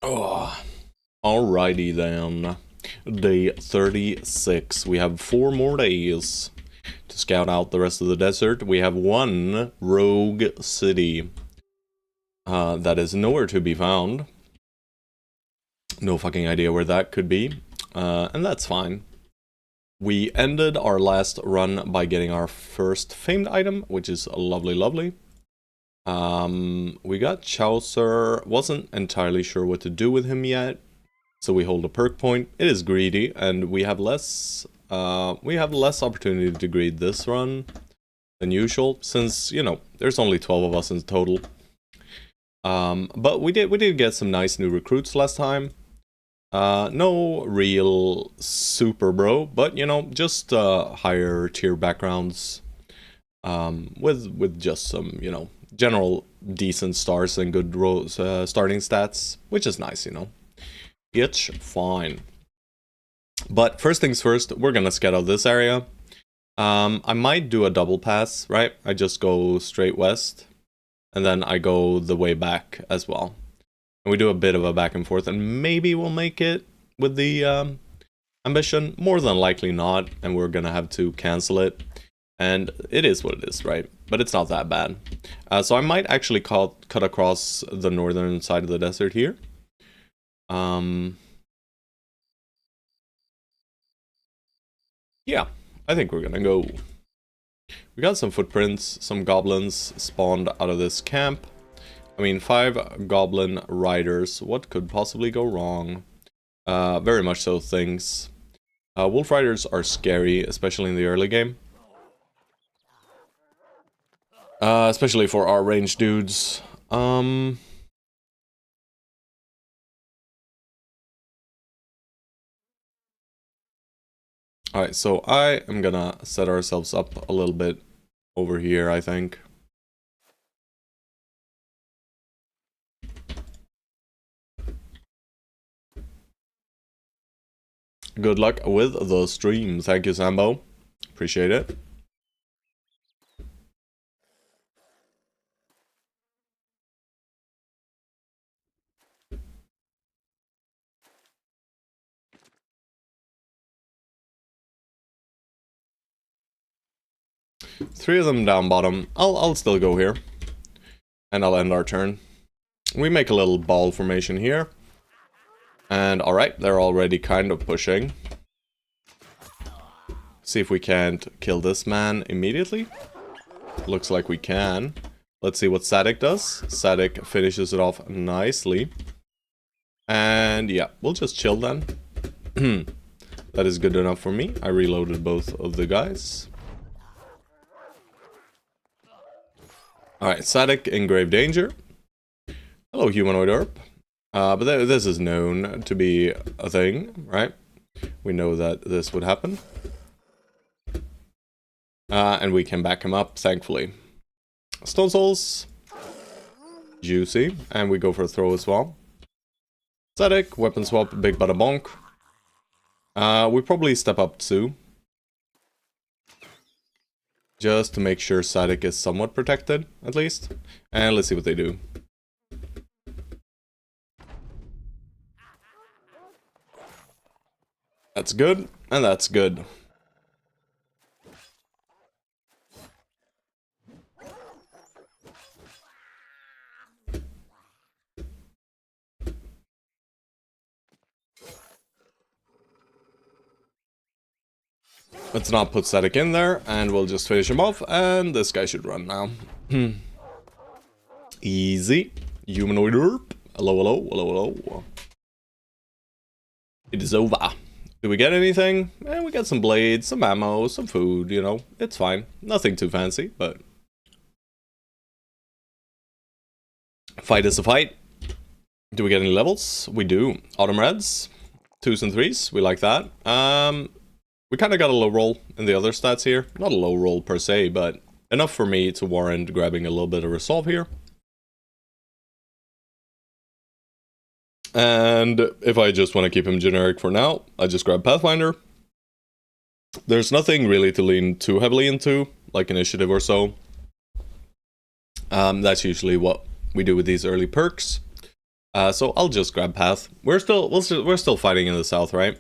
Oh, alrighty then. Day 36. We have 4 more days to scout out the rest of the desert. We have one rogue city that is nowhere to be found. No fucking idea where that could be. And that's fine. We ended our last run by getting our first famed item, which is lovely, lovely. We got Chaucer. Wasn't entirely sure what to do with him yet, so we hold a perk point. It is greedy, and we have less opportunity to greed this run than usual, since, you know, there's only 12 of us in total. But we did get some nice new recruits last time. No real super bro, but, you know, just higher tier backgrounds, with just some, you know, general decent stars and good starting stats, which is nice, you know. It's fine. But first things first, we're gonna scout out this area. I might do a double pass, right? I just go straight west, and then I go the way back as well. And we do a bit of a back and forth, and maybe we'll make it with the ambition. More than likely not, and we're gonna have to cancel it. And it is what it is, right? But it's not that bad. So I might actually cut across the northern side of the desert here. Yeah, I think we're gonna go. We got some footprints, some goblins spawned out of this camp. I mean, 5 goblin riders. What could possibly go wrong? Very much so things. Wolf riders are scary, especially in the early game. Especially for our ranged dudes. Alright, so I am gonna set ourselves up a little bit over here, I think. Good luck with the stream. Thank you, Sambo. Appreciate it. Three of them down bottom. I'll still go here. And I'll end our turn. We make a little ball formation here. And alright, they're already kind of pushing. See if we can't kill this man immediately. Looks like we can. Let's see what Sadik does. Sadik finishes it off nicely. And yeah, we'll just chill then. That is good enough for me. I reloaded both of the guys. Alright, Sadik in grave danger. Hello, humanoid herp. But this is known to be a thing, right? We know that this would happen. And we can back him up, thankfully. Stone Souls. Juicy. And we go for a throw as well. Sadik, weapon swap, big bada bonk. We probably step up too. Just to make sure Sadik is somewhat protected, at least. And let's see what they do. That's good, and that's good. Let's not put Static in there, and we'll just finish him off, and this guy should run now. Easy. Humanoid herp. Hello, hello, hello, hello. It is over. Do we get anything? We got some blades, some ammo, some food, you know. It's fine. Nothing too fancy, but... Fight is a fight. Do we get any levels? We do. Autumn Reds. 2s and 3s. We like that. We kind of got a low roll in the other stats here. Not a low roll per se, but enough for me to warrant grabbing a little bit of resolve here. And if I just want to keep him generic for now, I just grab Pathfinder. There's nothing really to lean too heavily into, like initiative or so. That's usually what we do with these early perks. So I'll just grab Path. We're still fighting in the south, right?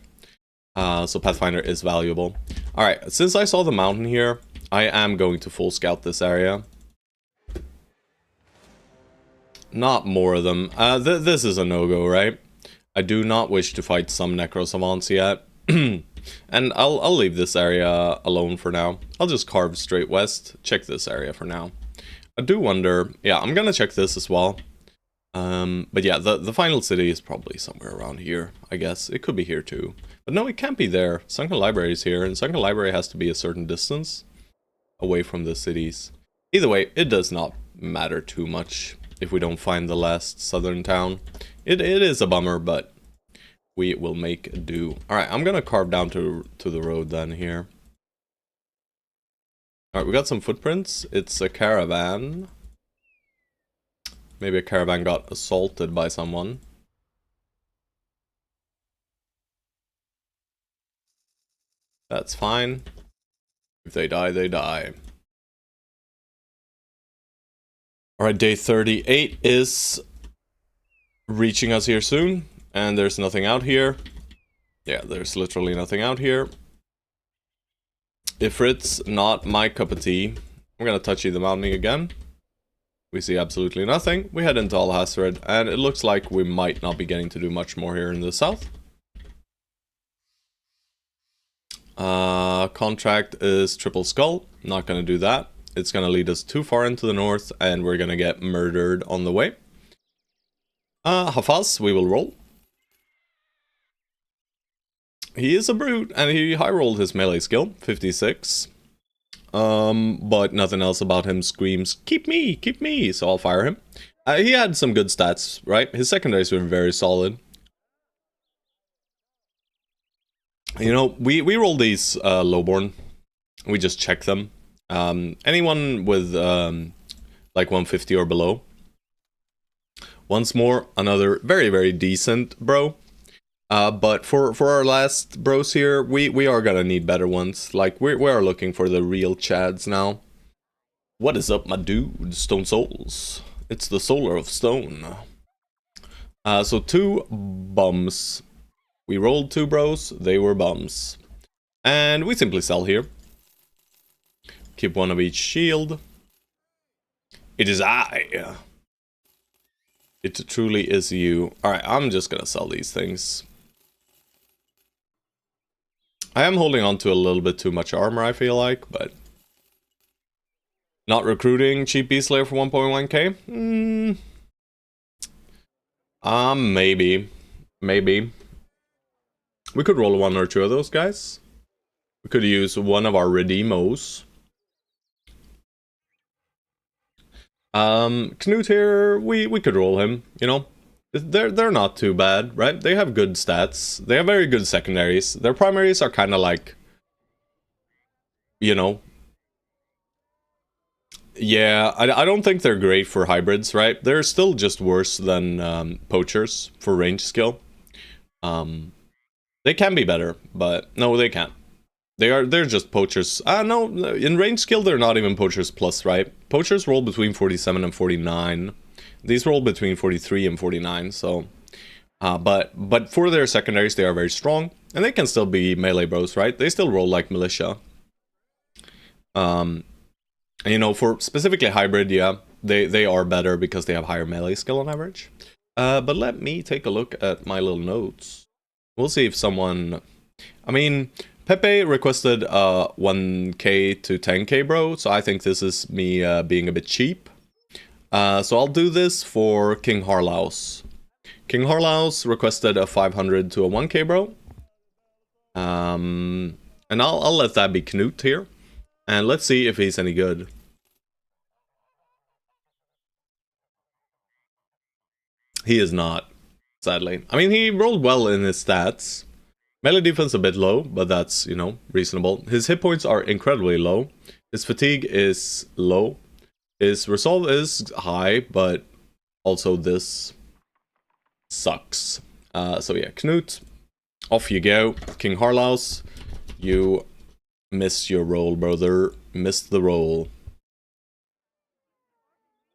So Pathfinder is valuable. Alright, since I saw the mountain here, I am going to full scout this area. Not more of them. This is a no-go, right? I do not wish to fight some Necro Savants yet. And I'll leave this area alone for now. I'll just carve straight west, check this area for now. I do wonder, yeah, I'm gonna check this as well. But yeah, the final city is probably somewhere around here, I guess. It could be here too. But no, it can't be there. Sunken Library is here, and Sunken Library has to be a certain distance away from the cities. Either way, it does not matter too much if we don't find the last southern town. It is a bummer, but we will make do. Alright, I'm gonna carve down to the road then here. Alright, we got some footprints. It's a caravan. Maybe a caravan got assaulted by someone. That's fine. If they die, they die. Alright, day 38 is reaching us here soon. And there's nothing out here. Yeah, there's literally nothing out here. Ifrit's not my cup of tea. I'm gonna touchy the mountain again. We see absolutely nothing. We head into Alhazred, and it looks like we might not be getting to do much more here in the south. Contract is Triple Skull. Not gonna do that. It's gonna lead us too far into the north, and we're gonna get murdered on the way. Hafaz, we will roll. He is a brute, and he high rolled his melee skill, 56. But nothing else about him screams, keep me, so I'll fire him. He had some good stats, right? His secondaries were very solid. You know, we roll these lowborn. We just check them. Anyone with like 150 or below. Once more, another very, very decent bro. But for our last bros here, we are gonna need better ones. Like, we are looking for the real Chads now. What is up, my dude? Stone Souls. It's the Solar of Stone. So 2 bums. We rolled 2 bros, they were bums. And we simply sell here. Keep 1 of each shield. It is I. It truly is you. Alright, I'm just gonna sell these things. I am holding on to a little bit too much armor, I feel like, but... Not recruiting cheap Beast Slayer for 1.1k? Maybe. Maybe. We could roll 1 or 2 of those guys. We could use one of our Redeemos. Knut here, we could roll him, you know? They're not too bad, right? They have good stats. They have very good secondaries. Their primaries are kind of like, you know. Yeah, I don't think they're great for hybrids, right? They're still just worse than poachers for range skill. They can be better, but no, they can't. They're just poachers. No, in range skill they're not even poachers plus, right? Poachers roll between 47 and 49. These roll between 43 and 49, so... but for their secondaries, they are very strong. And they can still be melee bros, right? They still roll like militia. You know, for specifically hybrid, yeah, they are better because they have higher melee skill on average. But let me take a look at my little notes. We'll see if someone... I mean, Pepe requested 1k to 10k, bro, so I think this is me being a bit cheap. So I'll do this for King Harlaus. King Harlaus requested a 500 to a 1k, bro. And I'll let that be Knut here. And let's see if he's any good. He is not, sadly. I mean, he rolled well in his stats. Melee defense a bit low, but that's, you know, reasonable. His hit points are incredibly low. His fatigue is low. His resolve is high, but also this sucks. So yeah, Knut, off you go. King Harlaus, you missed your roll, brother. Missed the roll.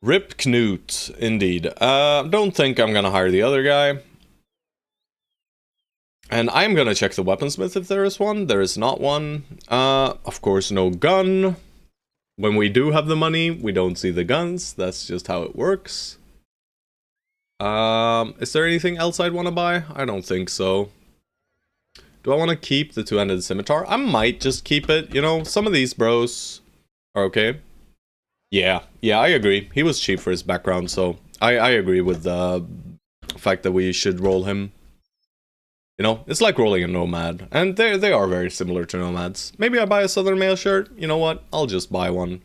Rip Knut, indeed. Don't think I'm gonna hire the other guy. And I'm gonna check the weaponsmith if there is one. There is not one. Of course, no gun. When we do have the money, we don't see the guns. That's just how it works. Is there anything else I'd want to buy? I don't think so. Do I want to keep the two-handed scimitar? I might just keep it. You know, some of these bros are okay. Yeah, I agree. He was cheap for his background, so I agree with the fact that we should roll him. You know, it's like rolling a nomad, and they are very similar to nomads. Maybe I buy a Southern Mail shirt. You know what? I'll just buy one.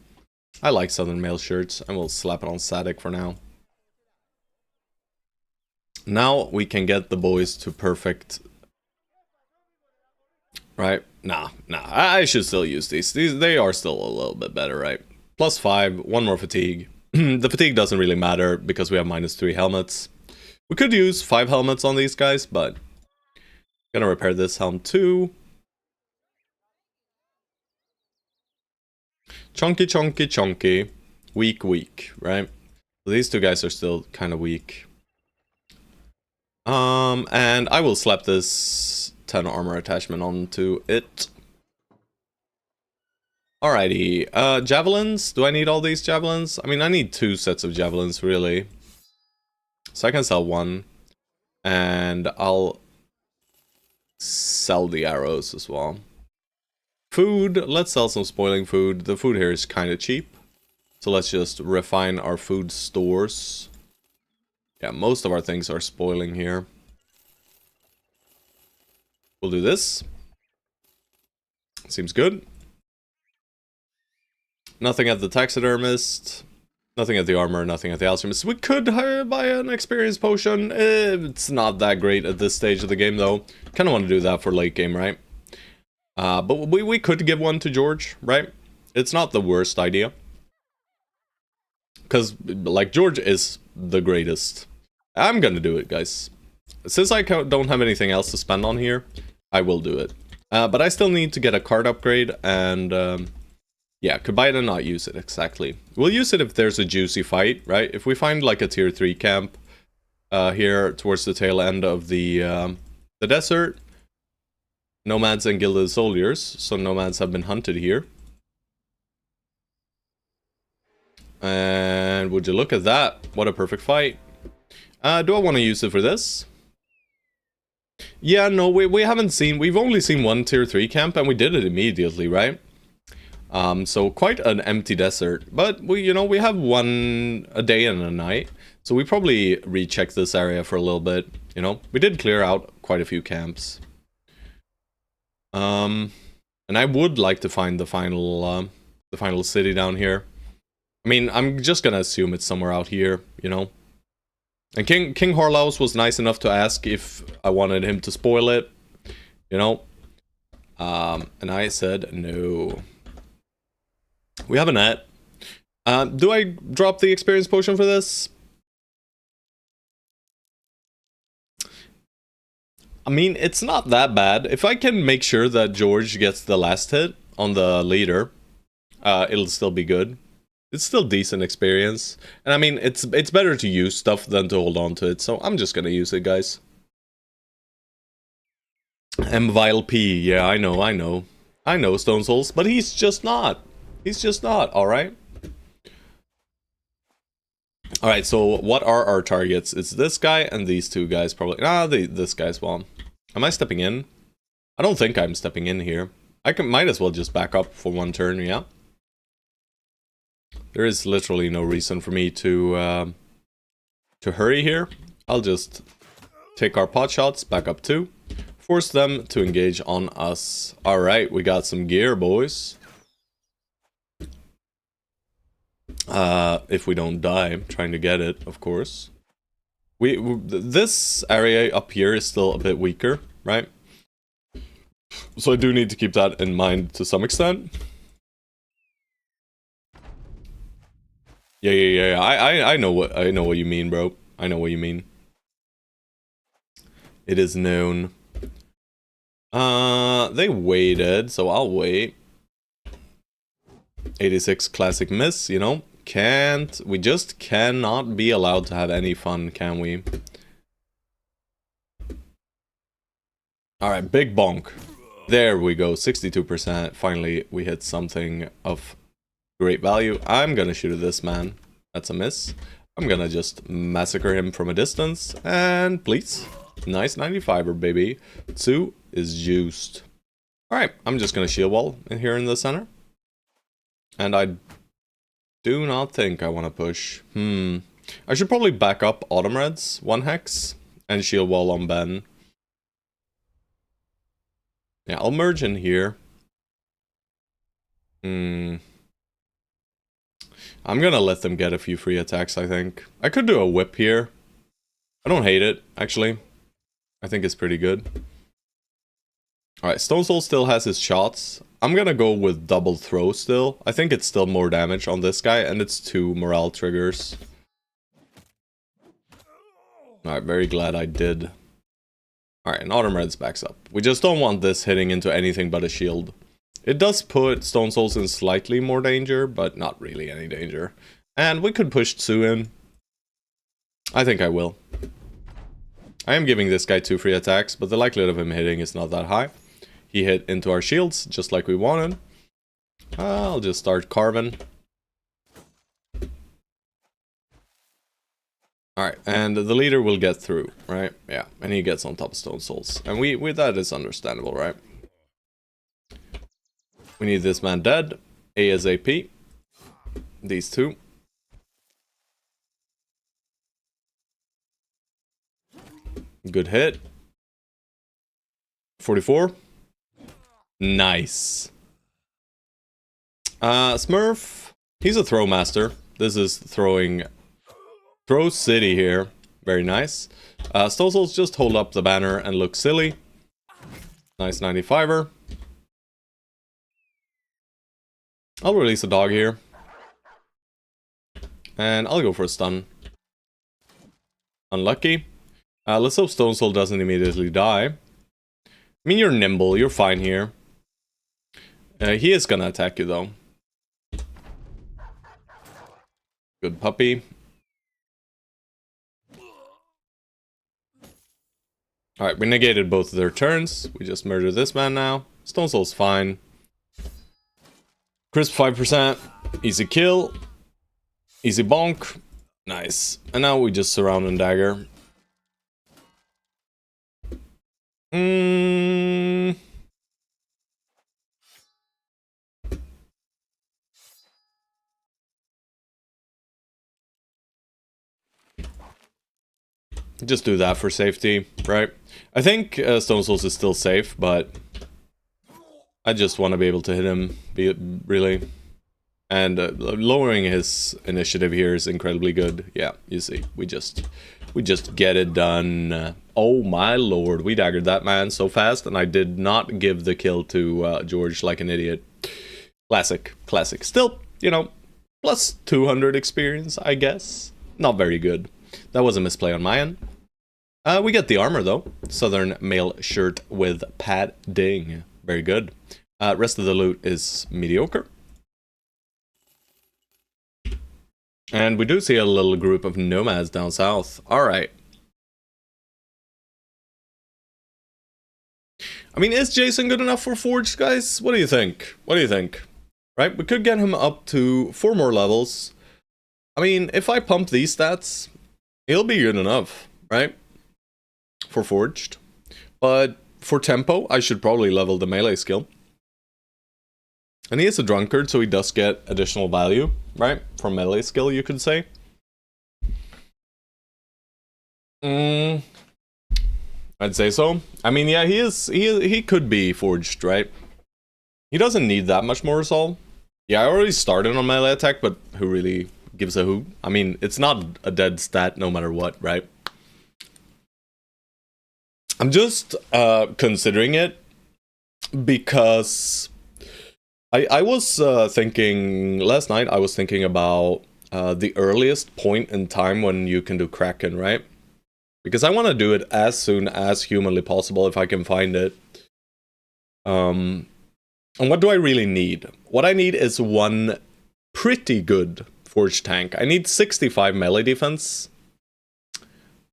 I like Southern Mail shirts, and we'll slap it on Sadik for now. Now we can get the boys to perfect. Right? Nah. I should still use these. They are still a little bit better, right? +5, one more fatigue. The fatigue doesn't really matter because we have -3 helmets. We could use 5 helmets on these guys, but gonna repair this helm too. Chunky. Weak, right? So these two guys are still kind of weak. And I will slap this 10 armor attachment onto it. Alrighty, javelins. Do I need all these javelins? I mean, I need 2 sets of javelins, really. So I can sell 1. And I'll sell the arrows as well. Food, let's sell some spoiling food. The food here is kind of cheap. So let's just refine our food stores. Yeah, most of our things are spoiling here. We'll do this. Seems good. Nothing at the taxidermist. Nothing at the armor, nothing at the alchemist. We could buy an experience potion. It's not that great at this stage of the game, though. Kind of want to do that for late game, right? But we could give one to George, right? It's not the worst idea. Because, like, George is the greatest. I'm gonna do it, guys. Since I don't have anything else to spend on here, I will do it. But I still need to get a card upgrade, and yeah, could buy it and not use it, exactly. We'll use it if there's a juicy fight, right? If we find like a tier 3 camp here towards the tail end of the desert, nomads and gilded soldiers, so nomads have been hunted here. And would you look at that? What a perfect fight. Do I want to use it for this? Yeah, no, we haven't seen, we've only seen one tier 3 camp, and we did it immediately, right? So quite an empty desert, but we have a day and a night, so we probably recheck this area for a little bit. You know, we did clear out quite a few camps. And I would like to find the final city down here. I mean, I'm just gonna assume it's somewhere out here, you know. And King Horlaus was nice enough to ask if I wanted him to spoil it, you know. And I said no. We have a net. Do I drop the experience potion for this? I mean, it's not that bad. If I can make sure that George gets the last hit on the leader, it'll still be good. It's still decent experience. And I mean, it's better to use stuff than to hold on to it, so I'm just gonna use it, guys. M-Vile P, yeah, I know Stone Souls, but he's just not. He's just not, alright? Alright, so what are our targets? It's this guy and these two guys, probably. This guy's well. Am I stepping in? I don't think I'm stepping in here. Might as well just back up for one turn, yeah? There is literally no reason for me to hurry here. I'll just take our pot shots, back up 2. Force them to engage on us. Alright, we got some gear, boys. If we don't die, I'm trying to get it, of course. This area up here is still a bit weaker, right? So I do need to keep that in mind to some extent. Yeah. I know what you mean, bro. I know what you mean. It is known. They waited, so I'll wait. 86 classic miss, you know. we just cannot be allowed to have any fun, can we? Alright, big bonk. There we go, 62%. Finally, we hit something of great value. I'm gonna shoot at this man. That's a miss. I'm gonna just massacre him from a distance. And please. Nice 95er, baby. 2 is juiced. Alright, I'm just gonna shield wall in here in the center. And I do not think I want to push. I should probably back up Autumn Reds, 1 hex, and shield wall on Ben. Yeah, I'll merge in here. I'm gonna let them get a few free attacks, I think. I could do a whip here. I don't hate it, actually. I think it's pretty good. Alright, Stone Soul still has his shots. I'm gonna go with double throw still. I think it's still more damage on this guy, and it's 2 morale triggers. Alright, very glad I did. Alright, and Autumn Reds backs up. We just don't want this hitting into anything but a shield. It does put Stone Souls in slightly more danger, but not really any danger. And we could push Tsu in. I think I will. I am giving this guy 2 free attacks, but the likelihood of him hitting is not that high. He hit into our shields, just like we wanted. I'll just start carving. Alright, and the leader will get through, right? Yeah, and he gets on top of Stone Souls. And that is understandable, right? We need this man dead. ASAP. These 2. Good hit. 44. Nice. Smurf. He's a throw master. This is throwing... Throw City here. Very nice. Stone Souls just hold up the banner and look silly. Nice 95er. I'll release a dog here. And I'll go for a stun. Unlucky. Let's hope Stone Soul doesn't immediately die. I mean, you're nimble. You're fine here. He is gonna attack you, though. Good puppy. Alright, we negated both of their turns. We just murder this man now. Stone Soul's fine. Crisp 5%. Easy kill. Easy bonk. Nice. And now we just surround and dagger. Just do that for safety, right? I think Stone Souls is still safe, but I just want to be able to hit him, really. And lowering his initiative here is incredibly good. Yeah, you see, we just get it done. Oh my lord, we daggered that man so fast, and I did not give the kill to George like an idiot. Classic. Still, you know, plus 200 experience, I guess. Not very good. That was a misplay on my end. We get the armor, though. Southern mail shirt with padding. Very good. Rest of the loot is mediocre. And we do see a little group of nomads down south. Alright. I mean, is Jason good enough for Forged, guys? What do you think? Right, we could get him up to 4 more levels. I mean, if I pump these stats, he'll be good enough, right? For Forged. But for tempo, I should probably level the melee skill. And he is a drunkard, so he does get additional value, right? From melee skill, you could say. I'd say so. I mean, yeah, he could be Forged, right? He doesn't need that much more resolve. Yeah, I already started on melee attack, but who really gives a hoot? I mean, it's not a dead stat no matter what, right? I'm just considering it because I was thinking last night. I was thinking about the earliest point in time when you can do Kraken, right? Because I want to do it as soon as humanly possible if I can find it. And what do I really need? What I need is one pretty good Forge tank. I need 65 melee defense.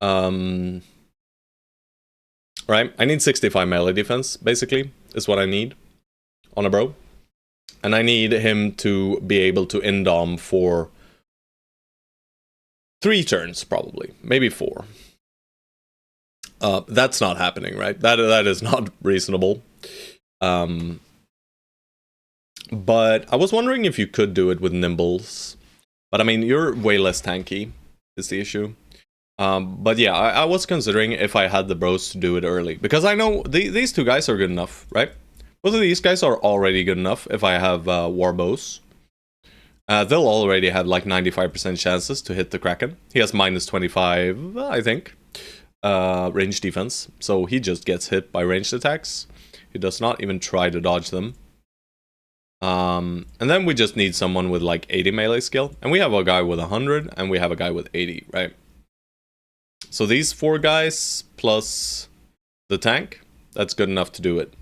Right? I need 65 melee defense, basically, is what I need on a bro. And I need him to be able to indom for 3 turns, probably. Maybe 4. That's not happening, right? That is not reasonable. But I was wondering if you could do it with Nimbles. But I mean, you're way less tanky, is the issue. But yeah, I was considering if I had the bros to do it early. Because I know these 2 guys are good enough, right? Both of these guys are already good enough if I have war bows. They'll already have like 95% chances to hit the Kraken. He has minus 25, I think, range defense. So he just gets hit by ranged attacks. He does not even try to dodge them. And then we just need someone with like 80 melee skill. And we have a guy with 100 and we have a guy with 80, right? So these 4 guys plus the tank, that's good enough to do it.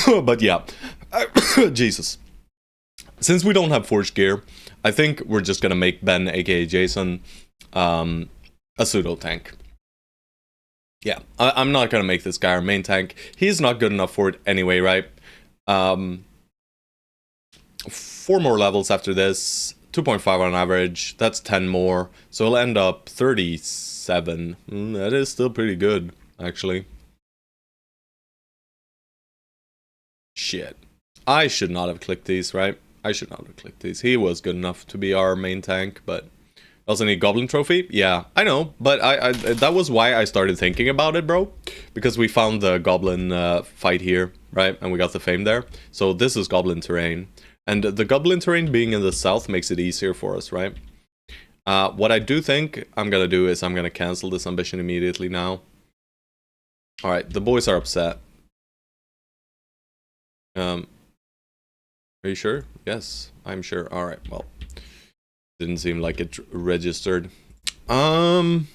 But yeah, Jesus. Since we don't have forged gear, I think we're just gonna make Ben, aka Jason, a pseudo tank. Yeah, I'm not gonna make this guy our main tank. He's not good enough for it anyway, right? 4 more levels after this, 2.5 on average. That's 10 more, so he'll end up 37. That is still pretty good, actually. Shit. I should not have clicked these, right? I should not have clicked these. He was good enough to be our main tank, but... Also need Goblin Trophy? Yeah, I know, but I that was why I started thinking about it, bro. Because we found the Goblin fight here, right? And we got the fame there. So this is Goblin terrain. And the Goblin terrain being in the south makes it easier for us, right? What I do think I'm gonna do is I'm gonna cancel this ambition immediately now. Alright, the boys are upset. Are you sure? Yes, I'm sure. Alright, well. Didn't seem like it registered. So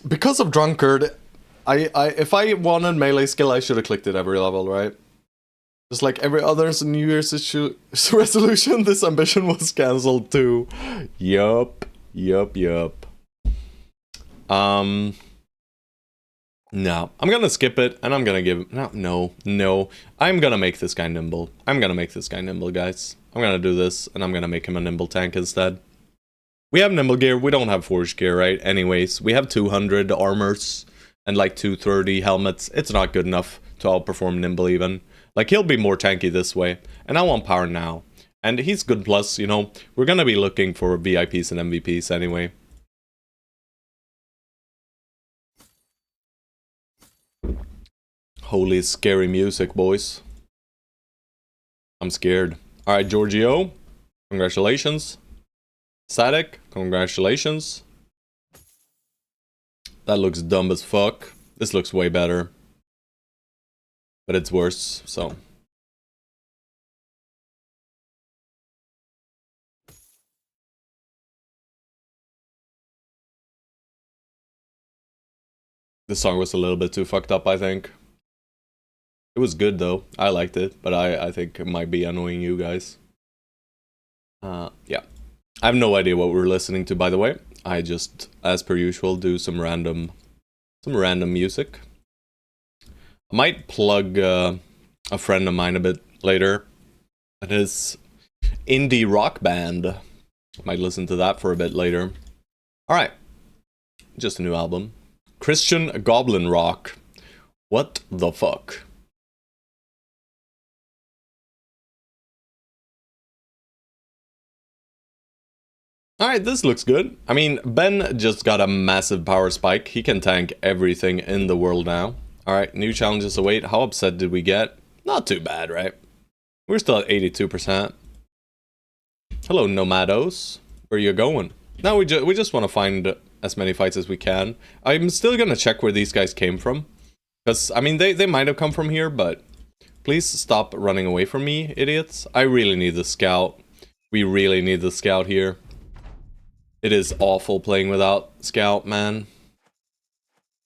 because of Drunkard, I if I wanted melee skill, I should have clicked it every level, right? Just like every other New Year's resolution, this ambition was cancelled too. Yup. No, I'm gonna skip it, and I'm gonna give... No. I'm gonna make this guy nimble. Guys. I'm gonna do this, and I'm gonna make him a nimble tank instead. We have nimble gear, we don't have forged gear, right? Anyways, we have 200 armors, and like 230 helmets. It's not good enough to outperform nimble even. Like, he'll be more tanky this way, and I want power now. And he's good plus, you know, we're gonna be looking for VIPs and MVPs anyway. Holy scary music, boys. I'm scared. Alright, Giorgio, congratulations. Sadek, congratulations. That looks dumb as fuck. This looks way better. But it's worse, so. This song was a little bit too fucked up, I think. It was good though. I liked it, but I think it might be annoying you guys. Yeah. I have no idea what we're listening to, by the way. I just, as per usual, do some random music. I might plug a friend of mine a bit later. It is indie rock band. I might listen to that for a bit later. Alright. Just a new album. Christian Goblin Rock. What the fuck? Alright, this looks good. I mean, Ben just got a massive power spike. He can tank everything in the world now. Alright, new challenges await. How upset did we get? Not too bad, right? We're still at 82%. Hello, Nomados. Where you going? No, we just want to find as many fights as we can. I'm still gonna check where these guys came from. Because, I mean, they might have come from here, but... Please stop running away from me, idiots. I really need the scout. We really need the scout here. It is awful playing without scout, man.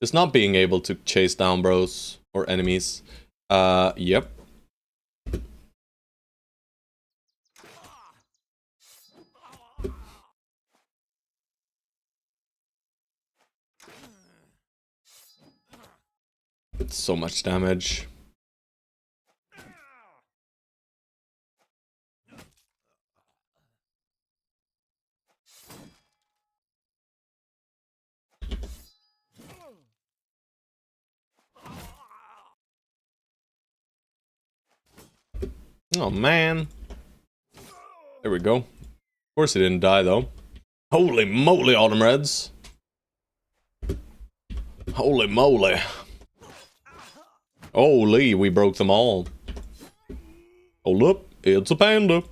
Just not being able to chase down bros or enemies. Yep. So much damage. Oh man. There we go. Of course he didn't die though. Holy moly, Autumn Reds. Holy moly. Holy, we broke them all. Hold up, it's a panda.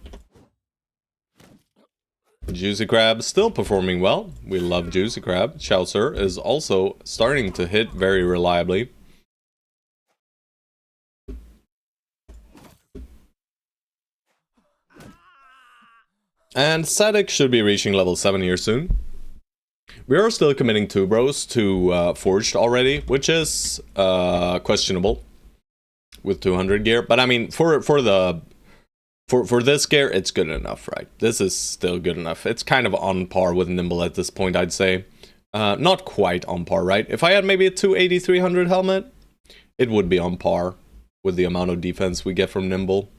Juicy Crab still performing well. We love Juicy Crab. Chaucer is also starting to hit very reliably. And Sadek should be reaching level 7 here soon. We are still committing 2 bros to Forged already, which is questionable with 200 gear. But I mean, for this gear, it's good enough, right? This is still good enough. It's kind of on par with Nimble at this point, I'd say. Not quite on par, right? If I had maybe a 280, 300 helmet, it would be on par with the amount of defense we get from Nimble.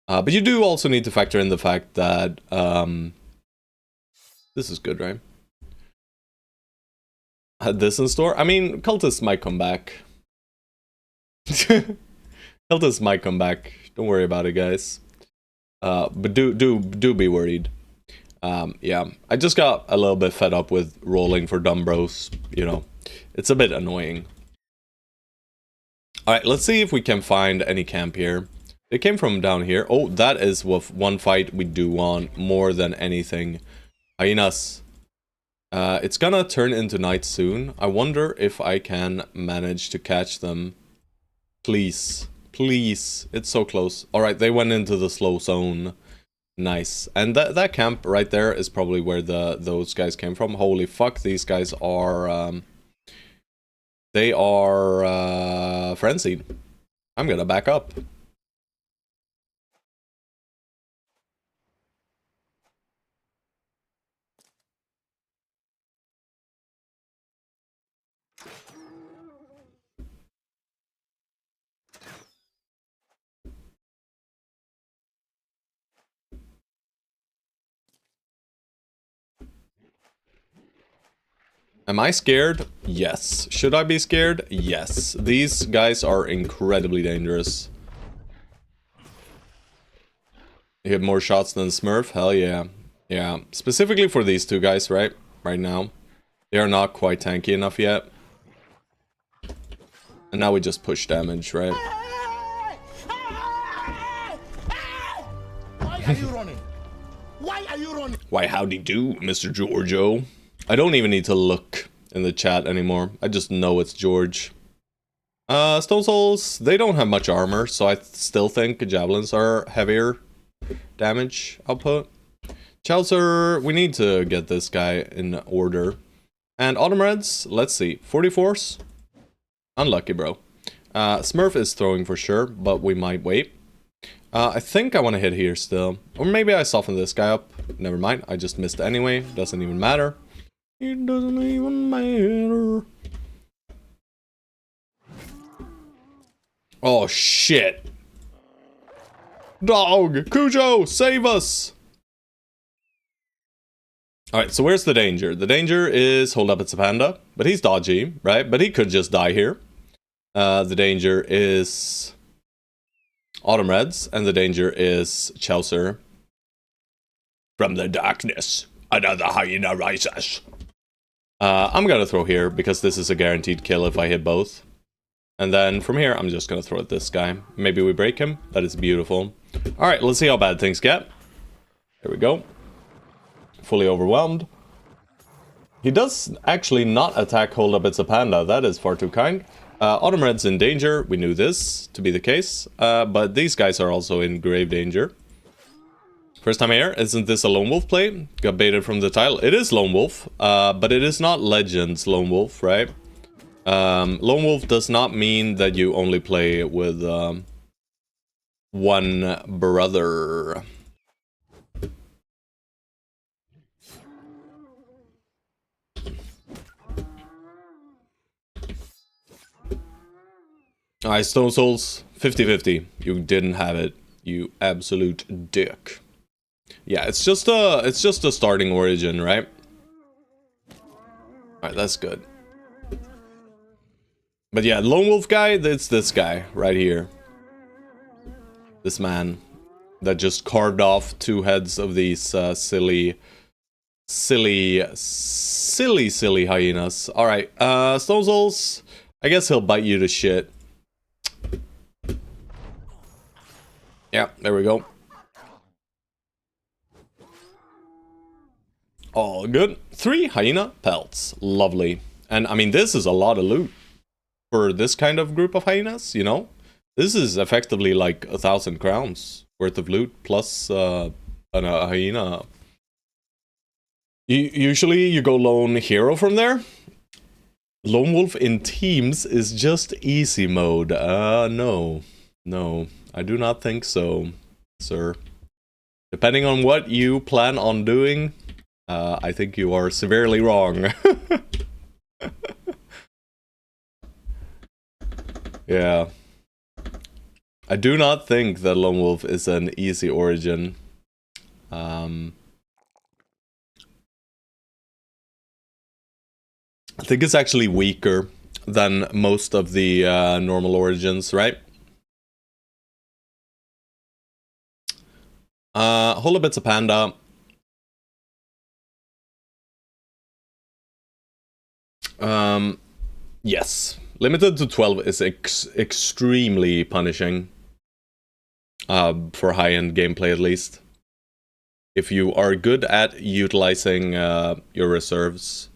But you do also need to factor in the fact that this is good, right? Had this in store? I mean, Cultists might come back. Cultists might come back. Don't worry about it, guys. But do be worried. Yeah, I just got a little bit fed up with rolling for dumb bros. You know, it's a bit annoying. All right, let's see if we can find any camp here. It came from down here. Oh, that is one fight we do want more than anything. Hyenas. It's gonna turn into night soon. I wonder if I can manage to catch them. Please. Please. It's so close. Alright, they went into the slow zone. Nice. And that camp right there is probably where those guys came from. Holy fuck, these guys are... they are frenzied. I'm gonna back up. Am I scared? Yes. Should I be scared? Yes. These guys are incredibly dangerous. You have more shots than Smurf? Hell yeah. Yeah. Specifically for these two guys, right? Right now. They are not quite tanky enough yet. And now we just push damage, right? Why are you running? Why are you running? Why howdy do, Mr. Giorgio. I don't even need to look in the chat anymore. I just know it's George. Stone Souls, they don't have much armor, so I still think javelins are heavier damage output. Chaucer, we need to get this guy in order. And Autumn Reds, let's see. 44s? Unlucky, bro. Smurf is throwing for sure, but we might wait. I think I want to hit here still. Or maybe I soften this guy up. Never mind, I just missed anyway. Doesn't even matter. It doesn't even matter. Oh, shit. Dog! Cujo, save us! Alright, so where's the danger? The danger is, hold up, it's a panda. But he's dodgy, right? But he could just die here. The danger is Autumn Reds, and the danger is Chaucer. From the darkness, another hyena rises. I'm gonna throw here, because this is a guaranteed kill if I hit both. And then from here, I'm just gonna throw at this guy. Maybe we break him. That is beautiful. Alright, let's see how bad things get. Here we go. Fully overwhelmed. He does actually not attack hold up, it's a panda. That is far too kind. Autumn Red's in danger. We knew this to be the case. But these guys are also in grave danger. First time here. Isn't this a Lone Wolf play? Got baited from the title. It is Lone Wolf. But it is not Legends Lone Wolf, right? Lone Wolf does not mean that you only play with one brother. Alright, Stone Souls, 50-50. You didn't have it, you absolute dick. Yeah, it's just a starting origin, right? Alright, that's good. But yeah, Lone Wolf guy, it's this guy right here. This man that just carved off 2 heads of these silly hyenas. Alright, Stone Souls, I guess he'll bite you to shit. Yeah, there we go. All good. 3 hyena pelts. Lovely. And I mean, this is a lot of loot for this kind of group of hyenas, you know? This is effectively like 1,000 crowns worth of loot plus a hyena. Usually you go lone hero from there. Lone Wolf in teams is just easy mode. No. No, I do not think so, sir. Depending on what you plan on doing, I think you are severely wrong. Yeah. I do not think that Lone Wolf is an easy origin. I think it's actually weaker than most of the normal origins, right? Whole bits of panda. Yes. Limited to 12 is extremely punishing. For high-end gameplay at least. If you are good at utilizing your reserves,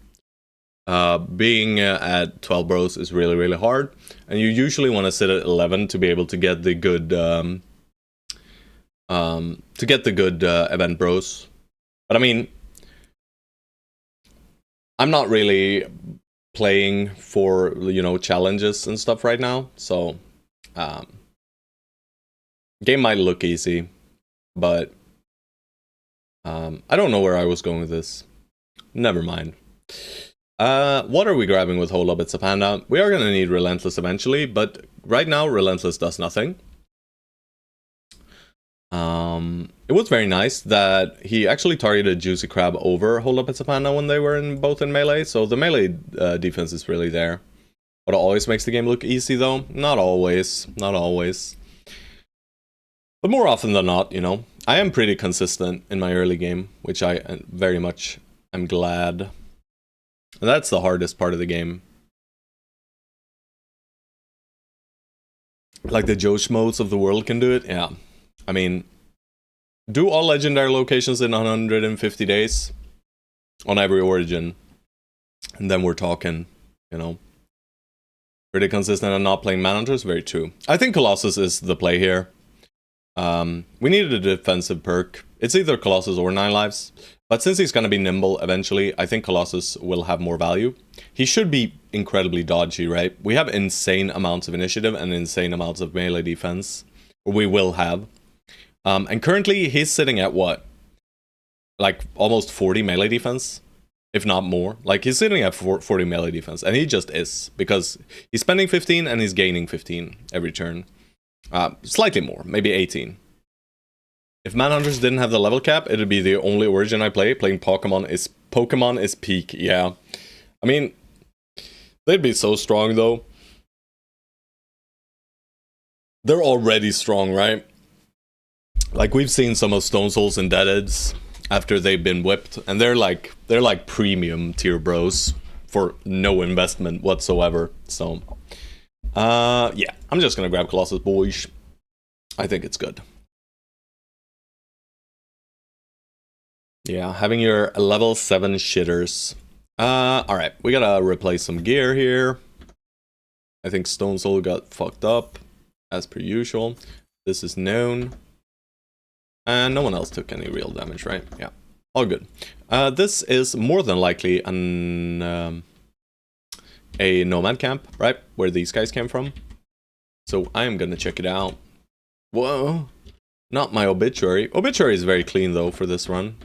being at 12 bros is really, really hard. And you usually want to sit at 11 to be able to get the good event bros. But I mean, I'm not really playing for, you know, challenges and stuff right now, so game might look easy, but I don't know where I was going with this. Never mind. What are we grabbing with Whole Bits of Panda? We are gonna need Relentless eventually, but right now Relentless does nothing. It was very nice that he actually targeted Juicy Crab over Hold Up It's a Panda when they were both in melee, so the melee defense is really there. But it always makes the game look easy though? Not always, not always. But more often than not, you know, I am pretty consistent in my early game, which I very much am glad. And that's the hardest part of the game. Like the Josh modes of the world can do it, yeah. I mean, do all legendary locations in 150 days on every origin, and then we're talking, you know. Pretty consistent and not playing Manhunters, very true. I think Colossus is the play here. We needed a defensive perk. It's either Colossus or 9 lives, but since he's going to be nimble eventually, I think Colossus will have more value. He should be incredibly dodgy, right? We have insane amounts of initiative and insane amounts of melee defense. We will have. And currently, he's sitting at what? Like, almost 40 melee defense? If not more. Like, he's sitting at 40 melee defense. And he just is. Because he's spending 15 and he's gaining 15 every turn. Slightly more. Maybe 18. If Manhunters didn't have the level cap, it'd be the only origin I play. Playing Pokemon is peak. Yeah. I mean, they'd be so strong, though. They're already strong, right? Like, we've seen some of Stone Souls and Deadheads after they've been whipped, and they're like premium tier bros for no investment whatsoever. So, yeah, I'm just gonna grab Colossus, boys. I think it's good. Yeah, having your level 7 shitters. Alright, we gotta replace some gear here. I think Stone Soul got fucked up, as per usual. This is known. And no one else took any real damage, right? Yeah, all good. This is more than likely an a nomad camp, right? Where these guys came from. So I am gonna check it out. Whoa. Not my obituary. Obituary is very clean though for this run.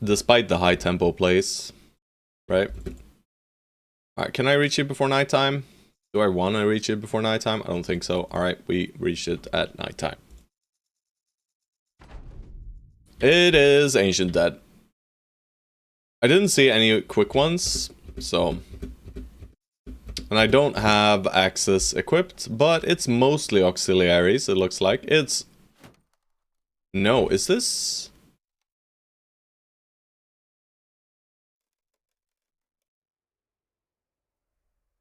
Despite the high tempo plays. Right? Alright, can I reach it before nighttime? Do I want to reach it before nighttime? I don't think so. Alright, we reached it at nighttime. It is Ancient Dead. I didn't see any quick ones, so... And I don't have Axis equipped, but it's mostly auxiliaries, it looks like. It's... No, is this...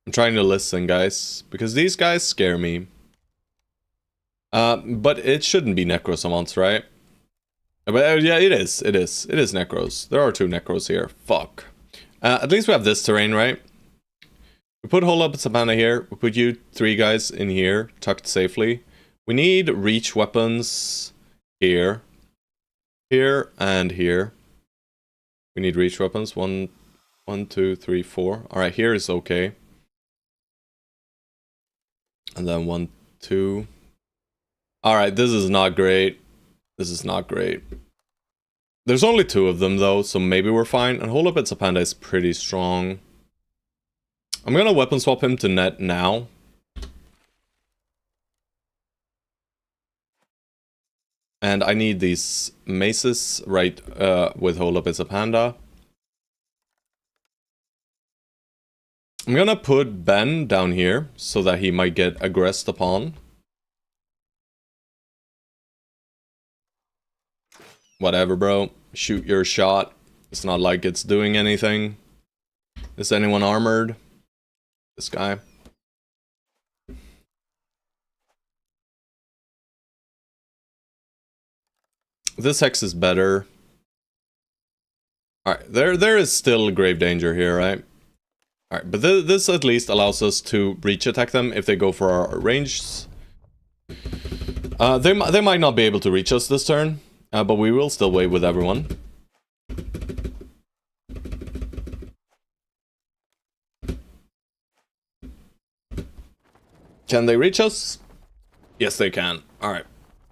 I'm trying to listen, guys, because these guys scare me. But it shouldn't be Necrosamants, right? But yeah, it is. It is Necros. There are 2 Necros here. Fuck. At least we have this terrain, right? We put Hold Up Savannah here. We put you 3 guys in here, tucked safely. We need reach weapons here. Here and here. We need reach weapons. 1, 2, 3, 4. Alright, here is okay. And then 1, 2. Alright, this is not great. This is not great. There's only 2 of them though, so maybe we're fine. And Hold Up It's a Panda is pretty strong. I'm gonna weapon swap him to net now. And I need these maces right with Hold Up It's a Panda. I'm gonna put Ben down here so that he might get aggressed upon. Whatever, bro. Shoot your shot. It's not like it's doing anything. Is anyone armored? This guy. This hex is better. Alright, there is still grave danger here, right? Alright, but this at least allows us to reach attack them if they go for our ranges. They might not be able to reach us this turn. But we will still wait with everyone. Can they reach us? Yes, they can. Alright.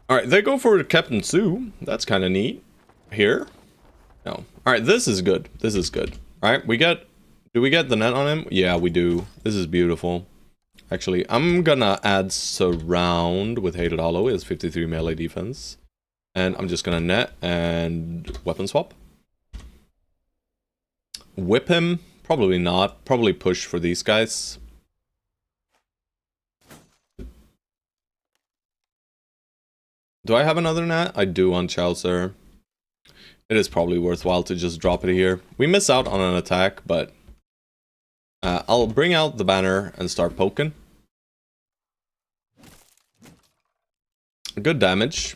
Alright, they go for Captain Sue. That's kind of neat. Here? No. Alright, this is good. This is good. Alright, we get... Do we get the net on him? Yeah, we do. This is beautiful. Actually, I'm gonna add Surround with Hated Hollow. It has 53 melee defense. And I'm just gonna net and weapon swap. Whip him? Probably not. Probably push for these guys. Do I have another net? I do on Chaucer. It is probably worthwhile to just drop it here. We miss out on an attack, but... I'll bring out the banner and start poking. Good damage.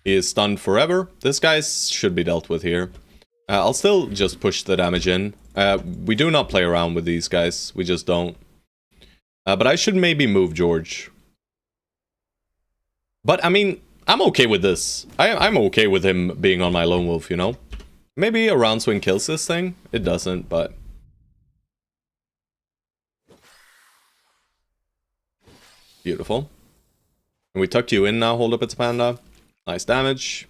He is stunned forever. This guy should be dealt with here. I'll still just push the damage in. We do not play around with these guys. We just don't. But I should maybe move George. But, I mean, I'm okay with this. I'm okay with him being on my Lone Wolf, you know? Maybe a round swing kills this thing. It doesn't, but... Beautiful. And we tuck you in now, Hold Up It's a Panda. Nice damage.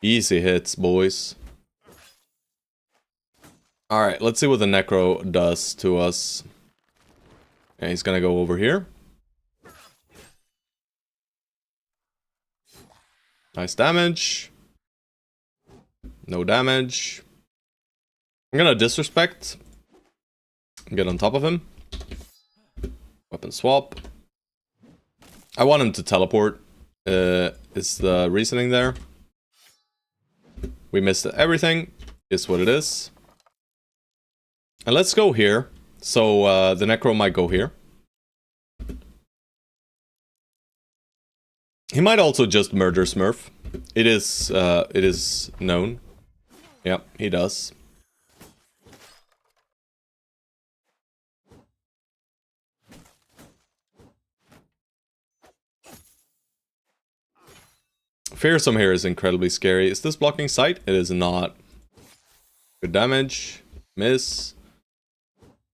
Easy hits, boys. Alright, let's see what the Necro does to us. Yeah, he's gonna go over here. Nice damage. No damage. I'm gonna disrespect. Get on top of him. Weapon swap. I want him to teleport. Is the reasoning there? We missed everything. Is what it is. And let's go here. So the Necro might go here. He might also just murder Smurf. It is known. Yep, he does. Fearsome here is incredibly scary. Is this blocking sight? It is not. Good damage. Miss.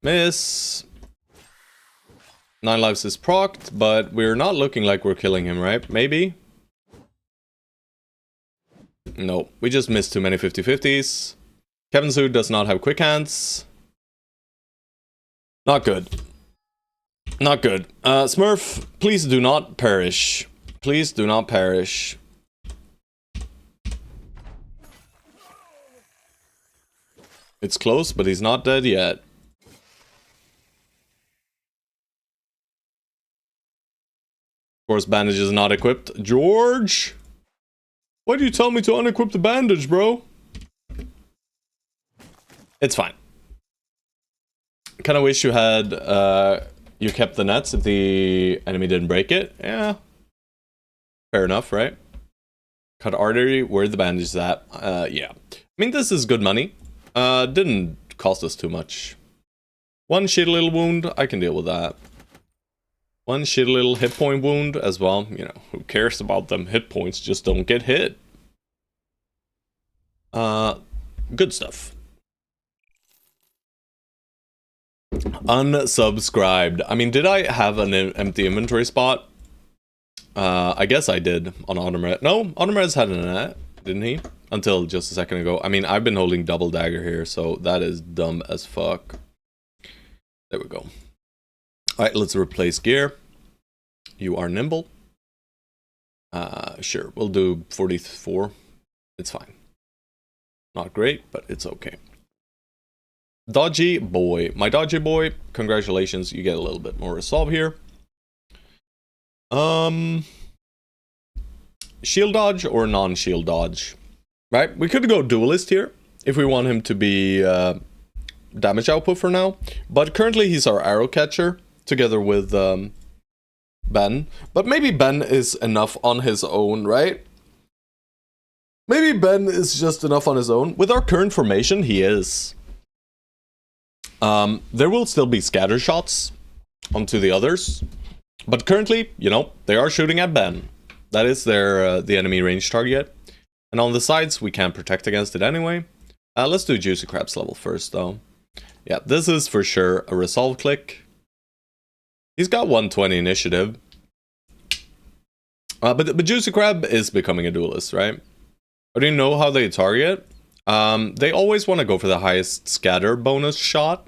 Miss. 9 lives is procced, but we're not looking like we're killing him, right? Maybe? No, we just missed too many 50-50s. Kevin Su does not have quick hands. Not good. Not good. Smurf, please do not perish. Please do not perish. It's close, but he's not dead yet. Of course, bandage is not equipped. George! Why do you tell me to unequip the bandage, bro? It's fine. Kinda wish you had, you kept the nets if the enemy didn't break it. Yeah. Fair enough, right? Cut artery, where the bandage is at. Yeah. I mean, this is good money. Didn't cost us too much. One shitty little wound, I can deal with that. One shitty little hit point wound as well. You know, who cares about them hit points? Just don't get hit. Good stuff. Unsubscribed. I mean, did I have an empty inventory spot? I guess I did on Automerez. No, Automerez had an net, didn't he? Until just a second ago. I mean, I've been holding double dagger here, so that is dumb as fuck. There we go. Alright, let's replace gear. You are nimble. Sure, we'll do 44. It's fine. Not great, but it's okay. Dodgy boy. My dodgy boy, congratulations, you get a little bit more resolve here. Shield dodge or non-shield dodge? Right, we could go duelist here if we want him to be damage output for now. But currently he's our arrow catcher together with Ben. But maybe Ben is enough on his own, right? Maybe Ben is just enough on his own. With our current formation, he is. There will still be scatter shots onto the others. But currently, you know, they are shooting at Ben. That is their the enemy range target. And on the sides, we can't protect against it anyway. Let's do Juicy Crab's level first, though. Yeah, this is for sure a resolve click. He's got 120 initiative. But Juicy Crab is becoming a duelist, right? But do you know how they target? They always want to go for the highest scatter bonus shot.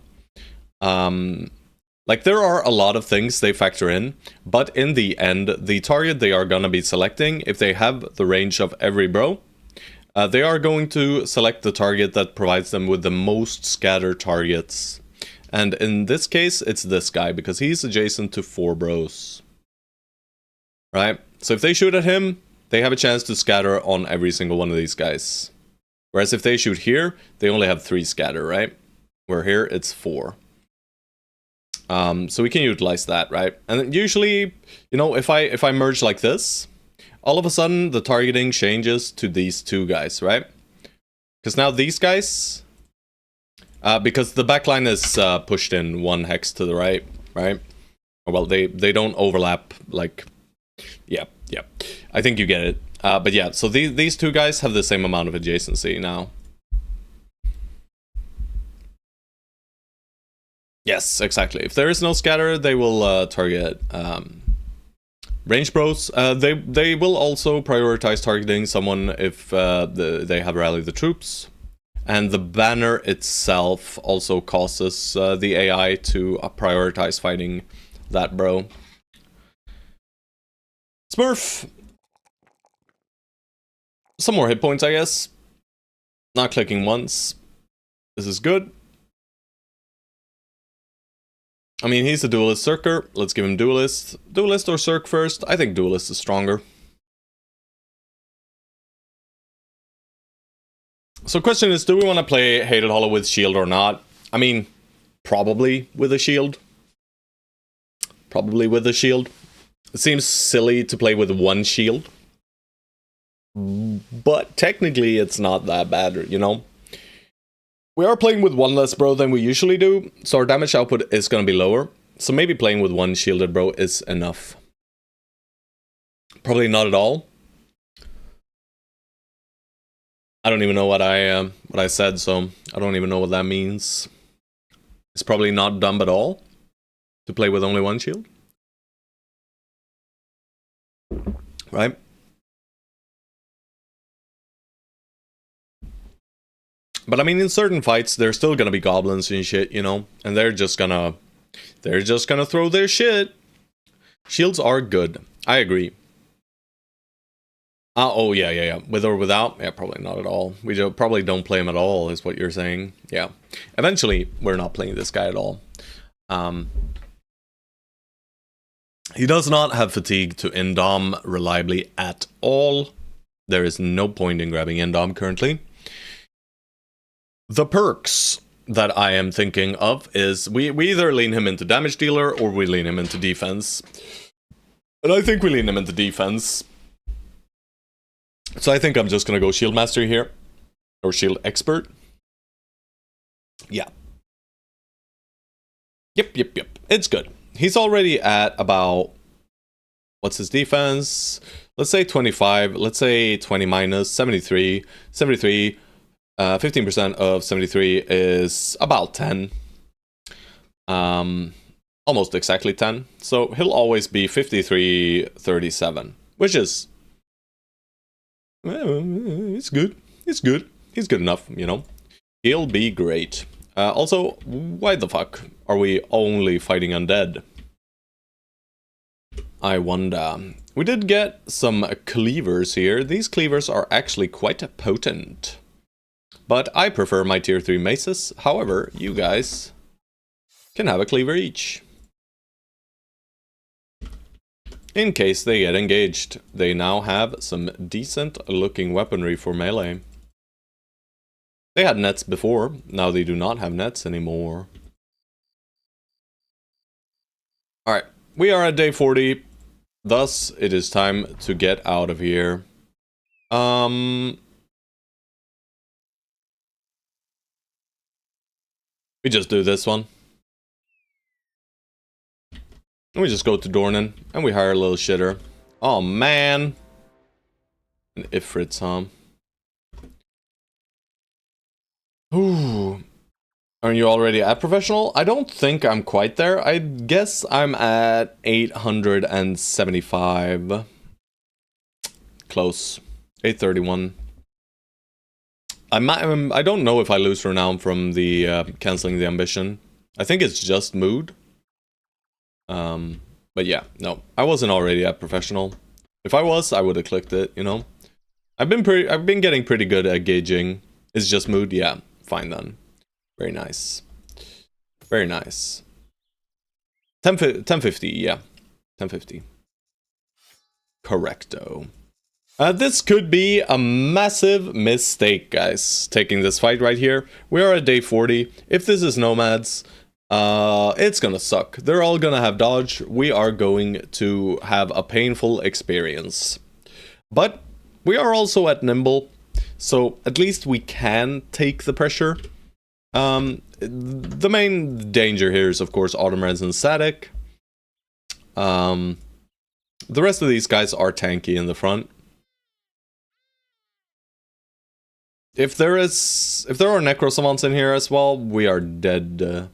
Like, there are a lot of things they factor in, but in the end, the target they are gonna be selecting, if they have the range of every bro, they are going to select the target that provides them with the most scatter targets. And in this case, it's this guy, because he's adjacent to 4 bros. Right? So if they shoot at him, they have a chance to scatter on every single one of these guys. Whereas if they shoot here, they only have 3 scatter, right? Where here, it's 4. So we can utilize that, right? And usually, you know, if I merge like this, all of a sudden the targeting changes to these 2 guys, right? Because now these guys, because the backline is pushed in 1 hex to the right, right? Well, they don't overlap, like, yeah. I think you get it. But yeah, so these 2 guys have the same amount of adjacency now. Yes, exactly. If there is no scatter, they will target range bros. They will also prioritize targeting someone if they have rallied the troops. And the banner itself also causes the AI to prioritize fighting that bro. Smurf. Some more hit points, I guess. Not clicking once. This is good. I mean, he's a duelist Circer. Let's give him duelist. Duelist or Circ first? I think duelist is stronger. So question is, do we want to play Hated Hollow with shield or not? I mean, probably with a shield. Probably with a shield. It seems silly to play with 1 shield. But technically it's not that bad, you know? We are playing with 1 less bro than we usually do, so our damage output is going to be lower. So maybe playing with 1 shielded bro is enough. Probably not at all. I don't even know what I said, so I don't even know what that means. It's probably not dumb at all to play with only one shield. Right? But I mean, in certain fights, there's still gonna be goblins and shit, you know? And they're just gonna throw their shit. Shields are good. I agree. Oh, yeah. With or without? Yeah, probably not at all. We probably don't play him at all, is what you're saying. Yeah. Eventually, we're not playing this guy at all. He does not have fatigue to Indom reliably at all. There is no point in grabbing Indom currently. The perks that I am thinking of is we either lean him into damage dealer or we lean him into defense. And I think we lean him into defense. So I think I'm just gonna go Shield Master here. Or Shield Expert. Yeah. Yep. It's good. He's already at about... What's his defense? Let's say 25. Let's say 20 minus 73. 73. 15% of 73 is about 10. Almost exactly 10. So he'll always be 53.37. Which is... it's good. It's good. He's good enough, you know. He'll be great. Also, why the fuck are we only fighting undead? I wonder. We did get some cleavers here. These cleavers are actually quite potent. But I prefer my tier 3 maces. However, you guys can have a cleaver each. In case they get engaged, they now have some decent looking weaponry for melee. They had nets before, now they do not have nets anymore. Alright, we are at day 40, thus it is time to get out of here. We just do this one. And we just go to Dornan, and we hire a little shitter. Oh man! An Ifrit, huh? Ooh. Aren't you already at professional? I don't think I'm quite there. I guess I'm at 875. Close. 831. I don't know if I lose renown from the canceling the ambition. I think it's just mood. But yeah, no, I wasn't already at professional. If I was, I would have clicked it, you know. I've been getting pretty good at gauging. It's just mood, yeah, fine then. Very nice. Very nice. 1050, yeah. 1050. Correcto. This could be a massive mistake, guys, taking this fight right here. We are at day 40. If this is Nomads, it's gonna suck. They're all gonna have dodge. We are going to have a painful experience. But we are also at Nimble, so at least we can take the pressure. The main danger here is, of course, Autumn Res and Static. The rest of these guys are tanky in the front. If there are Necro Savants in here as well, we are dead.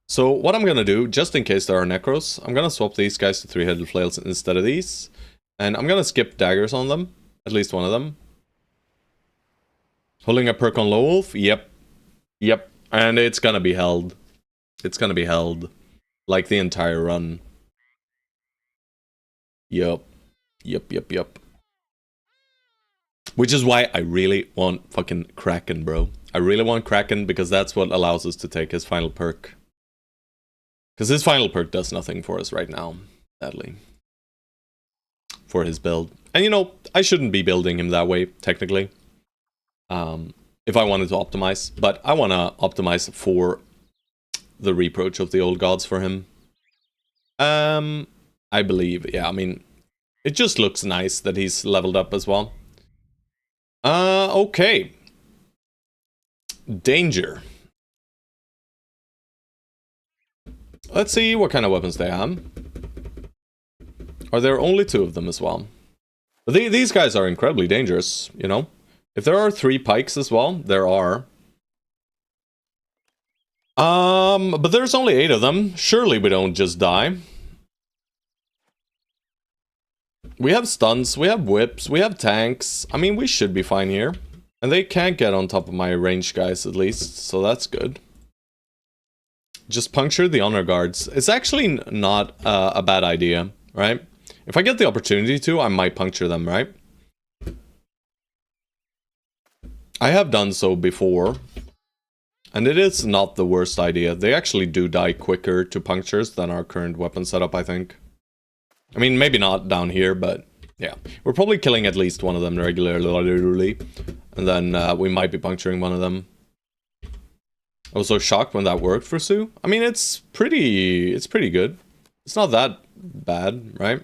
So what I'm gonna do, just in case there are Necros, I'm gonna swap these guys to 3-headed flails instead of these. And I'm gonna skip daggers on them. At least one of them. Holding a perk on Low Wolf? Yep. And it's gonna be held. It's gonna be held. Like the entire run. Yup. Which is why I really want fucking Kraken, bro. I really want Kraken because that's what allows us to take his final perk. Because his final perk does nothing for us right now, sadly. For his build. And you know, I shouldn't be building him that way, technically. If I wanted to optimize. But I want to optimize for the reproach of the old gods for him. I believe, yeah, I mean, it just looks nice that he's leveled up as well. Okay. Danger. Let's see what kind of weapons they have. Are there only 2 of them as well? But these guys are incredibly dangerous, you know? If there are 3 pikes as well, there are. But there's only 8 of them. Surely we don't just die. We have stuns, we have whips, we have tanks. I mean, we should be fine here. And they can't get on top of my ranged guys at least, so that's good. Just puncture the honor guards. It's actually not a bad idea, right? If I get the opportunity to, I might puncture them, right? I have done so before. And it is not the worst idea. They actually do die quicker to punctures than our current weapon setup, I think. I mean, maybe not down here, but yeah. We're probably killing at least one of them regularly. And then we might be puncturing one of them. I was so shocked when that worked for Sue. I mean, it's pretty good. It's not that bad, right?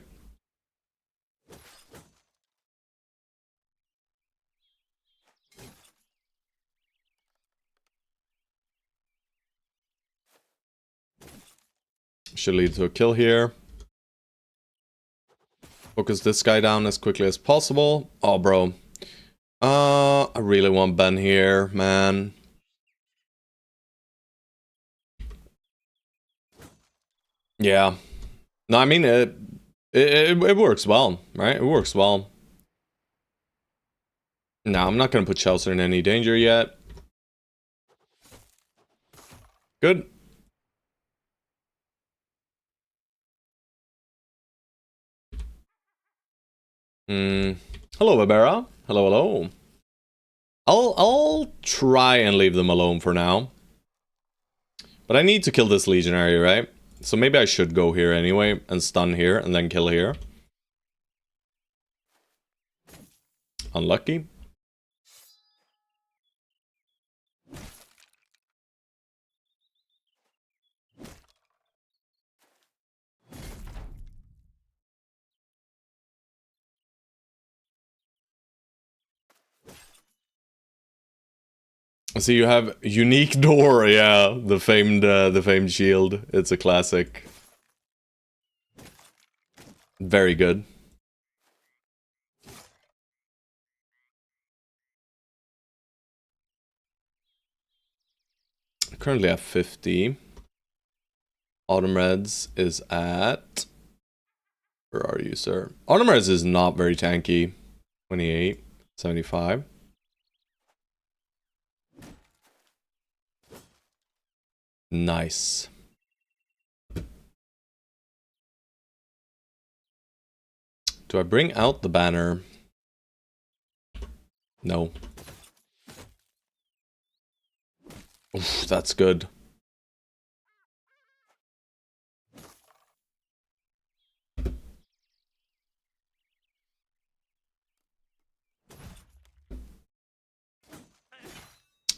Should lead to a kill here. Focus this guy down as quickly as possible. Oh, bro. I really want Ben here, man. Yeah. No, I mean, it works well, right? It works well. No, I'm not going to put Chelsea in any danger yet. Good. Hello, Barbara. Hello, hello. I'll try and leave them alone for now. But I need to kill this legionary, right? So maybe I should go here anyway and stun here and then kill here. Unlucky. So you have unique door, yeah, the famed shield. It's a classic. Very good. Currently at 50. Autumn Reds is at... Where are you, sir? Autumn Reds is not very tanky. 28, 75. Nice. Do I bring out the banner? No. Oof, that's good.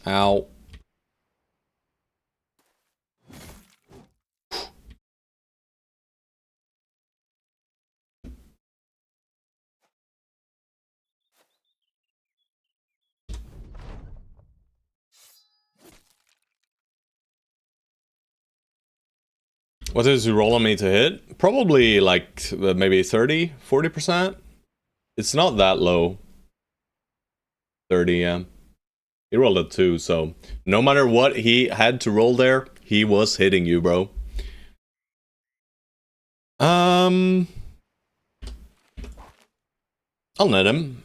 Ow. What is he rolling me to hit? Probably like maybe 30, 40%. It's not that low. 30, yeah. He rolled a 2, so no matter what he had to roll there, he was hitting you, bro. I'll net him.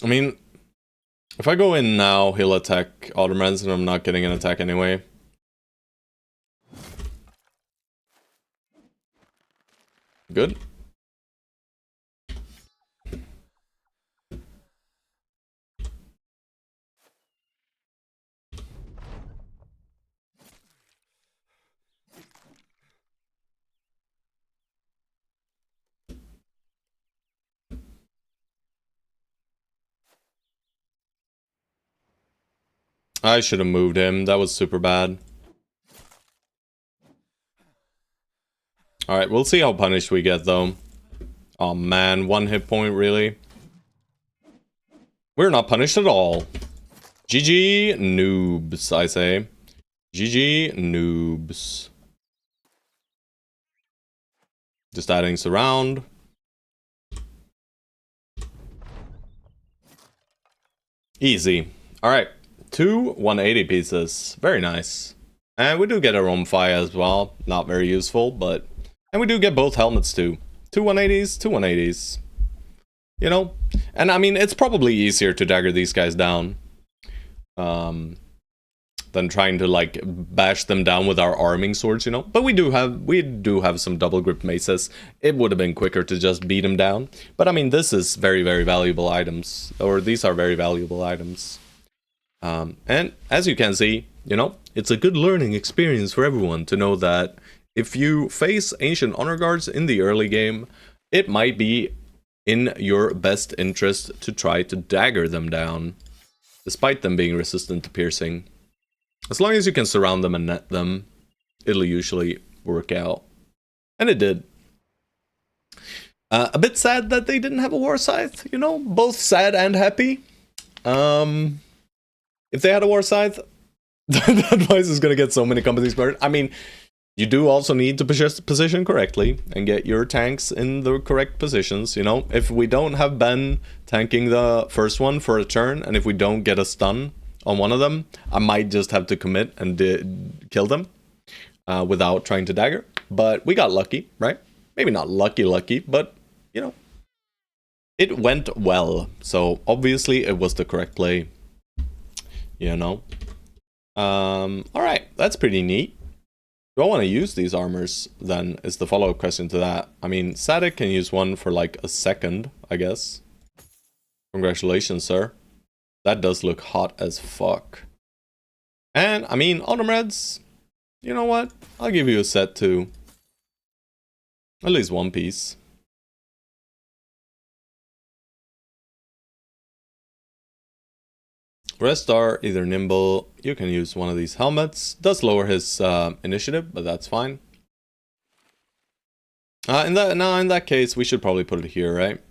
I mean, if I go in now, he'll attack Automans and I'm not getting an attack anyway. Good. I should have moved him. That was super bad. Alright, we'll see how punished we get, though. Oh man, 1 hit point, really? We're not punished at all. GG noobs, I say. GG noobs. Just adding surround. Easy. Alright. 2 180 pieces. Very nice. And we do get a Rome fire as well. Not very useful, but... And we do get both helmets too. 2 180s, 2 180s. You know? And I mean, it's probably easier to dagger these guys down. Than trying to like bash them down with our arming swords, you know. But we do have some double grip maces. It would have been quicker to just beat them down. But I mean, this is very, very valuable items, or these are very valuable items. And as you can see, you know, it's a good learning experience for everyone to know that if you face ancient honor guards in the early game, it might be in your best interest to try to dagger them down, despite them being resistant to piercing. As long as you can surround them and net them, it'll usually work out. And it did. A bit sad that they didn't have a war scythe, you know? Both sad and happy. If they had a war scythe, that advice is going to get so many companies burned. I mean, you do also need to position correctly and get your tanks in the correct positions, you know? If we don't have Ben tanking the first one for a turn, and if we don't get a stun on one of them, I might just have to commit and kill them without trying to dagger. But we got lucky, right? Maybe not lucky, but, you know, it went well. So obviously it was the correct play, you know. Alright, that's pretty neat. Do I want to use these armors then, is the follow-up question to that. I mean, Sadek can use one for like a second, I guess. Congratulations, sir. That does look hot as fuck. And, I mean, Autumn Reds, you know what? I'll give you a set too. At least one piece. Rest are either nimble, you can use one of these helmets. Does lower his initiative, but that's fine. In that case, we should probably put it here, right?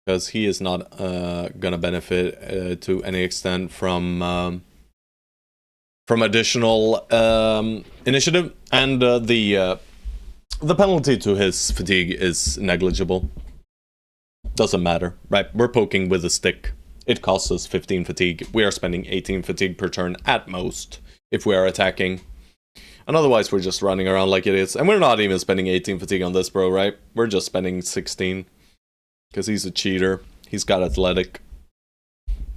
Because he is not gonna benefit to any extent from additional initiative, and the penalty to his fatigue is negligible. Doesn't matter, right? We're poking with a stick. It costs us 15 fatigue. We are spending 18 fatigue per turn at most if we are attacking. And otherwise we're just running around like idiots. And we're not even spending 18 fatigue on this bro, right? We're just spending 16. Because he's a cheater. He's got athletic.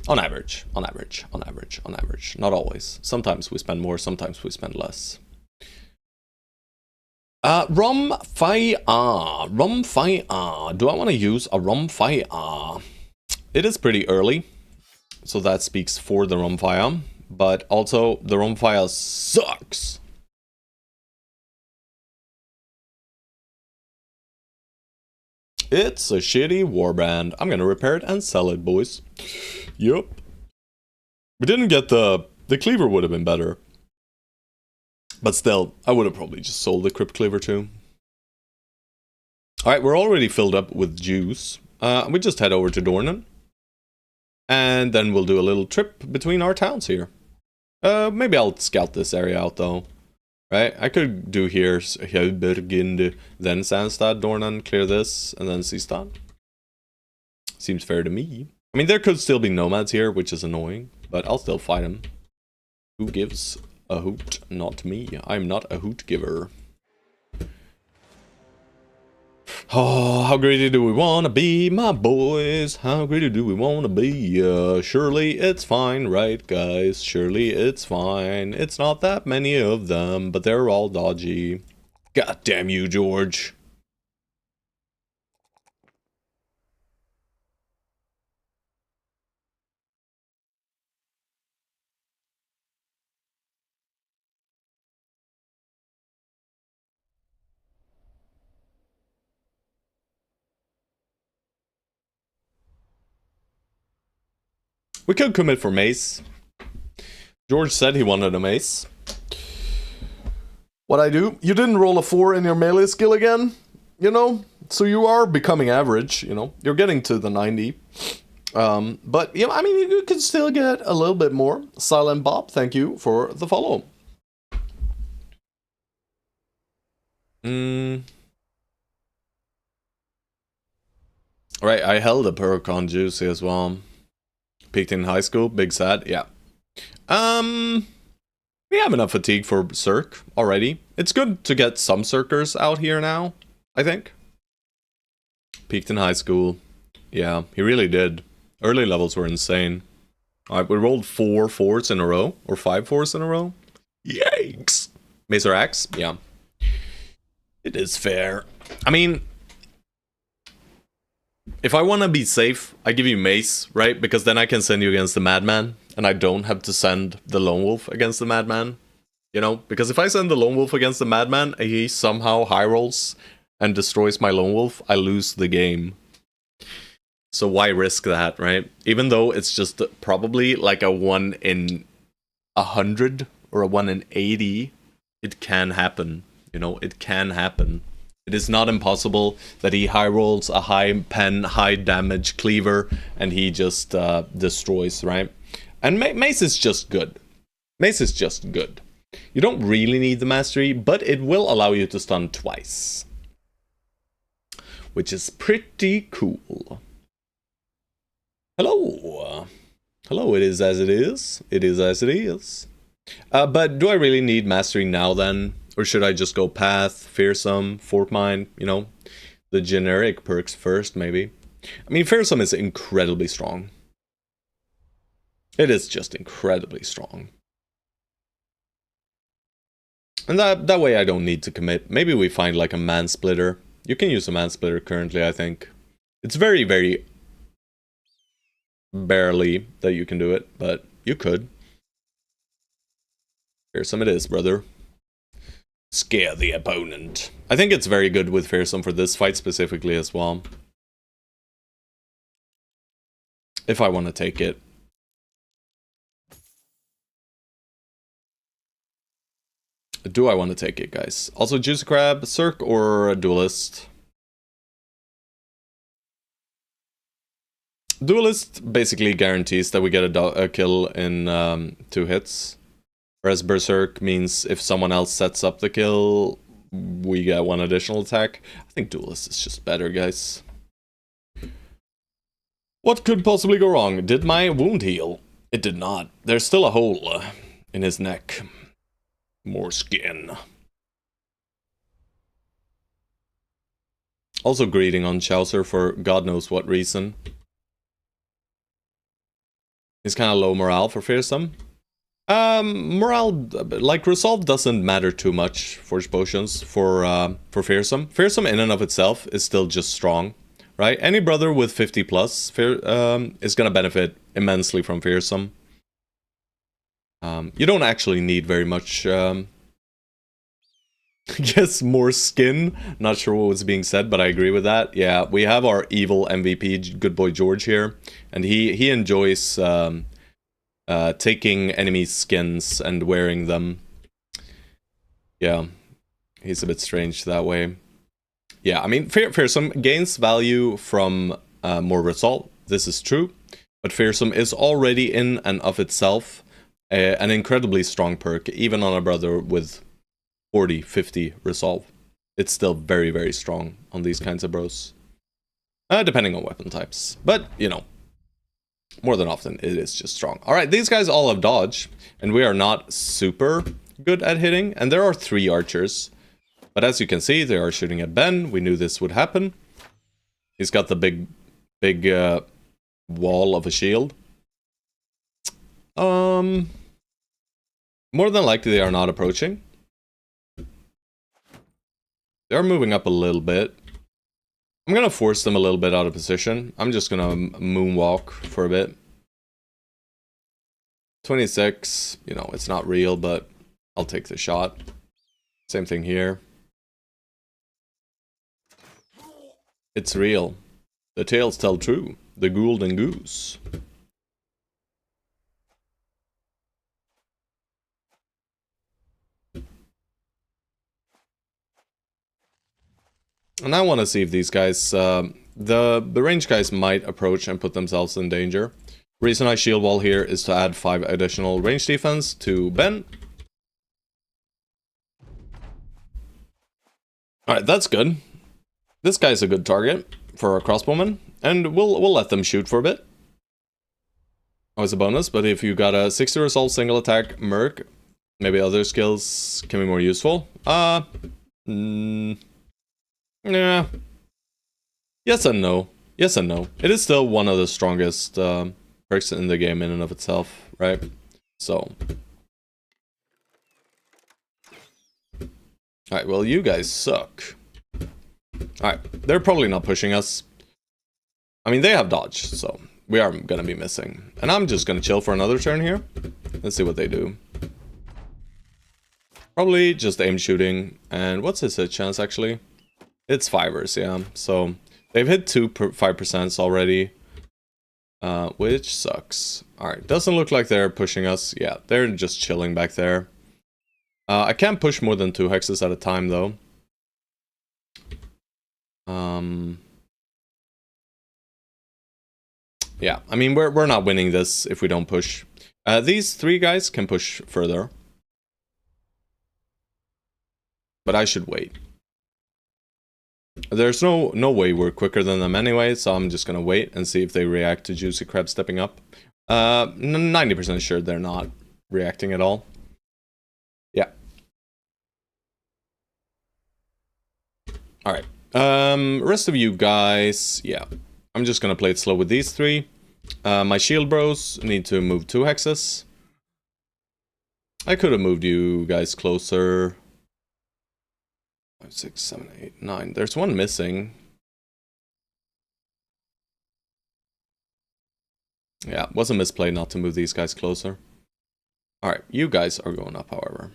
On average. Not always. Sometimes we spend more, sometimes we spend less. Rum Fire. Do I want to use a Rum Fire? It is pretty early. So that speaks for the Rum Fire. But also, the Rum Fire sucks. It's a shitty warband. I'm gonna repair it and sell it, boys. Yup. We didn't get the cleaver would have been better. But still, I would have probably just sold the crypt cleaver too. Alright, we're already filled up with juice. We just head over to Dornan. And then we'll do a little trip between our towns here. Maybe I'll scout this area out though. Right, I could do here, Hauberginde, then Sandstad, Dornan, clear this, and then Seastad. Seems fair to me. I mean, there could still be nomads here, which is annoying, but I'll still fight them. Who gives a hoot? Not me. I'm not a hoot giver. Oh, how greedy do we want to be, my boys? How greedy do we want to be? Surely it's fine, right, guys? Surely it's fine. It's not that many of them, but they're all dodgy. God damn you, George. We could commit for Mace. George said he wanted a mace. What I do? You didn't roll a 4 in your melee skill again, you know? So you are becoming average, you know? You're getting to the 90. But, you know, I mean, you can still get a little bit more. Silent Bob, thank you for the follow. Right, I held a perk on Juicy as well. Peaked in high school, big sad, yeah. We have enough fatigue for Cirque already. It's good to get some Circers out here now, I think. Peaked in high school. Yeah, he really did. Early levels were insane. Alright, we rolled 4 4s in a row, or 5 4s in a row. Yikes! Macer Axe? Yeah. It is fair. I mean, if I want to be safe, I give you Mace, right? Because then I can send you against the Madman, and I don't have to send the Lone Wolf against the Madman. You know? Because if I send the Lone Wolf against the Madman, and he somehow high rolls and destroys my Lone Wolf, I lose the game. So why risk that, right? Even though it's just probably like a 1 in 100 or a 1 in 80, it can happen. You know, it can happen. It is not impossible that he high rolls a high pen, high damage cleaver, and he just destroys, right? And Mace is just good. Mace is just good. You don't really need the mastery, but it will allow you to stun twice. Which is pretty cool. Hello. Hello, it is as it is. It is as it is. But do I really need mastery now then? Or should I just go Path, Fearsome, Fort Mine, you know? The generic perks first, maybe. I mean, Fearsome is incredibly strong. It is just incredibly strong. And that way I don't need to commit. Maybe we find like a Mansplitter. You can use a Mansplitter currently, I think. It's very, very barely that you can do it, but you could. Fearsome it is, brother. Scare the opponent. I think it's very good with Fearsome for this fight specifically as well. If I want to take it. Do I want to take it, guys? Also, Juicy Crab, Cirque, or Duelist? Duelist basically guarantees that we get a kill in 2 hits. Whereas Berserk means if someone else sets up the kill, we get 1 additional attack. I think Duelist is just better, guys. What could possibly go wrong? Did my wound heal? It did not. There's still a hole in his neck. More skin. Also greeting on Chaucer for God knows what reason. He's kind of low morale for Fearsome. Morale, like, Resolve doesn't matter too much for potions for Fearsome. Fearsome in and of itself is still just strong, right? Any brother with 50 plus is gonna benefit immensely from Fearsome. You don't actually need very much, I guess more skin. Not sure what was being said, but I agree with that. Yeah, we have our evil MVP, good boy George here, and he enjoys taking enemy skins and wearing them. Yeah, he's a bit strange that way. Yeah, I mean, Fearsome gains value from more Resolve. This is true, but Fearsome is already in and of itself an incredibly strong perk, even on a brother with 40, 50 Resolve. It's still very, very strong on these kinds of bros. Depending on weapon types. But, you know, more than often, it is just strong. Alright, these guys all have dodge, and we are not super good at hitting. And there are 3 archers. But as you can see, they are shooting at Ben. We knew this would happen. He's got the big wall of a shield. More than likely, they are not approaching. They are moving up a little bit. I'm gonna force them a little bit out of position. I'm just gonna moonwalk for a bit. 26, you know, it's not real, but I'll take the shot. Same thing here. It's real. The tales tell true. The golden goose. And I want to see if these guys, the range guys might approach and put themselves in danger. Reason I shield wall here is to add 5 additional range defense to Ben. Alright, that's good. This guy's a good target for a crossbowman, and we'll let them shoot for a bit. Always a bonus, but if you got a 60 resolve single attack merc, maybe other skills can be more useful. Yeah. Yes and no. Yes and no. It is still one of the strongest perks in the game in and of itself, right? So. Alright, well, you guys suck. Alright, they're probably not pushing us. I mean, they have dodge, so we are gonna be missing. And I'm just gonna chill for another turn here. Let's see what they do. Probably just aim shooting. And what's his hit chance, actually? It's 5ers, yeah. So they've hit 5% already. Which sucks. Alright, doesn't look like they're pushing us. Yeah, they're just chilling back there. I can't push more than 2 hexes at a time, though. Yeah, I mean, we're not winning this if we don't push. These 3 guys can push further. But I should wait. There's no way we're quicker than them anyway, so I'm just gonna wait and see if they react to Juicy Crab stepping up. 90% sure they're not reacting at all. Yeah. Alright. Rest of you guys, yeah. I'm just gonna play it slow with these 3. My shield bros need to move 2 hexes. I could have moved you guys closer. 5, 6, 7, 8, 9. There's one missing. Yeah, it was a misplay not to move these guys closer. Alright, you guys are going up, however.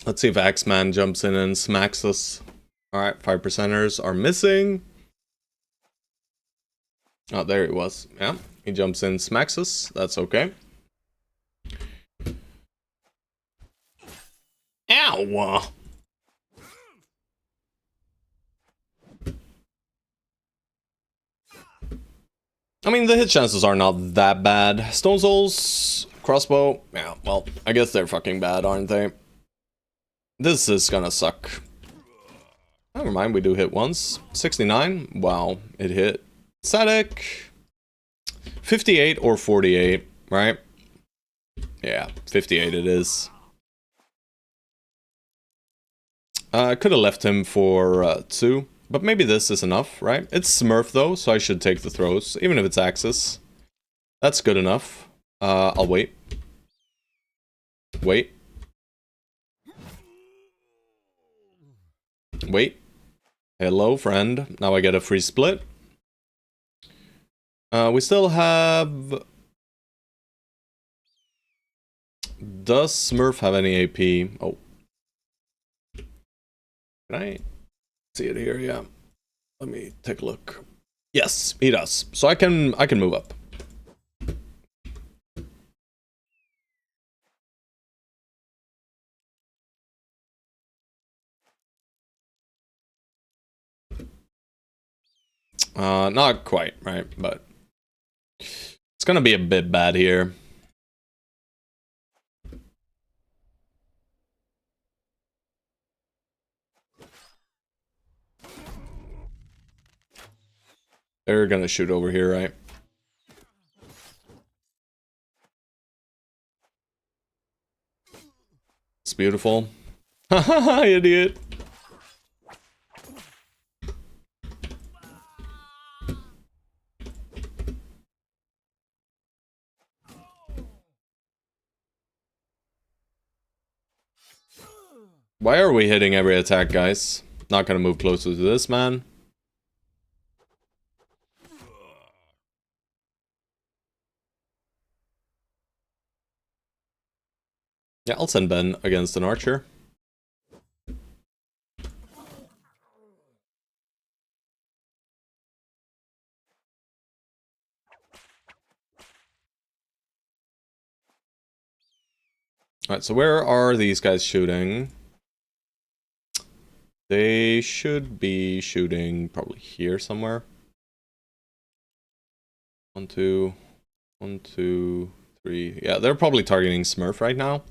Let's see if Axeman jumps in and smacks us. Alright, 5%ers are missing. Oh, there he was. Yeah, he jumps in, smacks us. That's okay. Ow! I mean, the hit chances are not that bad. Stone Souls, crossbow. Yeah, well, I guess they're fucking bad, aren't they? This is gonna suck. Never mind, we do hit once. 69. Wow, it hit. Static. 58 or 48, right? Yeah, 58 it is. I could have left him for 2, but maybe this is enough, right? It's Smurf though, so I should take the throws, even if it's Axis. That's good enough. I'll wait. Wait. Wait. Hello, friend. Now I get a free split. We still have... Does Smurf have any AP? Oh. Can I see it here? Yeah. Let me take a look. Yes, he does. So I can move up. Not quite, right? But it's gonna be a bit bad here. They're gonna shoot over here, right? It's beautiful. Haha, idiot. Why are we hitting every attack, guys? Not gonna move closer to this man. Yeah, I'll send Ben against an archer. Alright, so where are these guys shooting? They should be shooting probably here somewhere. 1, 2, 1, 2, 3. Yeah, they're probably targeting Smurf right now.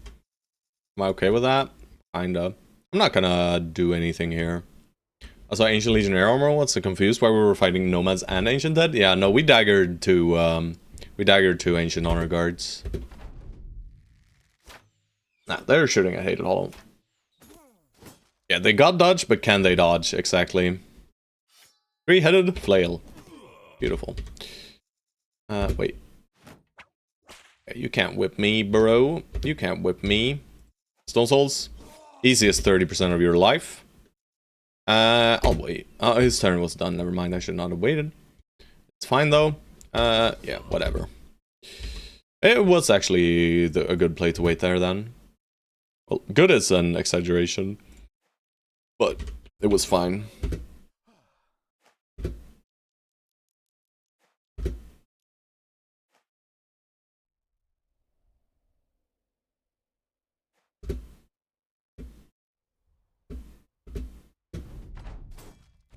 Am I okay with that? Kinda. I'm not gonna do anything here. Also, Ancient Legionnaire armor. What's so confused? Why we were fighting Nomads and Ancient Dead? Yeah, no, we daggered to Ancient Honor Guards. Nah, they're shooting at Hated Hollow. Yeah, they got dodge, but can they dodge? Exactly. Three-headed flail. Beautiful. Wait. You can't whip me, bro. You can't whip me. Stone Souls. Easiest 30% of your life. I'll wait. Oh, his turn was done. Never mind, I should not have waited. It's fine, though. Yeah, whatever. It was actually a good play to wait there, then. Well, good is an exaggeration. But it was fine.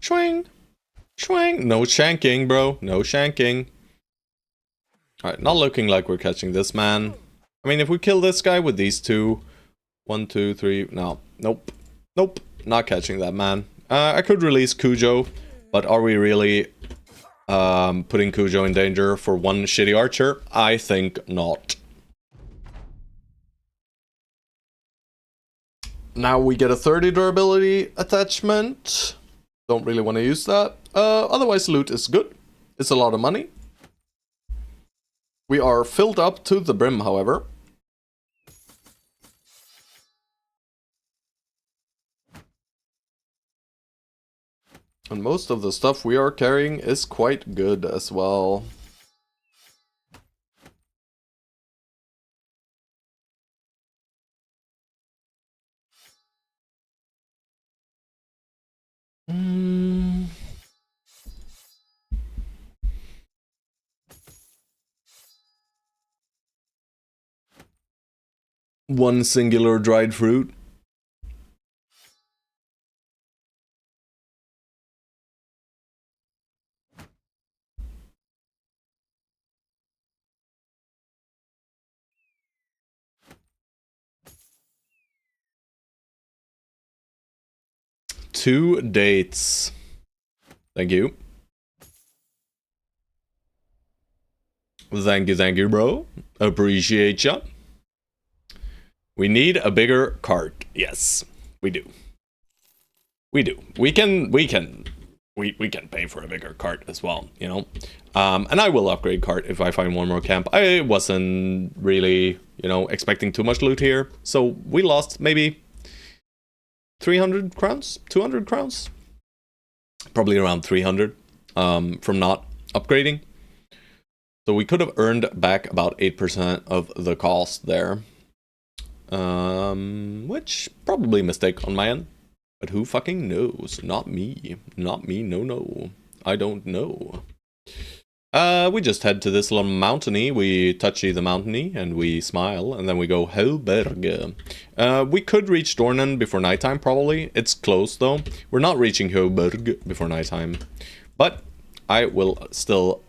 Swing! Swing! No shanking, bro. No shanking. Alright, not looking like we're catching this man. I mean, if we kill this guy with these two... 1, 2, 3... No. Nope. Nope. Not catching that man. I could release Cujo, but are we really putting Cujo in danger for one shitty archer? I think not. Now we get a 30 durability attachment. Don't really want to use that. Otherwise, loot is good. It's a lot of money. We are filled up to the brim, however. And most of the stuff we are carrying is quite good as well. One singular dried fruit. Two dates. Thank you. Thank you, bro. Appreciate ya. We need a bigger cart. Yes, we do. We do. We can pay for a bigger cart as well, you know. And I will upgrade cart if I find one more camp. I wasn't really, you know, expecting too much loot here, so we lost maybe 300 crowns, 200 crowns, probably around 300 from not upgrading. So we could have earned back about 8% of the cost there, which probably a mistake on my end. But who fucking knows? Not me. Not me, no. I don't know. We just head to this little mountainy. We touchy the mountainy, and we smile, and then we go Helberg. We could reach Dornan before nighttime, probably. It's close, though. We're not reaching Helberg before nighttime. But I will still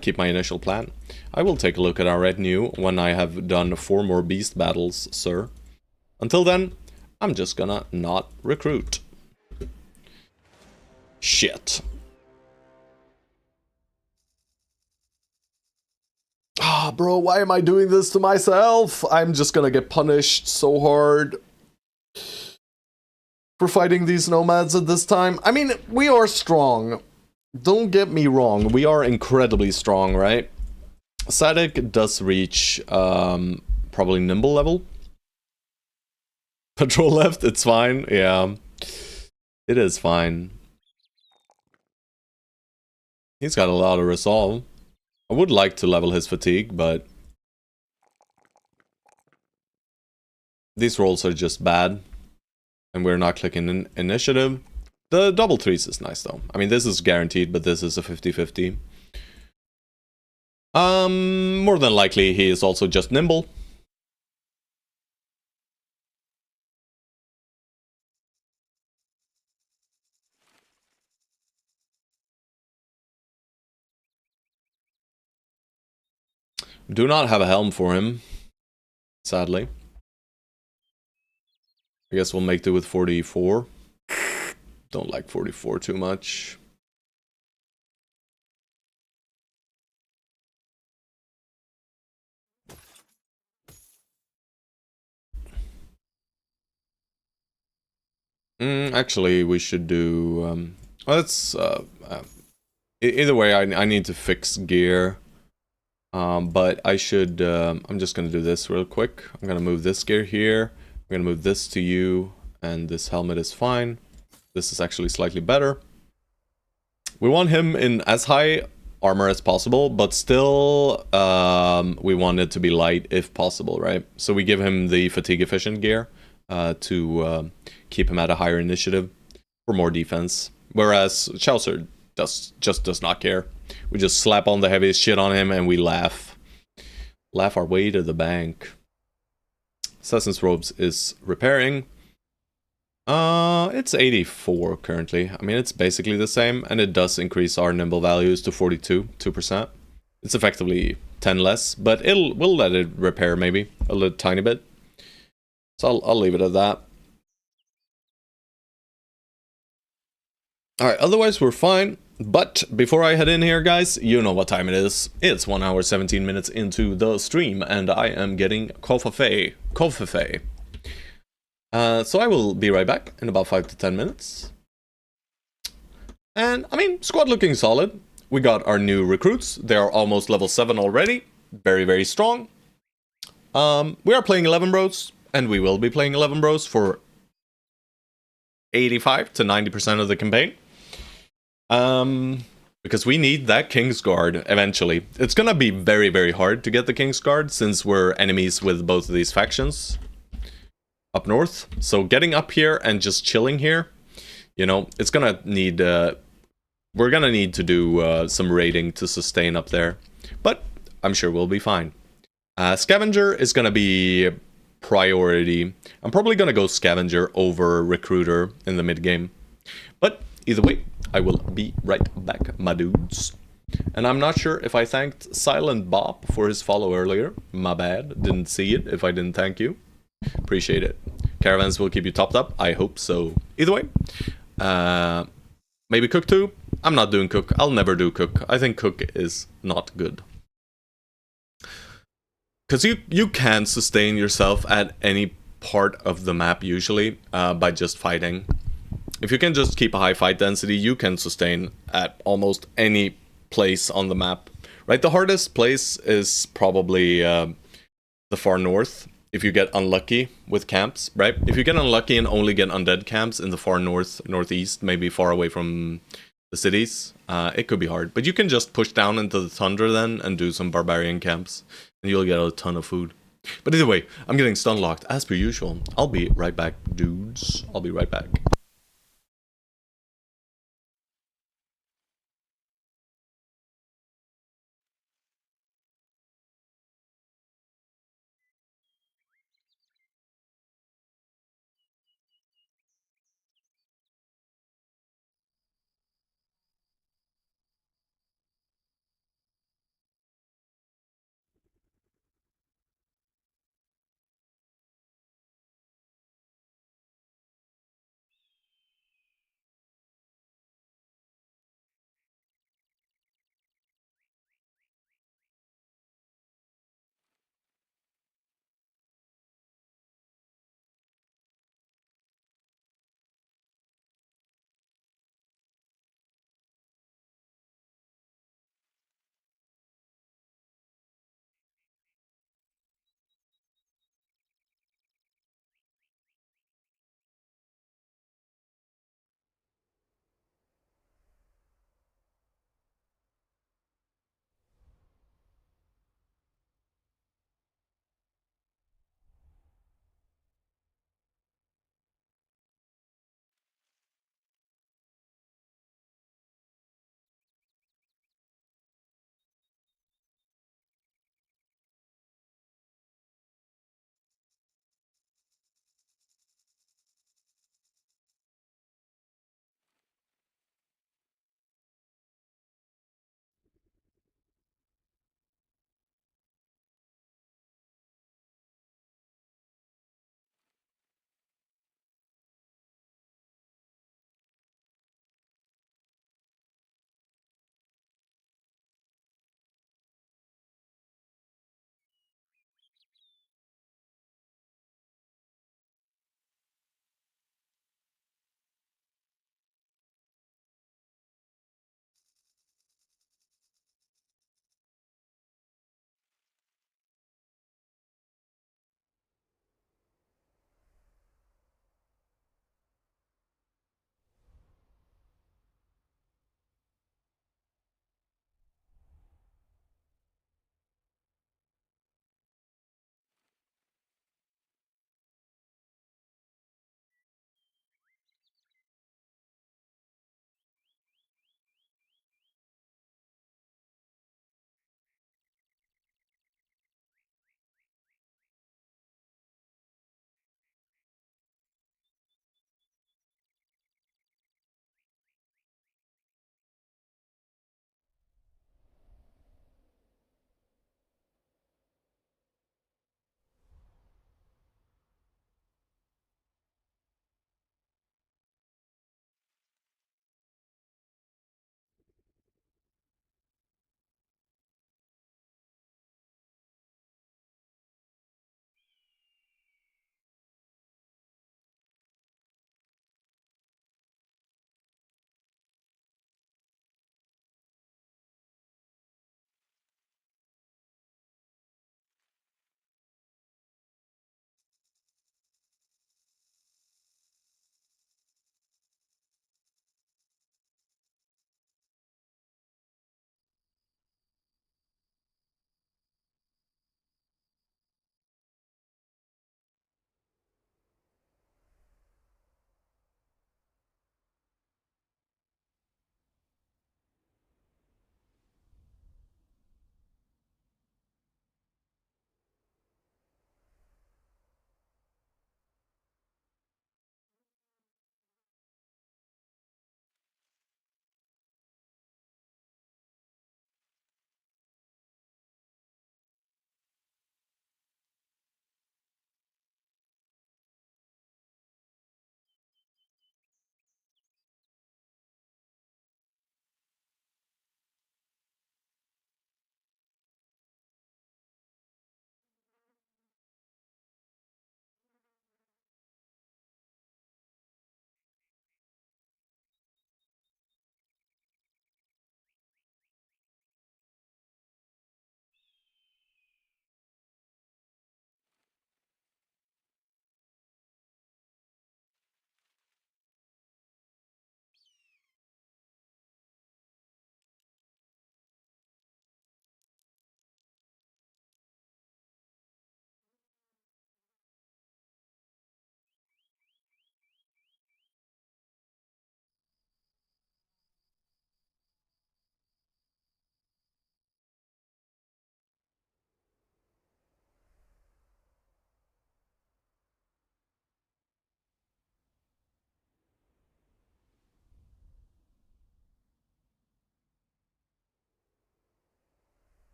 keep my initial plan. I will take a look at our retinue when I have done 4 more beast battles, sir. Until then, I'm just gonna not recruit. Shit. Ah, bro, why am I doing this to myself? I'm just gonna get punished so hard for fighting these nomads at this time. I mean, we are strong. Don't get me wrong, we are incredibly strong, right? Sadek does reach probably nimble level. Patrol left, it's fine. Yeah. It is fine. He's got a lot of resolve. I would like to level his fatigue, but these rolls are just bad. And we're not clicking in initiative. The double threes is nice though. I mean, this is guaranteed, but this is a 50-50. More than likely he is also just nimble. Do not have a helm for him, sadly. I guess we'll make do with 44. Don't like 44 too much. Actually, we should do... let's... either way, I need to fix gear. But I should... I'm just gonna do this real quick. I'm gonna move this gear here. I'm gonna move this to you. And this helmet is fine. This is actually slightly better. We want him in as high armor as possible, but still we want it to be light if possible, right? So we give him the fatigue efficient gear to keep him at a higher initiative for more defense. Whereas Chaucer just does not care. We just slap on the heaviest shit on him and we laugh. Laugh our way to the bank. Assassin's Robes is repairing. It's 84 currently. I mean, it's basically the same, and it does increase our nimble values to 42, 2%. It's effectively 10 less, but we'll let it repair maybe a little tiny bit. So I'll leave it at that. Alright, otherwise we're fine. But before I head in here, guys, you know what time it is. It's 1 hour 17 minutes into the stream, and I am getting coffee. So I will be right back in about 5 to 10 minutes. And, I mean, squad looking solid. We got our new recruits. They are almost level 7 already. Very, very strong. We are playing 11 bros, and we will be playing 11 bros for 85 to 90% of the campaign. Because we need that King's Guard eventually. It's gonna be very, very hard to get the King's Guard since we're enemies with both of these factions up north. So getting up here and just chilling here, you know, it's gonna need... we're gonna need to do some raiding to sustain up there. But I'm sure we'll be fine. Scavenger is gonna be priority. I'm probably gonna go Scavenger over Recruiter in the mid-game. But either way, I will be right back, my dudes. And I'm not sure if I thanked Silent Bob for his follow earlier. My bad. Didn't see it if I didn't thank you. Appreciate it. Caravans will keep you topped up. I hope so. Either way. Maybe Cook too? I'm not doing Cook. I'll never do Cook. I think Cook is not good. Because you can sustain yourself at any part of the map usually by just fighting. If you can just keep a high fight density, you can sustain at almost any place on the map. Right, the hardest place is probably the far north. If you get unlucky with camps, right? If you get unlucky and only get undead camps in the far north, northeast, maybe far away from the cities, it could be hard. But you can just push down into the tundra then and do some barbarian camps, and you'll get a ton of food. But either way, I'm getting stun locked as per usual. I'll be right back, dudes. I'll be right back.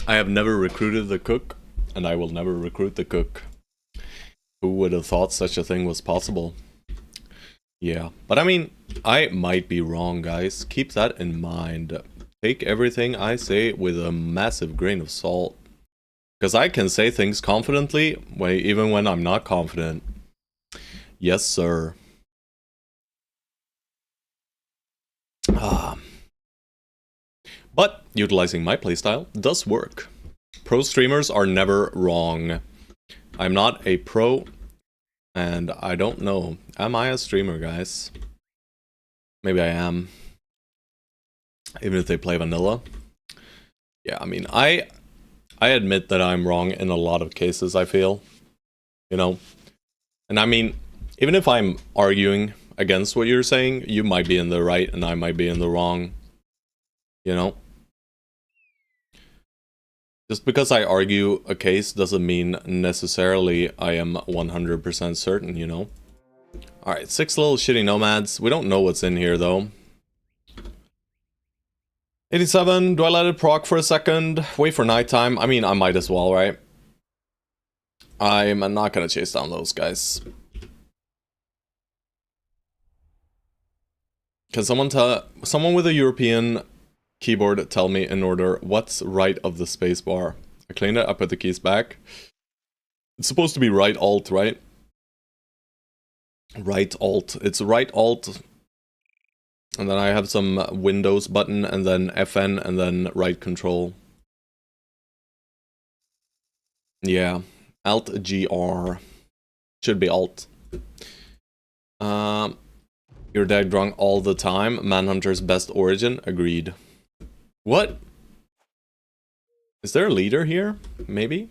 I have never recruited the cook, and I will never recruit the cook. Who would have thought such a thing was possible? Yeah, but I mean, I might be wrong, guys. Keep that in mind. Take everything I say with a massive grain of salt. Because I can say things confidently, even when I'm not confident. Yes, sir. But utilizing my playstyle does work. Pro streamers are never wrong. I'm not a pro, and I don't know. Am I a streamer, guys? Maybe I am. Even if they play vanilla. Yeah, I mean, I admit that I'm wrong in a lot of cases, I feel. You know? And I mean, even if I'm arguing against what you're saying, you might be in the right and I might be in the wrong. You know? Just because I argue a case doesn't mean necessarily I am 100% certain, you know? Alright, 6 little shitty nomads. We don't know what's in here, though. 87, do I let it proc for a second? Wait for nighttime? I mean, I might as well, right? I'm not gonna chase down those guys. Can someone with a European keyboard tell me in order what's right of the spacebar? I cleaned it, I put the keys back. It's supposed to be right alt, right? Right alt. It's right alt. And then I have some Windows button, and then FN, and then right control. Yeah. Alt GR. Should be alt. You're dead drunk all the time. Manhunter's best origin. Agreed. What? Is there a leader here? Maybe?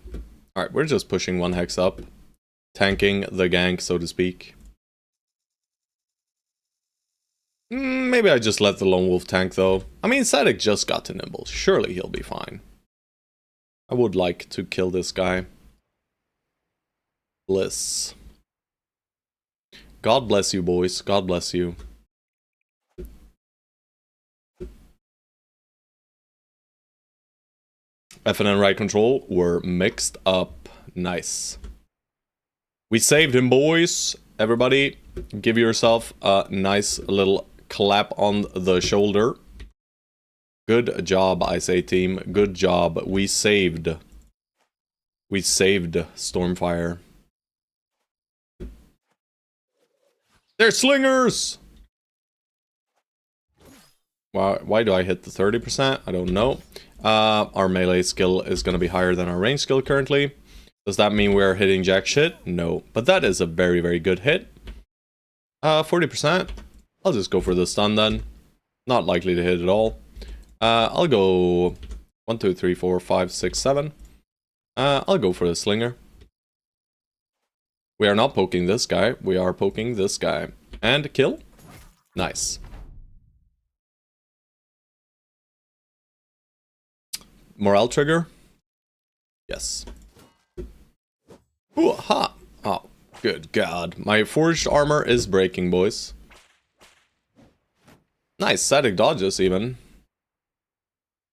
Alright, we're just pushing 1 hex up. Tanking the gank, so to speak. Maybe I just let the lone wolf tank, though. I mean, Sadek just got to nimble. Surely he'll be fine. I would like to kill this guy. Bliss. God bless you, boys. God bless you. FN and right control were mixed up. Nice. We saved him, boys. Everybody, give yourself a nice little clap on the shoulder. Good job, I say, team. Good job. We saved Stormfire. They're slingers! Why do I hit the 30%? I don't know. Our melee skill is going to be higher than our range skill currently. Does that mean we're hitting jack shit? No. But that is a very, very good hit. 40%. I'll just go for the stun then. Not likely to hit at all. I'll go 1, 2, 3, 4, 5, 6, 7. I'll go for the slinger. We are not poking this guy. We are poking this guy. And kill. Nice. Morale trigger? Yes. Ooh, ha! Oh, good god. My forged armor is breaking, boys. Nice, static dodges even.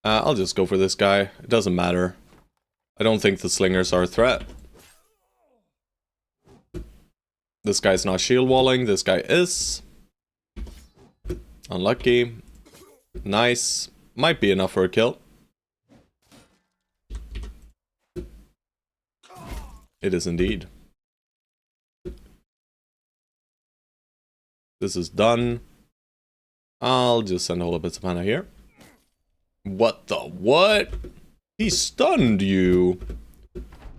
I'll just go for this guy. It doesn't matter. I don't think the slingers are a threat. This guy's not shield walling. This guy is. Unlucky. Nice. Might be enough for a kill. It is indeed. This is done. I'll just send a whole bit of mana here. What the what? He stunned you.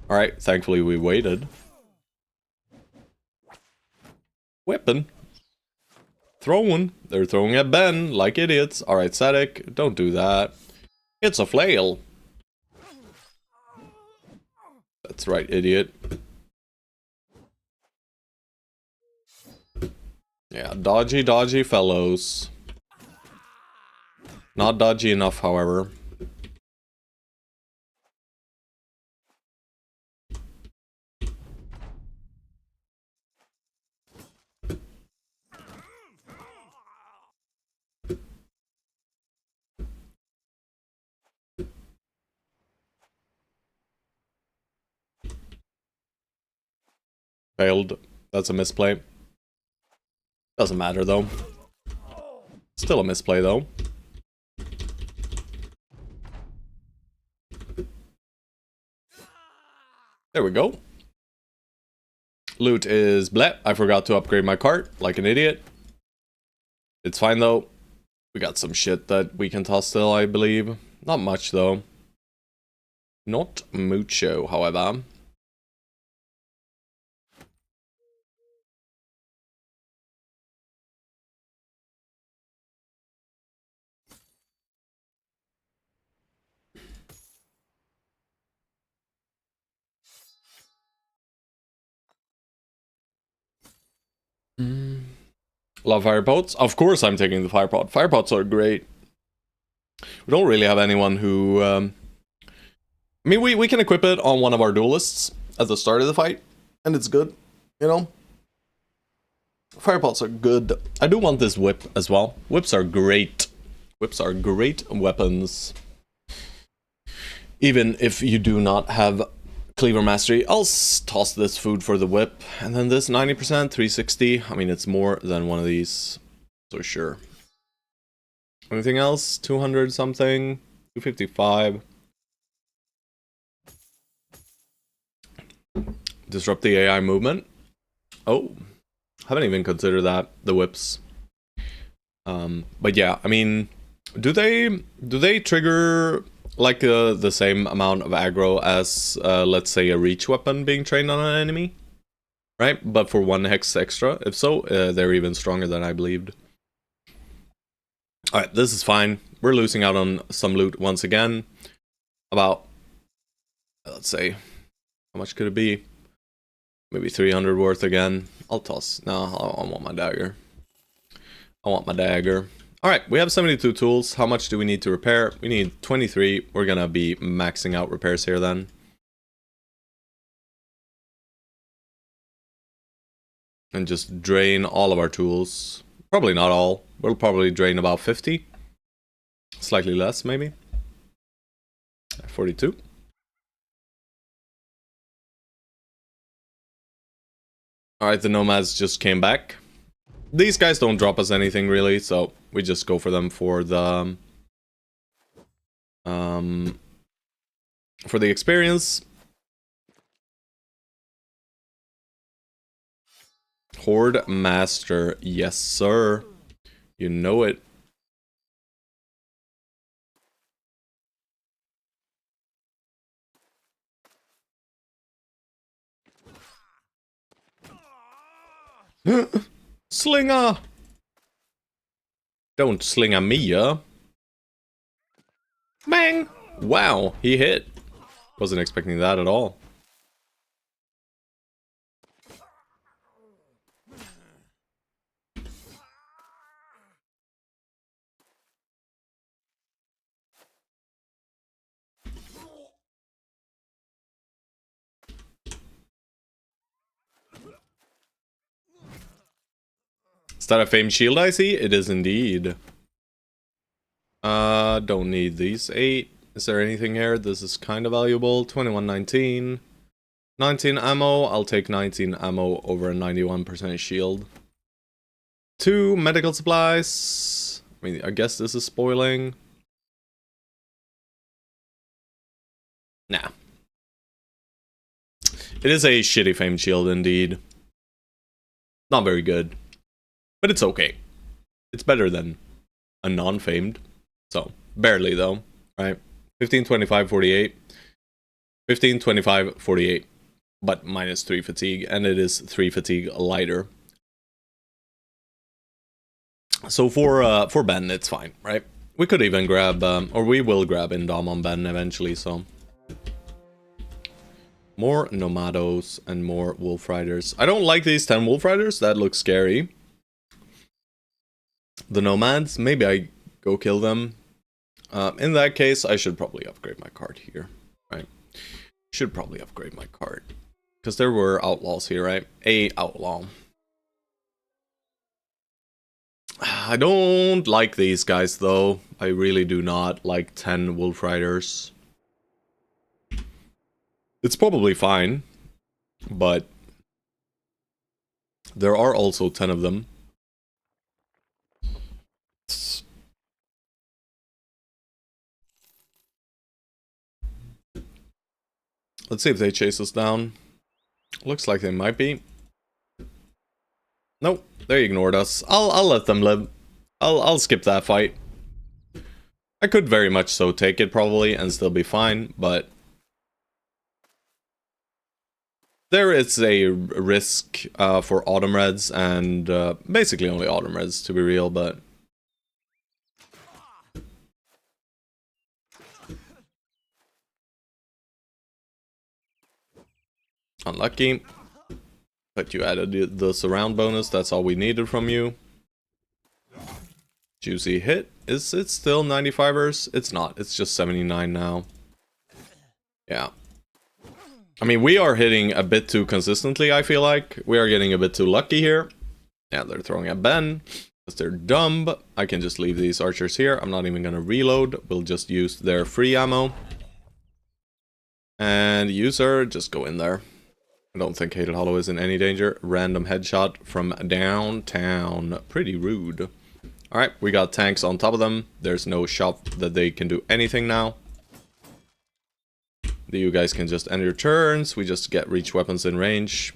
Alright, thankfully we waited. Weapon. Throwing. They're throwing at Ben like idiots. Alright, Sadek, don't do that. It's a flail. That's right, idiot. Yeah, dodgy fellows. Not dodgy enough, however. Failed. That's a misplay. Doesn't matter though. Still a misplay though. There we go. Loot is bleh. I forgot to upgrade my cart like an idiot. It's fine though. We got some shit that we can toss still, I believe. Not much though. Not mucho, however. Love fire pots. Of course I'm taking the fire pot. Fire pots are great. We don't really have anyone who... I mean, we can equip it on one of our duelists at the start of the fight, and it's good, you know? Fire pots are good. I do want this whip as well. Whips are great. Whips are great weapons. Even if you do not have Cleaver Mastery, I'll toss this food for the whip. And then this 90%, 360. I mean, it's more than one of these, so sure. Anything else? 200 something? 255. Disrupt the AI movement. Oh, haven't even considered that. The whips. But yeah, I mean, do they trigger like the same amount of aggro as let's say a reach weapon being trained on an enemy, right? But for 1 hex extra. If so, they're even stronger than I believed. All right, this is fine. We're losing out on some loot once again. About, let's say, how much could it be? Maybe 300 worth again. I'll toss. No, I want my dagger. I want my dagger. Alright, we have 72 tools. How much do we need to repair? We need 23. We're gonna be maxing out repairs here then. And just drain all of our tools. Probably not all. We'll probably drain about 50. Slightly less, maybe. 42. Alright, the nomads just came back. These guys don't drop us anything really, so we just go for them for the experience. Horde Master, yes sir. You know it. Slinger! Don't slinger me, yeah? Bang! Wow, he hit. Wasn't expecting that at all. Is that a famed shield I see? It is indeed. Don't need these 8. Is there anything here? This is kind of valuable. 2119. 19 ammo. I'll take 19 ammo over a 91% shield. 2 medical supplies. I mean, I guess this is spoiling. Nah. It is a shitty famed shield indeed. Not very good. But it's okay. It's better than a non-famed. So, barely though, right? 15, 25, 48. 15, 25, 48. But minus 3 fatigue, and it is 3 fatigue lighter. So for Ben, it's fine, right? We could even grab, or we will grab Indom on Ben eventually, so. More Nomados and more Wolf Riders. I don't like these 10 Wolf Riders, that looks scary. The Nomads, maybe I go kill them. In that case, I should probably upgrade my card here, right? Should probably upgrade my card. Because there were outlaws here, right? A outlaw. I don't like these guys, though. I really do not like 10 Wolf Riders. It's probably fine, but There are also 10 of them. Let's see if they chase us down. Looks like they might be. Nope, they ignored us. I'll let them live. I'll skip that fight. I could very much so take it probably and still be fine, but there is a risk for Autumn Reds and basically only Autumn Reds to be real, but unlucky. But you added the surround bonus, that's all we needed from you. Juicy hit. Is it still 95ers? It's not, it's just 79 now. Yeah. I mean, we are hitting a bit too consistently, I feel like. We are getting a bit too lucky here. Yeah, they're throwing at Ben. Because they're dumb. I can just leave these archers here. I'm not even going to reload. We'll just use their free ammo. And user, just go in there. I don't think Hated Hollow is in any danger. Random headshot from downtown. Pretty rude. Alright, we got tanks on top of them. There's no shop that they can do anything now. You guys can just end your turns. We just get reach weapons in range.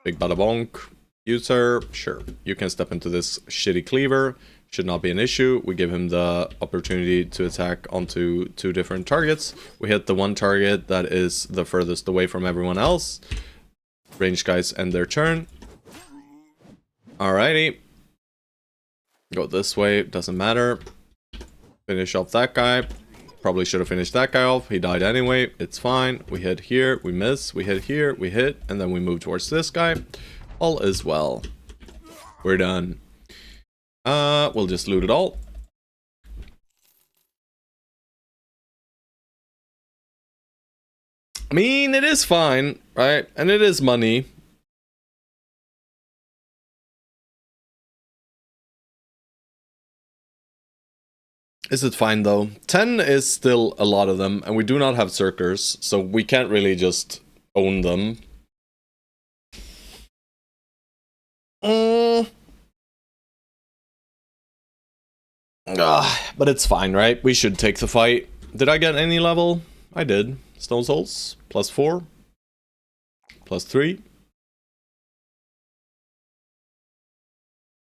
Big bada bonk. User, sure. You can step into this shitty cleaver. Should not be an issue. We give him the opportunity to attack onto 2 different targets. We hit the one target that is the furthest away from everyone else. Range guys end their turn. Alrighty. Go this way, doesn't matter. Finish off that guy. Probably should have finished that guy off. He died anyway. It's fine. We hit here, we miss. We hit here, we hit. And then we move towards this guy. All is well. We're done. We'll just loot it all. I mean, it is fine, right? And it is money. Is it fine though? 10 is still a lot of them, and we do not have Circers, so we can't really just own them. But it's fine, right? We should take the fight. Did I get any level? I did. Stone Souls, +4. +3.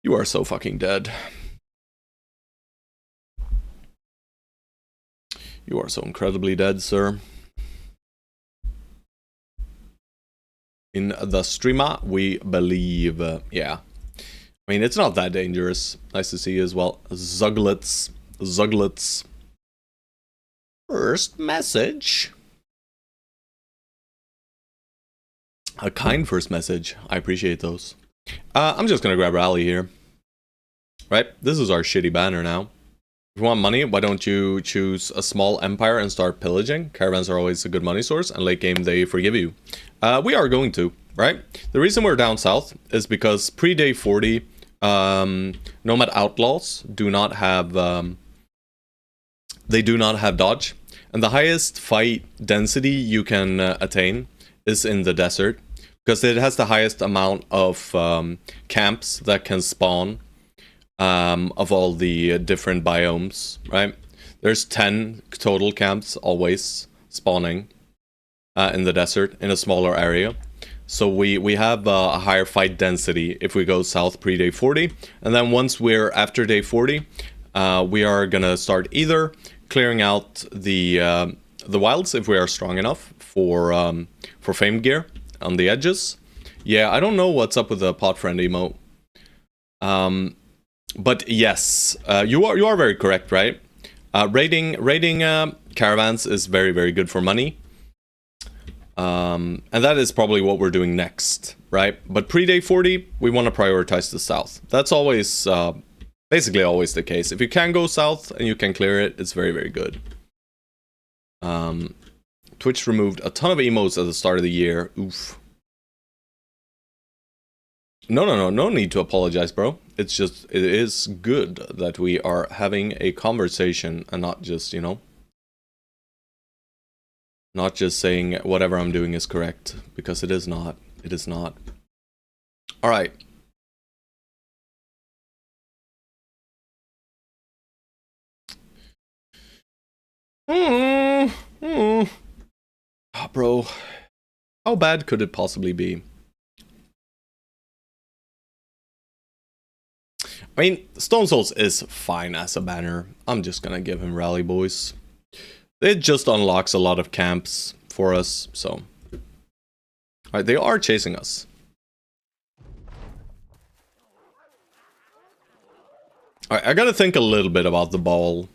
You are so fucking dead. You are so incredibly dead, sir. In the streamer, we believe. Yeah. I mean, it's not that dangerous. Nice to see you as well. Zuglets. Zuglets. First message. A kind first message. I appreciate those. I'm just gonna grab Rally here. Right? This is our shitty banner now. If you want money, why don't you choose a small empire and start pillaging? Caravans are always a good money source, and late game they forgive you. We are going to, right? The reason we're down south is because pre-day 40, Nomad Outlaws do not have, they do not have dodge. And the highest fight density you can attain is in the desert, because it has the highest amount of camps that can spawn of all the different biomes, right? There's 10 total camps always spawning in the desert in a smaller area. So we have a higher fight density if we go south pre-day 40. And then once we're after day 40, we are gonna start either clearing out the wilds if we are strong enough for fame gear on the edges. Yeah, I don't know what's up with the pot friend emote. But yes, you are very correct, right? Raiding caravans is very, very good for money. And that is probably what we're doing next, right? But pre-day 40, we want to prioritize the south. That's always, basically always the case. If you can go south and you can clear it, it's very, very good. Twitch removed a ton of emotes at the start of the year. Oof. No need to apologize, bro. It's just, it is good that we are having a conversation and not just, you know, not just saying whatever I'm doing is correct, because it is not. It is not. Alright. Oh, bro. How bad could it possibly be? I mean, Stone Souls is fine as a banner. I'm just gonna give him Rally Boys. It just unlocks a lot of camps for us, so... Alright, they are chasing us. Alright, I gotta think a little bit about the ball.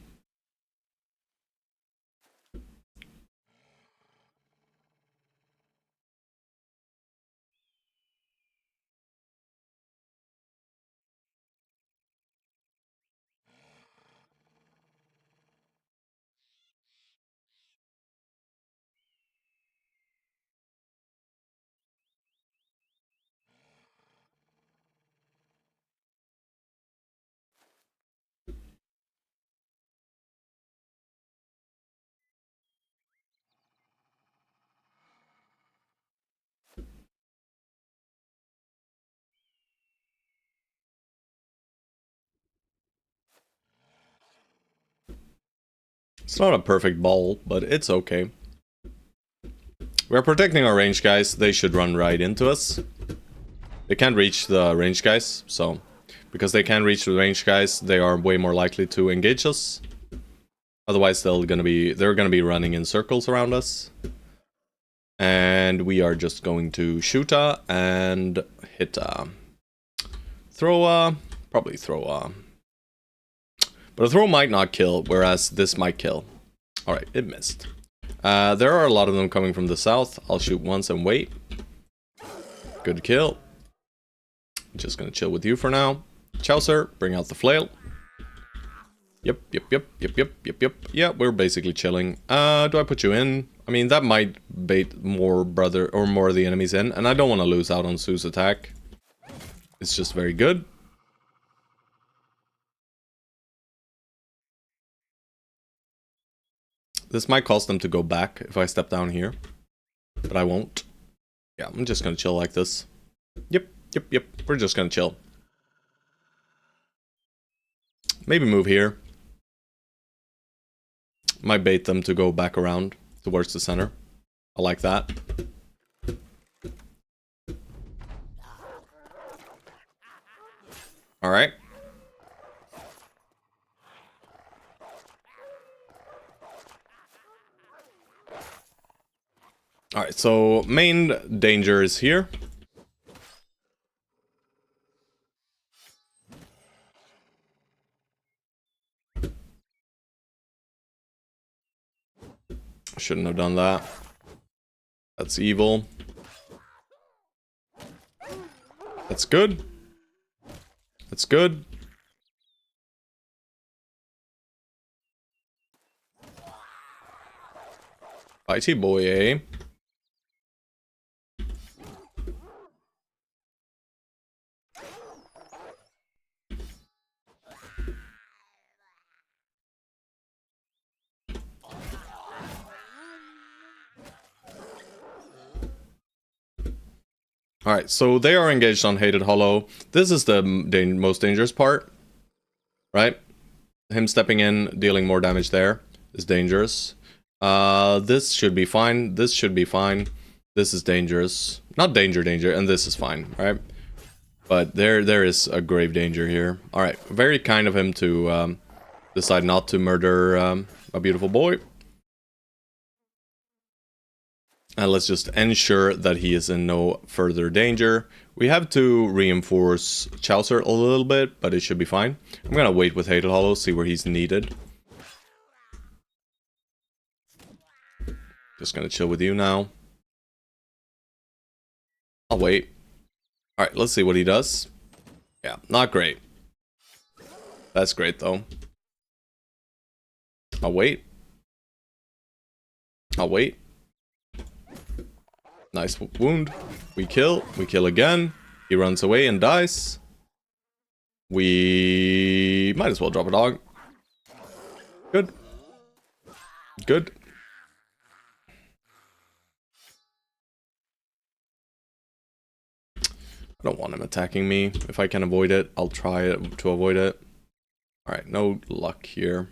It's not a perfect ball, but it's okay. We're protecting our range guys. They should run right into us. They can't reach the range guys, so... Because they can't reach the range guys, they are way more likely to engage us. Otherwise, they're gonna be running in circles around us. And we are just going to shoot and hit throw probably throw but a throw might not kill, whereas this might kill. Alright, it missed. There are a lot of them coming from the south. I'll shoot once and wait. Good kill. Just gonna chill with you for now. Chaucer, bring out the flail. Yep. Yeah, we're basically chilling. Do I put you in? I mean, that might bait more more of the enemies in, and I don't want to lose out on Sue's attack. It's just very good. This might cause them to go back if I step down here, but I won't. Yeah, I'm just gonna chill like this. Yep. We're just gonna chill. Maybe move here. Might bait them to go back around towards the center. I like that. Alright. Alright, so main danger is here. Shouldn't have done that. That's evil. That's good. That's good. Bitey boy, eh? Alright, so they are engaged on Hated Hollow. This is the most dangerous part. Right? Him stepping in, dealing more damage there is dangerous. This should be fine. This should be fine. This is dangerous. Not danger, and this is fine, right? But there is a grave danger here. Alright, very kind of him to decide not to murder a beautiful boy. And let's just ensure that he is in no further danger. We have to reinforce Chaucer a little bit, but it should be fine. I'm gonna wait with Hated Hollow, see where he's needed. Just gonna chill with you now. I'll wait. Alright, let's see what he does. Yeah, not great. That's great, though. I'll wait. I'll wait. Nice wound. We kill again. He runs away and dies. We might as well drop a dog. Good. Good. I don't want him attacking me. If I can avoid it, I'll try to avoid it. Alright, no luck here.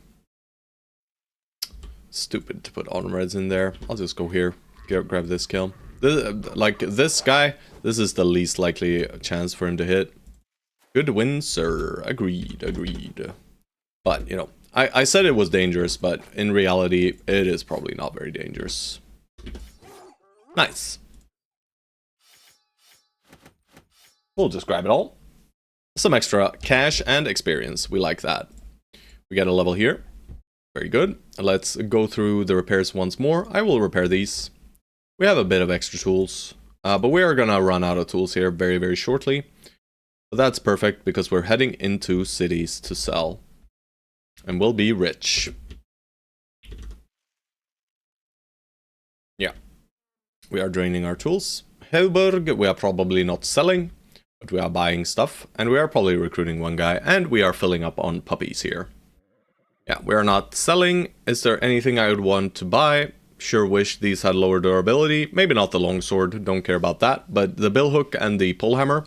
Stupid to put autumn reds in there. I'll just go here. Grab this kill. Like, this guy, this is the least likely chance for him to hit. Good win, sir. Agreed, agreed. But, you know, I said it was dangerous, but in reality, it is probably not very dangerous. Nice. We'll just grab it all. Some extra cash and experience. We like that. We get a level here. Very good. Let's go through the repairs once more. I will repair these. We have a bit of extra tools. But we are gonna run out of tools here very, very shortly. But that's perfect because we're heading into cities to sell. And we'll be rich. Yeah. We are draining our tools. Helberg, we are probably not selling. But we are buying stuff, and we are probably recruiting one guy, and we are filling up on puppies here. Yeah, we are not selling. Is there anything I would want to buy? Sure wish these had lower durability. Maybe not the longsword, don't care about that. But the billhook and the polehammer.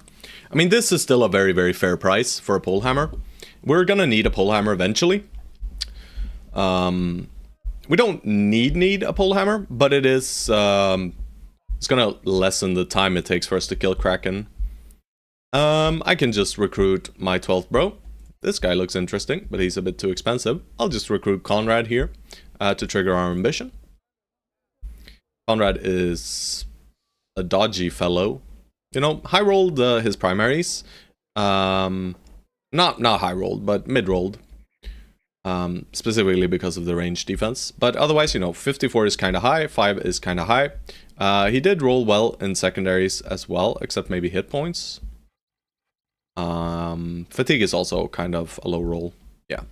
I mean, this is still a very, very fair price for a polehammer. We're gonna need a polehammer eventually. We don't need a polehammer, but it is, it's gonna lessen the time it takes for us to kill Kraken. I can just recruit my 12th bro. This guy looks interesting, but he's a bit too expensive. I'll just recruit Conrad here to trigger our ambition. Conrad is a dodgy fellow. You know, high-rolled his primaries. Not high-rolled, but mid-rolled. Specifically because of the range defense. But otherwise, you know, 54 is kind of high, 5 is kind of high. He did roll well in secondaries as well, except maybe hit points. Fatigue is also kind of a low roll. Yeah.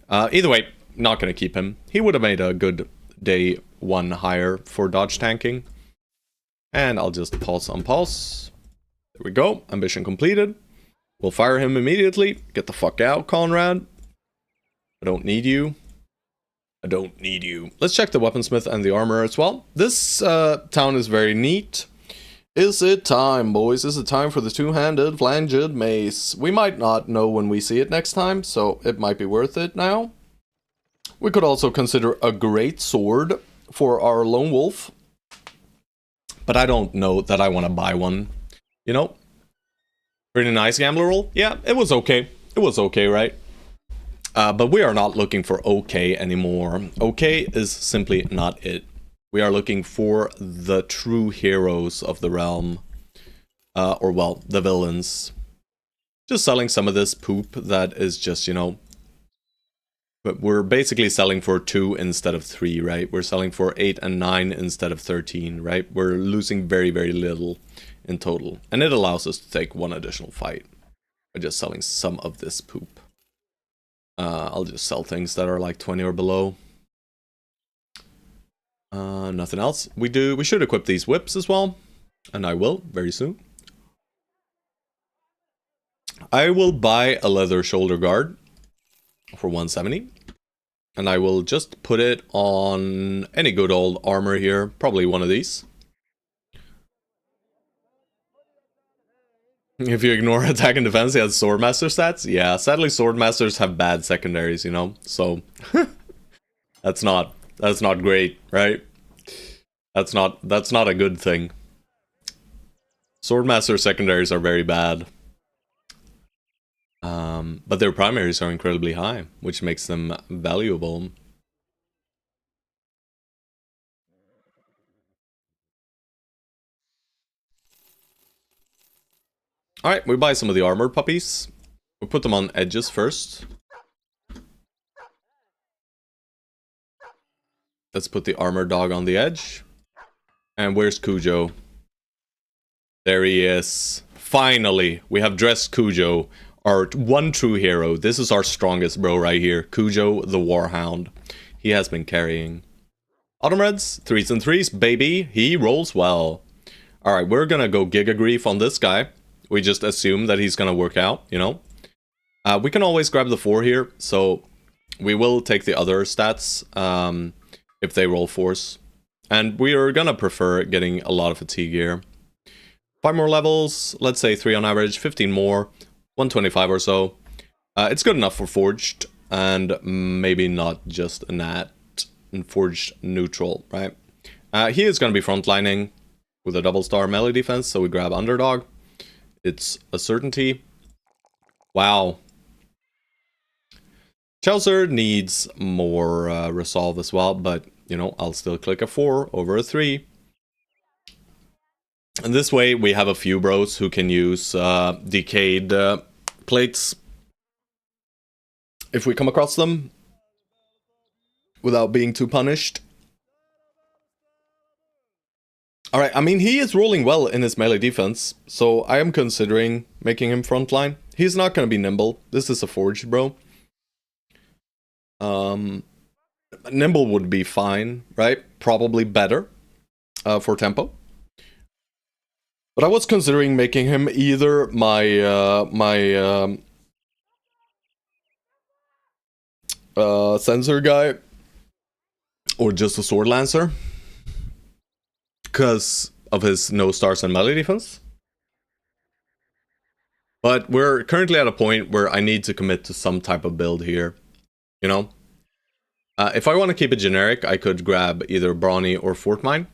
Either way, not gonna keep him. He would have made a good day 1 higher for dodge tanking. And I'll just pulse on pulse. There we go. Ambition completed. We'll fire him immediately. Get the fuck out, Conrad. I don't need you. I don't need you. Let's check the weaponsmith and the armor as well. This town is very neat. Is it time, boys? Is it time for the two-handed flanged mace? We might not know when we see it next time, so it might be worth it now. We could also consider a great sword for our lone wolf. But I don't know that I want to buy one. You know? Pretty nice gambler roll. Yeah, it was okay. It was okay, right? But we are not looking for okay anymore. Okay is simply not it. We are looking for the true heroes of the realm. Or, well, the villains. Just selling some of this poop that is just, you know... But we're basically selling for 2 instead of 3, right? We're selling for 8 and 9 instead of 13, right? We're losing very, very little in total. And it allows us to take 1 additional fight. By just selling some of this poop. I'll just sell things that are like 20 or below. Nothing else. We should equip these whips as well. And I will, very soon. I will buy a leather shoulder guard for 170. And I will just put it on any good old armor here. Probably one of these. If you ignore attack and defense, he has Swordmaster stats. Yeah, sadly Swordmasters have bad secondaries, you know? So, that's not great, right? That's not a good thing. Swordmaster secondaries are very bad. But their primaries are incredibly high, which makes them valuable. Alright, we buy some of the armored puppies. We put them on edges first. Let's put the armored dog on the edge. And where's Cujo? There he is. Finally, we have dressed Cujo. Our one true hero. This is our strongest bro right here. Cujo the Warhound. He has been carrying. Autumn Reds, 3s and 3s, baby. He rolls well. Alright, we're gonna go Giga Grief on this guy. We just assume that he's gonna work out, you know? We can always grab the 4 here, so we will take the other stats if they roll 4s. And we are gonna prefer getting a lot of fatigue here. 5 more levels, let's say 3 on average, 15 more, 125 or so. It's good enough for Forged, and maybe not just a Nat and Forged neutral, right? He is going to be frontlining with a double star melee defense, so we grab Underdog. It's a certainty. Wow. Chaucer needs more resolve as well, but, you know, I'll still click a 4 over a 3. And this way we have a few bros who can use decayed plates if we come across them without being too punished. Alright, I mean, he is rolling well in his melee defense, so I am considering making him frontline. He's not going to be nimble. This is a Forged bro. Nimble would be fine, right? Probably better for tempo. But I was considering making him either my sensor guy or just a sword lancer because of his no stars and melee defense. But we're currently at a point where I need to commit to some type of build here, you know? If I want to keep it generic, I could grab either Brawny or Fort Mine.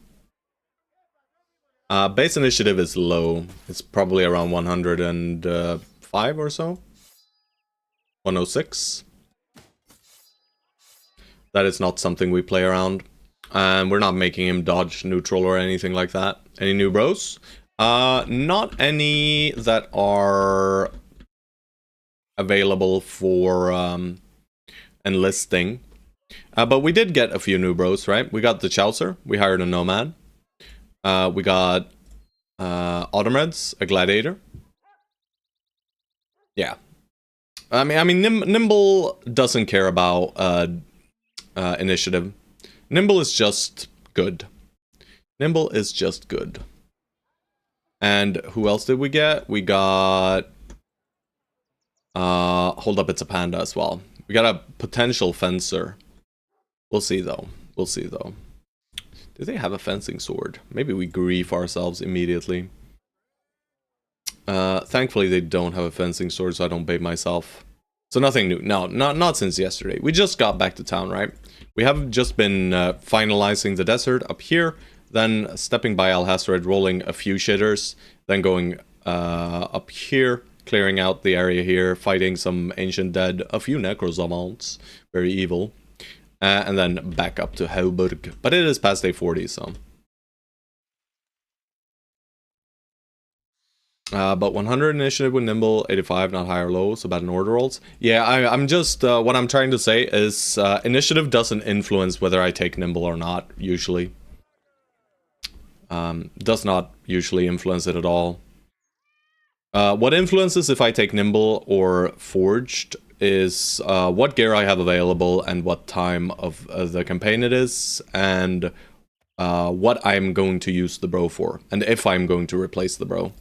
Base initiative is low. It's probably around 105 or so. 106. That is not something we play around. And we're not making him dodge neutral or anything like that. Any new bros? Not any that are available for enlisting. But we did get a few new bros, right? We got the Chaucer. We hired a Nomad. We got Automreds, a Gladiator. Yeah. I mean, Nimble doesn't care about initiative. Nimble is just good. Nimble is just good. And who else did we get? We got... hold up, it's a Panda as well. We got a potential Fencer. We'll see, though. We'll see, though. Do they have a fencing sword? Maybe we grief ourselves immediately. Thankfully, they don't have a fencing sword, so I don't bait myself. So nothing new. No, not since yesterday. We just got back to town, right? We have just been finalizing the desert up here, then stepping by Alhazred, rolling a few shitters, then going up here, clearing out the area here, fighting some ancient dead, a few necrozomons, very evil, and then back up to Hauberg. But it is past day 40, so... but 100 initiative with Nimble, 85, not high or low, so bad in order rolls. Yeah, I'm just, what I'm trying to say is, initiative doesn't influence whether I take Nimble or not, usually. Does not usually influence it at all. What influences if I take Nimble or Forged is what gear I have available and what time of the campaign it is, and what I'm going to use the bro for, and if I'm going to replace the bro.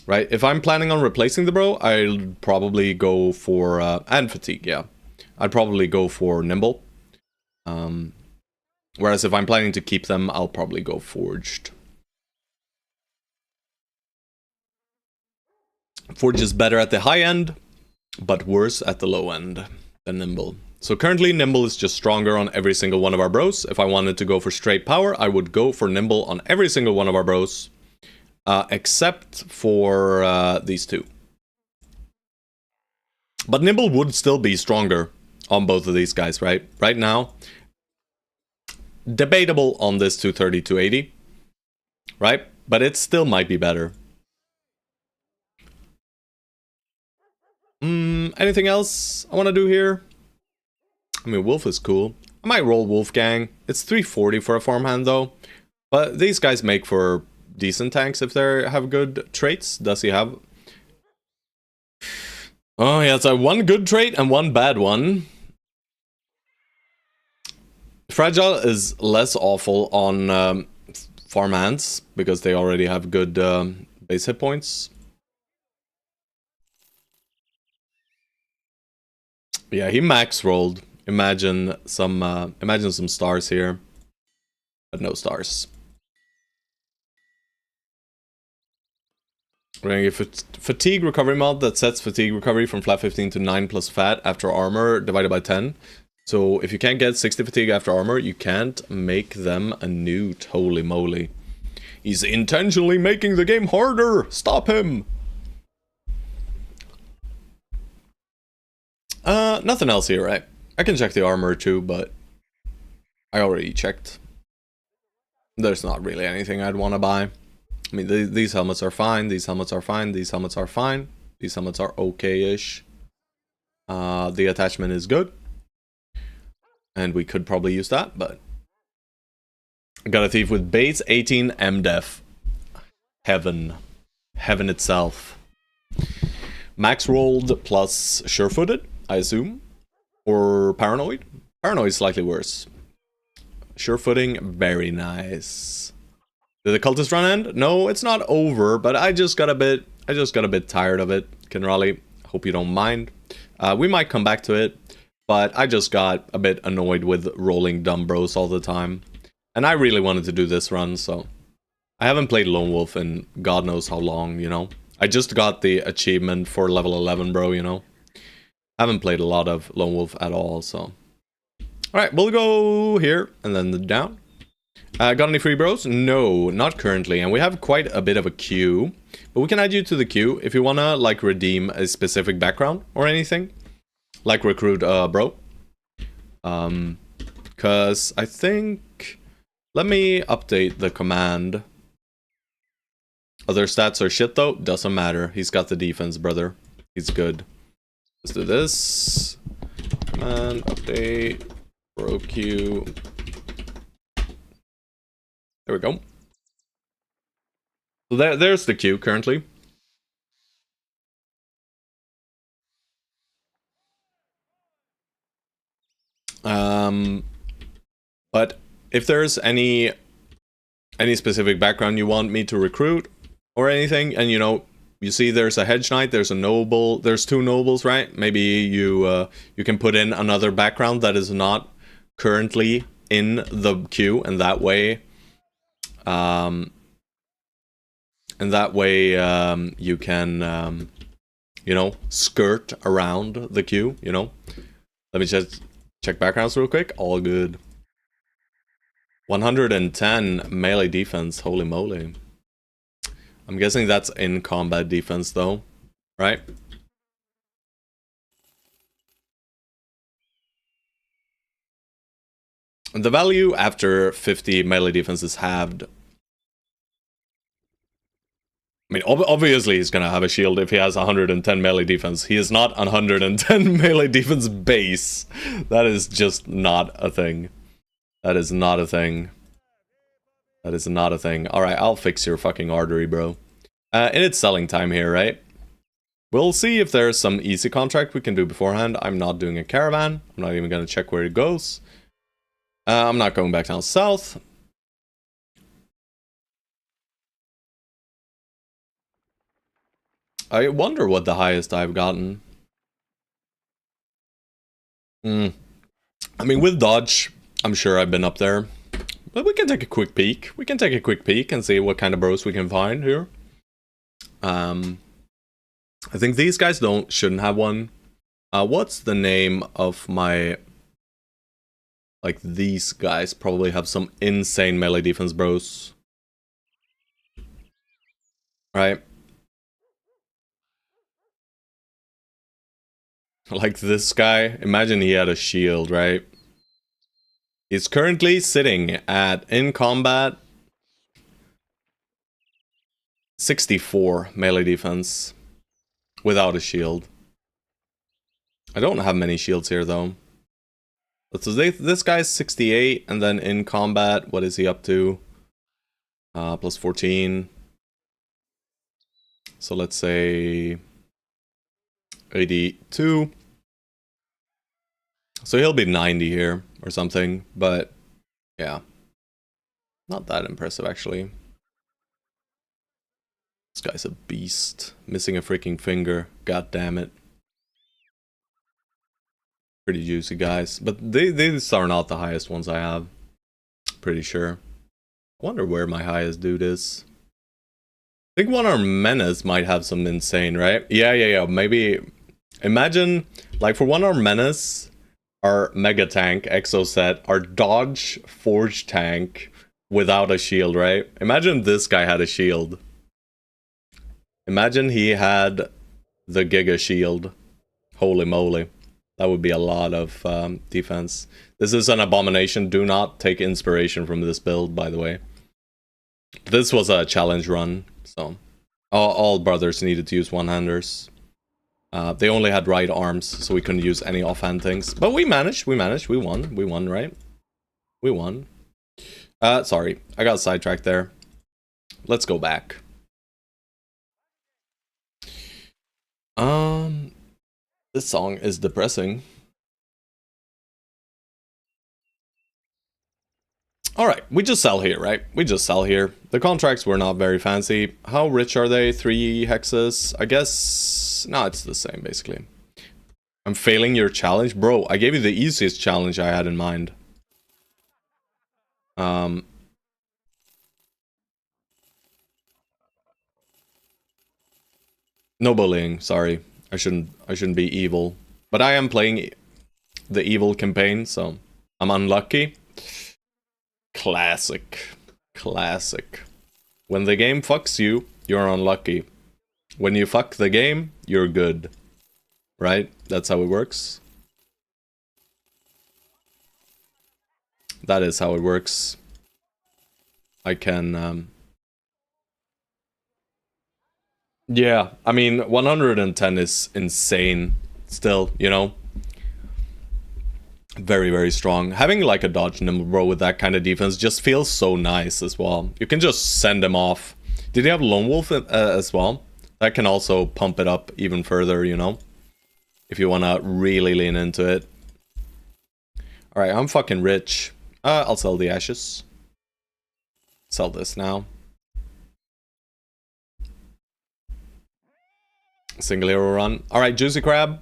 Right, if I'm planning on replacing the bro, I'll probably go for, and fatigue, yeah. I'd probably go for Nimble. Whereas if I'm planning to keep them, I'll probably go Forged. Forge is better at the high end, but worse at the low end than Nimble. So currently, Nimble is just stronger on every single one of our bros. If I wanted to go for straight power, I would go for Nimble on every single one of our bros. Except for these two. But Nimble would still be stronger on both of these guys, right? Right now, debatable on this 230, 280, right? But it still might be better. Anything else I want to do here? I mean, Wolf is cool. I might roll Wolfgang. It's 340 for a farmhand, though. But these guys make for... decent tanks if they have good traits. Does he have? Oh, yeah, so one good trait and one bad one. Fragile is less awful on farmhands because they already have good base hit points. Yeah, he max rolled. Imagine some stars here, but no stars. We're gonna give fatigue recovery mod that sets fatigue recovery from flat 15 to 9 plus fat after armor divided by 10. So if you can't get 60 fatigue after armor, you can't make them a newt. Holy moly. He's intentionally making the game harder! Stop him! Nothing else here, right? I can check the armor too, but I already checked. There's not really anything I'd want to buy. I mean, these helmets are fine, these helmets are fine, these helmets are fine. These helmets are okay-ish. The attachment is good. And we could probably use that, but... Got a thief with base 18 MDef. Heaven. Heaven itself. Max rolled plus sure-footed, I assume. Or paranoid? Paranoid is slightly worse. Sure-footing, very nice. Did the cultist run end? No, it's not over, but I just got a bit tired of it. Kinrali, hope you don't mind. We might come back to it, but I just got a bit annoyed with rolling dumb bros all the time. And I really wanted to do this run, so... I haven't played Lone Wolf in God knows how long, you know? I just got the achievement for level 11, bro, you know? I haven't played a lot of Lone Wolf at all, so... Alright, we'll go here, and then down. Got any free bros? No, not currently, and we have quite a bit of a queue. But we can add you to the queue if you wanna, like, redeem a specific background or anything. Like recruit bro. Cause I think... Let me update the command. Other stats are shit though, doesn't matter. He's got the defense, brother. He's good. Let's do this. Command, update, bro queue. There we go. So there's the queue currently. But if there's any specific background you want me to recruit or anything, and you know, you see there's a hedge knight, there's a noble, there's two nobles, right? Maybe you can put in another background that is not currently in the queue, and that way you can you know, skirt around the queue, you know. Let me just check backgrounds real quick. All good. 110 melee defense, holy moly. I'm guessing that's in combat defense though, right? The value after 50 melee defense is halved. I mean, obviously he's gonna have a shield if he has 110 melee defense. He is not 110 melee defense base. That is just not a thing. That is not a thing. That is not a thing. Alright, I'll fix your fucking artery, bro. And it's selling time here, right? We'll see if there's some easy contract we can do beforehand. I'm not doing a caravan. I'm not even gonna check where it goes. I'm not going back down south. I wonder what the highest I've gotten. I mean, with dodge, I'm sure I've been up there. But we can take a quick peek. We can take a quick peek and see what kind of bros we can find here. I think these guys shouldn't have one. What's the name of my... Like, these guys probably have some insane melee defense bros. Right? Like this guy. Imagine he had a shield, right? He's currently sitting at, in combat, 64 melee defense. Without a shield. I don't have many shields here, though. So this guy's 68, and then in combat, what is he up to? Plus 14. So let's say 82. So he'll be 90 here or something, but yeah. Not that impressive, actually. This guy's a beast. Missing a freaking finger. God damn it. Pretty juicy guys. But these are not the highest ones I have. Pretty sure. I wonder where my highest dude is. think one of our menace might have some insane, right? Yeah. Maybe imagine, like, for one of our menace, our mega tank exo set, our dodge forge tank without a shield, right? Imagine this guy had a shield. Imagine he had the Giga shield. Holy moly. That would be a lot of defense. This is an abomination. Do not take inspiration from this build, by the way. This was a challenge run, so all brothers needed to use one-handers. They only had right arms, so we couldn't use any offhand things. But we managed, we won, right? We won. Sorry, I got sidetracked there. Let's go back. This song is depressing. Alright, we just sell here, right? We just sell here. The contracts were not very fancy. How rich are they? 3 hexes? I guess... no, it's the same, basically. I'm failing your challenge? Bro, I gave you the easiest challenge I had in mind. No bullying, sorry. I shouldn't be evil. But I am playing the evil campaign, so I'm unlucky. Classic. When the game fucks you, you're unlucky. When you fuck the game, you're good. Right? That's how it works. That is how it works. I can, yeah, I mean, 110 is insane still, you know? Very, very strong. Having like a dodge nimble bro with that kind of defense just feels so nice as well. You can just send him off. Did he have Lone Wolf as well? That can also pump it up even further, you know? If you want to really lean into it. Alright, I'm fucking rich. I'll sell the ashes. Sell this now. Single hero run. Alright, Juicy Crab.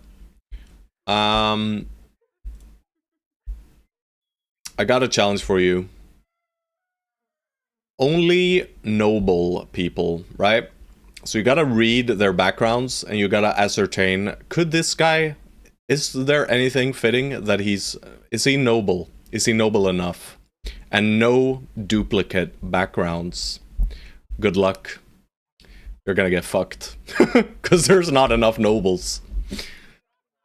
I got a challenge for you. Only noble people, right? So you gotta read their backgrounds and you gotta ascertain, could this guy, is there anything fitting that is he noble? Is he noble enough? And no duplicate backgrounds. Good luck. You're gonna get fucked. Because there's not enough nobles.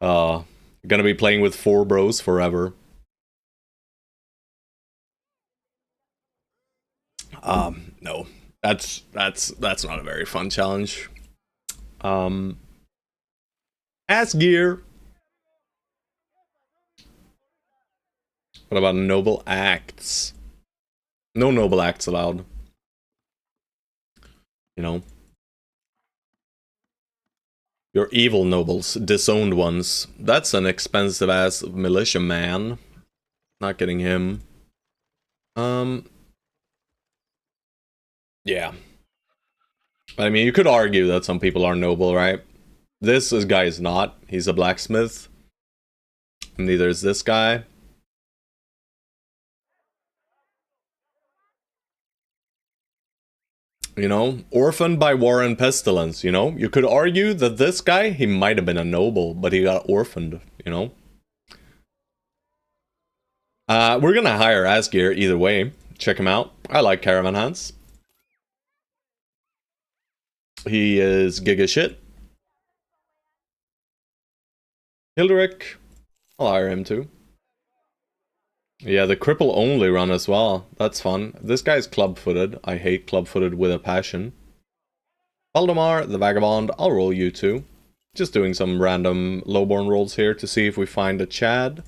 You're gonna be playing with 4 bros forever. No. That's not a very fun challenge. Ass gear. What about noble acts? No noble acts allowed. You know. Your evil nobles, disowned ones. That's an expensive ass militia man. Not getting him. Yeah. I mean, you could argue that some people are noble, right? This guy is not. He's a blacksmith. Neither is this guy. You know, orphaned by war and pestilence, you know? You could argue that this guy, he might have been a noble, but he got orphaned, you know? We're gonna hire Asgear either way. Check him out. I like Caravan Hans. He is giga shit. Hilderic, I'll hire him too. Yeah, the cripple only run as well. That's fun. This guy's club-footed. I hate club-footed with a passion. Valdemar, the Vagabond, I'll roll you too. Just doing some random lowborn rolls here to see if we find a Chad.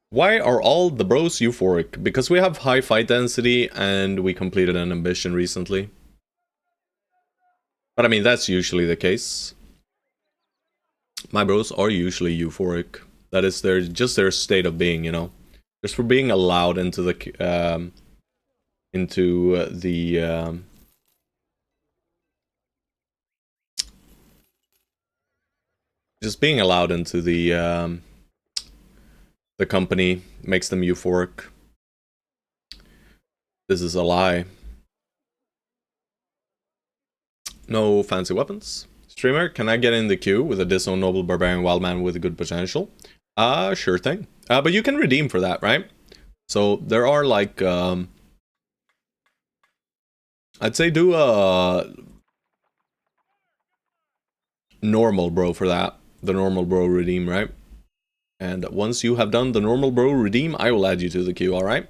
Why are all the bros euphoric? Because we have high fight density and we completed an ambition recently. But I mean, that's usually the case. My bros are usually euphoric. That is just their state of being, you know. Just for being allowed into the just being allowed into the company makes them euphoric. This is a lie. No fancy weapons. Streamer, can I get in the queue with a disowned noble barbarian wildman with a good potential? Sure thing. But you can redeem for that, right? So there are like, I'd say do a normal bro for that. The normal bro redeem, right? And once you have done the normal bro redeem, I will add you to the queue, alright?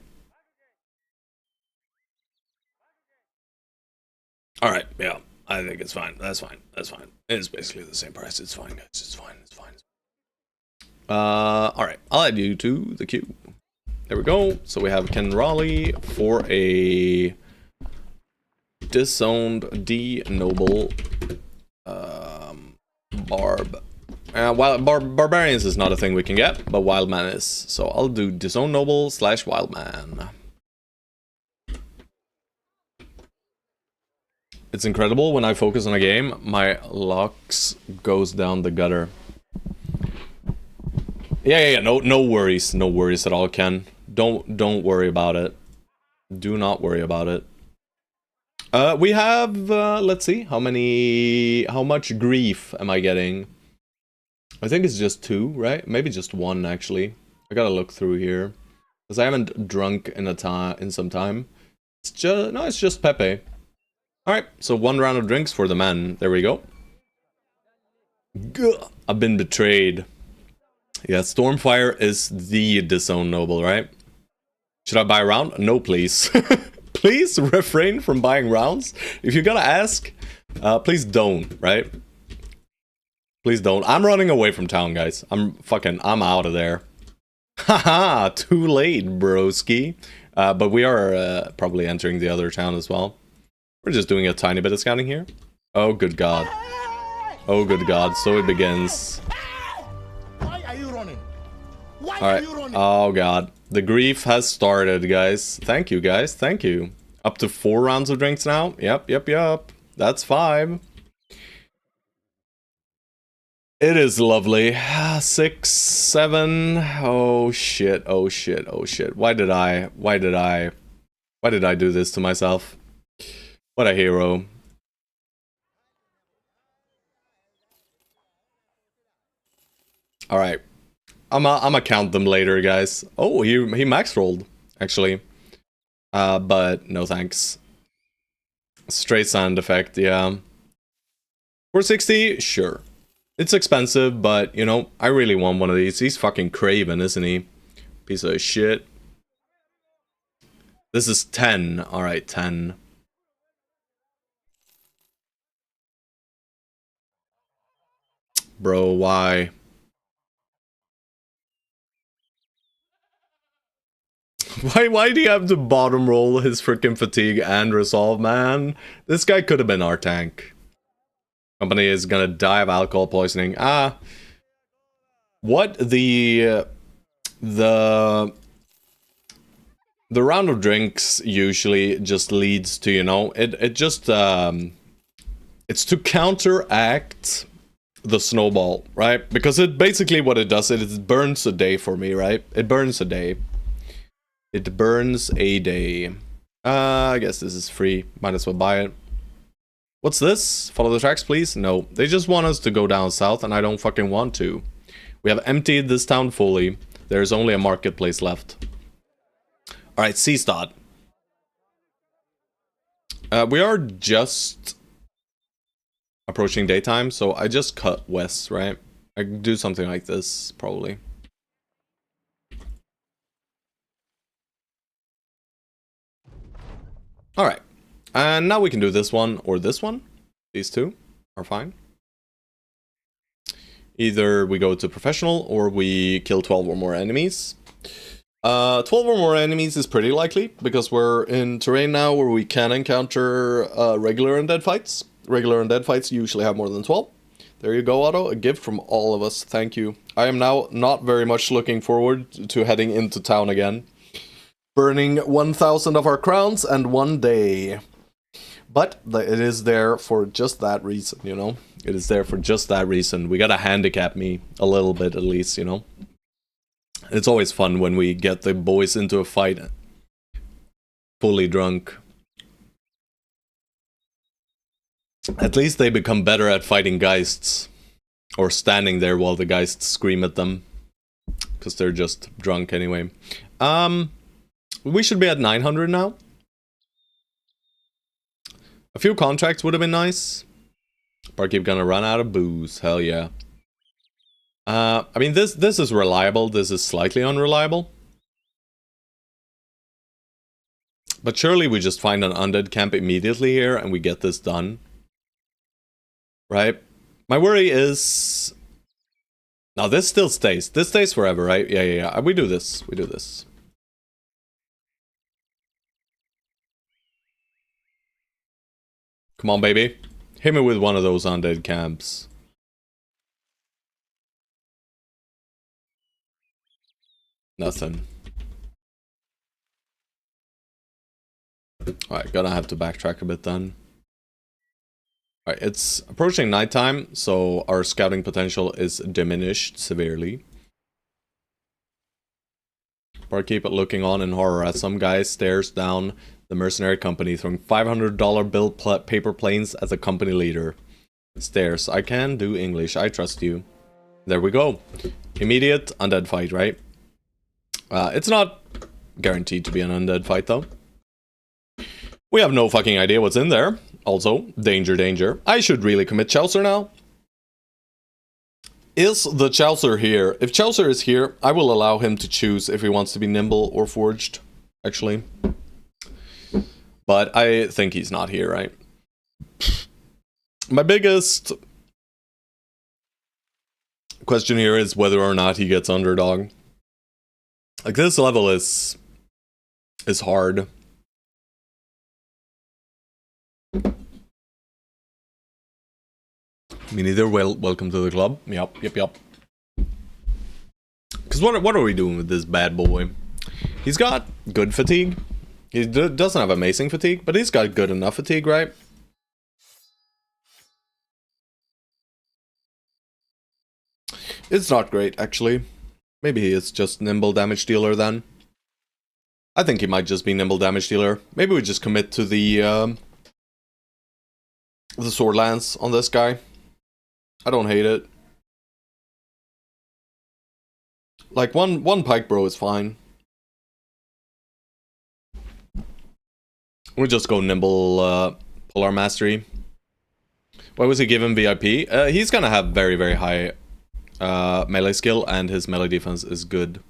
Alright, yeah. I think it's fine. That's fine. That's fine. It's basically the same price. It's fine, guys. It's fine. It's fine. Alright. I'll add you to the queue. There we go. So we have Ken Raleigh for a disowned D noble barb. Barbarians is not a thing we can get, but Wildman is. So I'll do disowned noble / Wildman. It's incredible when I focus on a game, my locks goes down the gutter. Yeah. No worries at all, Ken. Don't worry about it. Do not worry about it. We have, let's see, how much grief am I getting? I think it's just 2, right? Maybe just 1, actually. I gotta look through here. Because I haven't drunk in some time. It's just Pepe. Alright, so 1 round of drinks for the men. There we go. Gah, I've been betrayed. Yeah, Stormfire is the disowned noble, right? Should I buy a round? No, please. Please refrain from buying rounds. If you gotta ask, please don't, right? Please don't. I'm running away from town, guys. I'm out of there. Haha, too late, broski. But we are probably entering the other town as well. We're just doing a tiny bit of scouting here. Oh, good God. Oh, good God. So it begins. Why are you running? Why All right. are you running? Oh, God. The grief has started, guys. Thank you, guys. Thank you. Up to 4 rounds of drinks now. Yep. That's 5. It is lovely. 6, 7. Oh, shit. Why did I do this to myself? What a hero. Alright. I'ma count them later, guys. Oh, he max rolled, actually. But no thanks. Straight sound effect, yeah. 460? Sure. It's expensive, but, you know, I really want one of these. He's fucking craven, isn't he? Piece of shit. This is 10. Alright, 10. Bro, why? Why do you have to bottom roll his freaking fatigue and resolve, man? This guy could have been our tank. Company is gonna die of alcohol poisoning. What the round of drinks usually just leads to, you know, it just it's to counteract the snowball, right? Because it basically what it does, it burns a day for me, right? It burns a day. It burns a day. I guess this is free. Might as well buy it. What's this? Follow the tracks, please? No. They just want us to go down south, and I don't fucking want to. We have emptied this town fully. There's only a marketplace left. Alright, Seastad. We are just approaching daytime, so I just cut west, right? I can do something like this, probably. Alright. And now we can do this one or this one. These two are fine. Either we go to professional or we kill 12 or more enemies. 12 or more enemies is pretty likely because we're in terrain now where we can encounter regular undead fights. Regular undead fights usually have more than 12. There you go, Otto. A gift from all of us. Thank you. I am now not very much looking forward to heading into town again. Burning 1,000 of our crowns and 1 day. But it is there for just that reason, you know? It is there for just that reason. We gotta handicap me a little bit at least, you know? It's always fun when we get the boys into a fight fully drunk. At least they become better at fighting Geists. Or standing there while the Geists scream at them. Because they're just drunk anyway. We should be at 900 now. A few contracts would have been nice. Barkeep gonna run out of booze. Hell yeah. I mean, this is reliable. This is slightly unreliable. But surely we just find an undead camp immediately here and we get this done. Right? My worry is... Now this still stays. This stays forever, right? Yeah. We do this. We do this. Come on, baby. Hit me with one of those undead camps. Nothing. Alright, gonna have to backtrack a bit then. Alright, it's approaching nighttime, so our scouting potential is diminished severely. Barkeep looking on in horror as some guy stares down the mercenary company, throwing $500 bill paper planes at the company leader. Stares. I can do English. I trust you. There we go. Immediate undead fight, right? It's not guaranteed to be an undead fight, though. We have no fucking idea what's in there. Also, danger. I should really commit Chaucer now. Is the Chaucer here? If Chaucer is here, I will allow him to choose if he wants to be nimble or forged, actually. But I think he's not here, right? My biggest question here is whether or not he gets underdog. Like, this level is hard. Me neither. Welcome to the club. Yep. Because what are we doing with this bad boy? He's got good fatigue. He doesn't have amazing fatigue, but he's got good enough fatigue, right? It's not great, actually. Maybe it's just nimble damage dealer then. I think he might just be nimble damage dealer. Maybe we just commit to the sword lance on this guy. I don't hate it. Like, one pike bro is fine. We'll just go nimble polar mastery. Why was he given VIP? He's gonna have very high melee skill, and his melee defense is good.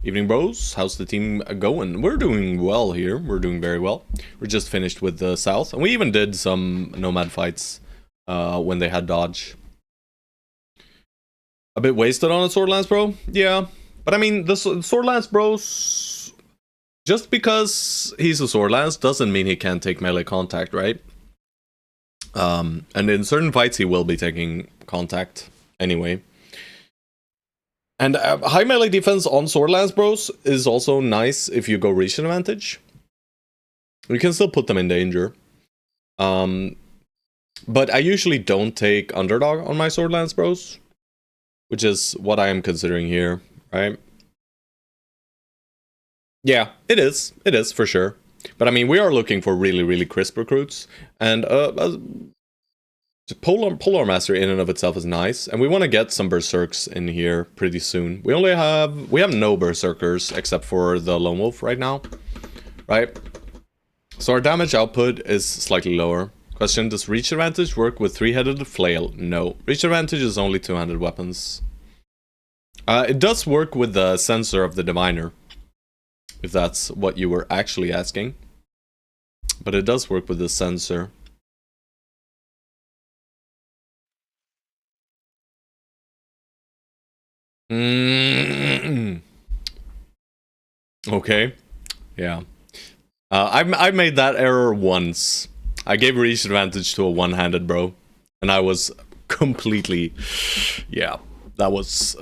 Evening bros, how's the team going? We're doing well here. We're doing very well. We're just finished with the south, and we even did some nomad fights when they had dodge. A bit wasted on a sword lance bro? Yeah. But I mean, the sword lance bros, just because he's a sword lance doesn't mean he can't take melee contact, right? And in certain fights he will be taking contact anyway. And high melee defense on sword lance bros is also nice if you go reach advantage. You can still put them in danger. But I usually don't take underdog on my sword lance bros, which is what I am considering here, right? Yeah, it is. It is, for sure. But I mean, we are looking for really crisp recruits. And Polar Master in and of itself is nice. And we want to get some Berserks in here pretty soon. We have no Berserkers except for the Lone Wolf right now. Right? So our damage output is slightly lower. Question, does reach advantage work with three-headed flail? No. Reach advantage is only two-handed weapons. It does work with the sensor of the diviner, if that's what you were actually asking. But it does work with the sensor. Okay. Yeah. I made that error once. I gave reach advantage to a one-handed bro, and I was completely, yeah, that was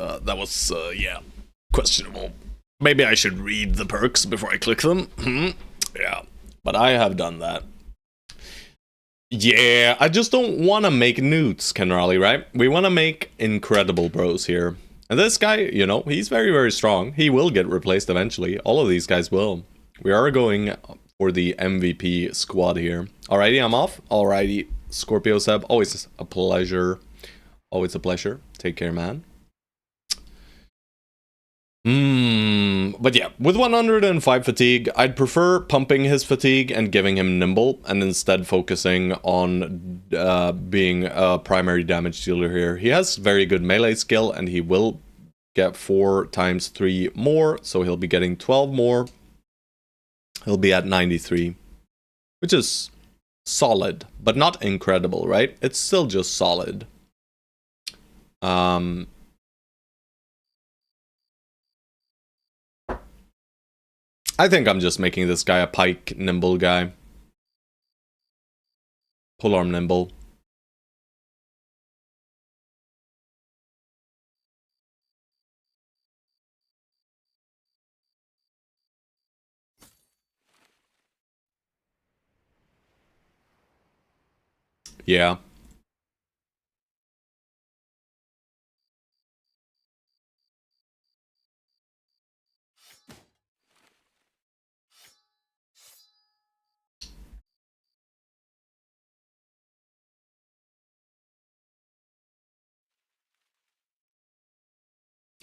questionable. Maybe I should read the perks before I click them. Yeah, but I have done that. Yeah, I just don't want to make newts, Kenrali, right? We want to make incredible bros here. And this guy, you know, he's very strong. He will get replaced eventually. All of these guys will. We are going for the MVP squad here. Alrighty, I'm off. Alrighty, Scorpio Seb, always a pleasure. Always a pleasure. Take care, man. But yeah, with 105 fatigue, I'd prefer pumping his fatigue and giving him nimble, and instead focusing on being a primary damage dealer here. He has very good melee skill, and he will get 4 times 3 more, so he'll be getting 12 more. He'll be at 93, which is solid, but not incredible, right? It's still just solid. I think I'm just making this guy a pike nimble guy. Polearm nimble. Yeah.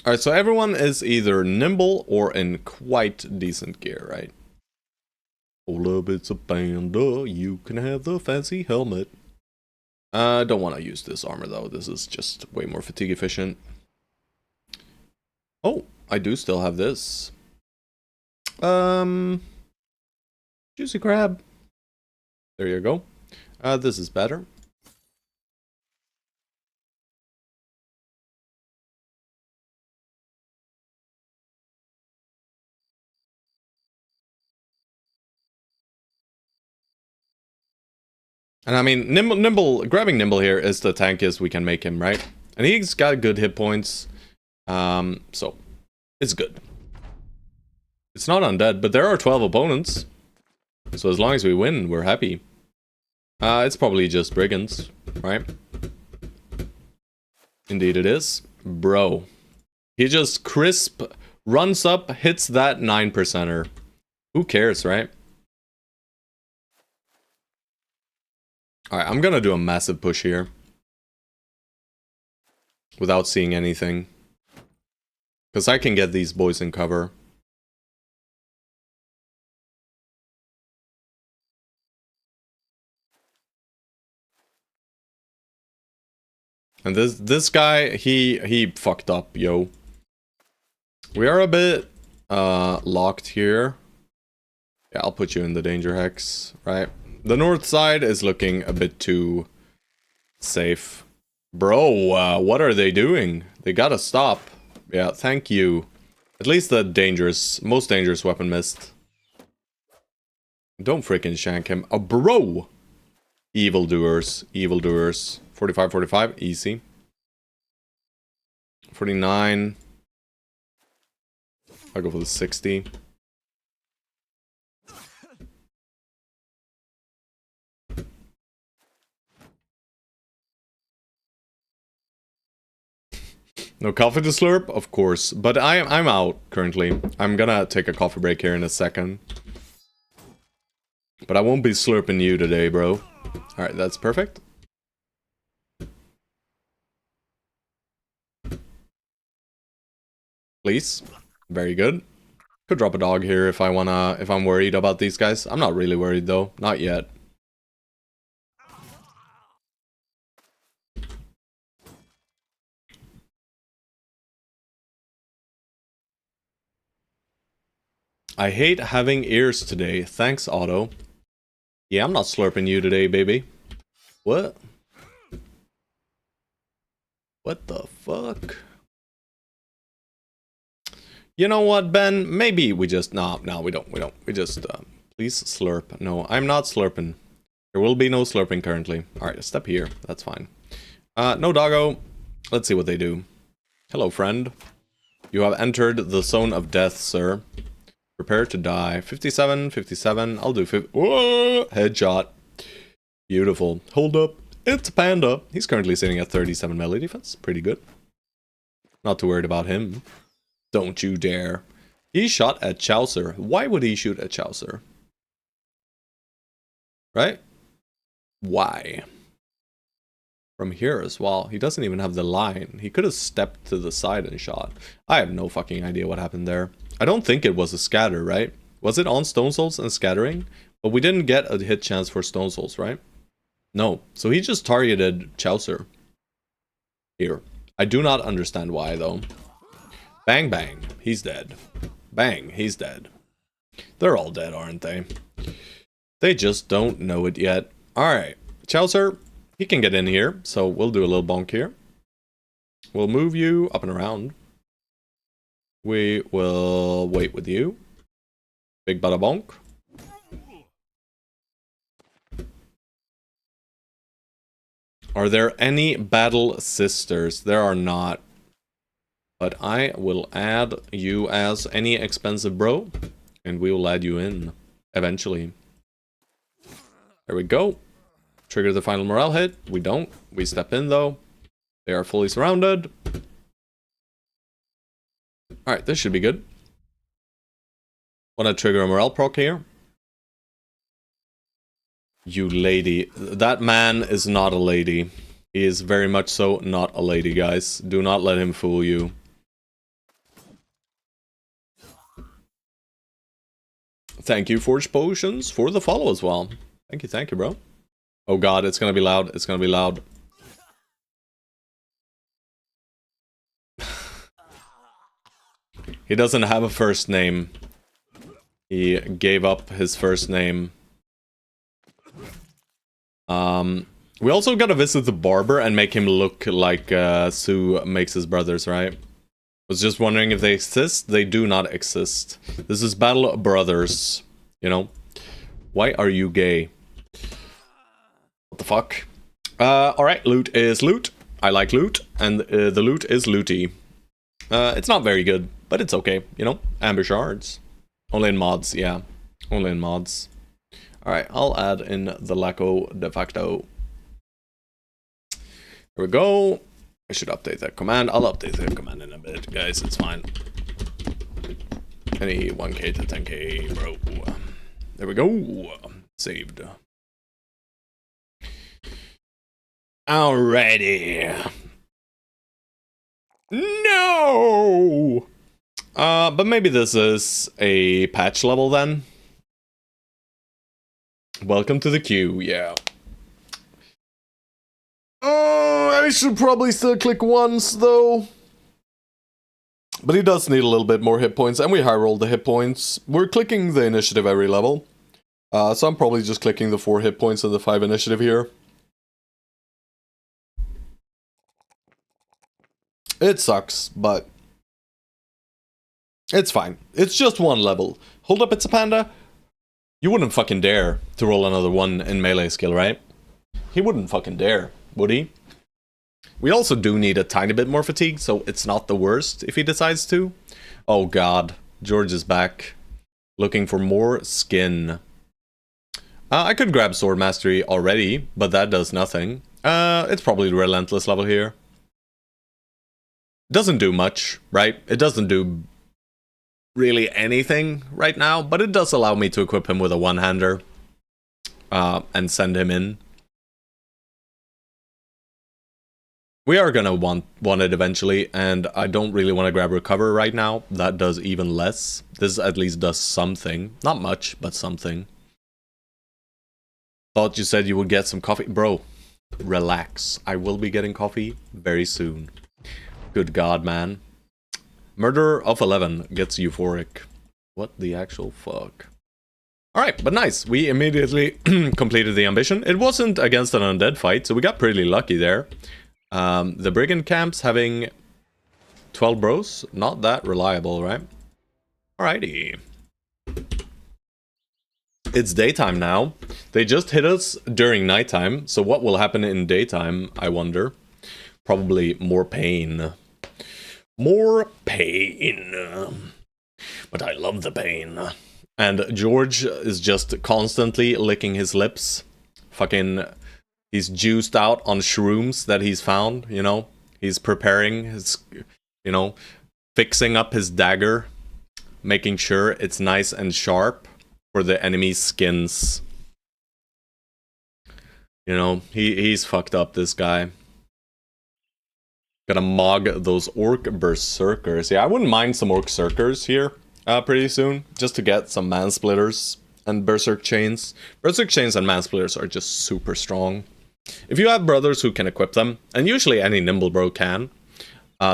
Alright, so everyone is either nimble or in quite decent gear, right? Hold up, it's a panda. You can have the fancy helmet. I don't want to use this armor though. This is just way more fatigue efficient. Oh, I do still have this. Juicy crab. There you go. This is better. And I mean, grabbing nimble here is the tankiest we can make him, right? And he's got good hit points. So it's good. It's not undead, but there are 12 opponents. So as long as we win, we're happy. It's probably just brigands, right? Indeed it is. Bro. He just crisp runs up, hits that 9%er. Who cares, right? Alright, I'm gonna do a massive push here. Without seeing anything. Because I can get these boys in cover. And this guy, he fucked up, yo. We are a bit locked here. Yeah, I'll put you in the danger hex, right? The north side is looking a bit too safe. Bro, what are they doing? They gotta stop. Yeah, thank you. At least the most dangerous weapon missed. Don't freaking shank him. Oh, bro! Evildoers. 45, 45, easy. 49. I'll go for the 60. No coffee to slurp? Of course. But I'm out currently. I'm gonna take a coffee break here in a second. But I won't be slurping you today, bro. Alright, that's perfect. Please. Very good. Could drop a dog here if I'm worried about these guys. I'm not really worried though. Not yet. I hate having ears today. Thanks, Otto. Yeah, I'm not slurping you today, baby. What? What the fuck? You know what, Ben? Maybe we just... No, we don't. We just... please slurp. No, I'm not slurping. There will be no slurping currently. Alright, step here. That's fine. No doggo. Let's see what they do. Hello, friend. You have entered the zone of death, sir. Prepare to die. 57, 57. I'll do 50. Whoa! Headshot. Beautiful. Hold up. It's a panda. He's currently sitting at 37 melee defense. Pretty good. Not too worried about him. Don't you dare. He shot at Chaucer. Why would he shoot at Chaucer? Right? Why? from here as well. He doesn't even have the line. He could have stepped to the side and shot. I have no fucking idea what happened there. I don't think it was a scatter, right? Was it on Stone Souls and scattering? But we didn't get a hit chance for Stone Souls, right? No. So he just targeted Chaucer. Here. I do not understand why, though. Bang, bang. He's dead. Bang. He's dead. They're all dead, aren't they? They just don't know it yet. Alright. Chaucer, he can get in here. So we'll do a little bonk here. We'll move you up and around. We will wait with you. Big bada bonk. Are there any battle sisters? There are not. But I will add you as any expensive bro. And we will add you in. Eventually. There we go. Trigger the final morale hit. We don't. We step in though. They are fully surrounded. Alright, this should be good. Wanna trigger a morale proc here? You lady. That man is not a lady. He is very much so not a lady, guys. Do not let him fool you. Thank you, Forge Potions, for the follow as well. Thank you, bro. Oh god, it's gonna be loud. It's gonna be loud. He doesn't have a first name. He gave up his first name. We also gotta visit the barber and make him look like Sue makes his brothers, right? Was just wondering if they exist. They do not exist. This is Battle Brothers, you know? Why are you gay? What the fuck? Alright, loot is loot. I like loot, and the loot is looty. It's not very good, but it's okay, you know? Amber shards. Only in mods, yeah. Only in mods. Alright, I'll add in the Laco de facto. There we go. I should update that command. I'll update that command in a bit, guys. It's fine. Any 1k to 10k, bro. There we go. Saved. Alrighty. No! But maybe this is a patch level then. Welcome to the queue, yeah. I should probably still click once, though. But he does need a little bit more hit points, and we high rolled the hit points. We're clicking the initiative every level. So I'm probably just clicking the 4 hit points and the 5 initiative here. It sucks, but it's fine. It's just one level. Hold up, it's a panda. You wouldn't fucking dare to roll another 1 in melee skill, right? He wouldn't fucking dare, would he? We also do need a tiny bit more fatigue, so it's not the worst if he decides to. Oh god, George is back. Looking for more skin. I could grab Sword Mastery already, but that does nothing. It's probably the Relentless level here. Doesn't do much, right? It doesn't do really anything right now, but it does allow me to equip him with a one-hander and send him in. We are gonna want it eventually, and I don't really want to grab Recover right now. That does even less. This at least does something. Not much, but something. Thought you said you would get some coffee. Bro, relax. I will be getting coffee very soon. Good god, man. Murder of 11 gets euphoric. What the actual fuck? Alright, but nice. We immediately completed the ambition. It wasn't against an undead fight, so we got pretty lucky there. The brigand camps having 12 bros, not that reliable, right? Alrighty. It's daytime now. They just hit us during nighttime, so what will happen in daytime, I wonder? Probably more pain. More pain. But I love the pain. And George is just constantly licking his lips. Fucking... He's juiced out on shrooms that he's found, you know? He's preparing his, you know, fixing up his dagger, making sure it's nice and sharp for the enemy's skins. You know, he's fucked up, this guy. Gonna mog those orc berserkers. Yeah, I wouldn't mind some orc berserkers here pretty soon, just to get some man splitters and berserk chains. Berserk chains and man splitters are just super strong. If you have brothers who can equip them, and usually any nimble bro can,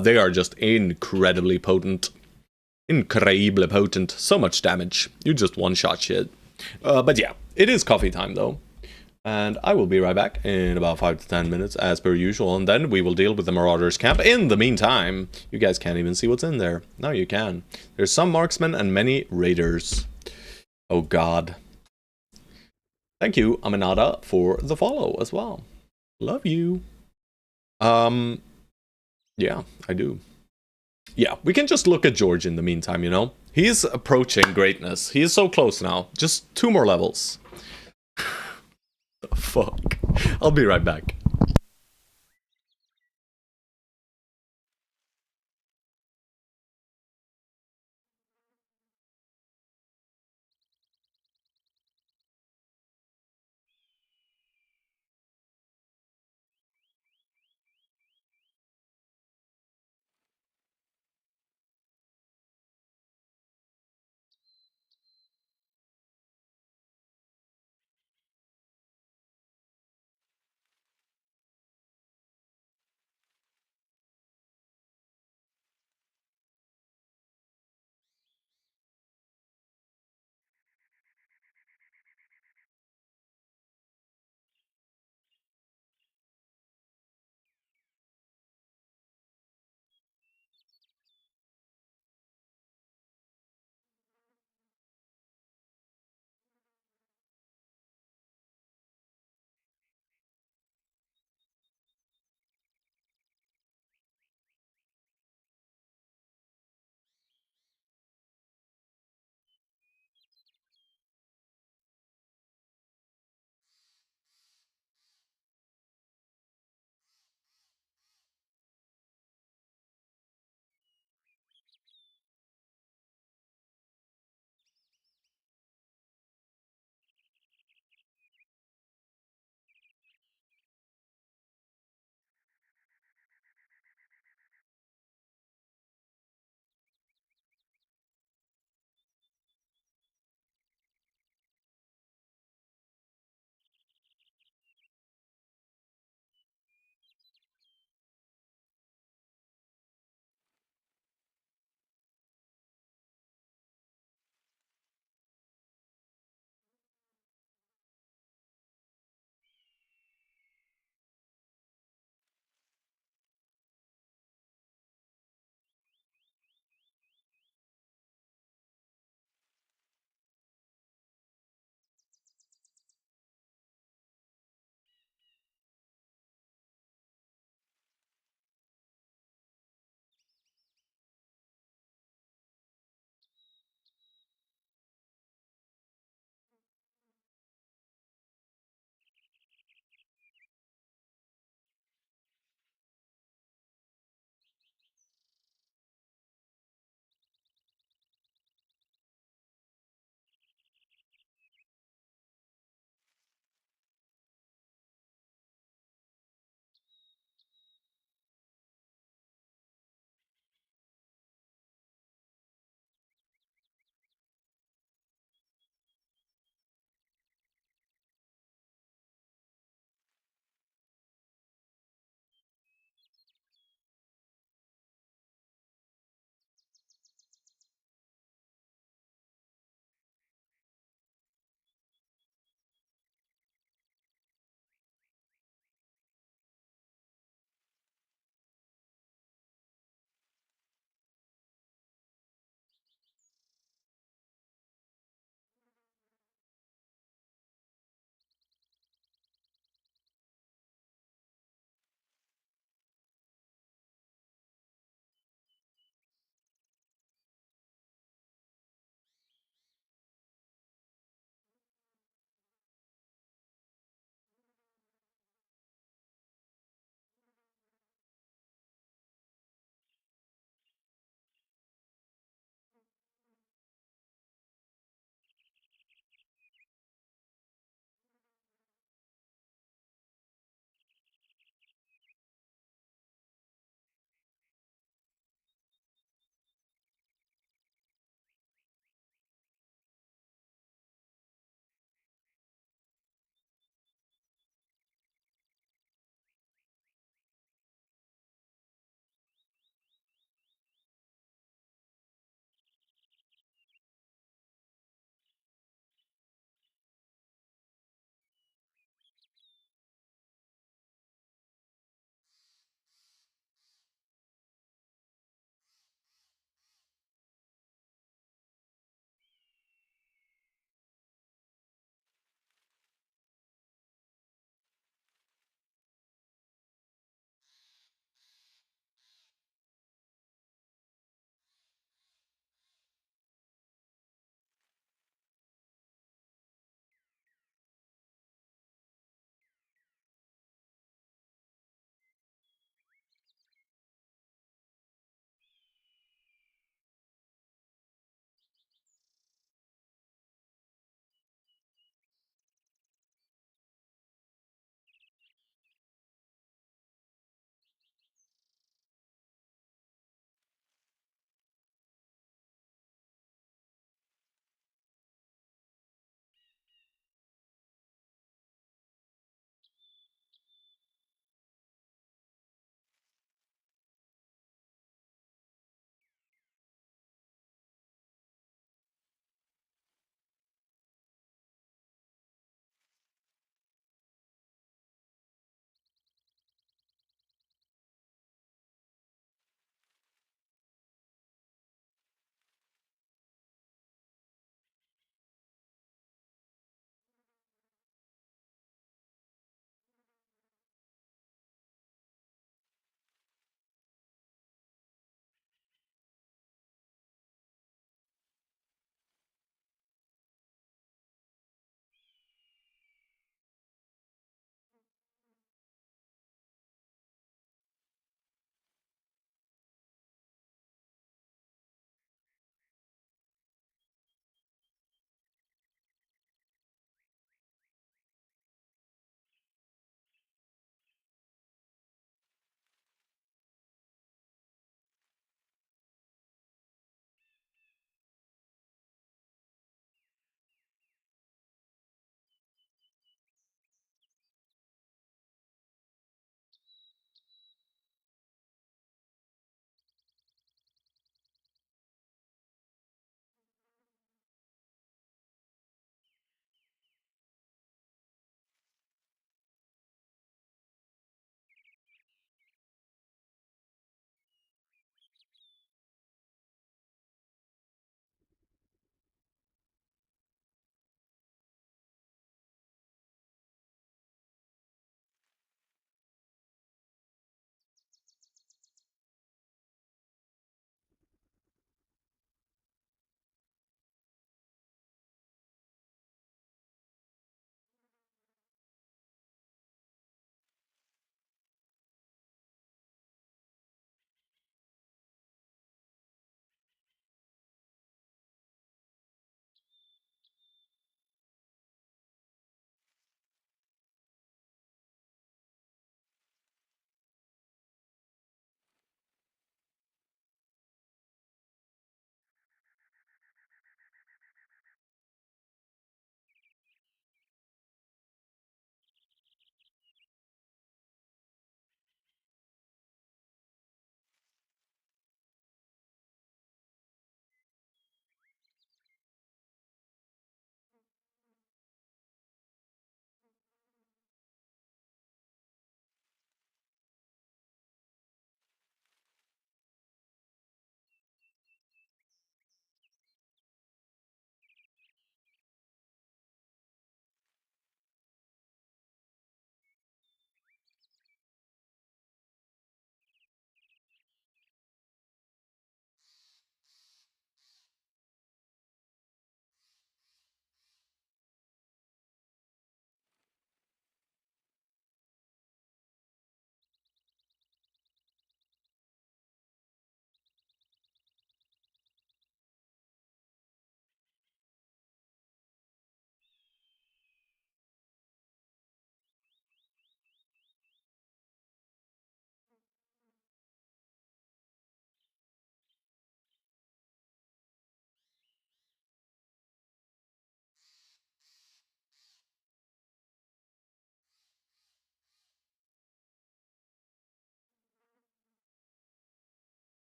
they are just incredibly potent. Incredibly potent. So much damage. You just one-shot shit. But yeah, it is coffee time though. And I will be right back in about 5 to 10 minutes as per usual. And then we will deal with the Marauders camp. In the meantime, you guys can't even see what's in there. Now you can. There's some marksmen and many raiders. Oh god. Thank you, Aminata, for the follow as well. Love you. Yeah, I do. Yeah, we can just look at George in the meantime, you know? He's approaching greatness. He is so close now. Just 2 more levels. Fuck. I'll be right back.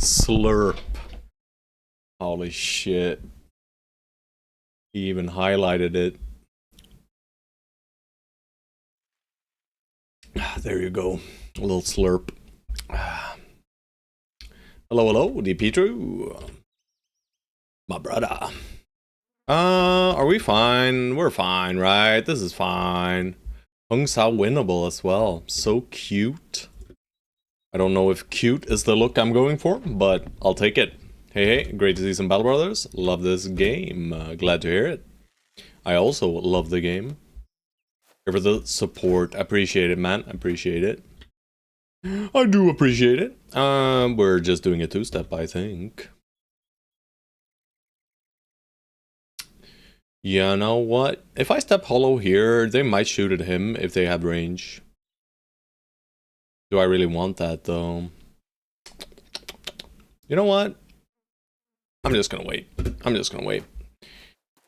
Slurp. Holy shit. He even highlighted it. There you go. A little slurp. Hello, hello, DP my brother. Are we fine? We're fine, right? This is fine. Hung Sao winnable as well. So cute. I don't know if cute is the look I'm going for, but I'll take it. Hey, hey, great to see some Battle Brothers. Love this game. Glad to hear it. I also love the game. Here for the support. Appreciate it, man. Appreciate it. I do appreciate it. We're just doing a two-step, I think. You know what? If I step hollow here, they might shoot at him if they have range. Do I really want that, though? You know what? I'm just gonna wait. I'm just gonna wait.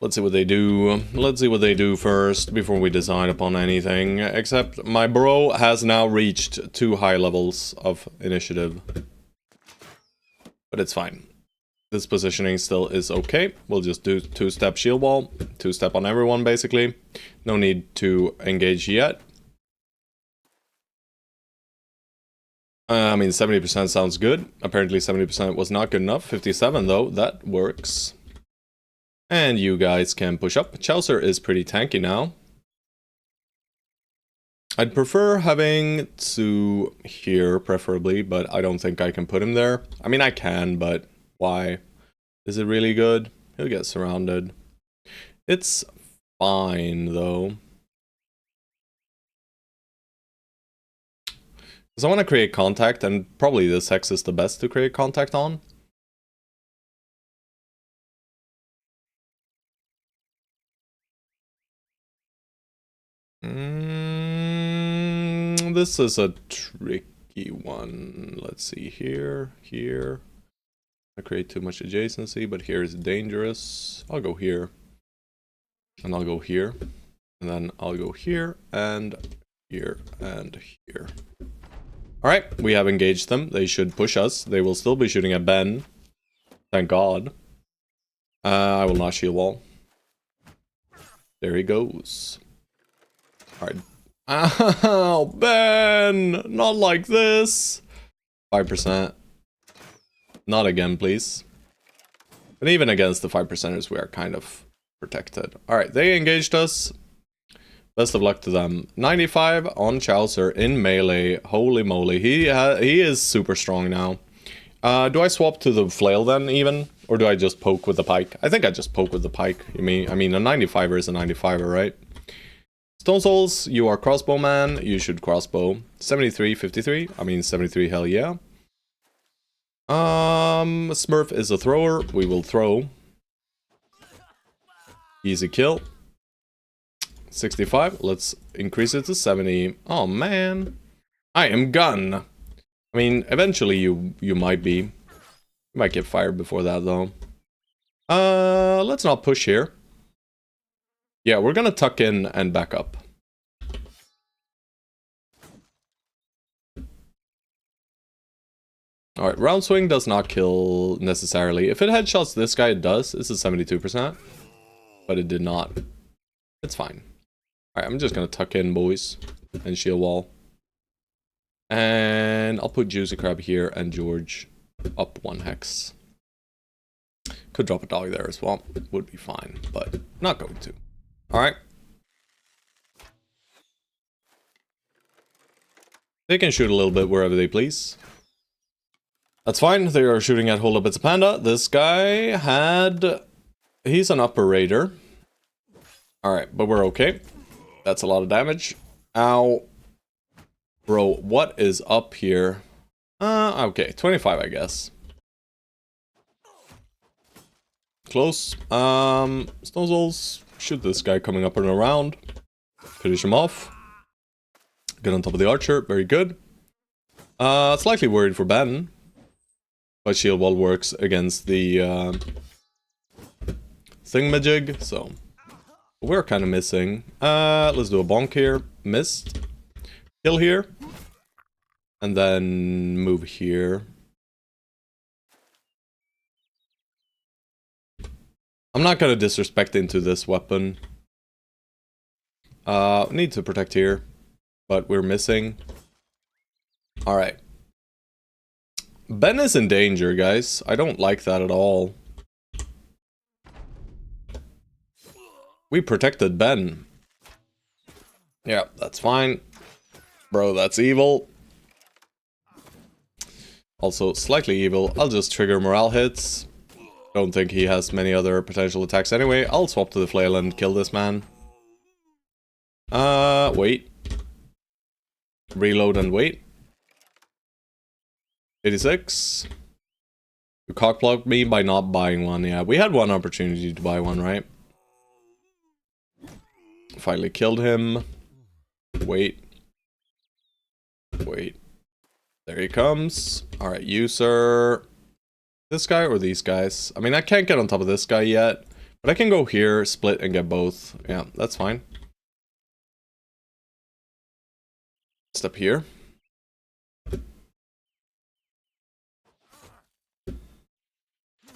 Let's see what they do. Let's see what they do first before we decide upon anything. Except my bro has now reached 2 high levels of initiative. But it's fine. This positioning still is okay. We'll just do 2-step shield wall. 2-step on everyone, basically. No need to engage yet. I mean, 70% sounds good. Apparently 70% was not good enough. 57 though, that works. And you guys can push up. Chaucer is pretty tanky now. I'd prefer having to here, preferably, but I don't think I can put him there. I mean, I can, but why? Is it really good? He'll get surrounded. It's fine, though. Because I want to create contact, and probably this hex is the best to create contact on. This is a tricky one. Let's see here, here. I create too much adjacency, but here is dangerous. I'll go here. And I'll go here. And then I'll go here, and here, and here. Alright, we have engaged them. They should push us. They will still be shooting at Ben. Thank God. I will not shield wall. There he goes. Alright. Ow, Ben! Not like this! 5%. Not again, please. But even against the 5%ers, we are kind of protected. Alright, they engaged us. Best of luck to them. 95 on Chaucer in melee. Holy moly. He is super strong now. Do I swap to the flail then, even? Or do I just poke with the pike? I think I just poke with the pike. I mean, a 95er is a 95er, right? Stone Souls, you are crossbow man. You should crossbow. 73, 53. I mean, 73, hell yeah. Smurf is a thrower. We will throw. Easy kill. 65. Let's increase it to 70. Oh, man. I am gun. I mean, eventually you might be. You might get fired before that, though. Let's not push here. Yeah, we're gonna tuck in and back up. Alright, round swing does not kill necessarily. If it headshots this guy, it does. This is 72%. But it did not. It's fine. Alright, I'm just gonna tuck in, boys. And shield wall. And I'll put Juicy Crab here and George up 1 hex. Could drop a dog there as well. Would be fine, but not going to. Alright. They can shoot a little bit wherever they please. That's fine. They are shooting at Hold Up It's a Panda. This guy had... He's an upper raider. Alright, but we're okay. That's a lot of damage. Ow. Bro, what is up here? Okay, 25, I guess. Close. Snozzles, shoot this guy coming up and around. Finish him off. Get on top of the archer, very good. Slightly worried for Ben. But shield wall works against the thingamajig, so we're kind of missing. Let's do a bonk here. Missed. Kill here. And then move here. I'm not gonna disrespect into this weapon. Need to protect here, but we're missing. Alright. Ben is in danger, guys. I don't like that at all. We protected Ben. Yeah, that's fine. Bro, that's evil. Also, slightly evil. I'll just trigger morale hits. Don't think he has many other potential attacks anyway. I'll swap to the flail and kill this man. Wait. Reload and wait. 86. You cockblocked me by not buying one. Yeah, we had one opportunity to buy one, right? Finally killed him. Wait. Wait. There he comes. Alright, you, sir. This guy or these guys? I mean, I can't get on top of this guy yet. But I can go here, split, and get both. Yeah, that's fine. Step here.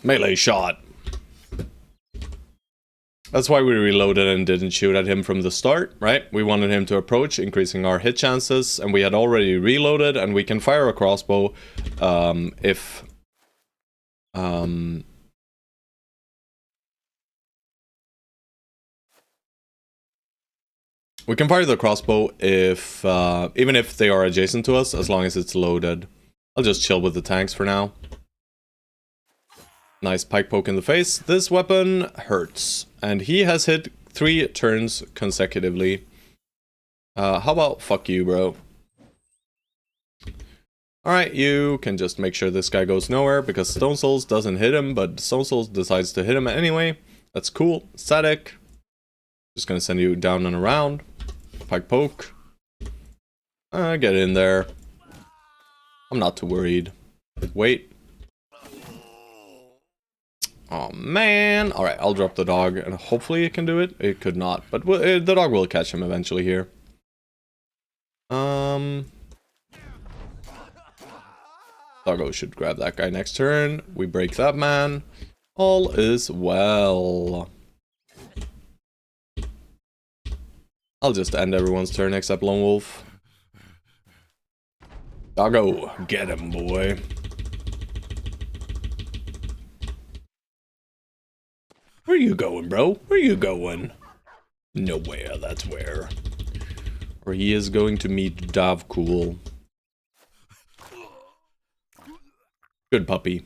Melee shot. That's why we reloaded and didn't shoot at him from the start, right? We wanted him to approach, increasing our hit chances, and we had already reloaded, and we can fire a crossbow if... we can fire the crossbow if, even if they are adjacent to us, as long as it's loaded. I'll just chill with the tanks for now. Nice pike poke in the face. This weapon hurts. And he has hit 3 turns consecutively. How about fuck you, bro? Alright, you can just make sure this guy goes nowhere, because Stone Souls doesn't hit him, but Stone Souls decides to hit him anyway. That's cool. Static. Just gonna send you down and around. Pike poke. Get in there. I'm not too worried. Wait. Oh man. Alright, I'll drop the dog and hopefully it can do it. It could not, but the dog will catch him eventually here. Doggo should grab that guy next turn. We break that man. All is well. I'll just end everyone's turn except Lone Wolf. Doggo, get him, boy. Where you going, bro? Where you going? Nowhere, that's where. Or he is going to meet Davcool. Good puppy.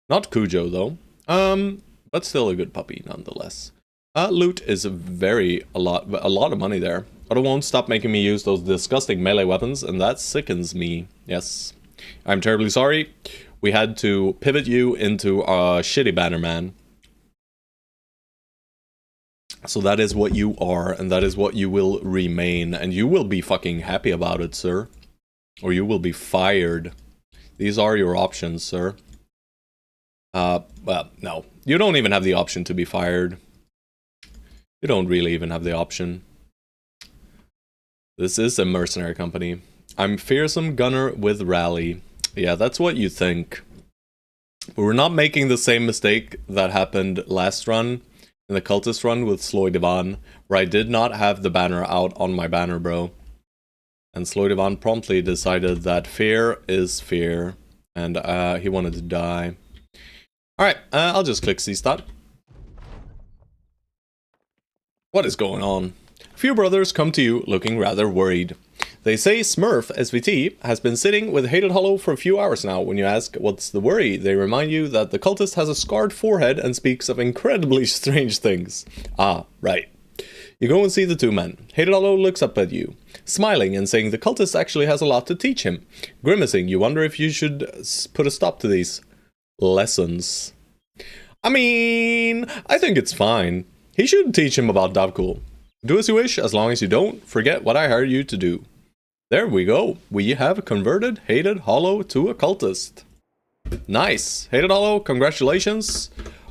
Not Cujo, though. But still a good puppy, nonetheless. Loot is a lot of money there. But it won't stop making me use those disgusting melee weapons, and that sickens me. Yes. I'm terribly sorry. We had to pivot you into a shitty banner man. So that is what you are, and that is what you will remain. And you will be fucking happy about it, sir. Or you will be fired. These are your options, sir. Well, no. You don't even have the option to be fired. You don't really even have the option. This is a mercenary company. I'm fearsome gunner with rally. Yeah, that's what you think. But we're not making the same mistake that happened last run. In the cultist run with Sloy Divan, where I did not have the banner out on my banner, bro. And Sloy Divan promptly decided that fear is fear. And he wanted to die. Alright, I'll just click C-Stat. What is going on? A few brothers come to you looking rather worried. They say Smurf SVT has been sitting with Hated Hollow for a few hours now. When you ask what's the worry, they remind you that the cultist has a scarred forehead and speaks of incredibly strange things. Ah, right. You go and see the two men. Hated Hollow looks up at you, smiling and saying the cultist actually has a lot to teach him. Grimacing, you wonder if you should put a stop to these lessons. I mean, I think it's fine. He should teach him about Davcool. Do as you wish, as long as you don't forget what I hired you to do. There we go. We have converted Hated Hollow to a cultist. Nice. Hated Hollow, congratulations.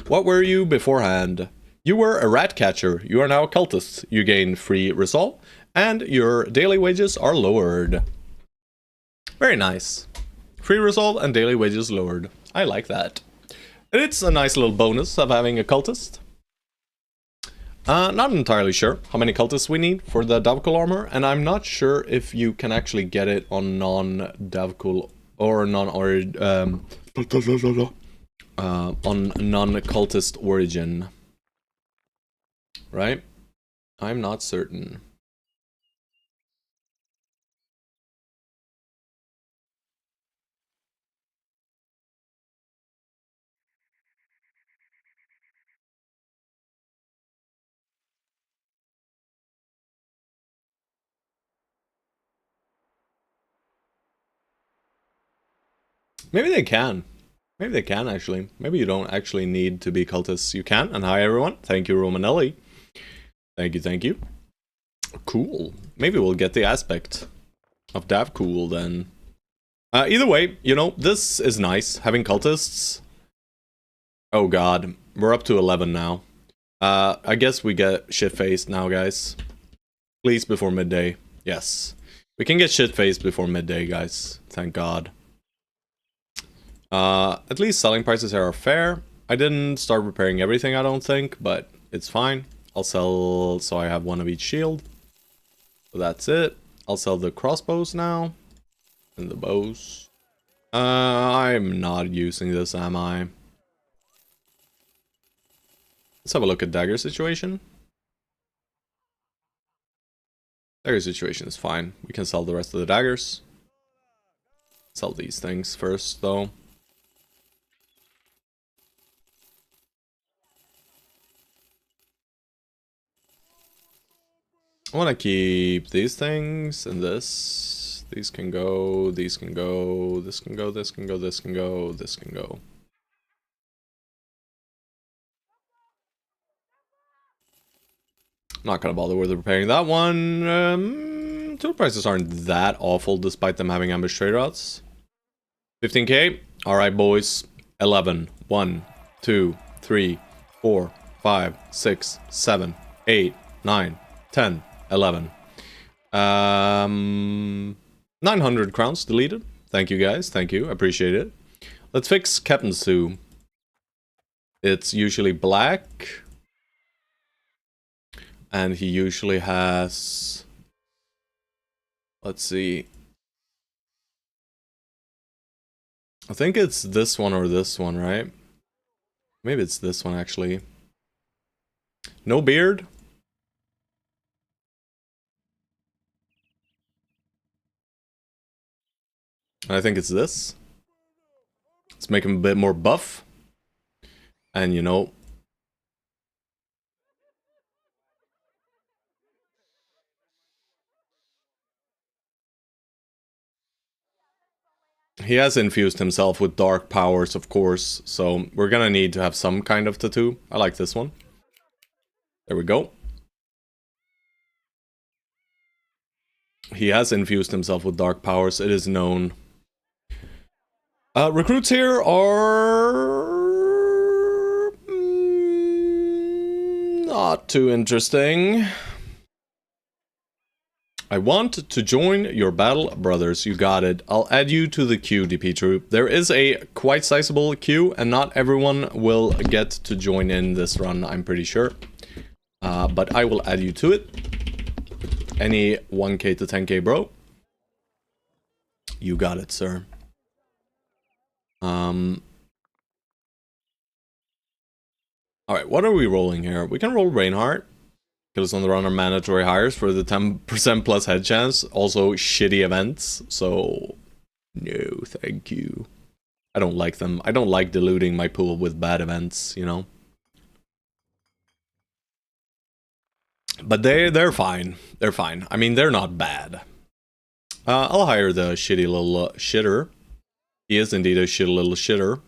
What were you beforehand? You were a rat catcher. You are now a cultist. You gain free resolve, and your daily wages are lowered. Very nice. Free resolve and daily wages lowered. I like that. And it's a nice little bonus of having a cultist. Not entirely sure how many cultists we need for the Davkul armor, and I'm not sure if you can actually get it on non-Davkul or on non-cultist origin. Right? I'm not certain. Maybe they can. Maybe they can, actually. Maybe you don't actually need to be cultists. You can. And hi, everyone. Thank you, Romanelli. Thank you, thank you. Cool. Maybe we'll get the aspect of Davkul then. Either way, you know, this is nice. Having cultists. Oh god. We're up to 11 now. I guess we get shit-faced now, guys. Please, before midday. Yes. We can get shit-faced before midday, guys. Thank god. At least selling prices here are fair. I didn't start repairing everything, I don't think, but it's fine. I'll sell, so I have one of each shield. So that's it. I'll sell the crossbows now. And the bows. I'm not using this, am I? Let's have a look at dagger situation. Dagger situation is fine. We can sell the rest of the daggers. Sell these things first, though. I want to keep these things and this. These can go, these can go, this can go, this can go, this can go, this can go. Not gonna bother with repairing that one. Tool prices aren't that awful despite them having ambush trade routes. 15k? Alright, boys. 11. 1, 2, 3, 4, 5, 6, 7, 8, 9, 10, 11. 900 crowns deleted. Thank you, guys. Thank you. Appreciate it. Let's fix Captain Sue. It's usually black. And he usually has... Let's see. I think it's this one or this one, right? Maybe it's this one, actually. No beard? I think it's this. Let's make him a bit more buff. And, you know... He has infused himself with dark powers, of course, so we're gonna need to have some kind of tattoo. I like this one. There we go. He has infused himself with dark powers, it is known. Recruits here are... not too interesting. I want to join your battle brothers. You got it. I'll add you to the queue, DP Troop. There is a quite sizable queue, and not everyone will get to join in this run, I'm pretty sure. But I will add you to it. Any 1k to 10k, bro. You got it, sir. Alright, what are we rolling here? We can roll Reinhardt. Kills on the run are mandatory hires for the 10% plus head chance. Also, shitty events. So, no, thank you. I don't like them. I don't like diluting my pool with bad events, you know? But they're fine. They're fine. I mean, they're not bad. I'll hire the shitty little shitter. He is indeed a shitty little shitter.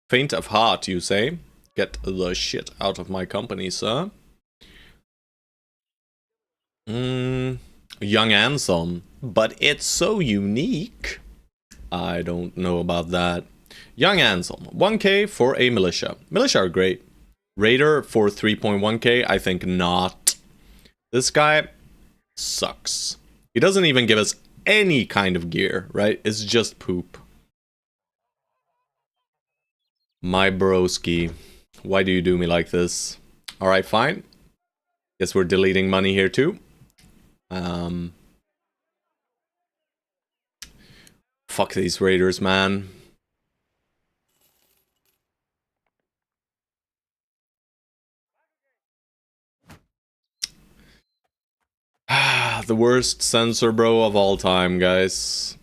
Faint of heart, you say? Get the shit out of my company, sir. Young Anselm, but it's so unique. I don't know about that. Young Anselm, 1k for a militia. Militia are great. Raider for 3.1k, I think not. This guy sucks. He doesn't even give us any kind of gear, right? It's just poop. My broski, why do you do me like this? Alright, fine. Guess we're deleting money here too. Fuck these raiders, man. The worst sensor bro of all time, guys.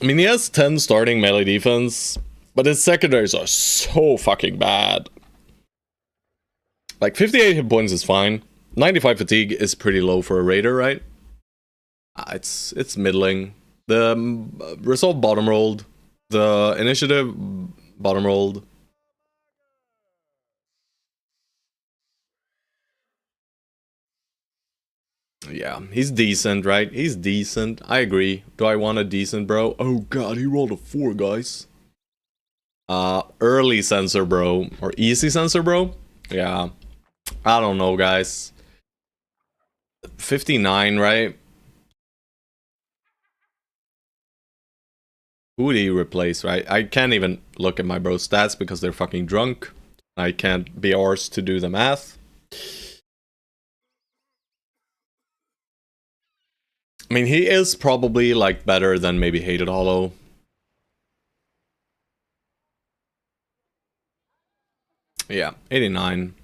I mean, he has 10 starting melee defense, but his secondaries are so fucking bad. Like, 58 hit points is fine. 95 fatigue is pretty low for a raider, right? It's middling. The resolve bottom rolled. The initiative bottom rolled. Yeah, he's decent, right? He's decent. I agree. Do I want a decent bro? Oh god, he rolled a 4, guys. Early sensor bro. Or easy sensor bro? Yeah. I don't know, guys. 59, right? Who would he replace, right? I can't even look at my bro stats because they're fucking drunk. I can't be arsed to do the math. I mean, he is probably, like, better than maybe Hated Hollow. Yeah, 89.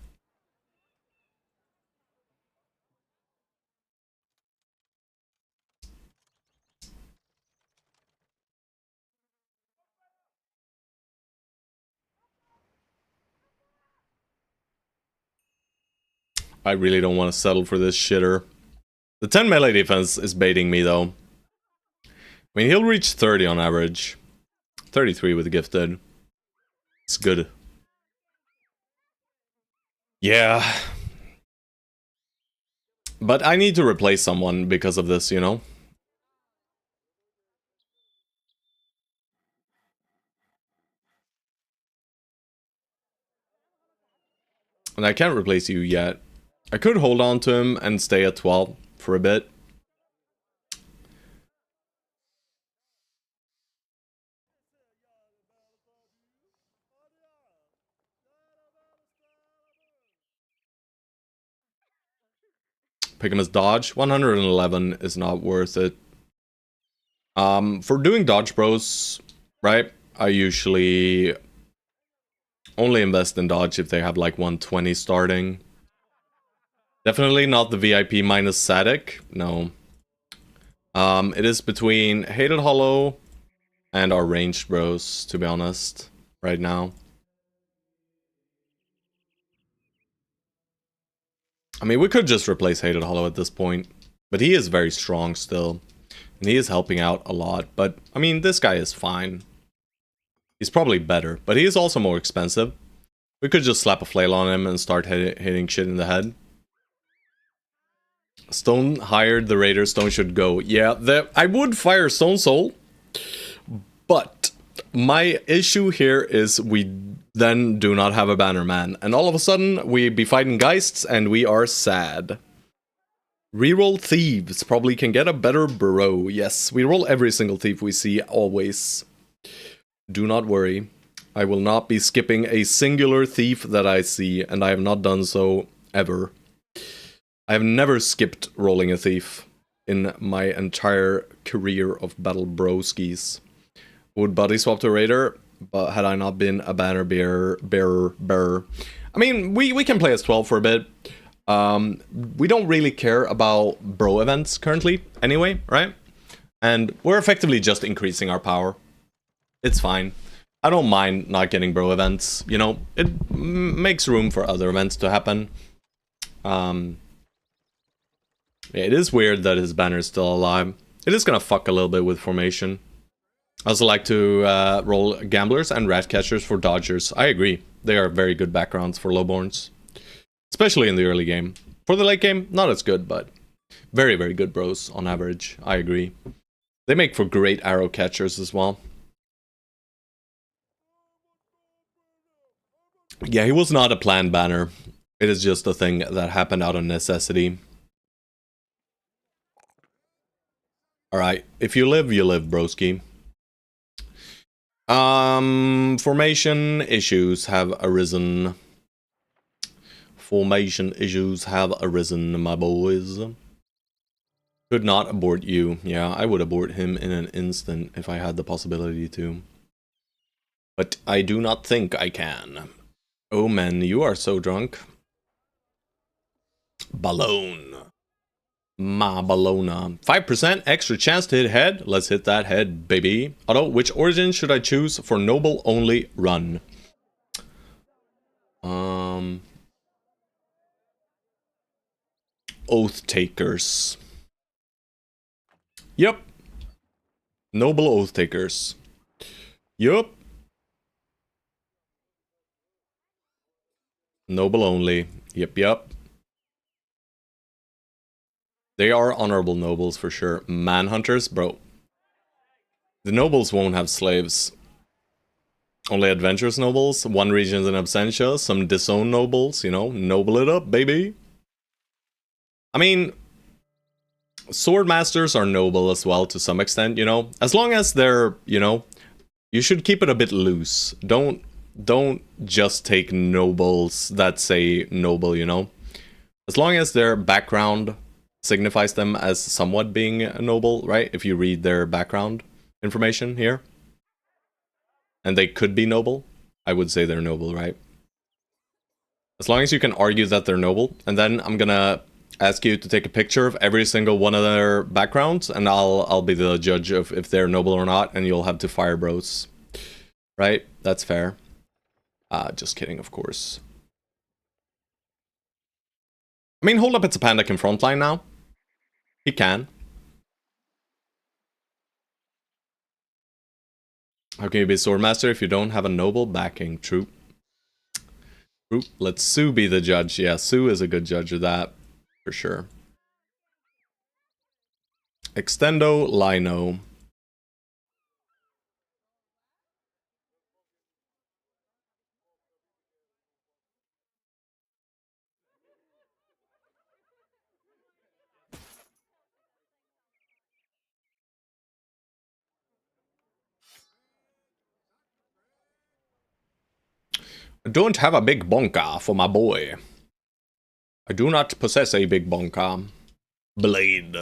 I really don't want to settle for this shitter. The 10 melee defense is baiting me, though. I mean, he'll reach 30 on average. 33 with gifted. It's good. Yeah. But I need to replace someone because of this, you know? And I can't replace you yet. I could hold on to him and stay at 12 for a bit. Pick him as dodge. 111 is not worth it. For doing dodge bros, right? I usually only invest in dodge if they have like 120 starting. Definitely not the VIP minus Satic. No. It is between Hated Hollow and our ranged bros, to be honest, right now. I mean, we could just replace Hated Hollow at this point, but he is very strong still, and he is helping out a lot, but, I mean, this guy is fine. He's probably better, but he is also more expensive. We could just slap a flail on him and start hitting shit in the head. Stone hired the Raider, Stone should go. Yeah, I would fire Stone Soul, but my issue here is we then do not have a banner man, and all of a sudden we be fighting Geists and we are sad. Reroll thieves, probably can get a better bro. Yes, we roll every single thief we see, always. Do not worry. I will not be skipping a singular thief that I see, and I have not done so ever. I have never skipped rolling a thief in my entire career of battle broskies. Would buddy swap to Raider, but had I not been a banner bearer. I mean, we can play as 12 for a bit. We don't really care about bro events currently, anyway, right? And we're effectively just increasing our power. It's fine. I don't mind not getting bro events, you know, it makes room for other events to happen. Yeah, it is weird that his banner is still alive. It is gonna fuck a little bit with formation. I also like to roll Gamblers and Ratcatchers for Dodgers. I agree. They are very good backgrounds for lowborns. Especially in the early game. For the late game, not as good, but very, very good bros on average. I agree. They make for great arrow catchers as well. Yeah, he was not a planned banner. It is just a thing that happened out of necessity. Alright, if you live, broski. Formation issues have arisen. Formation issues have arisen, my boys. Could not abort you. Yeah, I would abort him in an instant if I had the possibility to. But I do not think I can. Oh man, you are so drunk. Balloon. Ma Ballona. 5% extra chance to hit head. Let's hit that head, baby. Although, which origin should I choose for noble only run? Oath Takers. Yep. Noble Oath Takers. Yup. Noble only. Yep. They are honorable nobles for sure. Manhunters, bro. The nobles won't have slaves. Only adventurous nobles, one regions in absentia, some disowned nobles, you know, noble it up, baby. I mean, sword masters are noble as well to some extent, you know. As long as they're, you know, you should keep it a bit loose. Don't just take nobles that say noble, you know. As long as their background signifies them as somewhat being a noble, right? If you read their background information here. And they could be noble, I would say they're noble, right? As long as you can argue that they're noble, and then I'm gonna ask you to take a picture of every single one of their backgrounds, and I'll be the judge of if they're noble or not, and you'll have to fire bros. Right? That's fair. Just kidding, of course. I mean, hold up, it's a panda can frontline now. He can. How can you be a swordmaster if you don't have a noble backing? True. True. Let Sue be the judge. Yeah, Sue is a good judge of that, for sure. Extendo Lino. I don't have a big bonka for my boy. I do not possess a big bonka. Blade.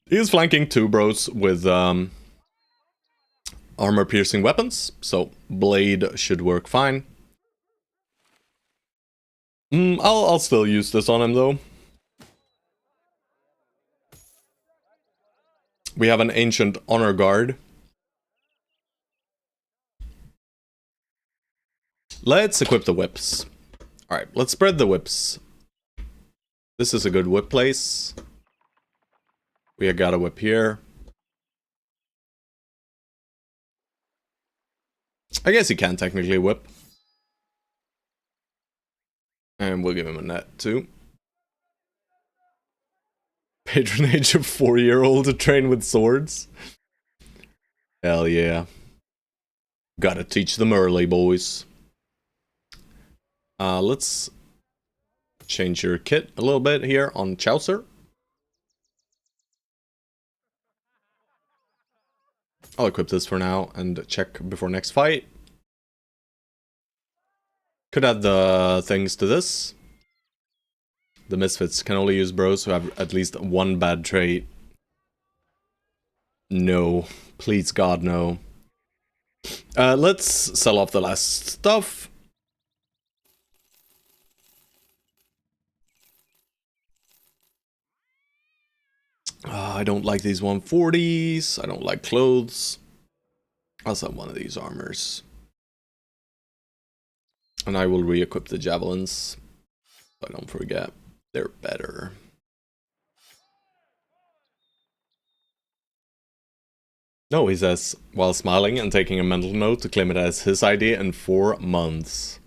He is flanking two bros with armor-piercing weapons, so Blade should work fine. I'll still use this on him, though. We have an Ancient Honor Guard. Let's equip the whips. Alright, let's spread the whips. This is a good whip place. We got a whip here. I guess he can technically whip. And we'll give him a net, too. Patronage of 4-year-old to train with swords. Hell yeah. Gotta teach them early, boys. Let's change your kit a little bit here on Chaucer. I'll equip this for now and check before next fight. Could add the things to this. The Misfits can only use bros who have at least one bad trait. No. Please God, no. Let's sell off the last stuff. I don't like these 140s. I don't like clothes. I'll sell one of these armors. And I will re-equip the javelins. So I don't forget. They're better. No, he says, while smiling and taking a mental note to claim it as his idea in 4 months.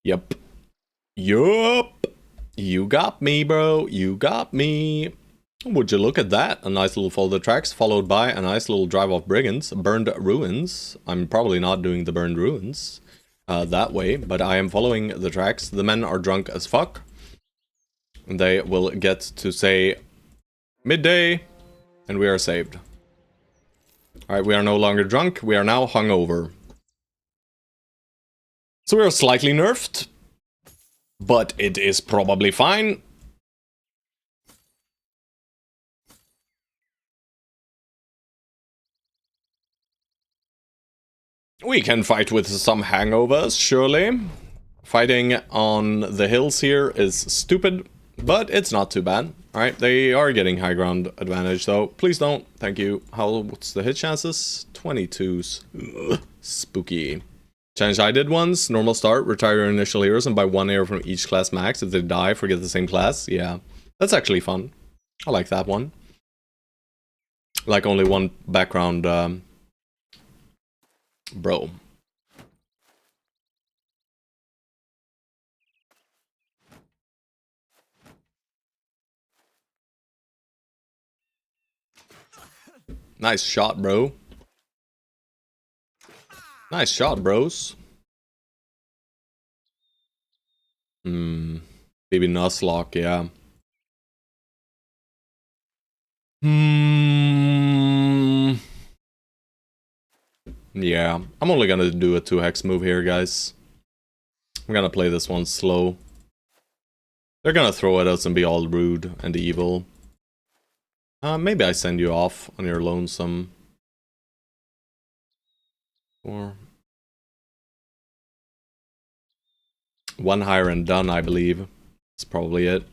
Yep. Yup. You got me, bro. You got me. Would you look at that? A nice little folded tracks, followed by a nice little drive off brigands. Burned ruins. I'm probably not doing the burned ruins that way, but I am following the tracks. The men are drunk as fuck. They will get to say midday, and we are saved. Alright, we are no longer drunk, we are now hungover. So we are slightly nerfed. But it is probably fine. We can fight with some hangovers, surely. Fighting on the hills here is stupid, but it's not too bad. Alright, they are getting high ground advantage though. Please don't. Thank you. What's the hit chances? 22s. Ugh, spooky. Challenge I did once. Normal start, retire your initial heroes and buy one hero from each class max. If they die, forget the same class. Yeah, that's actually fun. I like that one. Like only one background bro. Nice shot, bro. Nice shot, bros. Maybe Nuzlocke, yeah. Yeah, I'm only gonna do a 2-hex move here, guys. I'm gonna play this one slow. They're gonna throw at us and be all rude and evil. Maybe I send you off on your lonesome. Or... one higher and done, I believe. That's probably it.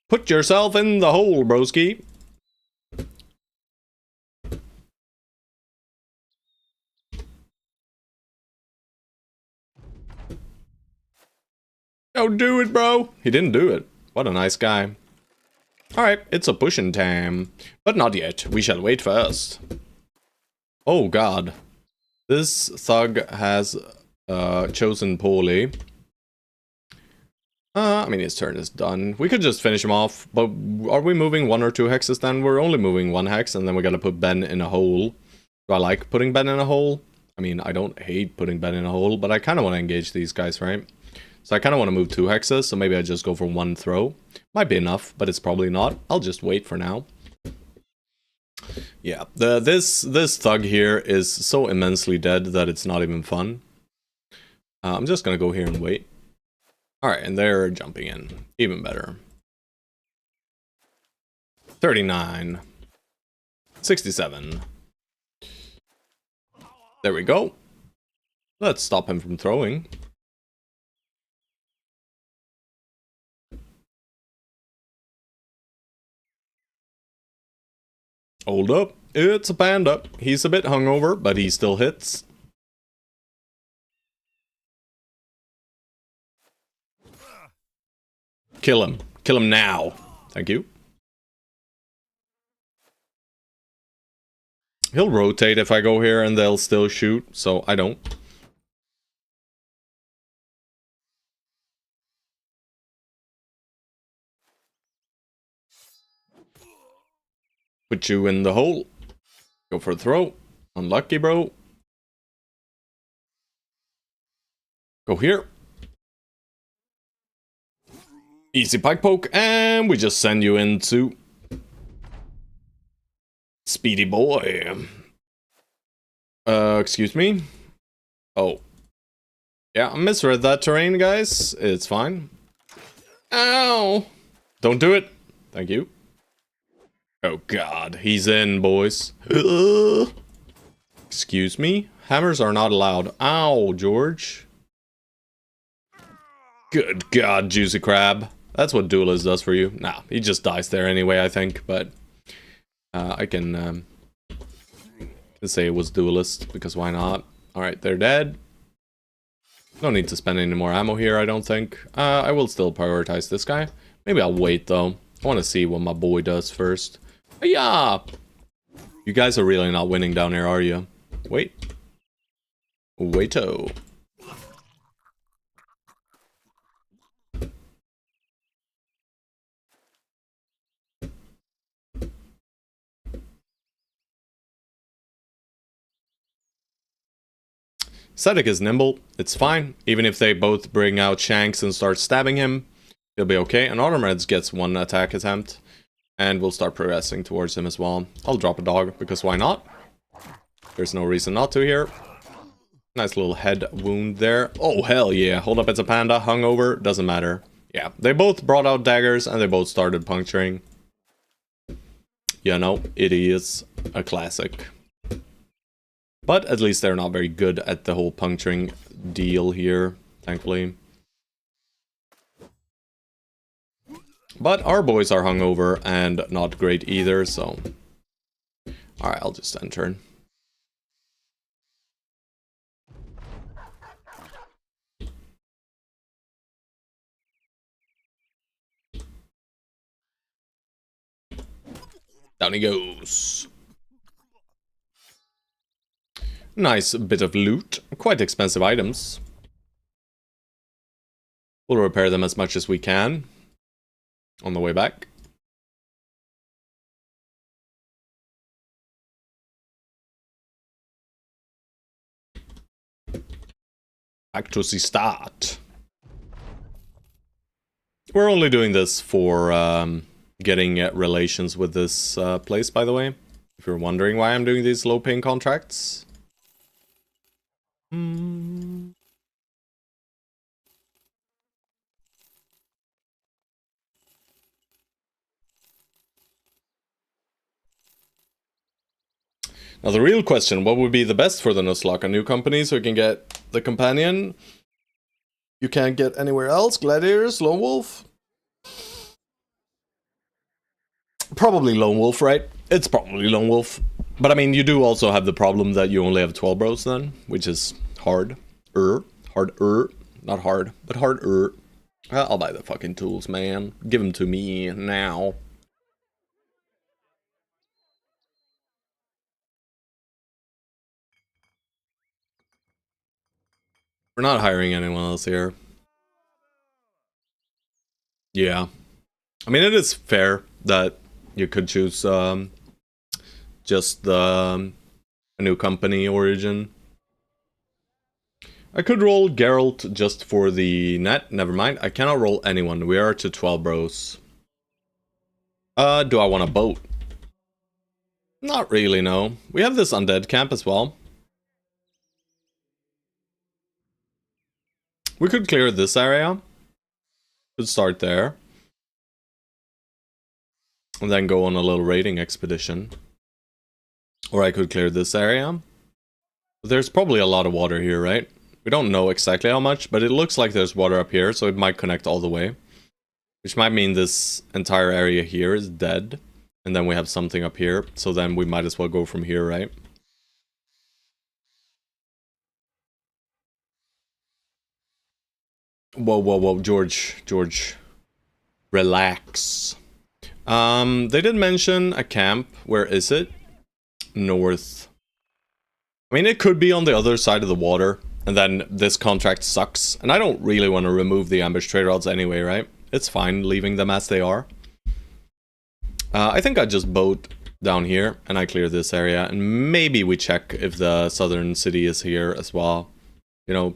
Put yourself in the hole, broski. Don't do it, bro. He didn't do it. What a nice guy. Alright, it's a pushing time. But not yet. We shall wait first. Oh god. This thug has chosen poorly. I mean, his turn is done. We could just finish him off, but are we moving 1 or 2 hexes then? We're only moving 1 hex, and then we gotta put Ben in a hole. Do I like putting Ben in a hole? I mean, I don't hate putting Ben in a hole, but I kind of want to engage these guys, right? So I kind of want to move 2 hexes, so maybe I just go for 1 throw. Might be enough, but it's probably not. I'll just wait for now. Yeah, this thug here is so immensely dead that it's not even fun. I'm just gonna go here and wait. Alright, and they're jumping in. Even better. 39. 67. There we go. Let's stop him from throwing. Hold up. It's a panda. He's a bit hungover, but he still hits. Kill him. Kill him now. Thank you. He'll rotate if I go here and they'll still shoot, so I don't. Put you in the hole. Go for a throw. Unlucky, bro. Go here. Easy pike poke, and we just send you into Speedy boy. Excuse me? Oh. Yeah, I misread that terrain, guys. It's fine. Ow! Don't do it. Thank you. Oh god, he's in, boys. Excuse me? Hammers are not allowed. Ow, George. Good god, Juicy Crab. That's what Duelist does for you. Nah, he just dies there anyway, I think, but... I can say it was Duelist, because why not? Alright, they're dead. No need to spend any more ammo here, I don't think. I will still prioritize this guy. Maybe I'll wait, though. I want to see what my boy does first. Yeah. You guys are really not winning down here, are you? Wait. Waito. Sedek is nimble. It's fine. Even if they both bring out shanks and start stabbing him, he'll be okay. And Automeds gets 1 attack attempt. And we'll start progressing towards him as well. I'll drop a dog, because why not? There's no reason not to here. Nice little head wound there. Oh, hell yeah. Hold up, it's a panda. Hungover. Doesn't matter. Yeah, they both brought out daggers and they both started puncturing. You know, it is a classic. But at least they're not very good at the whole puncturing deal here, thankfully. But our boys are hungover and not great either, so... Alright, I'll just end turn. Down he goes. Nice bit of loot. Quite expensive items. We'll repair them as much as we can on the way back. Back to the start. We're only doing this for getting relations with this place, by the way. If you're wondering why I'm doing these low-paying contracts. Now the real question, what would be the best for the Nuzlocke? A new company so you can get the companion you can't get anywhere else? Gladiators? Lone Wolf? Probably Lone Wolf, right? It's probably Lone Wolf. But I mean, you do also have the problem that you only have 12 bros then, which is hard. Harder. Not hard, but harder. I'll buy the fucking tools, man. Give them to me now. We're not hiring anyone else here. Yeah. I mean, it is fair that you could choose just a new company origin. I could roll Geralt just for the net. Never mind. I cannot roll anyone. We are to 12 bros. Do I want a boat? Not really, no. We have this undead camp as well. We could clear this area. Could start there. And then go on a little raiding expedition. Or I could clear this area. There's probably a lot of water here, right? We don't know exactly how much, but it looks like there's water up here, so it might connect all the way. Which might mean this entire area here is dead. And then we have something up here, so then we might as well go from here, right? Whoa, George. Relax. They did mention a camp. Where is it? North. I mean, it could be on the other side of the water, and then this contract sucks. And I don't really want to remove the ambush trade routes anyway, right? It's fine leaving them as they are. I think I just boat down here, and I clear this area, and maybe we check if the southern city is here as well. You know,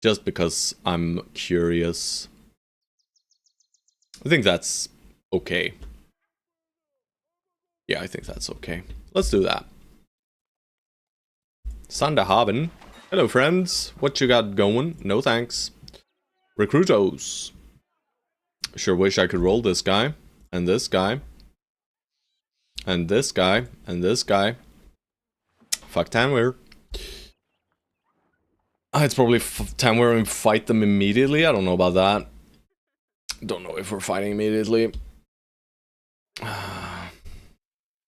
just because I'm curious. I think that's okay. Yeah, I think that's okay. Let's do that. Sanderhaven. Hello, friends. What you got going? No thanks. Recruitos. Sure wish I could roll this guy. And this guy. And this guy. And this guy. Fuck Tanwir. It's probably Tanwir and fight them immediately. I don't know about that. Don't know if we're fighting immediately.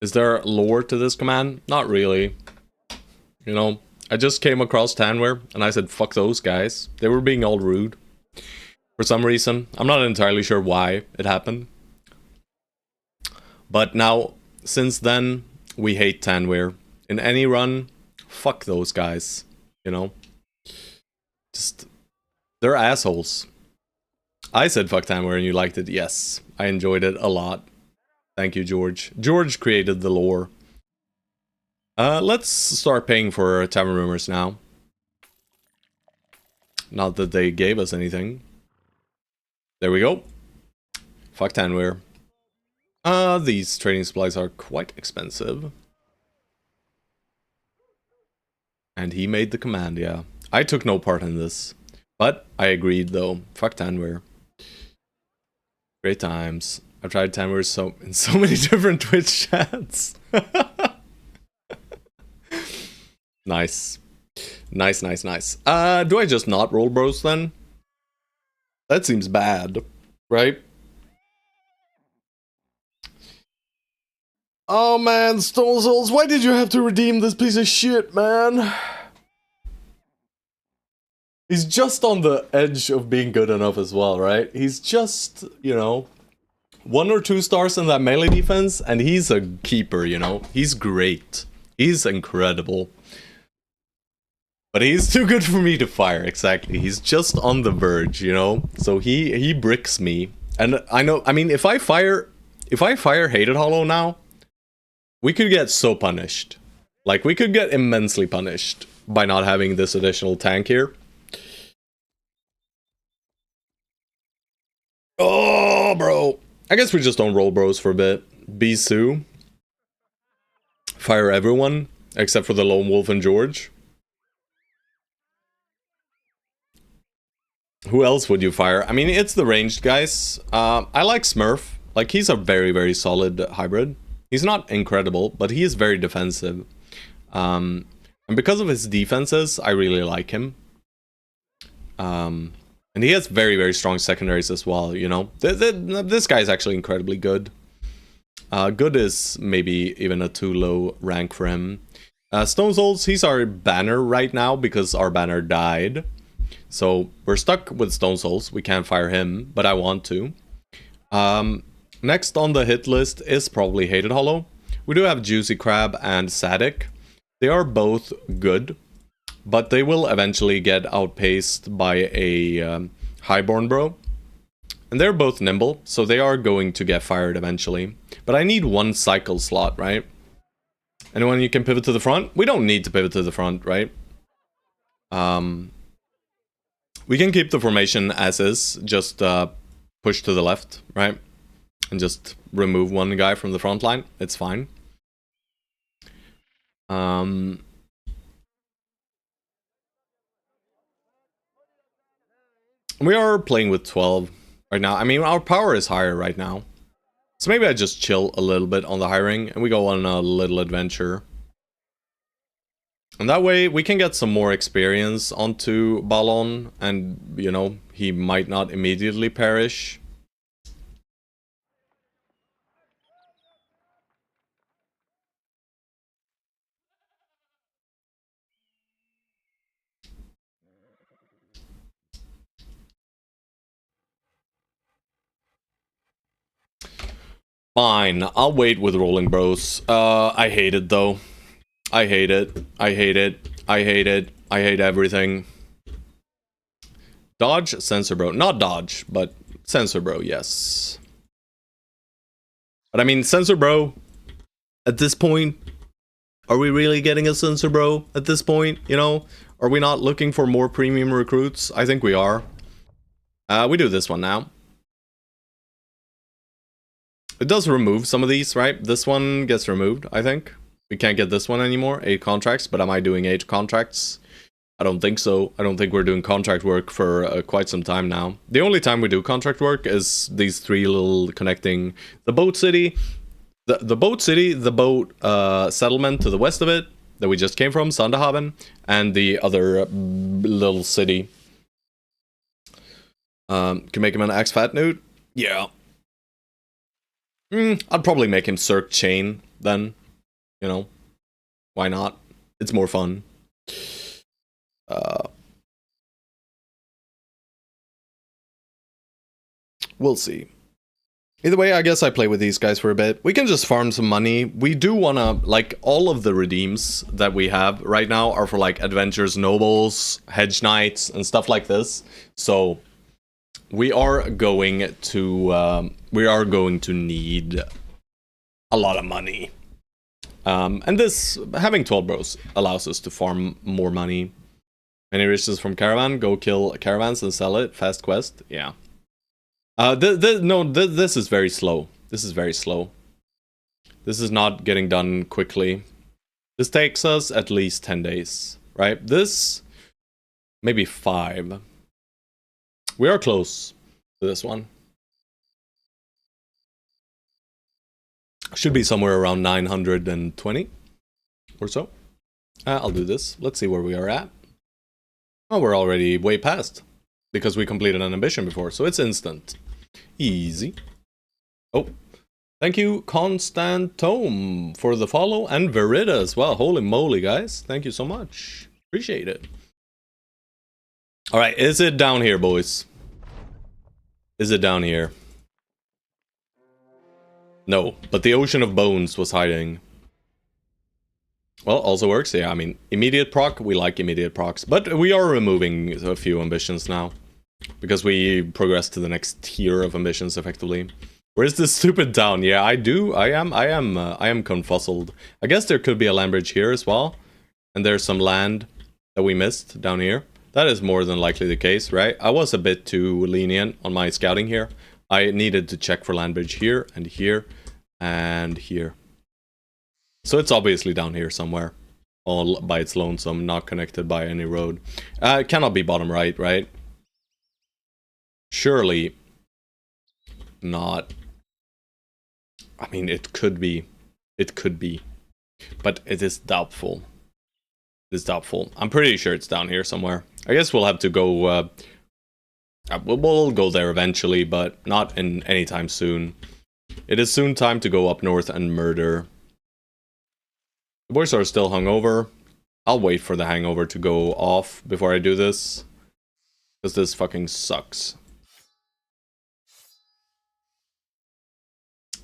Is there lore to this command? Not really. You know, I just came across Tanwir and I said, fuck those guys. They were being all rude. For some reason. I'm not entirely sure why it happened. But now, since then, we hate Tanwir. In any run, fuck those guys. You know? Just, they're assholes. I said fuck Tanwir and you liked it. Yes, I enjoyed it a lot. Thank you, George. George created the lore. Let's start paying for Tavern Rumors now. Not that they gave us anything. There we go. Fuck Tanwir. These trading supplies are quite expensive. And he made the command, yeah. I took no part in this. But I agreed, though. Fuck Tanwir. Great times. I've tried timers in so many different Twitch chats. Nice. Nice. Do I just not roll bros then? That seems bad, right? Oh man, Stone Souls, why did you have to redeem this piece of shit, man? He's just on the edge of being good enough as well, right? He's just, 1 or 2 stars in that melee defense, and he's a keeper, He's great. He's incredible. But he's too good for me to fire, exactly. He's just on the verge, So he bricks me. And if I fire Hated Hollow now, we could get so punished. Like, we could get immensely punished by not having this additional tank here. Oh, bro. I guess we just don't roll bros for a bit. Bisou. Fire everyone, except for the Lone Wolf and George. Who else would you fire? I mean, it's the ranged guys. I like Smurf. Like, he's a very, very solid hybrid. He's not incredible, but he is very defensive. And because of his defenses, I really like him. And he has very, very strong secondaries as well, This guy is actually incredibly good. Good is maybe even a too low rank for him. Stone Souls, he's our banner right now because our banner died. So we're stuck with Stone Souls. We can't fire him, but I want to. Next on the hit list is probably Hated Hollow. We do have Juicy Crab and Sadik. They are both good, but they will eventually get outpaced by a Highborn Bro. And they're both nimble, so they are going to get fired eventually. But I need 1 cycle slot, right? Anyone you can pivot to the front? We don't need to pivot to the front, right? We can keep the formation as is, just push to the left, right? And just remove 1 guy from the front line. It's fine. We are playing with 12 right now. I mean, our power is higher right now. So maybe I just chill a little bit on the hiring and we go on a little adventure. And that way we can get some more experience onto Balon and, he might not immediately perish. Fine, I'll wait with rolling bros. I hate it though. I hate it. I hate it. I hate it. I hate everything. Dodge, Sensor Bro. Not Dodge, but Sensor Bro, yes. But I mean, Sensor Bro, at this point, are we really getting a Sensor Bro at this point, Are we not looking for more premium recruits? I think we are. We do this one now. It does remove some of these, right? This one gets removed, I think. We can't get this one anymore. 8 contracts, but am I doing 8 contracts? I don't think so. I don't think we're doing contract work for quite some time now. The only time we do contract work is these 3 little connecting the boat city, the boat city, the boat settlement to the west of it that we just came from, Sandahaven, and the other little city. Can make him an X-Fat Newt? Yeah. I'd probably make him Cirque Chain then. Why not? It's more fun. We'll see. Either way, I guess I play with these guys for a bit. We can just farm some money. We do want to, like, all of the redeems that we have right now are for, like, Adventures Nobles, Hedge Knights, and stuff like this. So, we are going to need a lot of money. And this, having 12 bros allows us to farm more money. Any riches from Caravan? Go kill caravans and sell it. Fast quest? Yeah. This is very slow. This is very slow. This is not getting done quickly. This takes us at least 10 days, right? This, maybe 5. We are close to this one. Should be somewhere around 920 or so. I'll do this. Let's see where we are at. Oh, we're already way past. Because we completed an ambition before, so it's instant. Easy. Oh. Thank you, Constantome, for the follow, and Verita as well. Holy moly, guys. Thank you so much. Appreciate it. Alright, is it down here, boys? Is it down here? No, but the Ocean of Bones was hiding. Well, also works, yeah, I mean, immediate proc, we like immediate procs, but we are removing a few ambitions now. Because we progress to the next tier of ambitions, effectively. Where's this stupid town? Yeah, I am confuzzled. I guess there could be a land bridge here as well. And there's some land that we missed down here. That is more than likely the case, right? I was a bit too lenient on my scouting here. I needed to check for land bridge here, and here, and here. So it's obviously down here somewhere. All by its lonesome, not connected by any road. It cannot be bottom right, right? Surely not. I mean, it could be. It could be. But it is doubtful. It is doubtful. I'm pretty sure it's down here somewhere. I guess we'll have to go... we'll go there eventually, but not in any time soon. It is soon time to go up north and murder. The boys are still hungover. I'll wait for the hangover to go off before I do this. Because this fucking sucks.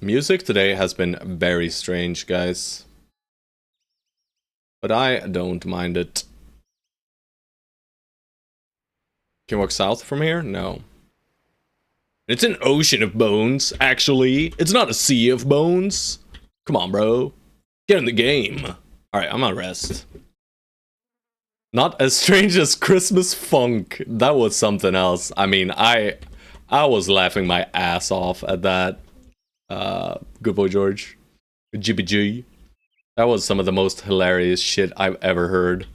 Music today has been very strange, guys. But I don't mind it. Can you walk south from here? No. It's an ocean of bones, actually. It's not a sea of bones. Come on, bro. Get in the game. Alright, I'm on rest. Not as strange as Christmas funk. That was something else. I mean, I was laughing my ass off at that. Good boy, George. GBG. That was some of the most hilarious shit I've ever heard.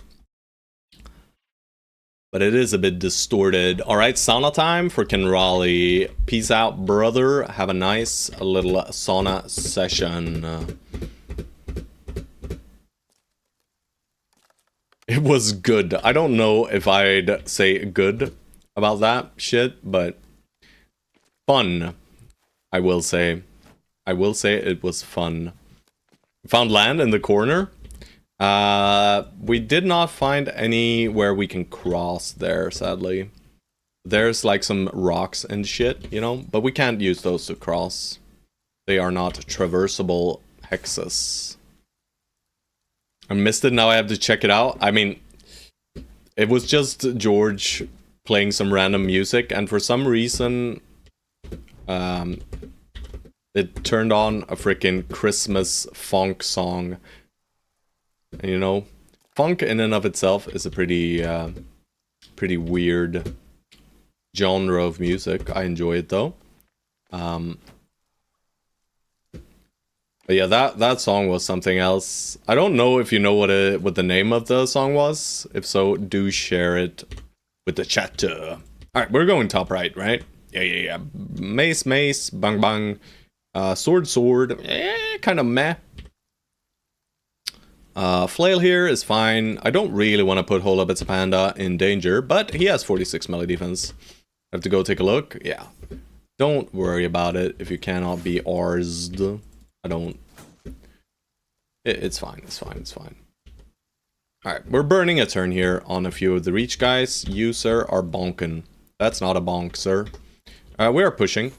But it is a bit distorted. Alright, sauna time for Kenrali. Peace out, brother. Have a nice little sauna session. It was good. I don't know if I'd say good about that shit, but fun, I will say. I will say it was fun. Found land in the corner. We did not find anywhere we can cross there, sadly. There's like some rocks and shit, you know, but we can't use those to cross. They are not traversable hexes. I missed it, now I have to check it out. I mean, it was just George playing some random music, and for some reason, it turned on a freaking Christmas funk song. And you know, funk in and of itself is a pretty weird genre of music. I enjoy it though. But yeah, that song was something else. I don't know if you know what the name of the song was. If so, do share it with the chat. Alright, we're going top right, right? Yeah. Mace, bang bang. Sword, kind of meh. Flail here is fine. I don't really want to put Hola Bits a Panda in danger, but he has 46 melee defense. I have to go take a look. Yeah. Don't worry about it if you cannot be Rs'd. I don't... It's fine. Alright, we're burning a turn here on a few of the reach guys. You, sir, are bonking. That's not a bonk, sir. We are pushing.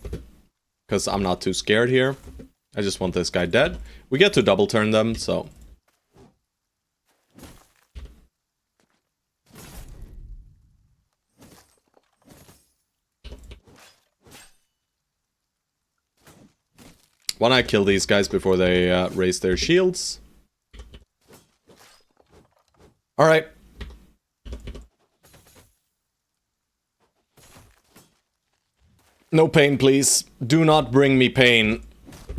Because I'm not too scared here. I just want this guy dead. We get to double turn them, so... Why not kill these guys before they raise their shields? Alright. No pain, please. Do not bring me pain.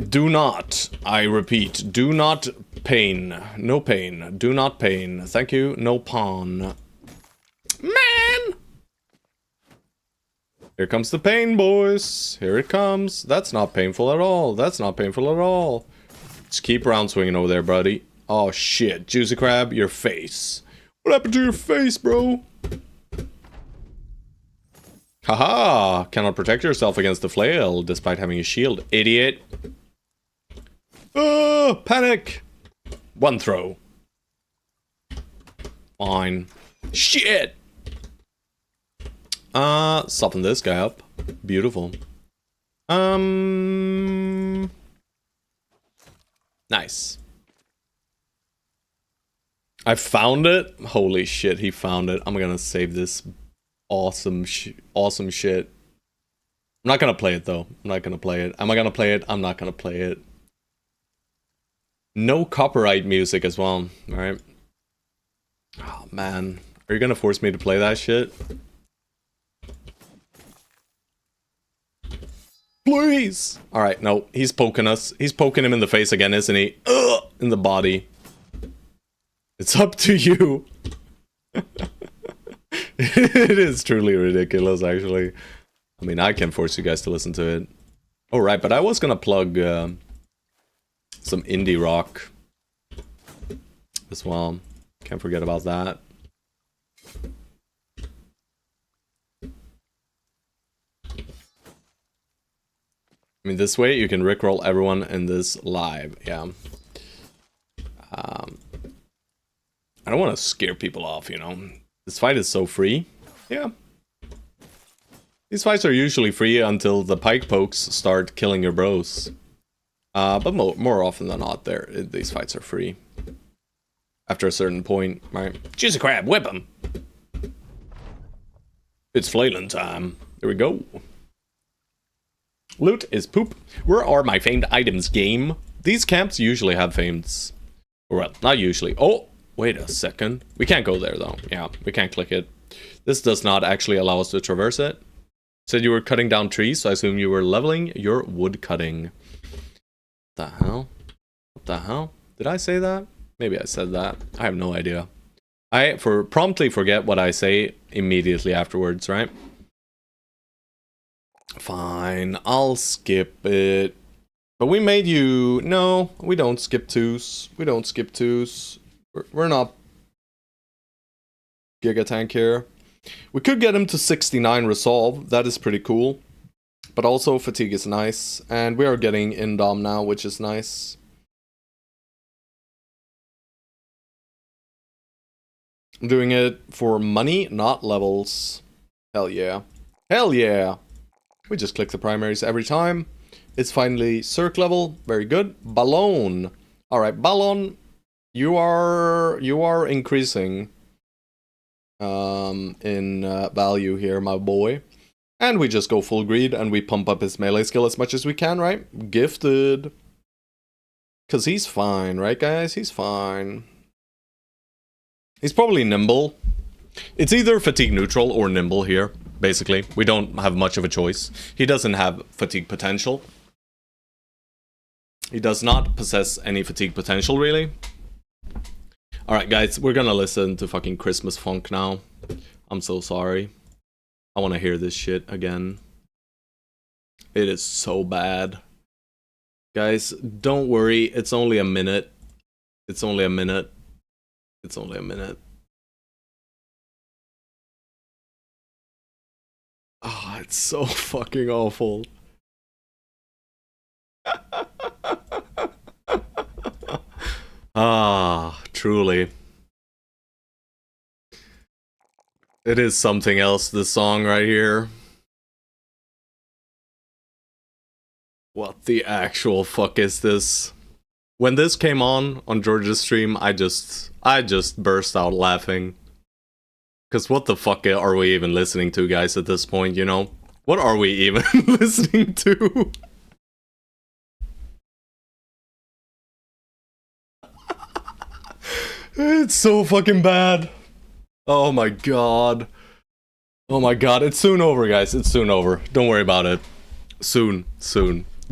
Do not. I repeat, do not pain. No pain. Do not pain. Thank you. No pawn. Man! Here comes the pain, boys. Here it comes. That's not painful at all. That's not painful at all. Just keep around swinging over there, buddy. Oh shit, Juicy Crab, your face. What happened to your face, bro? Haha! Cannot protect yourself against the flail despite having a shield, idiot. Oh, panic! One throw. Fine. Shit! Soften this guy up. Beautiful. Nice. I found it. Holy shit, he found it. I'm gonna save this awesome shit. I'm not gonna play it though. I'm not gonna play it. Am I gonna play it? I'm not gonna play it. No copyright music as well. Alright. Oh man. Are you gonna force me to play that shit? Please! Alright, no. He's poking us. He's poking him in the face again, isn't he? Ugh! In the body. It's up to you. It is truly ridiculous, actually. I mean, I can force you guys to listen to it. Oh, right, but I was gonna plug some indie rock as well. Can't forget about that. I mean, this way you can rickroll everyone in this live, yeah. I don't want to scare people off, you know. This fight is so free. Yeah. These fights are usually free until the pike pokes start killing your bros. But more often than not, these fights are free. After a certain point, right? Juicy Crab, whip him! It's flailing time. Here we go. Loot is poop. Where are my famed items, game? These camps usually have fames. Well, not usually. Oh, wait a second. We can't go there, though. Yeah, we can't click it. This does not actually allow us to traverse it. Said you were cutting down trees, so I assume you were leveling your wood cutting. What the hell? What the hell? Did I say that? Maybe I said that. I have no idea. I promptly forget what I say immediately afterwards, right? Fine, I'll skip it. But we made you... No, we don't skip twos. We don't skip twos. We're not Giga Tank here. We could get him to 69 resolve. That is pretty cool. But also fatigue is nice. And we are getting Indom now, which is nice. I'm doing it for money, not levels. Hell yeah. Hell yeah! We just click the primaries every time. It's finally Cirque level. Very good. Ballon. Alright, Ballon. You are increasing in value here, my boy. And we just go full greed and we pump up his melee skill as much as we can, right? Gifted. Because he's fine, right, guys? He's fine. He's probably nimble. It's either fatigue neutral or nimble here, basically. We don't have much of a choice. He doesn't have fatigue potential. He does not possess any fatigue potential, really. Alright, guys, we're gonna listen to fucking Christmas funk now. I'm so sorry. I want to hear this shit again. It is so bad. Guys, don't worry. It's only a minute. It's only a minute. It's only a minute. Ah, oh, it's so fucking awful. Ah, truly. It is something else, this song right here. What the actual fuck is this? When this came on George's stream, I just burst out laughing. Cause what the fuck are we even listening to, guys, at this point, you know? What are we even listening to? It's so fucking bad. Oh my god. Oh my god, it's soon over, guys. It's soon over. Don't worry about it. Soon.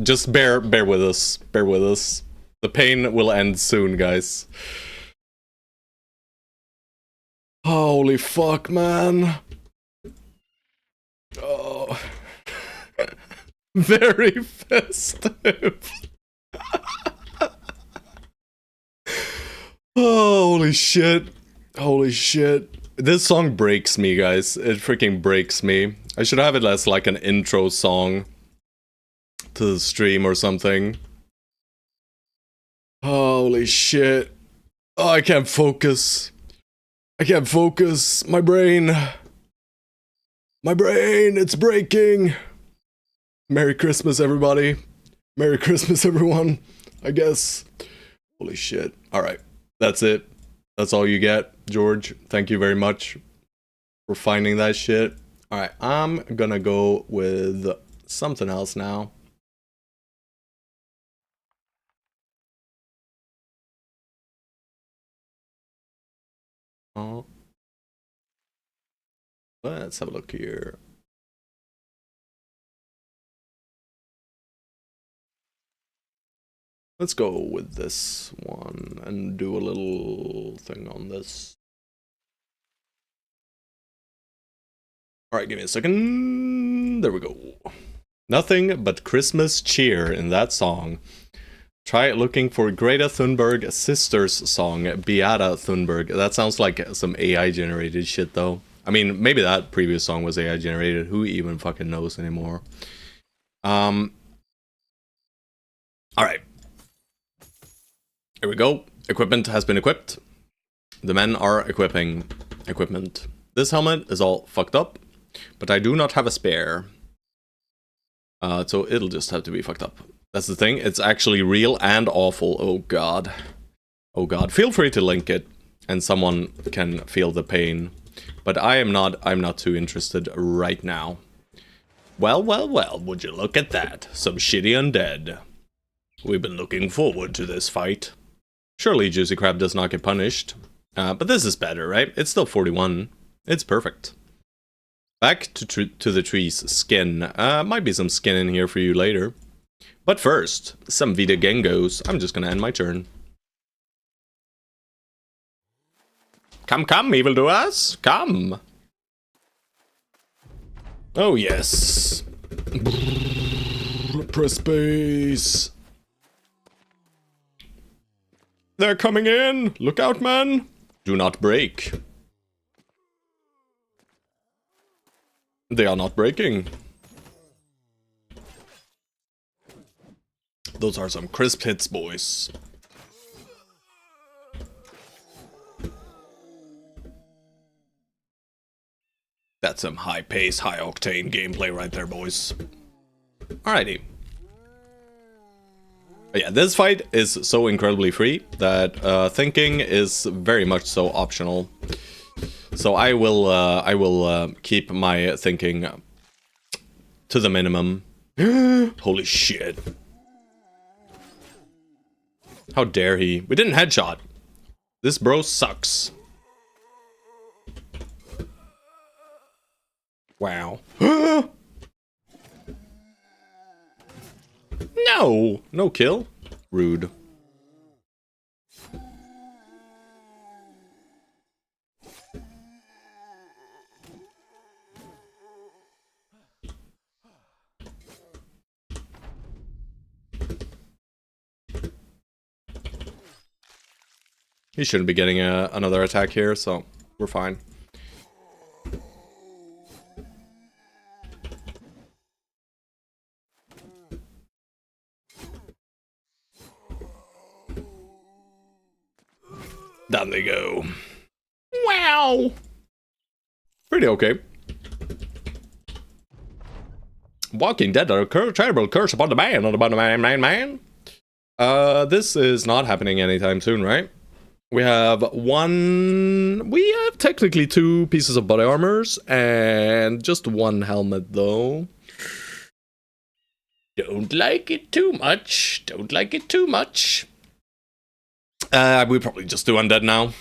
Just bear with us. Bear with us. The pain will end soon, guys. Holy fuck, man. Oh. Very festive. Holy shit. Holy shit. This song breaks me, guys. It freaking breaks me. I should have it as like an intro song to the stream or something. Holy shit. Oh, I can't focus. I can't focus. My brain. My brain, it's breaking. Merry Christmas, everybody. Merry Christmas, everyone. I guess. Holy shit. Alright. That's it. That's all you get, George. Thank you very much for finding that shit. Alright, I'm gonna go with something else now. Oh. Let's have a look here. Let's go with this one and do a little thing on this. Alright, give me a second. There we go. Nothing but Christmas cheer in that song. Try looking for Greta Thunberg Sisters song, Beata Thunberg. That sounds like some AI generated shit though. I mean, maybe that previous song was AI generated. Who even fucking knows anymore? Alright. Here we go. Equipment has been equipped. The men are equipping equipment. This helmet is all fucked up, but I do not have a spare. So it'll just have to be fucked up. That's the thing. It's actually real and awful. Oh god. Oh god. Feel free to link it, and someone can feel the pain. But I'm not too interested right now. Well, well, well, would you look at that? Some shitty undead. We've been looking forward to this fight. Surely Juicy Crab does not get punished. But this is better, right? It's still 41. It's perfect. Back to the tree's skin. Might be some skin in here for you later. But first, some Vita Gengos. I'm just gonna end my turn. Come, come, evildoers! Come! Oh, yes. Press space. They're coming in! Look out, man! Do not break. They are not breaking. Those are some crisp hits, boys. That's some high pace, high octane gameplay right there, boys. Alrighty. But yeah, this fight is so incredibly free that thinking is very much so optional. So I will keep my thinking to the minimum. Holy shit. How dare he? We didn't headshot. This bro sucks. Wow. No! No kill? Rude. He shouldn't be getting another attack here, so we're fine. Down they go. Wow! Pretty okay. Walking Dead are a terrible curse upon the man, not upon the man. This is not happening anytime soon, right? We have technically 2 pieces of body armors and just 1 helmet though. Don't like it too much. Don't like it too much. We probably just do undead now.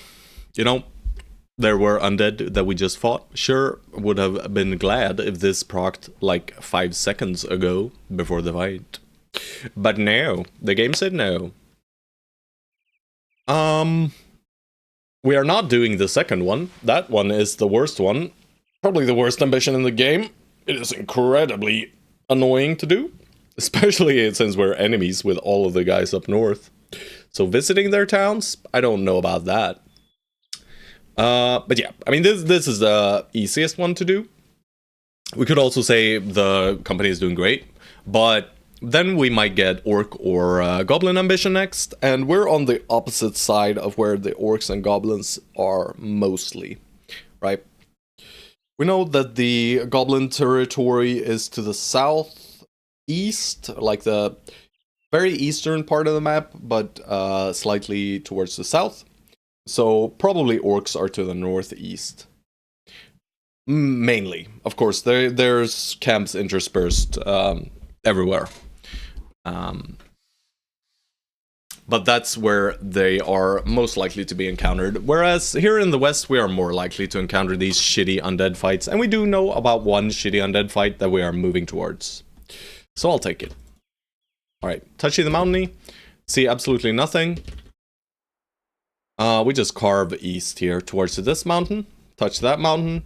You know, there were undead that we just fought. Sure, would have been glad if this procced like 5 seconds ago before the fight. But no, the game said no. We are not doing the second one. That one is the worst one. Probably the worst ambition in the game. It is incredibly annoying to do. Especially since we're enemies with all of the guys up north. So visiting their towns? I don't know about that. But yeah, I mean, this is the easiest one to do. We could also say the company is doing great, but then we might get Orc or Goblin Ambition next, and we're on the opposite side of where the Orcs and Goblins are mostly, right? We know that the Goblin territory is to the southeast, like the very eastern part of the map, but slightly towards the south. So probably Orcs are to the northeast. Mainly, of course, there's camps interspersed everywhere. But that's where they are most likely to be encountered. Whereas here in the West, we are more likely to encounter these shitty undead fights. And we do know about one shitty undead fight that we are moving towards. So I'll take it. Alright, Touchy the Mountainy. See absolutely nothing. We just carve east here towards this mountain. Touch that mountain.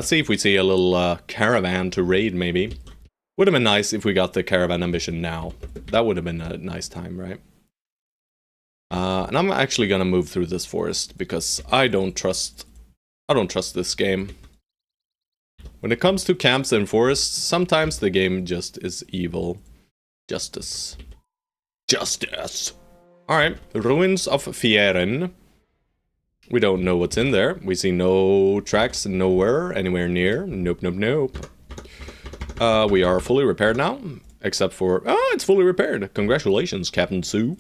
See if we see a little caravan to raid, maybe. Would have been nice if we got the caravan ambition now. That would have been a nice time, right? And I'm actually gonna move through this forest because I don't trust this game. When it comes to camps and forests, sometimes the game just is evil. Justice. Justice! Alright, Ruins of Fieren. We don't know what's in there. We see no tracks anywhere near. Nope, nope, nope. We are fully repaired now, except for... Oh, it's fully repaired. Congratulations, Captain Sue.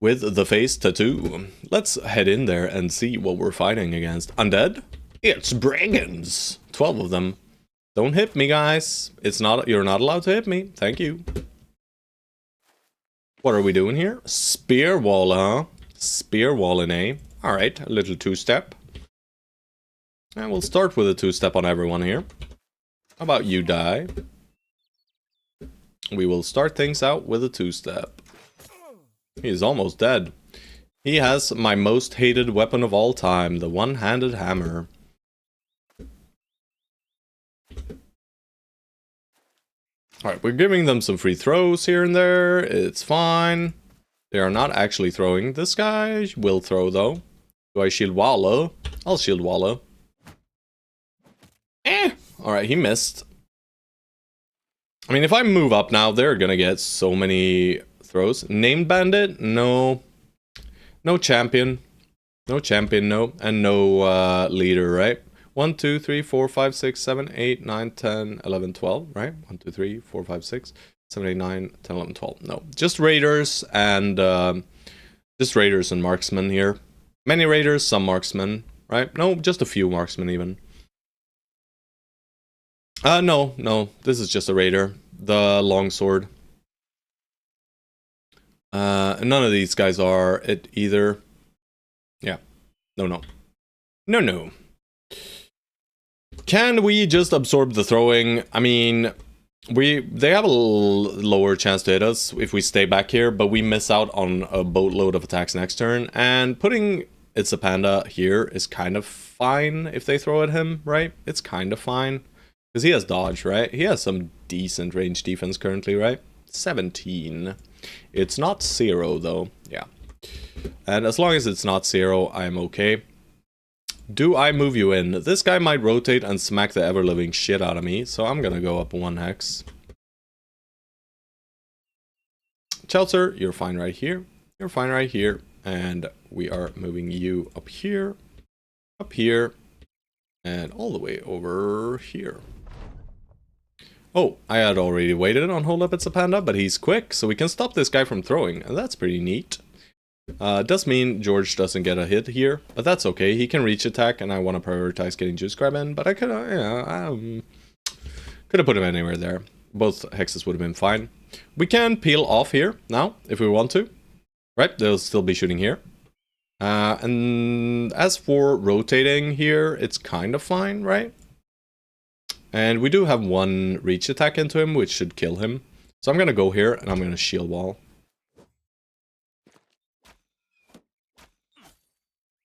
With the face tattoo. Let's head in there and see what we're fighting against. Undead? It's brigands! 12 of them. Don't hit me, guys. You're not allowed to hit me. Thank you. What are we doing here? Spear wall, huh? Spear walling, eh? Alright, a little two-step. And we'll start with a two-step on everyone here. How about you die? We will start things out with a two-step. He's almost dead. He has my most hated weapon of all time, the one-handed hammer. Alright, we're giving them some free throws here and there. It's fine. They are not actually throwing. This guy will throw, though. Do I shield Wallow? I'll shield Wallow. Alright, he missed. I mean, if I move up now, they're gonna get so many throws. Named Bandit? No. No champion. No champion, no. And no leader, right? 1, 2, 3, 4, 5, 6, 7, 8, 9, 10, 11, 12, right? 1, 2, 3, 4, 5, 6, 7, 8, 9, 10, 11, 12. No. Just raiders and marksmen here. Many raiders, some marksmen, right? No, just a few marksmen even. No. This is just a raider. The longsword. None of these guys are it either. Yeah. No. Can we just absorb the throwing? I mean, they have a lower chance to hit us if we stay back here, but we miss out on a boatload of attacks next turn. And putting It's a Panda here is kind of fine if they throw at him, right? It's kind of fine. Because he has dodge, right? He has some decent range defense currently, right? 17. It's not 0, though. Yeah. And as long as it's not 0, I'm okay. Do I move you in? This guy might rotate and smack the ever-living shit out of me, so I'm gonna go up 1 hex. Chelser, you're fine right here. You're fine right here. And we are moving you up here, and all the way over here. Oh, I had already waited on Hold Up It's a Panda, but he's quick, so we can stop this guy from throwing, and that's pretty neat. Does mean George doesn't get a hit here, but that's okay. He can reach attack, and I want to prioritize getting Juice Grab in, but I could have put him anywhere there. Both hexes would have been fine. We can peel off here now, if we want to. Right, they'll still be shooting here. And as for rotating here, it's kind of fine, right? And we do have 1 reach attack into him, which should kill him. So I'm gonna go here, and I'm gonna shield wall.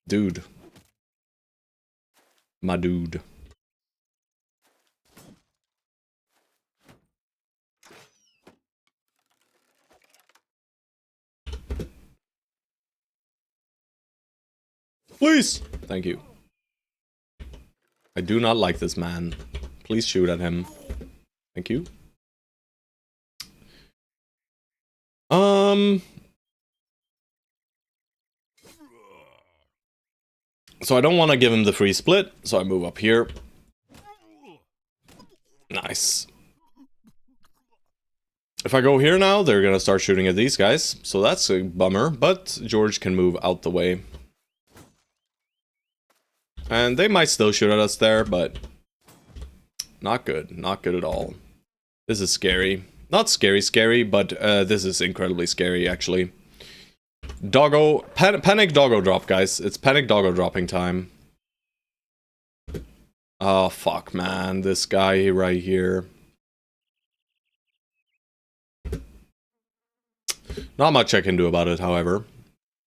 Dude. My dude. Please! Thank you. I do not like this man. Please shoot at him. Thank you. So I don't want to give him the free split, so I move up here. Nice. If I go here now, they're gonna start shooting at these guys, so that's a bummer, but George can move out the way. And they might still shoot at us there, but not good. Not good at all. This is scary. Not scary, but this is incredibly scary, actually. Doggo... Panic doggo drop, guys. It's panic doggo dropping time. Oh, fuck, man. This guy right here. Not much I can do about it, however.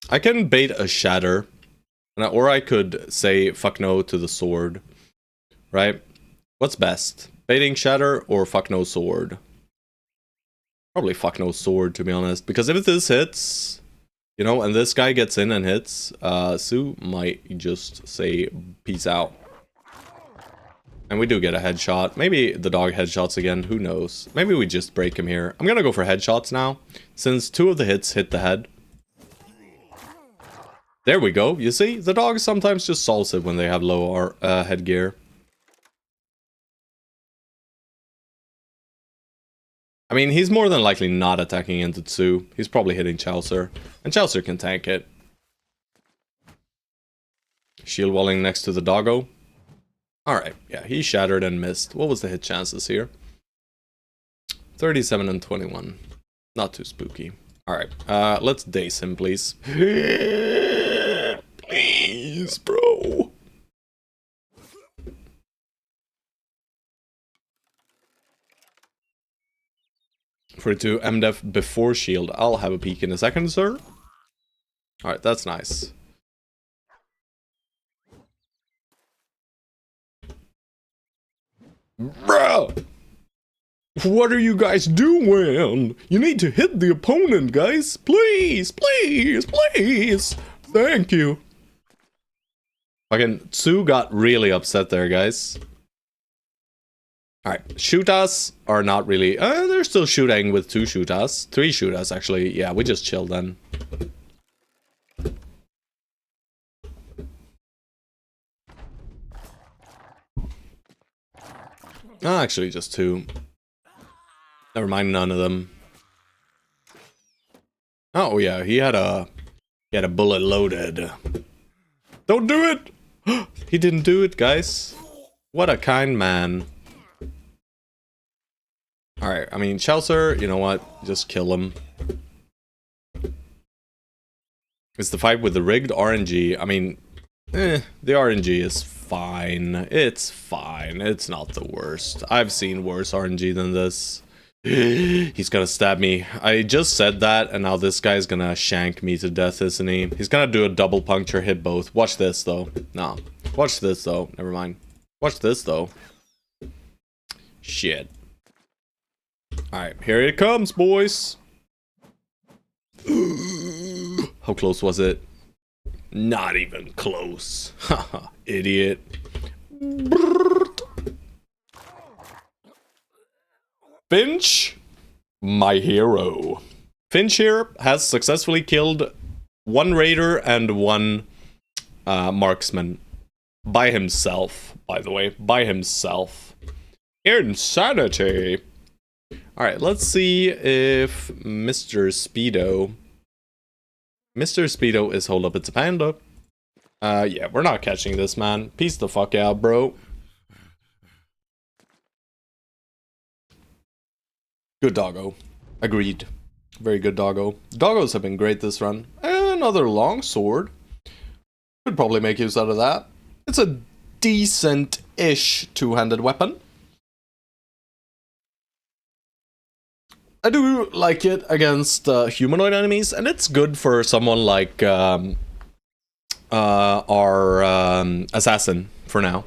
I can bait a shatter. Or I could say fuck no to the sword. Right? What's best? Baiting shatter or fuck no sword? Probably fuck no sword, to be honest. Because if this hits... You know, and this guy gets in and hits, Sue might just say peace out. And we do get a headshot. Maybe the dog headshots again, who knows. Maybe we just break him here. I'm gonna go for headshots now, since 2 of the hits hit the head. There we go, you see? The dog sometimes just solves it when they have low headgear. I mean, he's more than likely not attacking into Tsu. He's probably hitting Chaucer. And Chaucer can tank it. Shield walling next to the doggo. Alright, yeah, he shattered and missed. What was the hit chances here? 37 and 21. Not too spooky. Alright, let's dace him, please. Please, bro. 42 MDef before shield. I'll have a peek in a second, sir. Alright, that's nice. Bro! What are you guys doing? You need to hit the opponent, guys. Please, please, please. Thank you. Fucking Tsu got really upset there, guys. Alright, shoot us are not really... they're still shooting with 2 shoot us. 3 shoot us, actually. Yeah, we just chill then. Actually, just 2. Never mind, none of them. Oh, yeah, he had a bullet loaded. Don't do it! He didn't do it, guys. What a kind man. Alright, I mean, Chaucer, you know what? Just kill him. It's the fight with the rigged RNG. I mean, the RNG is fine. It's fine. It's not the worst. I've seen worse RNG than this. He's gonna stab me. I just said that, and now this guy's gonna shank me to death, isn't he? He's gonna do a double puncture, hit both. Watch this, though. No. Watch this, though. Never mind. Watch this, though. Shit. Alright, here it comes, boys. How close was it? Not even close. Haha, idiot. Finch, my hero. Finch here has successfully killed 1 raider and 1 marksman. By himself, by the way. By himself. Insanity. Alright, let's see if Mr. Speedo... Mr. Speedo is hold up, it's a panda. Yeah, we're not catching this, man. Peace the fuck out, bro. Good doggo. Agreed. Very good doggo. Doggos have been great this run. Another long sword. Could probably make use out of that. It's a decent-ish 2-handed weapon. I do like it against humanoid enemies, and it's good for someone like our assassin for now.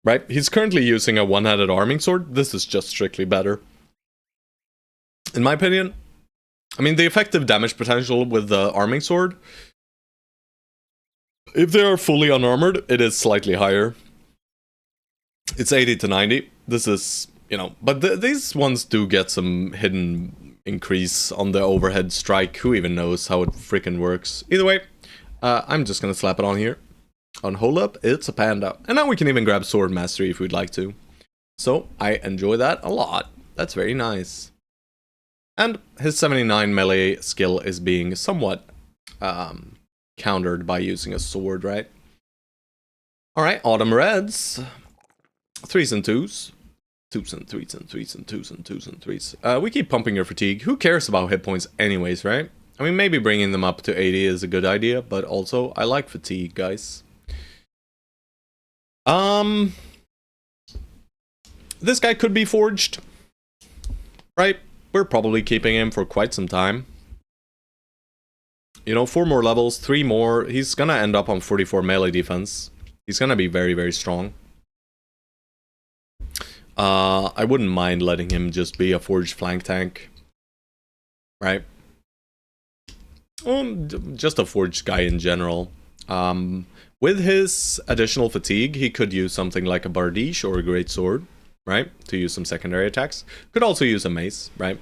Right? He's currently using a one-handed arming sword. This is just strictly better. In my opinion. I mean, the effective damage potential with the arming sword If they are fully unarmored, it is slightly higher. It's 80 to 90. This is, you know, but these ones do get some hidden increase on the overhead strike. Who even knows how it freaking works? Either way, I'm just gonna slap it on here. On hold up, it's a panda. And now we can even grab sword mastery if we'd like to. So I enjoy that a lot. That's very nice. And his 79 melee skill is being somewhat countered by using a sword, right? Alright, Autumn Reds. 3s and 2s. 2s and 3s and 3s and 2s and 2s and 3s. We keep pumping your fatigue. Who cares about hit points anyways, right? I mean, maybe bringing them up to 80 is a good idea, but also, I like fatigue, guys. This guy could be forged. Right? We're probably keeping him for quite some time. You know, 4 more levels, 3 more. He's gonna end up on 44 melee defense. He's gonna be very, very strong. I wouldn't mind letting him just be a forged flank tank. Right? Just a forged guy in general. With his additional fatigue, he could use something like a bardiche or a great sword, right? To use some secondary attacks. Could also use a mace, right?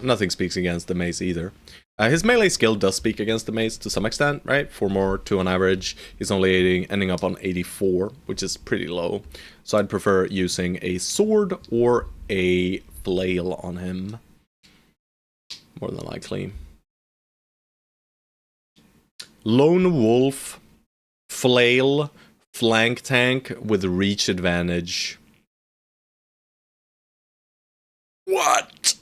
Nothing speaks against the mace either. His melee skill does speak against the mace to some extent, right? 4 more, 2 on average. He's only ending up on 84, which is pretty low. So I'd prefer using a sword or a flail on him. More than likely. Lone Wolf, flail, flank tank with reach advantage. What?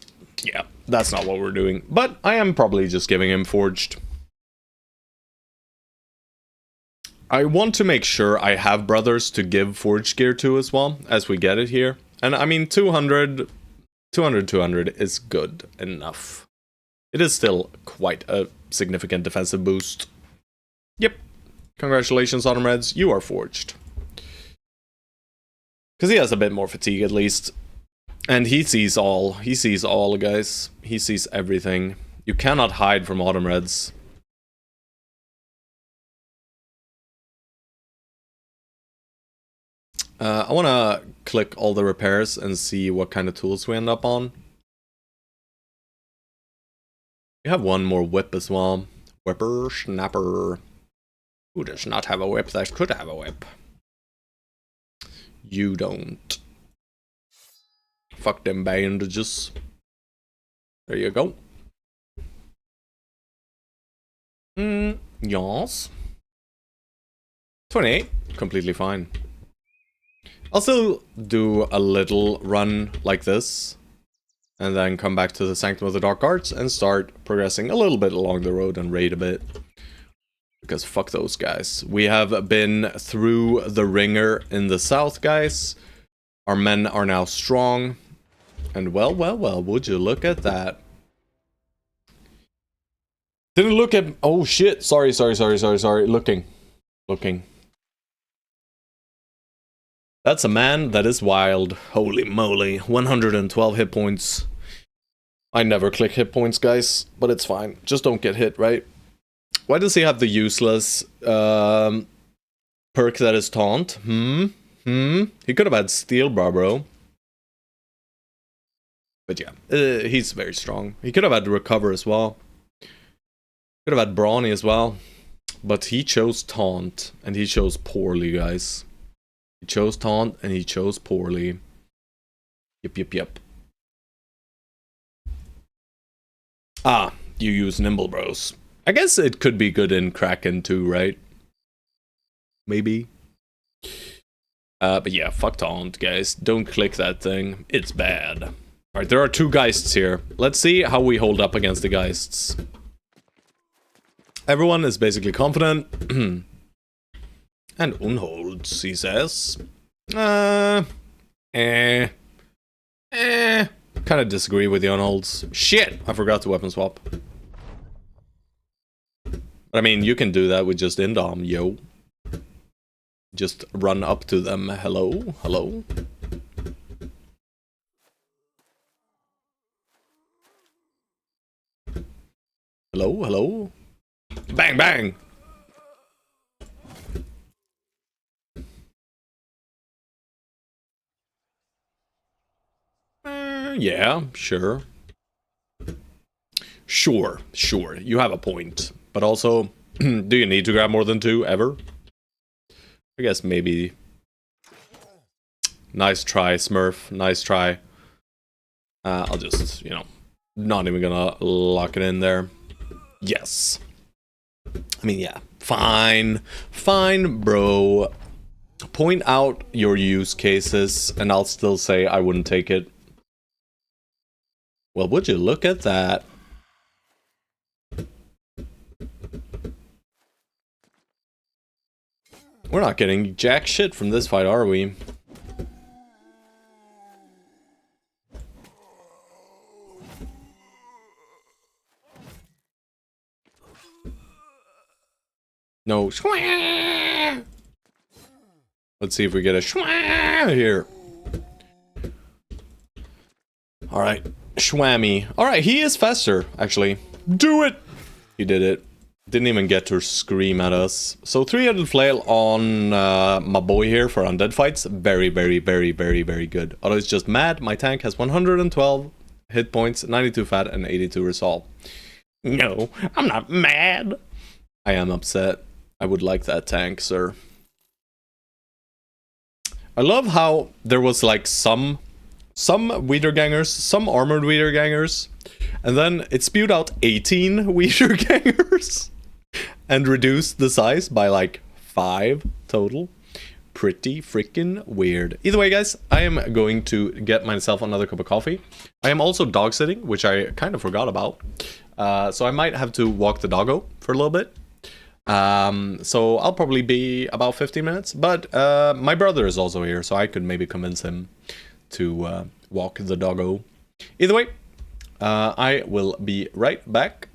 Yeah, that's not what we're doing. But I am probably just giving him forged. I want to make sure I have brothers to give forged gear to as well, as we get it here. And I mean, 200 is good enough. It is still quite a significant defensive boost. Yep. Congratulations, Autumn Reds. You are forged. Because he has a bit more fatigue, at least. And he sees all. He sees all, guys. He sees everything. You cannot hide from Autumn Reds. I want to click all the repairs and see what kind of tools we end up on. We have one more whip as well. Whipper snapper. Who does not have a whip that could have a whip? You don't. Fuck them bandages. There you go. Yes. 28. Completely fine. I'll still do a little run like this. And then come back to the Sanctum of the Dark Arts and start progressing a little bit along the road and raid a bit. Because fuck those guys. We have been through the ringer in the south, guys. Our men are now strong. And well, would you look at that. Didn't look at... Oh shit, sorry. Looking. That's a man that is wild. Holy moly, 112 hit points. I never click hit points, guys, but it's fine. Just don't get hit, right? Why does he have the useless perk that is taunt? He could have had steel bar, bro. But yeah, he's very strong. He could have had recover as well. Could have had brawny as well. But he chose taunt, and he chose poorly, guys. He chose taunt, and he chose poorly. Yep. Ah, you use nimble, bros. I guess it could be good in Kraken too, right? Maybe. But yeah, fuck taunt, guys. Don't click that thing. It's bad. Alright, there are 2 Geists here. Let's see how we hold up against the Geists. Everyone is basically confident. And unholds, he says. Kinda disagree with the unholds. Shit! I forgot to weapon swap. But I mean, you can do that with just indom, yo. Just run up to them. Hello? Hello? Hello? Hello? Bang, bang! Yeah, sure. Sure, you have a point. But also, do you need to grab more than 2 ever? I guess maybe. Nice try, Smurf. Nice try. I'll just, not even gonna lock it in there. Yes. I mean, yeah. Fine. Fine, bro. Point out your use cases, and I'll still say I wouldn't take it. Well, would you look at that? We're not getting jack shit from this fight, are we? No. Let's see if we get a here. Alright. Schwammy. Alright, he is faster, actually. Do it! He did it. Didn't even get to scream at us. So 300 flail on my boy here for undead fights. Very, very, very, very, very good. Although it's just mad. My tank has 112 hit points, 92 fat, and 82 resolve. No, I'm not mad. I am upset. I would like that tank, sir. I love how there was like some Wiedergangers, some armored Wiedergangers, and then it spewed out 18 Wiedergangers and reduced the size by like 5 total. Pretty freaking weird. Either way, guys, I am going to get myself another cup of coffee. I am also dog sitting, which I kind of forgot about. So I might have to walk the doggo for a little bit. So I'll probably be about 15 minutes, but my brother is also here, so I could maybe convince him to walk the doggo. Either way, I will be right back.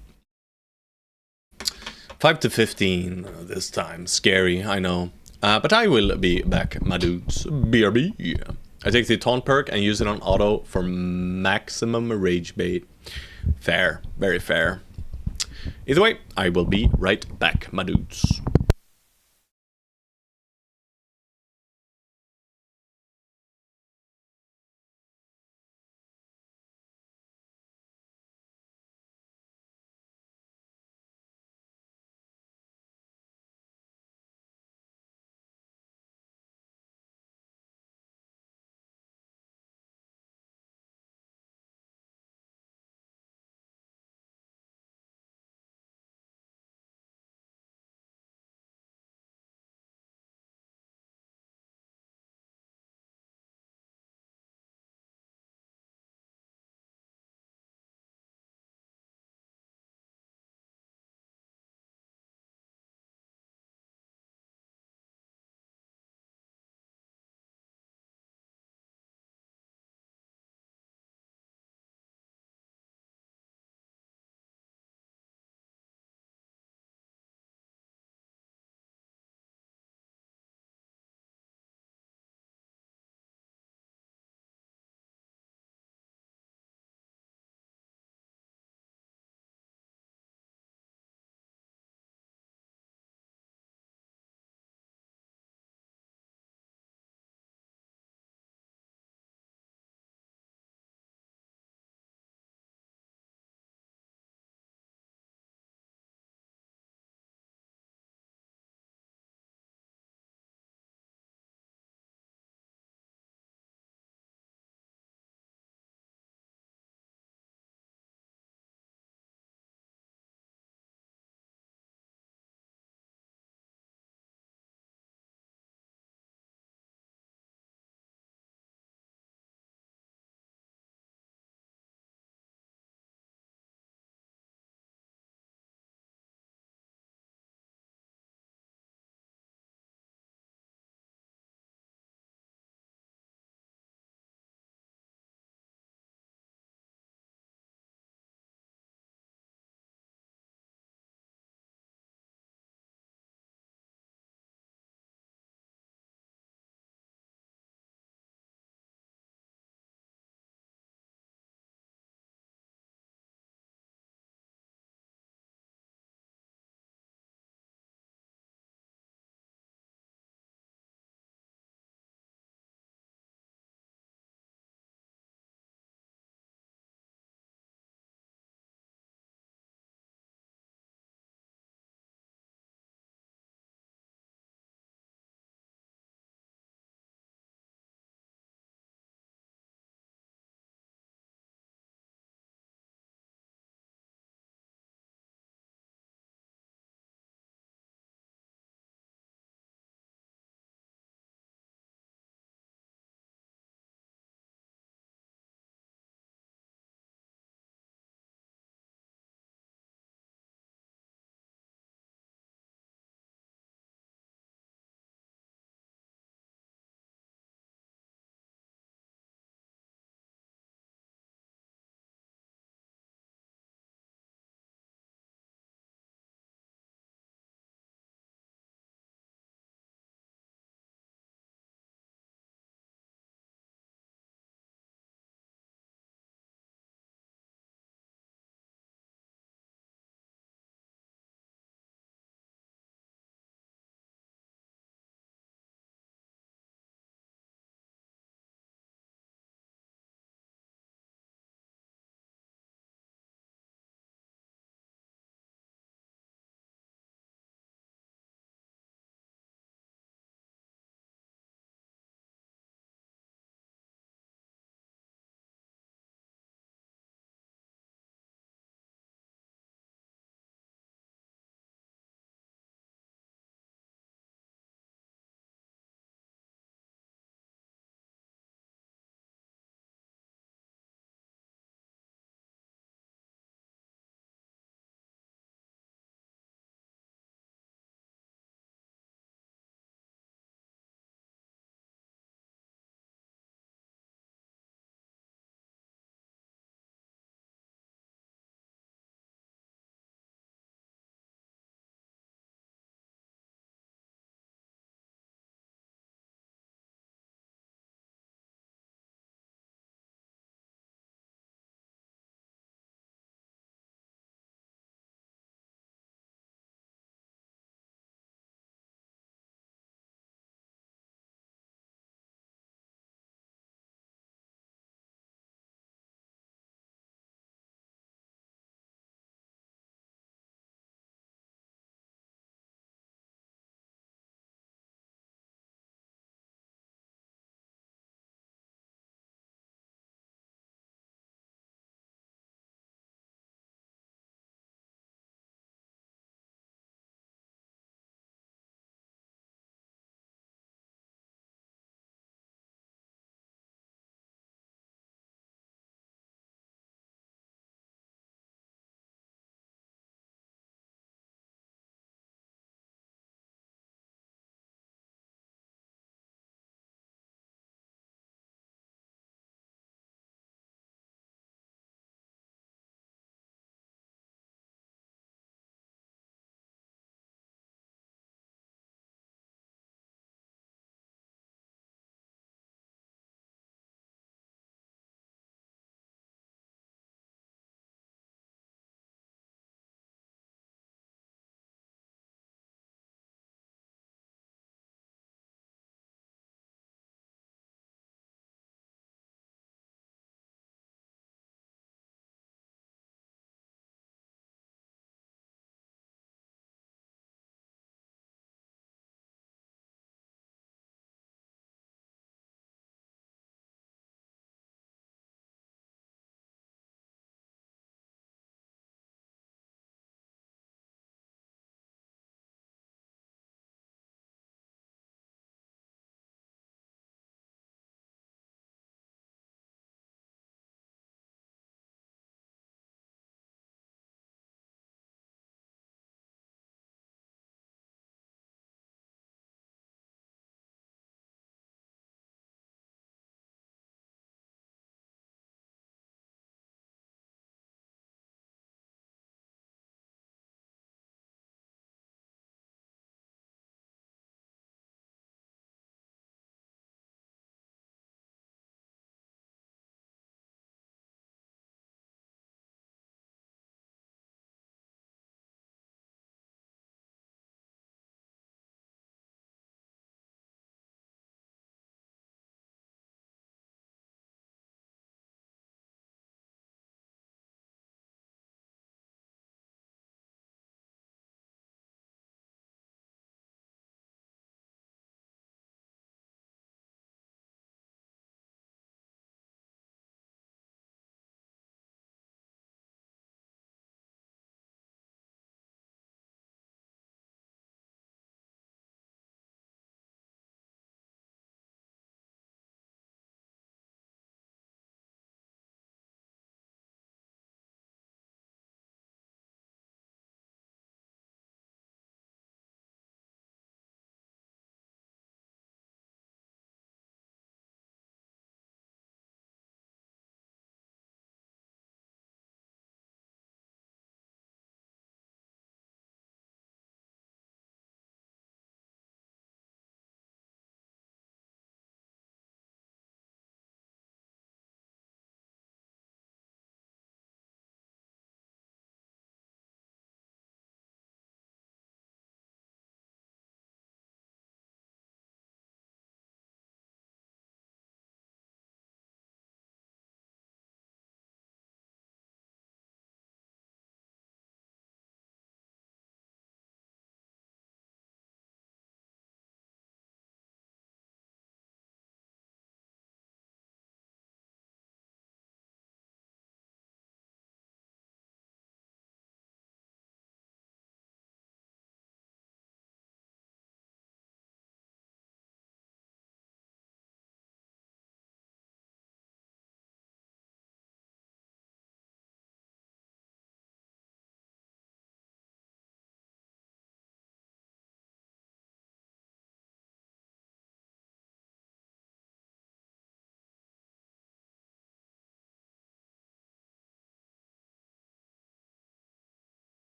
5 to 15 this time. Scary, I know. But I will be back, my dudes. BRB. I take the taunt perk and use it on auto for maximum rage bait. Fair, very fair. Either way, I will be right back, my dudes.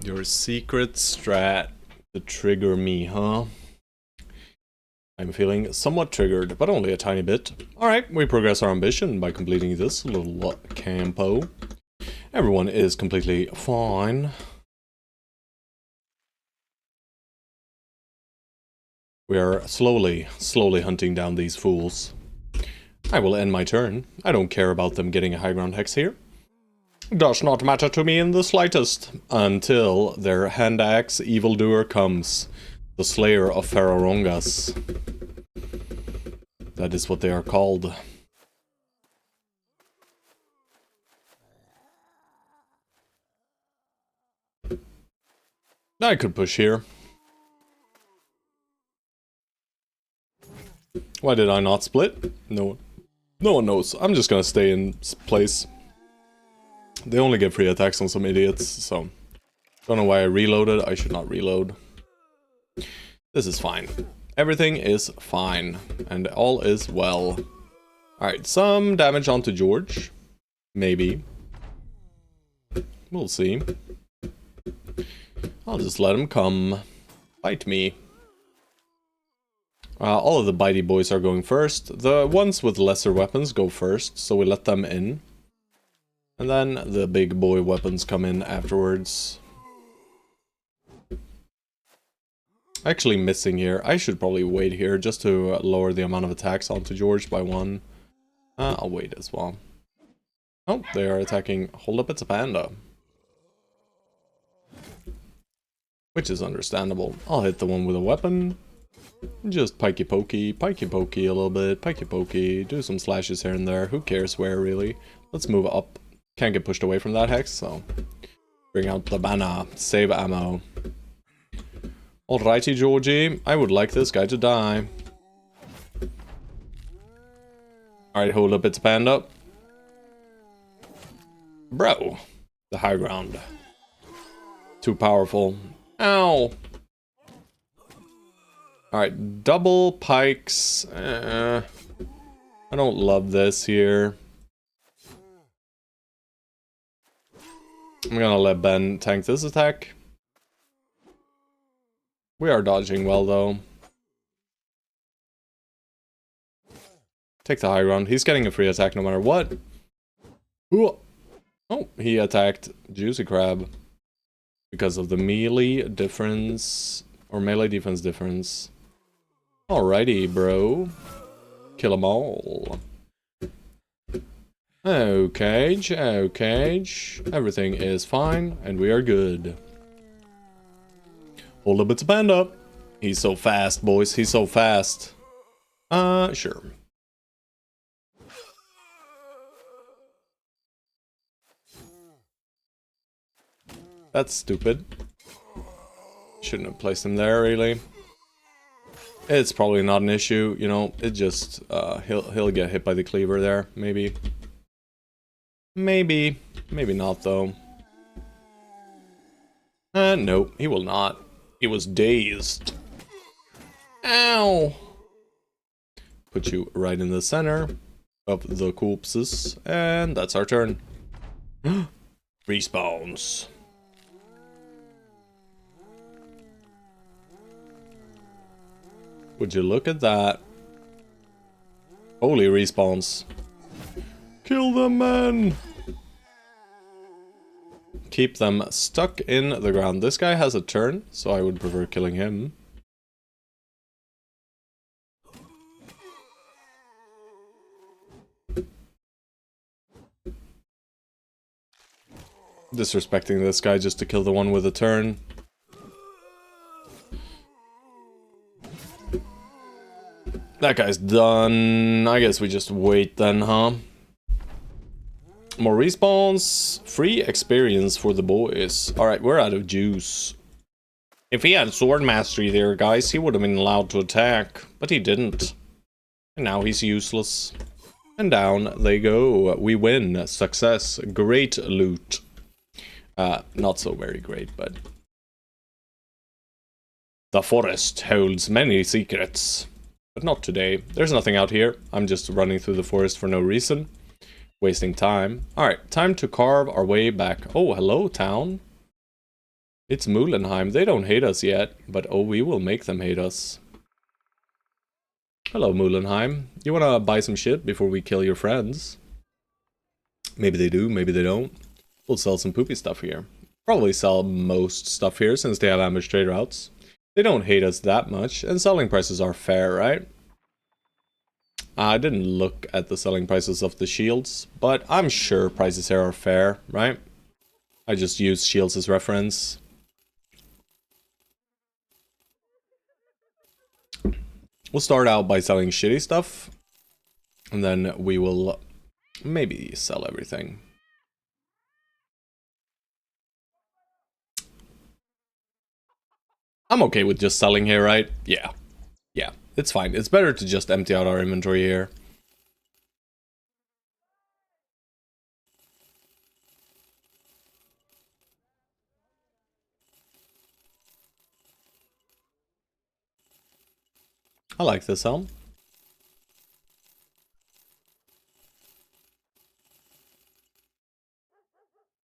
Your secret strat to trigger me, huh? I'm feeling somewhat triggered, but only a tiny bit. Alright, we progress our ambition by completing this little campo. Everyone is completely fine. We are slowly hunting down these fools. I will end my turn. I don't care about them getting a high ground hex here. Does not matter to me in the slightest. Until their hand axe evildoer comes. The slayer of Pharaohrongas. That is what they are called. I could push here. Why did I not split? No one knows. I'm just gonna stay in place. They only get free attacks on some idiots, so... Don't know why I reloaded. I should not reload. This is fine. Everything is fine. And all is well. Alright, some damage onto George. Maybe. We'll see. I'll just let him come. Bite me. All of the bitey boys are going first. The ones with lesser weapons go first, so we let them in. And then the big boy weapons come in afterwards. Actually missing here. I should probably wait here just to lower the amount of attacks onto George by 1. I'll wait as well. Oh, they are attacking. Hold up, it's a panda. Which is understandable. I'll hit the one with a weapon. Just pikey pokey a little bit, pikey pokey, do some slashes here and there. Who cares where, really? Let's move up. Can't get pushed away from that hex, so... Bring out the banner. Save ammo. Alrighty, Georgie. I would like this guy to die. Alright, hold up, it's a panda. Bro. The high ground. Too powerful. Ow! Alright, double pikes. I don't love this here. I'm gonna let Ben tank this attack. We are dodging well, though. Take the high ground. He's getting a free attack no matter what. Ooh. Oh, he attacked Juicy Crab. Because of the melee difference. Or melee defense difference. Alrighty, bro. Kill them all. Okay, okay. Everything is fine, and we are good. Hold up, it's a panda. He's so fast, boys. He's so fast. Sure. That's stupid. Shouldn't have placed him there, really. It's probably not an issue, you know. It just he'll get hit by the cleaver there, maybe. Maybe not though. Nope, he will not. He was dazed. Ow! Put you right in the center of the corpses, and that's our turn. Respawns. Would you look at that? Holy respawns. Kill them, man! Keep them stuck in the ground. This guy has a turn, so I would prefer killing him. Disrespecting this guy just to kill the one with a turn. That guy's done. I guess we just wait then, huh? More respawns. Free experience for the boys. Alright, we're out of juice. If he had sword mastery there, guys, he would have been allowed to attack. But he didn't. And now he's useless. And down they go. We win. Success. Great loot. Not so very great, but... The forest holds many secrets. But not today. There's nothing out here. I'm just running through the forest for no reason. Wasting time. Alright, time to carve our way back. Oh, hello, town. It's Muhlenheim. They don't hate us yet, but oh, we will make them hate us. Hello, Muhlenheim. You wanna buy some shit before we kill your friends? Maybe they do, maybe they don't. We'll sell some poopy stuff here. Probably sell most stuff here since they have ambush trade routes. They don't hate us that much, and selling prices are fair, right? I didn't look at the selling prices of the shields, but I'm sure prices here are fair, right? I just use shields as reference. We'll start out by selling shitty stuff, and then we will maybe sell everything. I'm okay with just selling here, right? Yeah. Yeah, it's fine. It's better to just empty out our inventory here. I like this helm.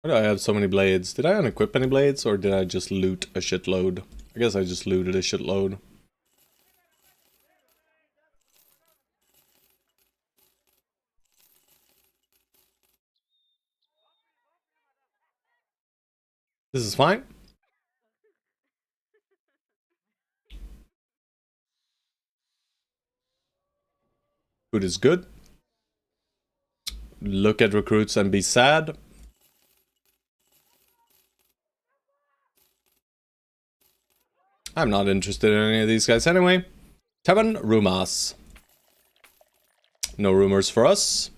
Why do I have so many blades? Did I unequip any blades, or did I just loot a shitload? I guess I just looted a shitload. This is fine. Food is good. Look at recruits and be sad. I'm not interested in any of these guys anyway. Tavern Rumas. No rumors for us.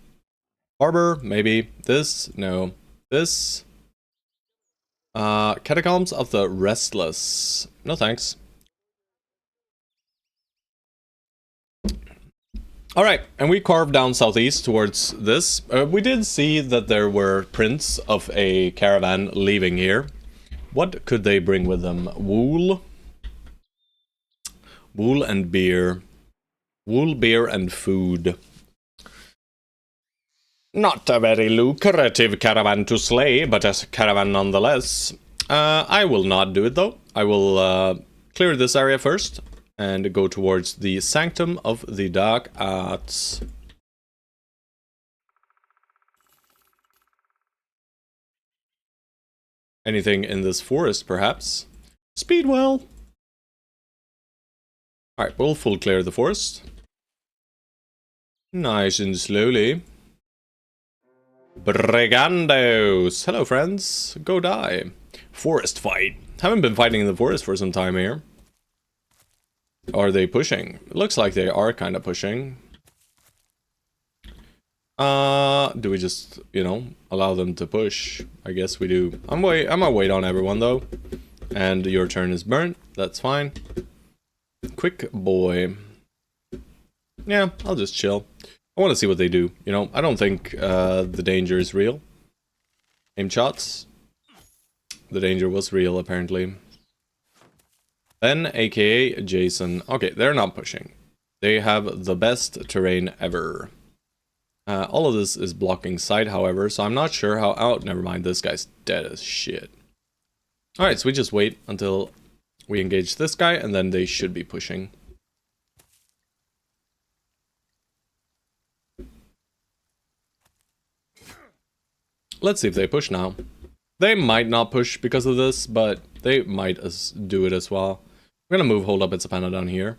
Harbor, maybe. This, no. This. Catacombs of the Restless. No thanks. Alright, and we carved down southeast towards this. We did see that there were prints of a caravan leaving here. What could they bring with them? Wool? Wool and beer. Wool, beer, and food. Not a very lucrative caravan to slay, but a caravan nonetheless. I will not do it though. I will clear this area first and go towards the Sanctum of the Dark Arts. Anything in this forest, perhaps? Speedwell! Alright, we'll full clear the forest. Nice and slowly. Brigandos! Hello, friends. Go die. Forest fight. Haven't been fighting in the forest for some time here. Are they pushing? It looks like they are kind of pushing. Do we just, you know, allow them to push? I guess we do. I'm gonna wait on everyone though. And your turn is burnt. That's fine. Quick boy. Yeah, I'll just chill. I want to see what they do. You know, I don't think the danger is real. Aim shots. The danger was real, apparently. Ben, aka Jason. Okay, they're not pushing. They have the best terrain ever. All of this is blocking sight, however, so I'm not sure how... Oh, never mind, this guy's dead as shit. Alright, so we just wait until we engage this guy, and then they should be pushing. Let's see if they push now. They might not push because of this, but they might do it as well. I'm gonna move Hold Up It's a Panda down here.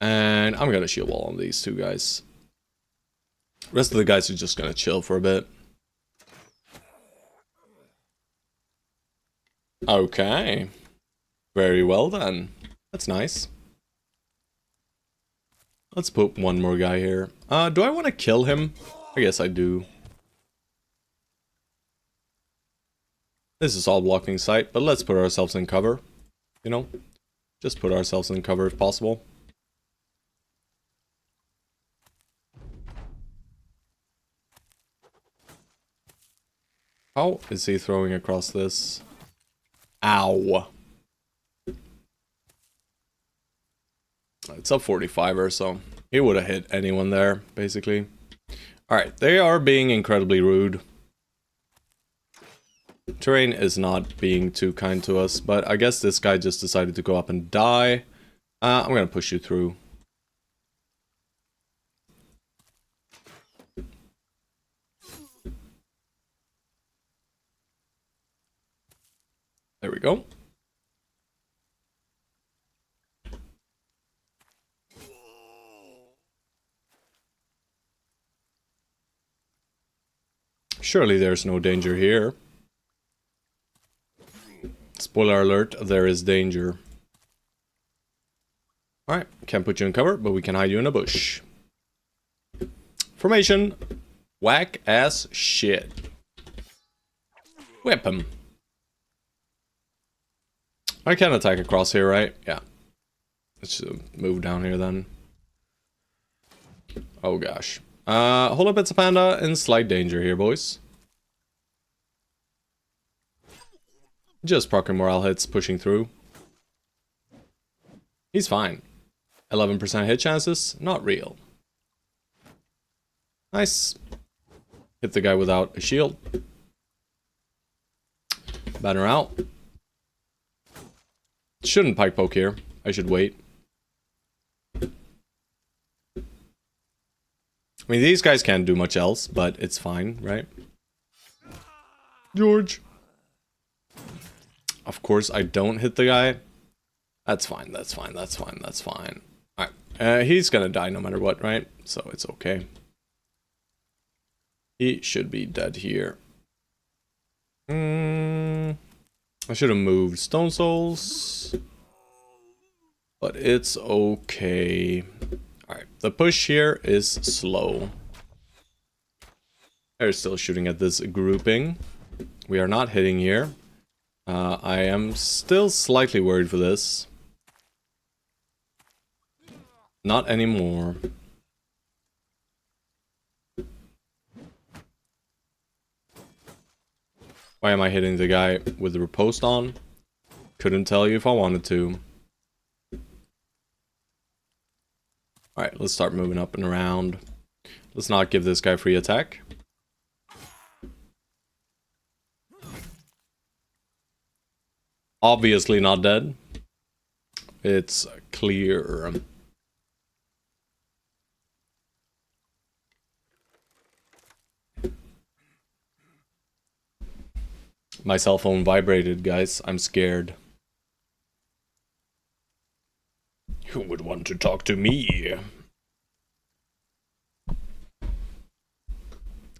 And I'm gonna shield wall on these two guys. Rest of the guys are just gonna chill for a bit. Okay. Very well then. That's nice. Let's put one more guy here. Do I want to kill him? I guess I do. This is all blocking sight, but let's put ourselves in cover. You know? Just put ourselves in cover if possible. How is he throwing across this? Ow. It's up 45 or so. He would have hit anyone there, basically. Alright, they are being incredibly rude. Terrain is not being too kind to us, but I guess this guy just decided to go up and die. I'm gonna push you through. There we go. Surely there's no danger here. Spoiler alert, there is danger. Alright, can't put you in cover, but we can hide you in a bush. Formation. Whack ass shit. Whip him. I can attack across here, right? Yeah. Let's move down here then. Oh gosh. Hold up, it's a panda in slight danger here, boys. Just proccing morale hits, pushing through. He's fine. 11% hit chances, not real. Nice. Hit the guy without a shield. Banner out. Shouldn't pike poke here. I should wait. I mean, these guys can't do much else, but it's fine, right? George. Of course, I don't hit the guy. That's fine, that's fine, that's fine, that's fine. Alright, he's gonna die no matter what, right? So it's okay. He should be dead here. I should have moved Stone Souls. But it's okay. Alright, the push here is slow. They're still shooting at this grouping. We are not hitting here. I am still slightly worried for this. Not anymore. Why am I hitting the guy with the riposte on? Couldn't tell you if I wanted to. Alright, let's start moving up and around. Let's not give this guy free attack. Obviously not dead. It's clear. My cell phone vibrated, guys. I'm scared. Who would want to talk to me?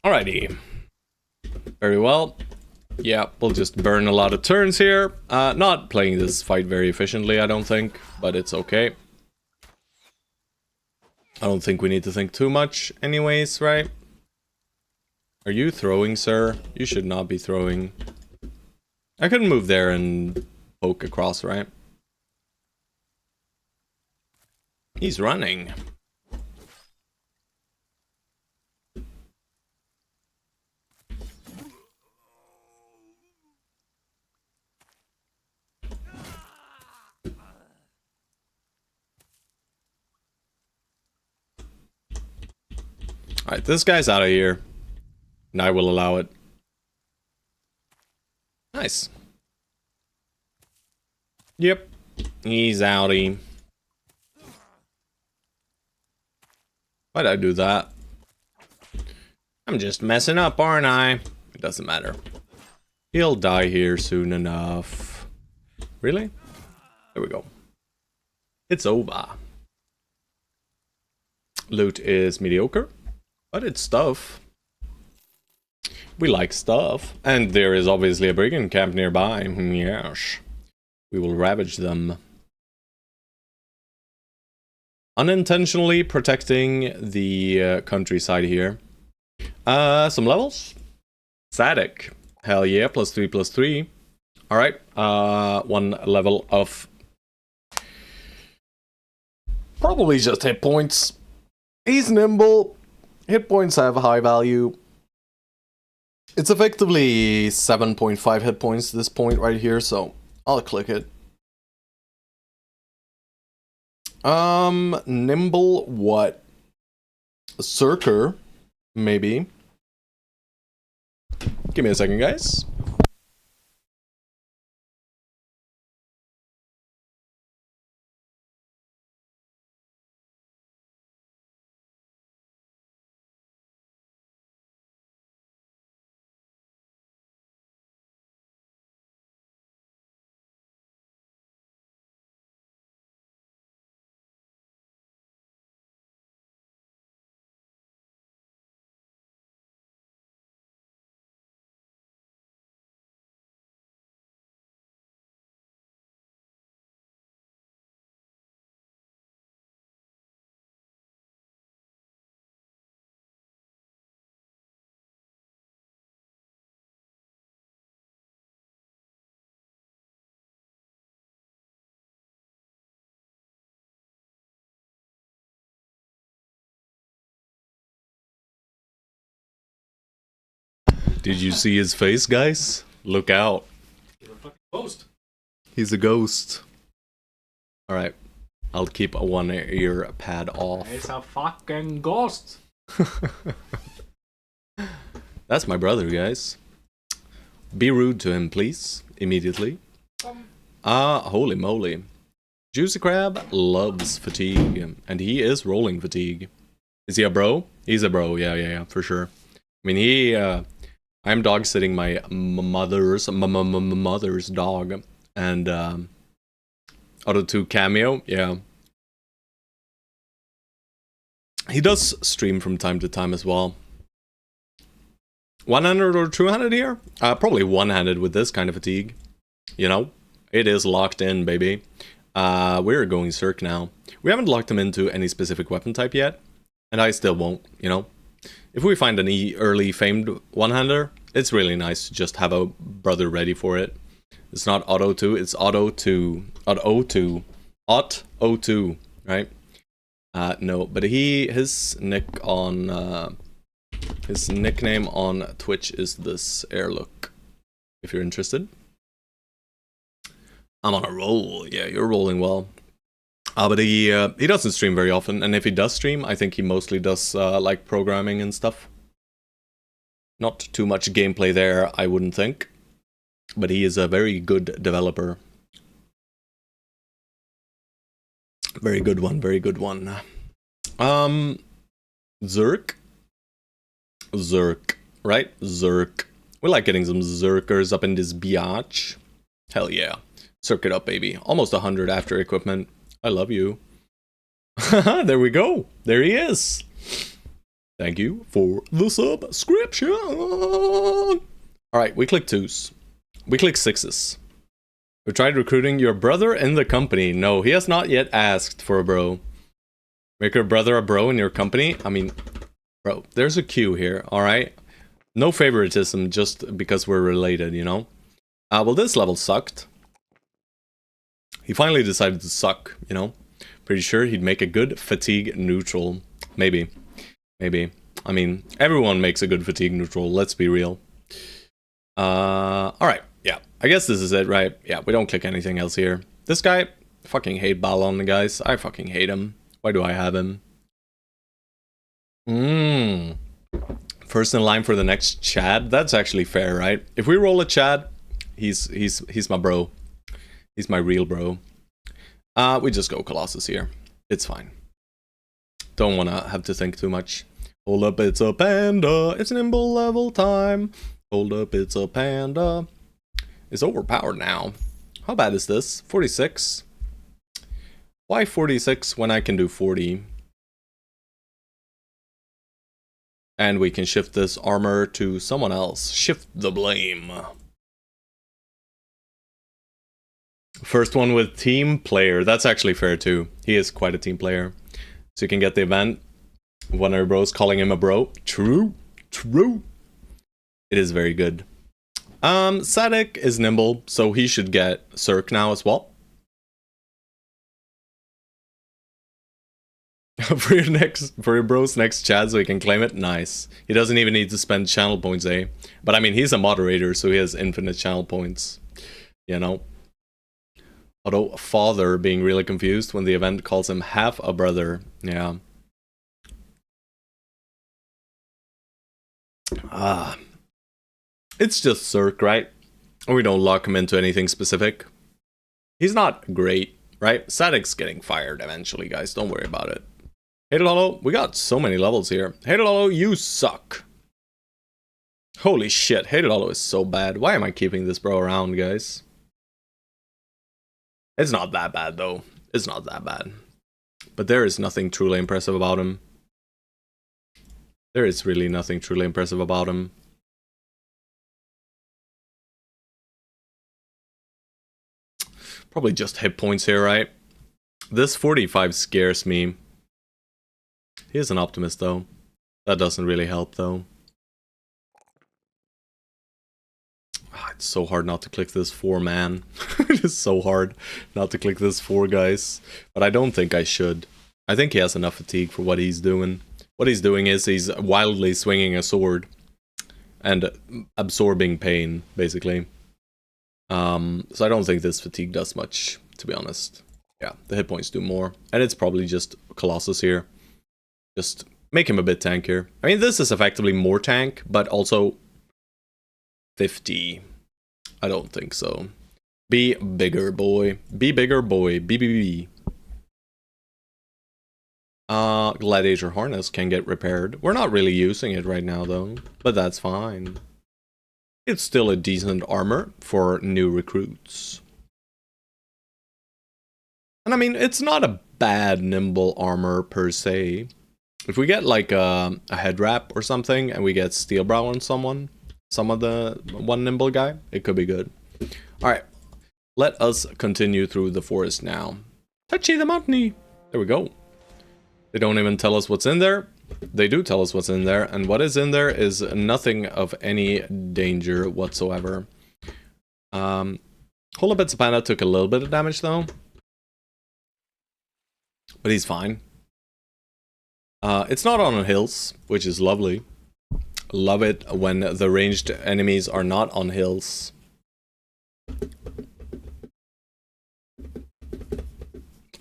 Alrighty. Very well. Yeah, we'll just burn a lot of turns here. Not playing this fight very efficiently, I don't think, but it's okay. I don't think we need to think too much anyways, right? Are you throwing, sir? You should not be throwing. I couldn't move there and poke across, right? He's running. Alright, this guy's out of here. And I will allow it. Nice. Yep. He's outie. Why'd I do that? I'm just messing up, aren't I? It doesn't matter. He'll die here soon enough. Really? There we go. It's over. Loot is mediocre, but it's stuff. We like stuff. And there is obviously a brigand camp nearby. Yes. We will ravage them. Unintentionally protecting the countryside here. Some levels. Static. Hell yeah, +3/+3. Alright, one level of probably just hit points. He's nimble. Hit points have high value. It's effectively 7.5 hit points at this point right here, so I'll click it. Nimble what? Circer, maybe. Give me a second, guys. Did you see his face, guys? Look out. He's a fucking ghost. He's a ghost. Alright. I'll keep a one ear pad off. He's a fucking ghost. That's my brother, guys. Be rude to him, please. Immediately. Holy moly. Juicy Crab loves fatigue. And he is rolling fatigue. Is he a bro? He's a bro, yeah, for sure. I mean, I'm dog sitting my mother's dog. And, Auto 2 cameo, yeah. He does stream from time to time as well. One-handed or two-handed here? Probably one-handed with this kind of fatigue. You know? It is locked in, baby. We're going Cirque now. We haven't locked him into any specific weapon type yet. And I still won't, you know? If we find an early famed one-hander, it's really nice to just have a brother ready for it. It's not Auto 2, it's Auto 2. Auto 2. Aut O2, right? No, but his nickname on Twitch is this Airlook. If you're interested. I'm on a roll. Yeah, you're rolling well. But he doesn't stream very often, and if he does stream, I think he mostly does like programming and stuff. Not too much gameplay there, I wouldn't think. But he is a very good developer. Very good one, very good one. Zerk? Zerk, right? Zerk. We like getting some Zerkers up in this biatch. Hell yeah. Circ it up, baby. Almost 100 after equipment. I love you. There we go. There he is. Thank you for the subscription. Alright, we click 2s. We click 6s. We tried recruiting your brother in the company. No, he has not yet asked for a bro. Make your brother a bro in your company? I mean, bro, there's a queue here, alright? No favoritism just because we're related, you know? Well, this level sucked. He finally decided to suck, you know? Pretty sure he'd make a good fatigue neutral. Maybe. Maybe. I mean, everyone makes a good fatigue neutral, let's be real. Alright, yeah. I guess this is it, right? Yeah, we don't click anything else here. This guy, fucking hate Balon, guys. I fucking hate him. Why do I have him? First in line for the next Chad? That's actually fair, right? If we roll a Chad, he's my bro. He's my real bro. We just go Colossus here. It's fine. Don't wanna have to think too much. Hold up, it's a panda. It's nimble level time. Hold up, it's a panda. It's overpowered now. How bad is this? 46? Why 46 when I can do 40? And we can shift this armor to someone else. Shift the blame. First one with team player. That's actually fair too. He is quite a team player. So you can get the event. One of your bros calling him a bro. True. True. It is very good. Sadek is nimble, so he should get Cirque now as well. For your bro's next chat, so he can claim it. Nice. He doesn't even need to spend channel points, eh? But I mean, he's a moderator, so he has infinite channel points. You know. Although father being really confused when the event calls him half a brother. Yeah. It's just Cirque, right? We don't lock him into anything specific. He's not great, right? Sadek's getting fired eventually, guys. Don't worry about it. Hey Lolo, we got so many levels here. Hey Lolo, you suck. Holy shit, Hey Lolo is so bad. Why am I keeping this bro around, guys? It's not that bad, though. It's not that bad. But there is nothing truly impressive about him. There is really nothing truly impressive about him. Probably just hit points here, right? This 45 scares me. He is an optimist, though. That doesn't really help, though. It's so hard not to click this 4, man. It is so hard not to click this 4, guys. But I don't think I should. I think he has enough fatigue for what he's doing. What he's doing is he's wildly swinging a sword. and absorbing pain, basically. So I don't think this fatigue does much, to be honest. Yeah, the hit points do more. And it's probably just Colossus here. Just make him a bit tankier. I mean, this is effectively more tank, but also 50. I don't think so. Be bigger, boy. Be bigger, boy. BBB. Gladiator Harness can get repaired. We're not really using it right now, though. But that's fine. It's still a decent armor for new recruits. And I mean, it's not a bad nimble armor per se. If we get like a head wrap or something, and we get steel brow on someone, some of the one nimble guy, it could be good. Alright, let us continue through the forest now. Touchy the mountainy. There we go. They don't even tell us what's in there. They do tell us what's in there, and what is in there is nothing of any danger whatsoever. Holobet's Panda took a little bit of damage though. But he's fine. It's not on hills, which is lovely. Love it when the ranged enemies are not on hills.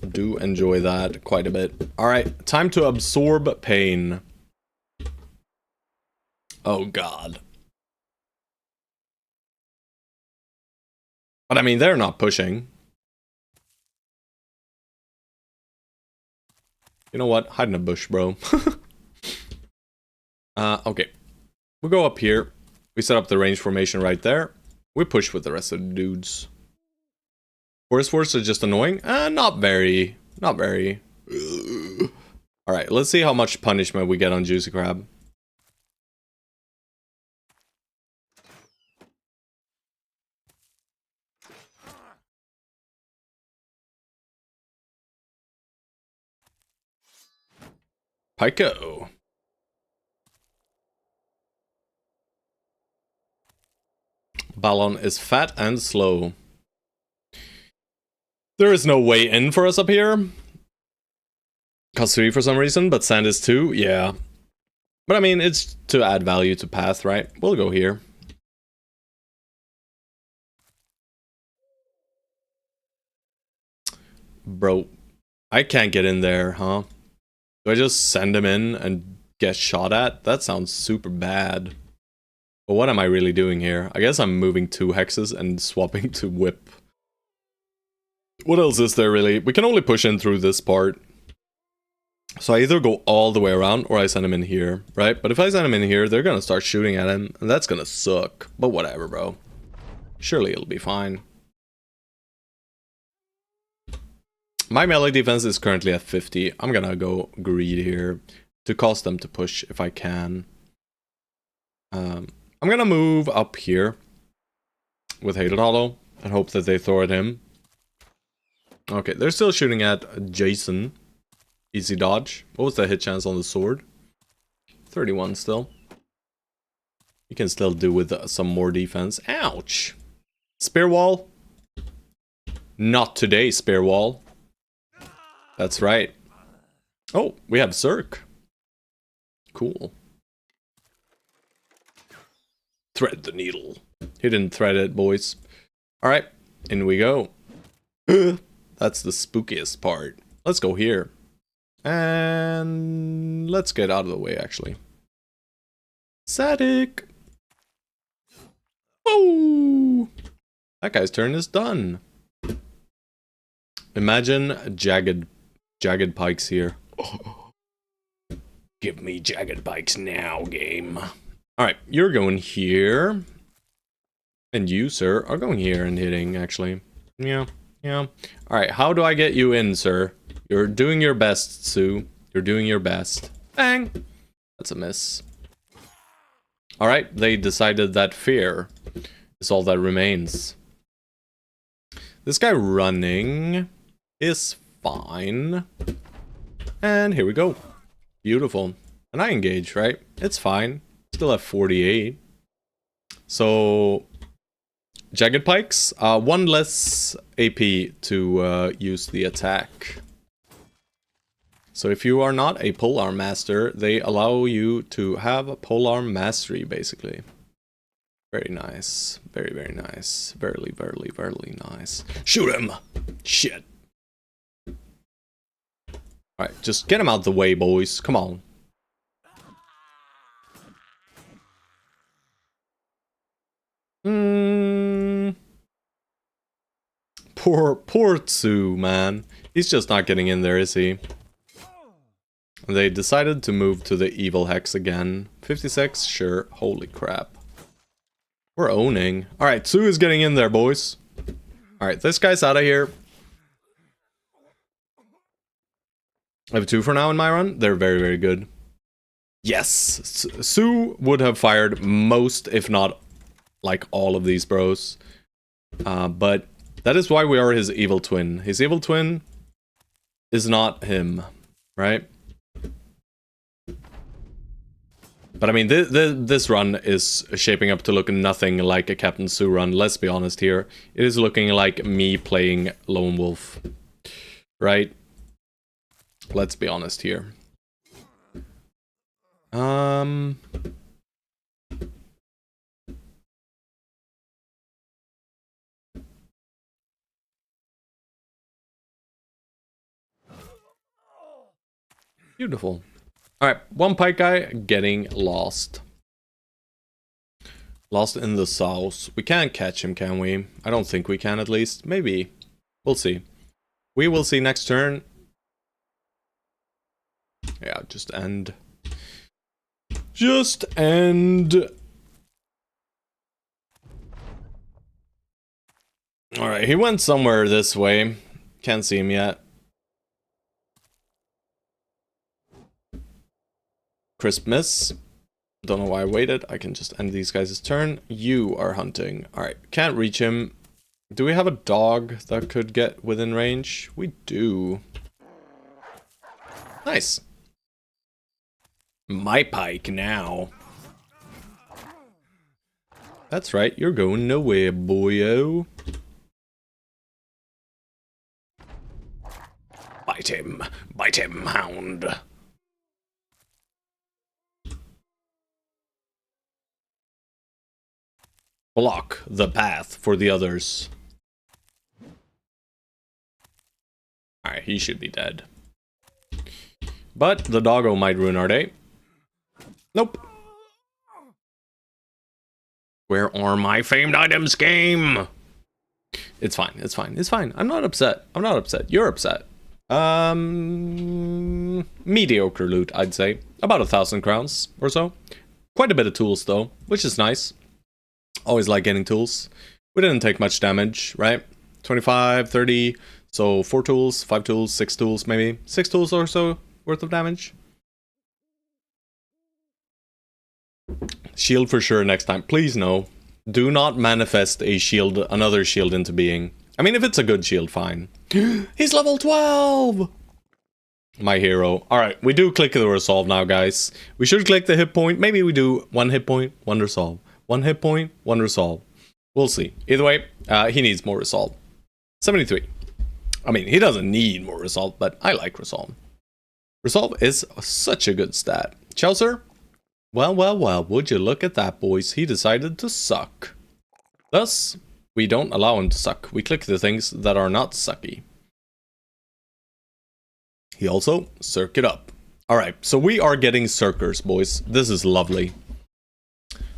Do enjoy that quite a bit. Alright, time to absorb pain. Oh god. But I mean, they're not pushing. You know what? Hide in a bush, bro. Okay. We'll go up here. We set up the range formation right there. We push with the rest of the dudes. Forest Force are just annoying? Not very. Not very. Alright, let's see how much punishment we get on Juicy Crab. Pyko. Ballon is fat and slow. There is no way in for us up here. Cost 3 for some reason, but sand is 2, yeah. But I mean, it's to add value to path, right? We'll go here. Bro, I can't get in there, huh? Do I just send him in and get shot at? That sounds super bad. But what am I really doing here? I guess I'm moving 2 hexes and swapping to whip. What else is there really? We can only push in through this part. So I either go all the way around or I send him in here, right? But if I send him in here, they're gonna start shooting at him, and that's gonna suck. But whatever, bro. Surely it'll be fine. My melee defense is currently at 50. I'm gonna go greed here to cause them to push if I can. I'm gonna move up here with Hated Hollow and hope that they throw at him. Okay, they're still shooting at Jason. Easy dodge. What was the hit chance on the sword? 31 still. You can still do with some more defense. Ouch! Spear wall? Not today, spear wall. That's right. Oh, we have Zerk. Cool. Thread the needle. He didn't thread it, boys. Alright, in we go. That's the spookiest part. Let's go here. And let's get out of the way, actually. Sadik! Oh! That guy's turn is done. Imagine jagged pikes here. Give me jagged pikes now, game. Alright, you're going here. And you, sir, are going here and hitting, actually. Yeah. Alright, how do I get you in, sir? You're doing your best, Sue. You're doing your best. Bang! That's a miss. Alright, they decided that fear is all that remains. This guy running is fine. And here we go. Beautiful. And I engage, right? It's fine. Still at 48. So, jagged pikes. 1 less AP to use the attack. So if you are not a polearm master, they allow you to have a polearm mastery, basically. Very nice. Very, very nice. Very, very, very nice. Shoot him! Shit. Alright, just get him out the way, boys. Come on. Poor Tsu, man. He's just not getting in there, is he? They decided to move to the evil hex again. 56? Sure. Holy crap. We're owning. Alright, Tsu is getting in there, boys. Alright, this guy's out of here. I have 2 for now in my run. They're very, very good. Yes! Tsu would have fired most, if not, like, all of these bros. But that is why we are his evil twin. His evil twin is not him, right? But I mean, this run is shaping up to look nothing like a Captain Tsu run, let's be honest here. It is looking like me playing Lone Wolf, right? Let's be honest here. Beautiful. Alright, one pike guy getting lost. Lost in the south. We can't catch him, can we? I don't think we can, at least. Maybe. We'll see. We will see next turn. Yeah, just end. Just end. Alright, he went somewhere this way. Can't see him yet. Crisp miss. Don't know why I waited. I can just end these guys' turn. You are hunting. Alright, can't reach him. Do we have a dog that could get within range? We do. Nice. My pike now. That's right, you're going nowhere, boyo. Bite him, hound. Block the path for the others. Alright, he should be dead. But the doggo might ruin our day. Nope. Where are my famed items, game? It's fine, it's fine, it's fine. I'm not upset. I'm not upset. You're upset. Mediocre loot, I'd say. About 1,000 crowns or so. Quite a bit of tools, though, which is nice. Always like getting tools. We didn't take much damage, right? 25, 30, so 4 tools, 5 tools, 6 tools, maybe. 6 tools or so worth of damage. Shield for sure next time. Please no. Do not manifest a shield, another shield into being. I mean, if it's a good shield, fine. He's level 12! My hero. Alright, we do click the resolve now, guys. We should click the hit point. Maybe we do 1 hit point, 1 resolve. 1 hit point, 1 resolve. We'll see. Either way, he needs more resolve. 73. I mean, he doesn't need more resolve, but I like resolve. Resolve is such a good stat. Chaucer? Well, would you look at that, boys. He decided to suck. Thus, we don't allow him to suck. We click the things that are not sucky. He also circuit up. Alright, so we are getting circers, boys. This is lovely.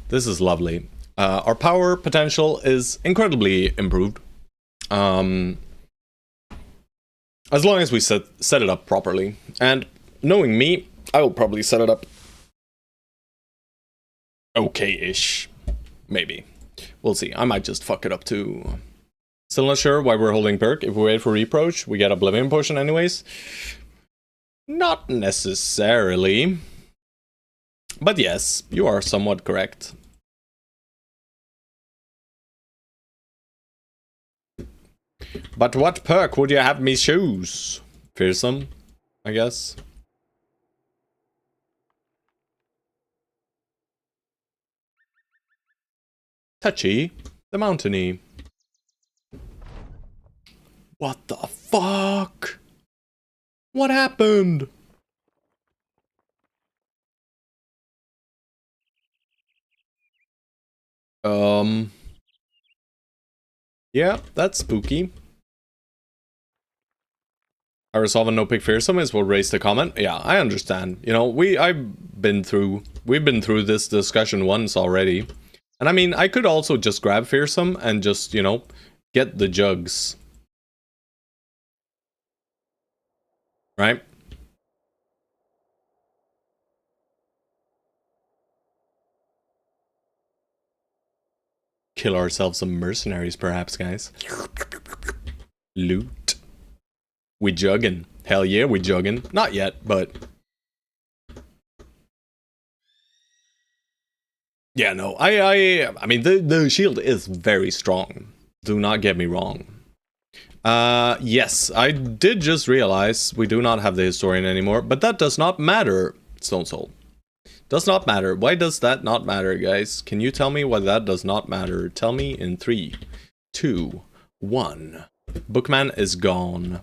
This is lovely. Our power potential is incredibly improved. As long as we set it up properly. And knowing me, I will probably set it up okay-ish. Maybe. We'll see. I might just fuck it up too. Still not sure why we're holding perk. If we wait for reproach, we get Oblivion Potion anyways. Not necessarily. But yes, you are somewhat correct. But what perk would you have me choose? Fearsome, I guess. Touchy, the mountainy. What the fuck? What happened? Yeah, that's spooky. I resolve a no pick fearsome is what raised the comment. Yeah, I understand. You know, we've been through this discussion once already. And I mean, I could also just grab fearsome and just, you know, get the jugs. Right? Kill ourselves some mercenaries, perhaps, guys. Loot. We jugging. Hell yeah, we jugging. Not yet, but... Yeah, no, I mean, the shield is very strong. Do not get me wrong. Yes, I did just realize we do not have the historian anymore, but that does not matter, Stone Soul. Does not matter. Why does that not matter, guys? Can you tell me why that does not matter? Tell me in 3, 2, 1. Bookman is gone.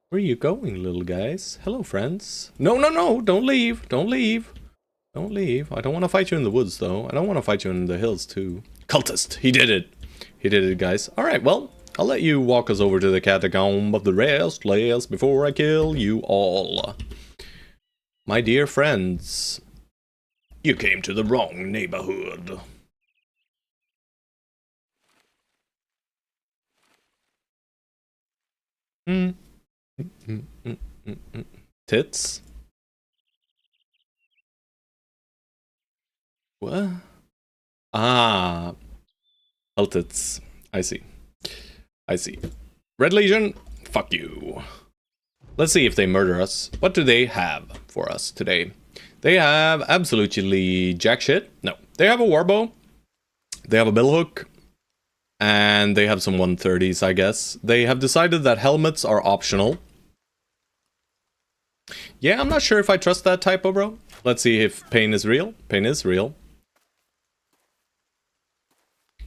Where are you going, little guys? Hello, friends. No, no, no, don't leave. Don't leave. Don't leave. I don't want to fight you in the woods, though. I don't want to fight you in the hills, too. Cultist! He did it! He did it, guys. Alright, well, I'll let you walk us over to the catacomb of the restless before I kill you all. My dear friends, you came to the wrong neighborhood. Tits? What? Ah. Tits. I see. I see. Red Legion? Fuck you. Let's see if they murder us. What do they have for us today? They have absolutely jack shit. No. They have a warbow. They have a billhook. And they have some 130s, I guess. They have decided that helmets are optional. Yeah, I'm not sure if I trust that typo, bro. Let's see if pain is real. Pain is real.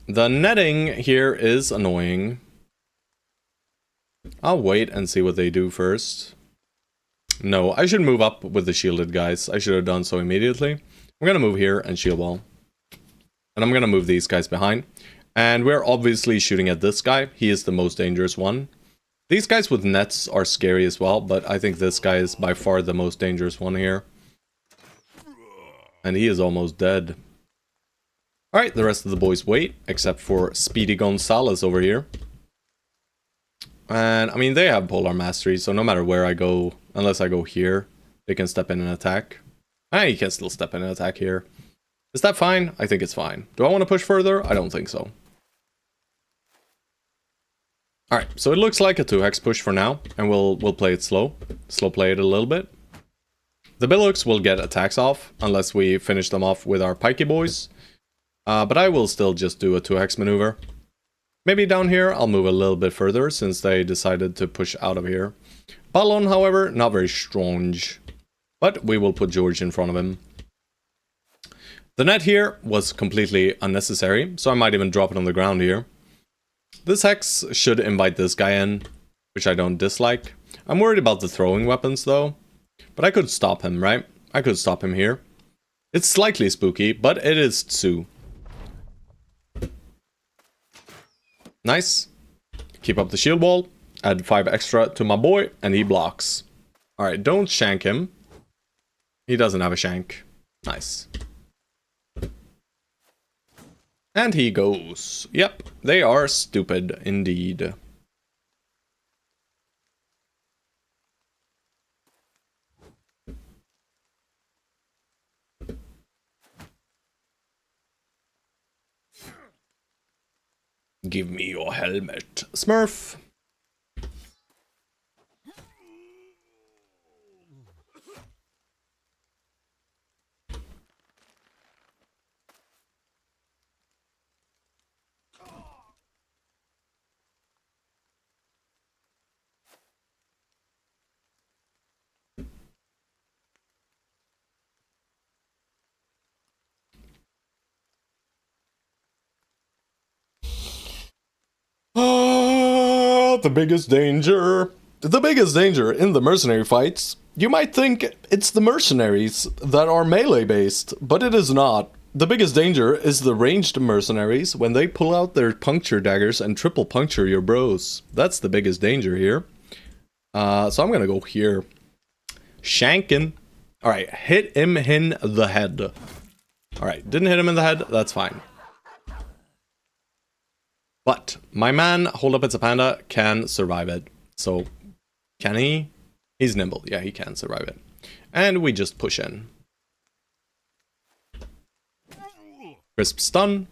The netting here is annoying. I'll wait and see what they do first. No, I should move up with the shielded guys. I should have done so immediately. I'm gonna move here and shield wall. And I'm gonna move these guys behind. And we're obviously shooting at this guy. He is the most dangerous one. These guys with nets are scary as well, but I think this guy is by far the most dangerous one here. And he is almost dead. Alright, the rest of the boys wait, except for Speedy Gonzalez over here. And, I mean, they have Polar Mastery, so no matter where I go, unless I go here, they can step in and attack. You can still step in and attack here. Is that fine? I think it's fine. Do I want to push further? I don't think so. Alright, so it looks like a 2-hex push for now, and we'll play it slow. Slow play it a little bit. The billhooks will get attacks off, unless we finish them off with our pikey boys. But I will still just do a 2-hex maneuver. Maybe down here I'll move a little bit further, since they decided to push out of here. Ballon, however, not very strong. But we will put George in front of him. The net here was completely unnecessary, so I might even drop it on the ground here. This hex should invite this guy in, which I don't dislike. I'm worried about the throwing weapons though. But I could stop him, right? I could stop him here. It's slightly spooky, but it is Tsu. Nice. Keep up the shield wall. Add 5 extra to my boy, and he blocks. Alright, don't shank him. He doesn't have a shank. Nice. And he goes. Yep, they are stupid indeed. Give me your helmet, Smurf. The biggest danger. The biggest danger in the mercenary fights. You might think it's the mercenaries that are melee based, but it is not. The biggest danger is the ranged mercenaries when they pull out their puncture daggers and triple puncture your bros. That's the biggest danger here. So I'm gonna go here. Shankin. Alright, hit him in the head. Alright, didn't hit him in the head, that's fine. But my man, Hold Up It's a Panda, can survive it. So, can he? He's nimble, yeah, he can survive it. And we just push in. Crisp stun.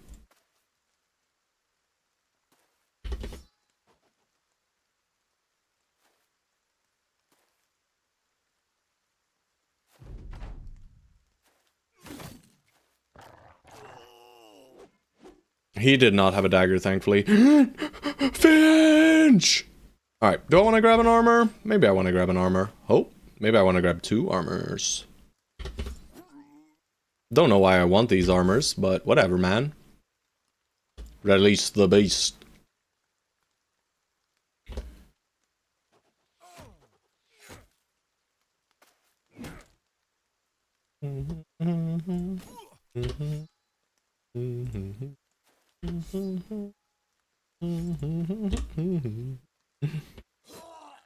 He did not have a dagger, thankfully. Finch! Alright, do I want to grab an armor? Maybe I want to grab an armor. Oh, maybe I want to grab 2 armors. Don't know why I want these armors, but whatever, man. Release the beast.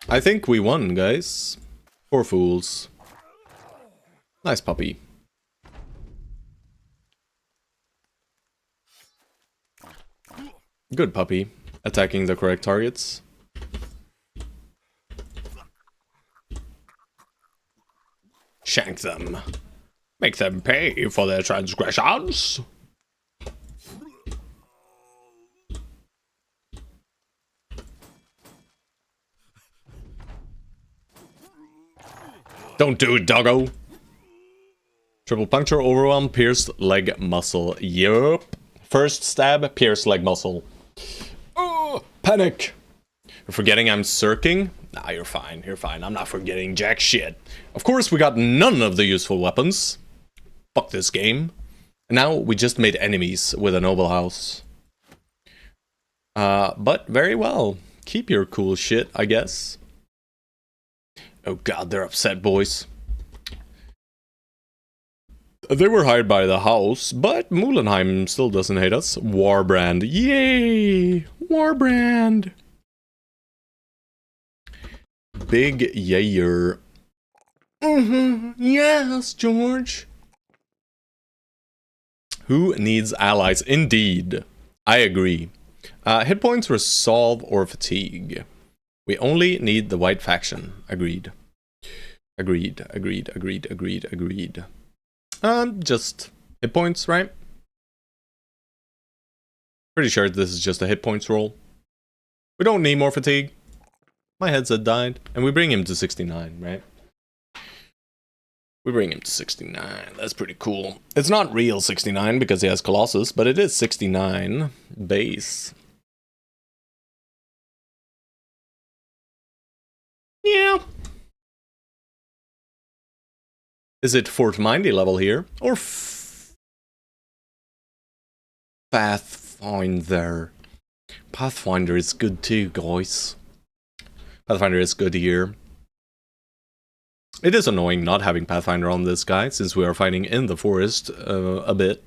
I think we won, guys. Poor fools. Nice puppy. Good puppy. Attacking the correct targets. Shank them. Make them pay for their transgressions. Don't do it, doggo. Triple puncture, overwhelm, pierced leg muscle. Yup. First stab, pierced leg muscle. Oh, panic. You're forgetting I'm circing? Nah, you're fine. You're fine. I'm not forgetting jack shit. Of course, we got none of the useful weapons. Fuck this game. And now we just made enemies with a noble house. But very well. Keep your cool shit, I guess. Oh god, they're upset, boys. They were hired by the house, but Mulenheim still doesn't hate us. Warbrand. Yay! Warbrand! Big yayer. Yes, George. Who needs allies? Indeed. I agree. Hit points, resolve, or fatigue. We only need the white faction. Agreed. Agreed. Just hit points, right? Pretty sure this is just a hit points roll. We don't need more fatigue. My headset died. And we bring him to 69, right? We bring him to 69. That's pretty cool. It's not real 69 because he has Colossus, but it is 69 base. Yeah. Is it Fort Mindy level here? Or Pathfinder? Pathfinder is good too, guys. Pathfinder is good here. It is annoying not having Pathfinder on this guy, since we are fighting in the forest a bit.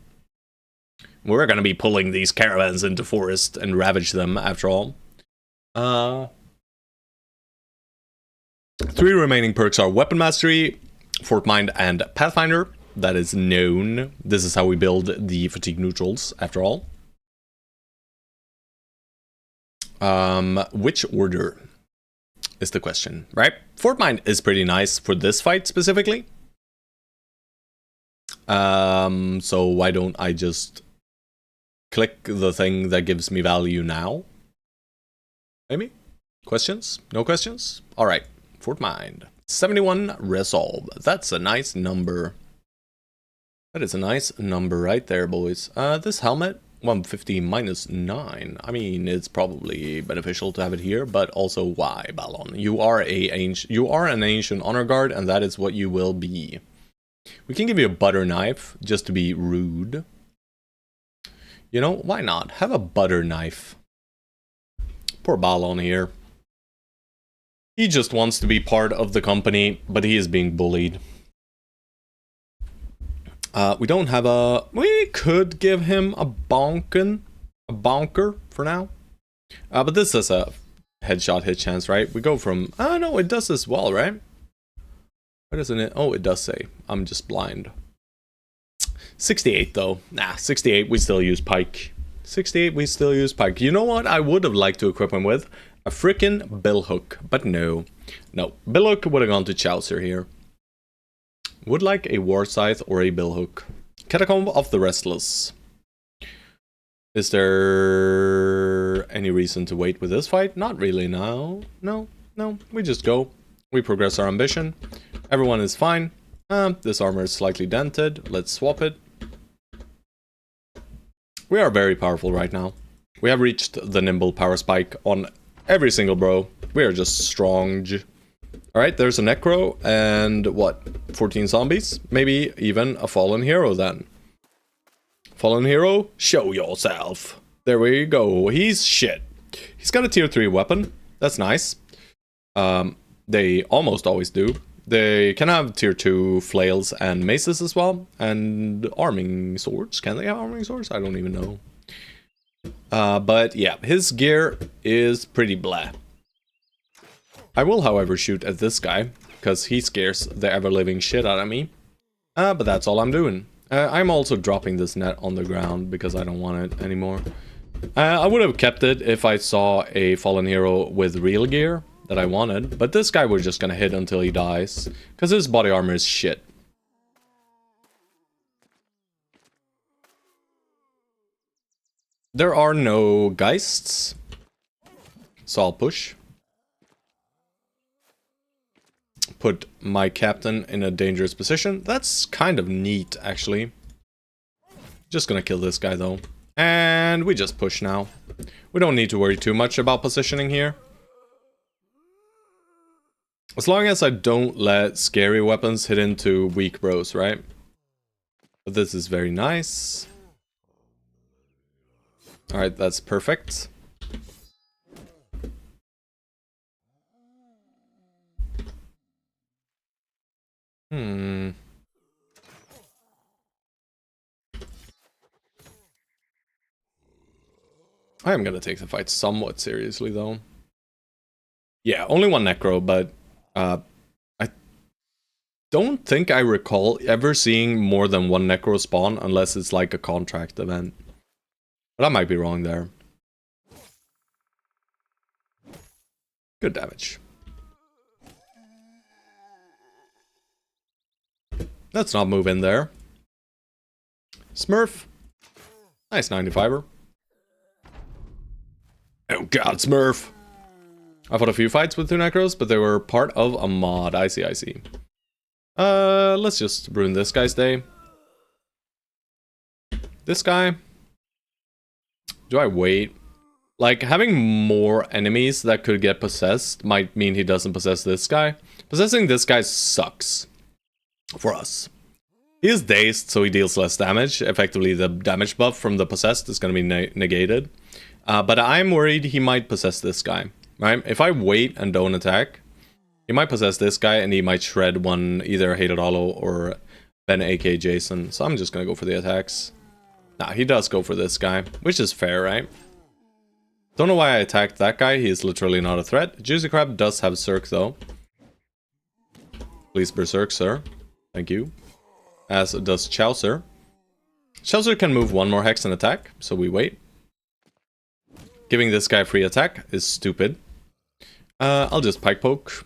We're gonna be pulling these caravans into forest and ravage them, after all. 3 remaining perks are Weapon Mastery, Fort Mind, and Pathfinder. That is known. This is how we build the fatigue neutrals, after all. Which order is the question, right? Fort Mind is pretty nice for this fight specifically. So why don't I just click the thing that gives me value now? Maybe? Questions? No questions? Alright, Fort Mind. 71 resolve. That's a nice number. That is a nice number right there, boys. This helmet, 150 minus 9. I mean, it's probably beneficial to have it here, but also why, Balon? You are an ancient honor guard, and that is what you will be. We can give you a butter knife, just to be rude. You know, why not? Have a butter knife. Poor Balon here. He just wants to be part of the company, but he is being bullied. We don't have a... We could give him a bonker for now. But this is a headshot hit chance, right? We go from... Oh, no, it does as well, right? Why doesn't it? Oh, it does say. I'm just blind. 68, though. Nah, 68, we still use Pike. 68, we still use Pike. You know what I would have liked to equip him with? A frickin' billhook. But no. No, billhook would have gone to Chaucer here. Would like a war scythe or a billhook. Catacomb of the Restless. Is there any reason to wait with this fight? Not really, no. No. We just go. We progress our ambition. Everyone is fine. This armor is slightly dented. Let's swap it. We are very powerful right now. We have reached the nimble power spike on every single bro. We are just strong. Alright, there's a Necro and what? 14 zombies? Maybe even a Fallen Hero then. Fallen Hero, show yourself. There we go. He's shit. He's got a tier 3 weapon. That's nice. They almost always do. They can have tier 2 flails and maces as well. And arming swords. Can they have arming swords? I don't even know. But yeah, his gear is pretty blah. I will, however, shoot at this guy, because he scares the ever-living shit out of me. But that's all I'm doing. I'm also dropping this net on the ground, because I don't want it anymore. I would have kept it if I saw a Fallen Hero with real gear that I wanted, but this guy we're just gonna hit until he dies, because his body armor is shit. There are no Geists, so I'll push. Put my captain in a dangerous position. That's kind of neat, actually. Just gonna kill this guy, though. And we just push now. We don't need to worry too much about positioning here. As long as I don't let scary weapons hit into weak bros, right? But this is very nice. Alright, that's perfect. I am gonna take the fight somewhat seriously, though. Yeah, only one Necro, but I don't think I recall ever seeing more than one Necro spawn unless it's like a contract event. But I might be wrong there. Good damage. Let's not move in there. Smurf. Nice 95er. Oh god, Smurf. I fought a few fights with two Necros, but they were part of a mod. I see, I see. Let's just ruin this guy's day. This guy. Do I wait? Like, having more enemies that could get possessed might mean he doesn't possess this guy. Possessing this guy sucks. For us. He is dazed, so he deals less damage. Effectively, the damage buff from the possessed is going to be negated. But I'm worried he might possess this guy. Right? If I wait and don't attack, he might possess this guy and he might shred one, either Hated Hollow or Ben AK Jason. So I'm just going to go for the attacks. Nah, he does go for this guy, which is fair, right? Don't know why I attacked that guy. He is literally not a threat. Juicy Crab does have Cirque, though. Please Berserk, sir. Thank you. As does Chaucer. Chaucer can move one more hex and attack, so we wait. Giving this guy free attack is stupid. I'll just Pike Poke.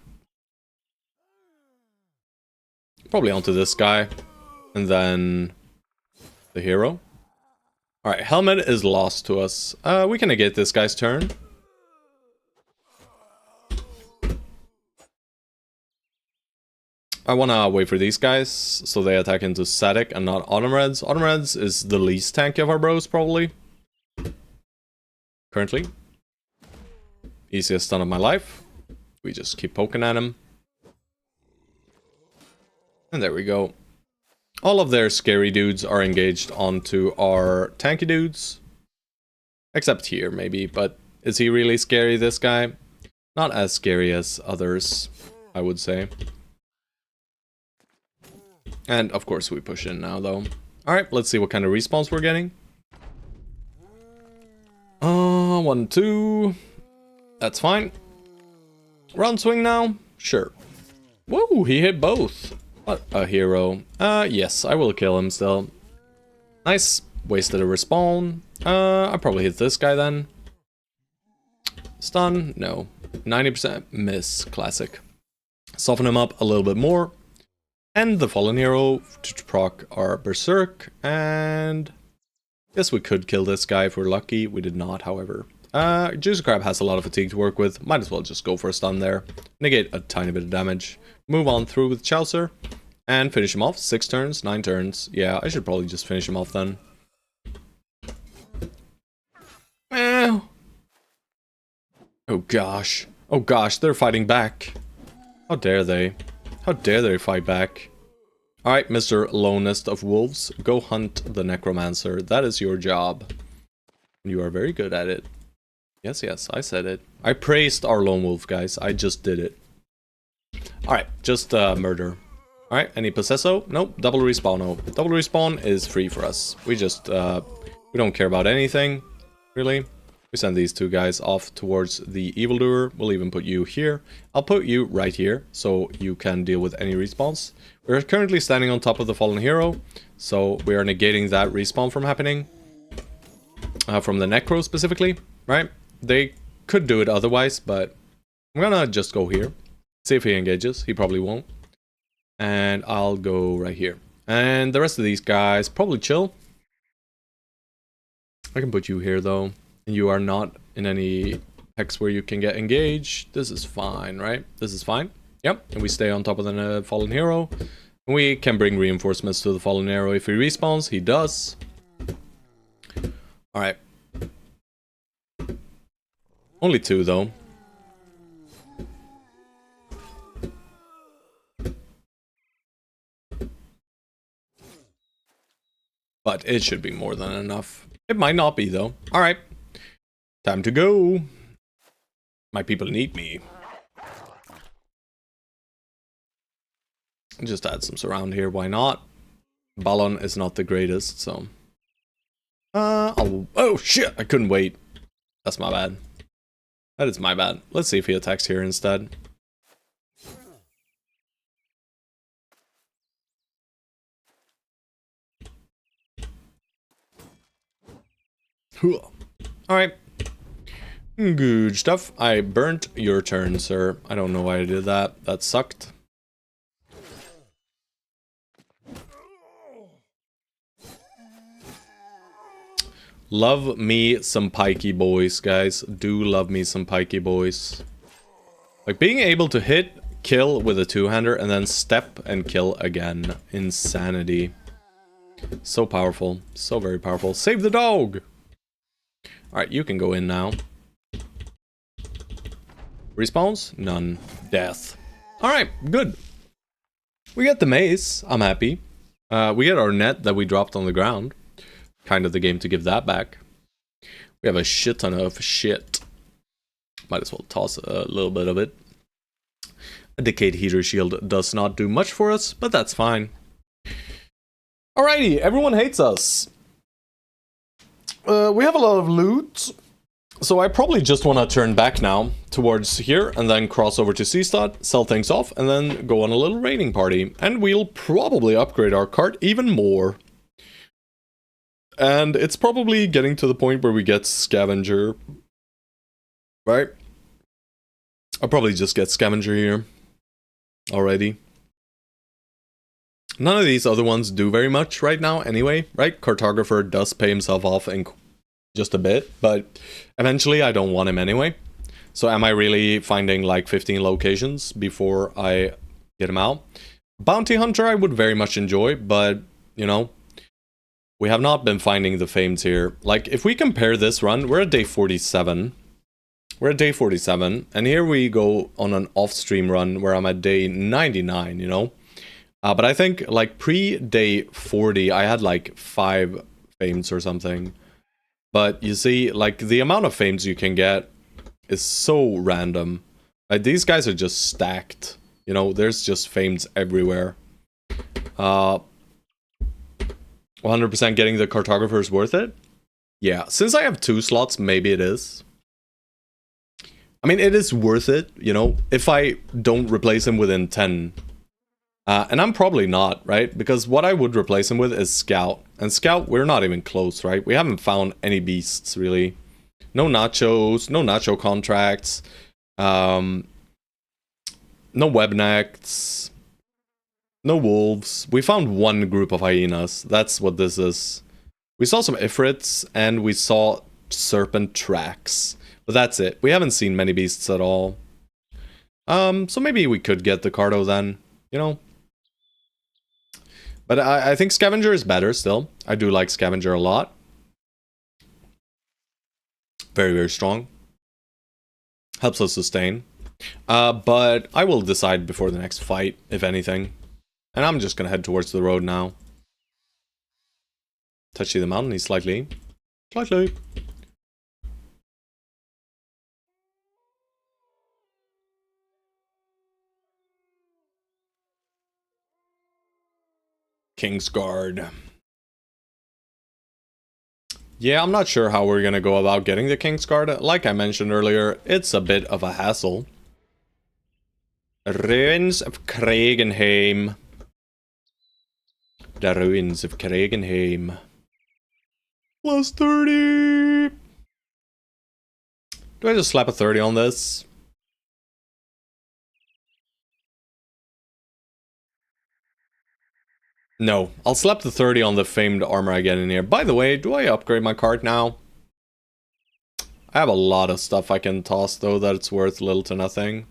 Probably onto this guy. And then the hero. Alright, Helmet is lost to us. We can negate this guy's turn. I wanna wait for these guys, so they attack into Static and not Autumn Reds. Autumn Reds is the least tanky of our bros, probably. Currently. Easiest stun of my life. We just keep poking at him. And there we go. All of their scary dudes are engaged onto our tanky dudes. Except here, maybe, but is he really scary, this guy? Not as scary as others, I would say. And of course we push in now though. Alright, let's see what kind of respawns we're getting. 1, 2. That's fine. Round swing now? Sure. Whoa, he hit both. What a hero. Yes, I will kill him still. Nice. Wasted a respawn. I probably hit this guy then. Stun? No. 90% miss. Classic. Soften him up a little bit more. And the fallen hero to proc our berserk. And guess we could kill this guy if we're lucky. We did not, however. Juicy Crab has a lot of fatigue to work with. Might as well just go for a stun there. Negate a tiny bit of damage. Move on through with Chaucer. And finish him off. 6 turns, 9 turns. Yeah, I should probably just finish him off then. Oh gosh. Oh gosh, they're fighting back. How dare they? How dare they fight back? Alright, Mr. Lonest of Wolves, go hunt the Necromancer. That is your job. You are very good at it. Yes, yes, I said it. I praised our lone wolf, guys. I just did it. Alright, just murder. Alright, any Possesso? Nope, double respawn. No, double respawn is free for us. We just, we don't care about anything, really. We send these two guys off towards the evildoer. We'll even put you here. I'll put you right here, so you can deal with any respawns. We're currently standing on top of the fallen hero, so we are negating that respawn from happening. From the Necro specifically, right? They could do it otherwise, but I'm gonna just go here. See if he engages. He probably won't. And I'll go right here. And the rest of these guys probably chill. I can put you here though. And you are not in any hex where you can get engaged. This is fine, right? This is fine. Yep. And we stay on top of the fallen hero. And we can bring reinforcements to the fallen hero if he respawns. He does. Alright. Only 2 though. But it should be more than enough. It might not be though. Alright. Time to go. My people need me. Just add some surround here, why not? Ballon is not the greatest, so... oh shit, I couldn't wait. That's my bad. That is my bad. Let's see if he attacks here instead. Alright. Good stuff. I burnt your turn, sir. I don't know why I did that. That sucked. Love me some pikey boys, guys. Do love me some pikey boys. Like, being able to hit, kill with a two-hander, and then step and kill again. Insanity. So powerful. So very powerful. Save the dog! Alright, you can go in now. Respawns? None. Death. Alright, good. We get the mace. I'm happy. We get our net that we dropped on the ground. Kind of the game to give that back. We have a shit ton of shit. Might as well toss a little bit of it. A Decayed Heater Shield does not do much for us, but that's fine. Alrighty, everyone hates us. We have a lot of loot. So I probably just want to turn back now towards here and then cross over to Seastad, sell things off, and then go on a little raiding party. And we'll probably upgrade our cart even more. And it's probably getting to the point where we get Scavenger. Right? I'll probably just get Scavenger here. Already. None of these other ones do very much right now anyway, right? Cartographer does pay himself off in just a bit, but eventually I don't want him anyway. So am I really finding like 15 locations before I get him out? Bounty Hunter I would very much enjoy, but, you know, we have not been finding the fames here. Like, if we compare this run, we're at day 47. We're at day 47, and here we go on an off-stream run where I'm at day 99, you know? But I think, like, pre-day 40, I had, like, 5 fames or something. But, you see, like, the amount of fames you can get is so random. Like, these guys are just stacked. You know, there's just fames everywhere. 100% getting the cartographer is worth it? Yeah, since I have 2 slots, maybe it is. I mean, it is worth it, you know, if I don't replace him within 10. And I'm probably not, right? Because what I would replace him with is Scout. And Scout, we're not even close, right? We haven't found any beasts, really. No nachos, no nacho contracts. No webnecks. No wolves. We found one group of hyenas. That's what this is. We saw some ifrits, and we saw serpent tracks. But that's it. We haven't seen many beasts at all. So maybe we could get the Cardo then, you know? But I think Scavenger is better still. I do like Scavenger a lot. Very, very strong. Helps us sustain. But I will decide before the next fight, if anything. And I'm just gonna head towards the road now. Touchy the mountain, he's slightly. Slightly. Kingsguard. Yeah, I'm not sure how we're gonna go about getting the Kingsguard. Like I mentioned earlier, it's a bit of a hassle. Ruins of Kragenheim. The ruins of Kragenheim. Plus 30! Do I just slap a 30 on this? No, I'll slap the 30 on the famed armor I get in here. By the way, do I upgrade my cart now? I have a lot of stuff I can toss though that it's worth little to nothing.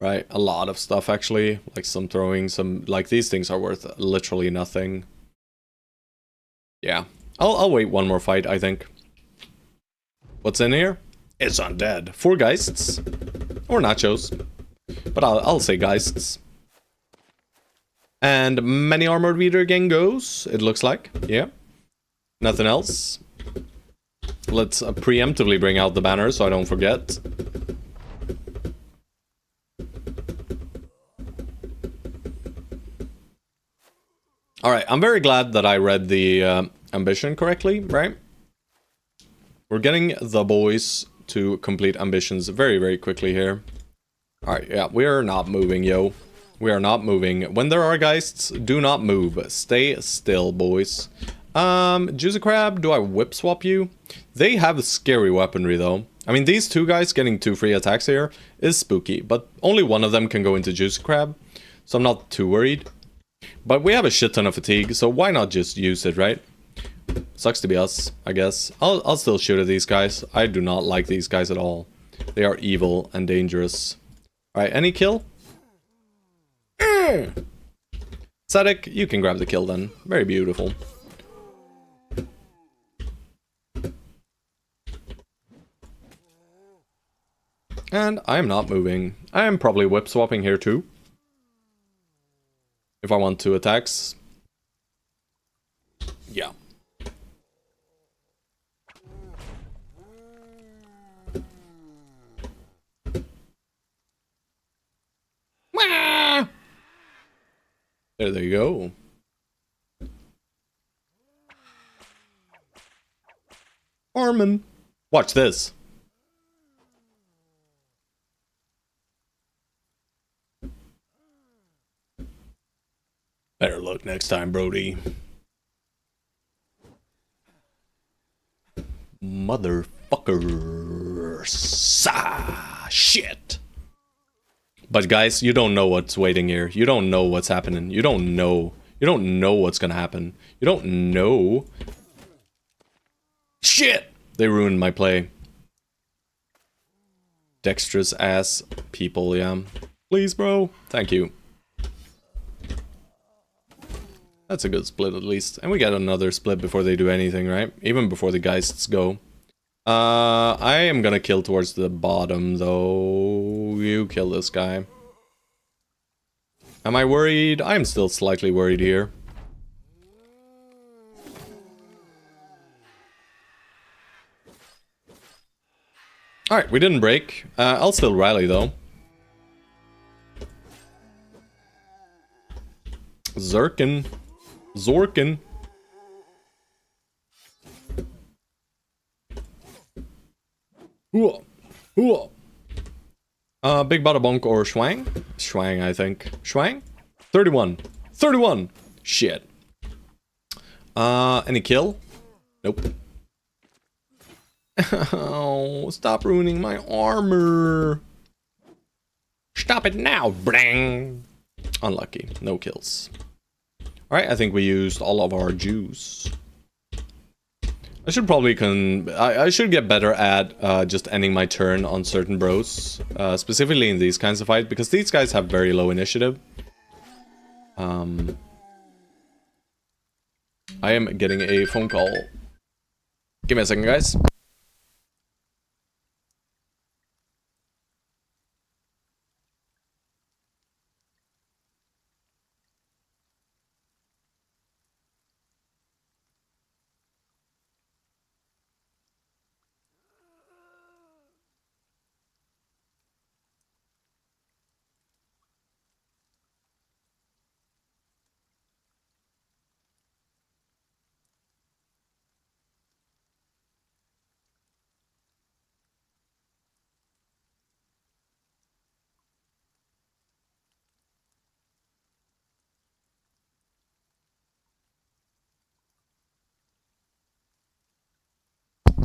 Right, a lot of stuff actually. Like some throwing, some... Like these things are worth literally nothing. Yeah, I'll wait one more fight, I think. What's in here? It's undead. 4 Geists. Or Nachos. But I'll say Geists. And many armored reader again goes, it looks like. Yeah. Nothing else. Let's preemptively bring out the banner so I don't forget. Alright, I'm very glad that I read the ambition correctly, right? We're getting the boys to complete ambitions very, very quickly here. Alright, yeah, we are not moving, yo. We are not moving. When there are geists, do not move. Stay still, boys. Juicy Crab, do I whip swap you? They have scary weaponry, though. I mean, these 2 guys getting 2 free attacks here is spooky, but only one of them can go into Juicy Crab, so I'm not too worried. But we have a shit ton of fatigue, so why not just use it, right? Sucks to be us, I guess. I'll still shoot at these guys. I do not like these guys at all. They are evil and dangerous. Alright, any kill? Sadek, you can grab the kill then. Very beautiful. And I am not moving. I am probably whip swapping here too. If I want 2 attacks. Yeah. There you go. Armin. Watch this. Better luck next time, Brody. Motherfuckers. Ah, shit. But guys, you don't know what's waiting here. You don't know what's happening. You don't know. You don't know what's gonna happen. You don't know. Shit! They ruined my play. Dexterous ass people, yeah. Please, bro. Thank you. That's a good split at least. And we get another split before they do anything, right? Even before the geists go. I am gonna kill towards the bottom, though. You kill this guy. Am I worried? I am still slightly worried here. Alright, we didn't break. I'll still rally, though. Zerkin. Zorkin. Big Bada Bonk or Schwang? Schwang, I think. Schwang? 31. 31! Shit. Any kill? Nope. Oh, stop ruining my armor. Stop it now, bang! Unlucky. No kills. Alright, I think we used all of our juice. I should probably I should get better at just ending my turn on certain bros. Specifically in these kinds of fights, because these guys have very low initiative. I am getting a phone call. Give me a second, guys.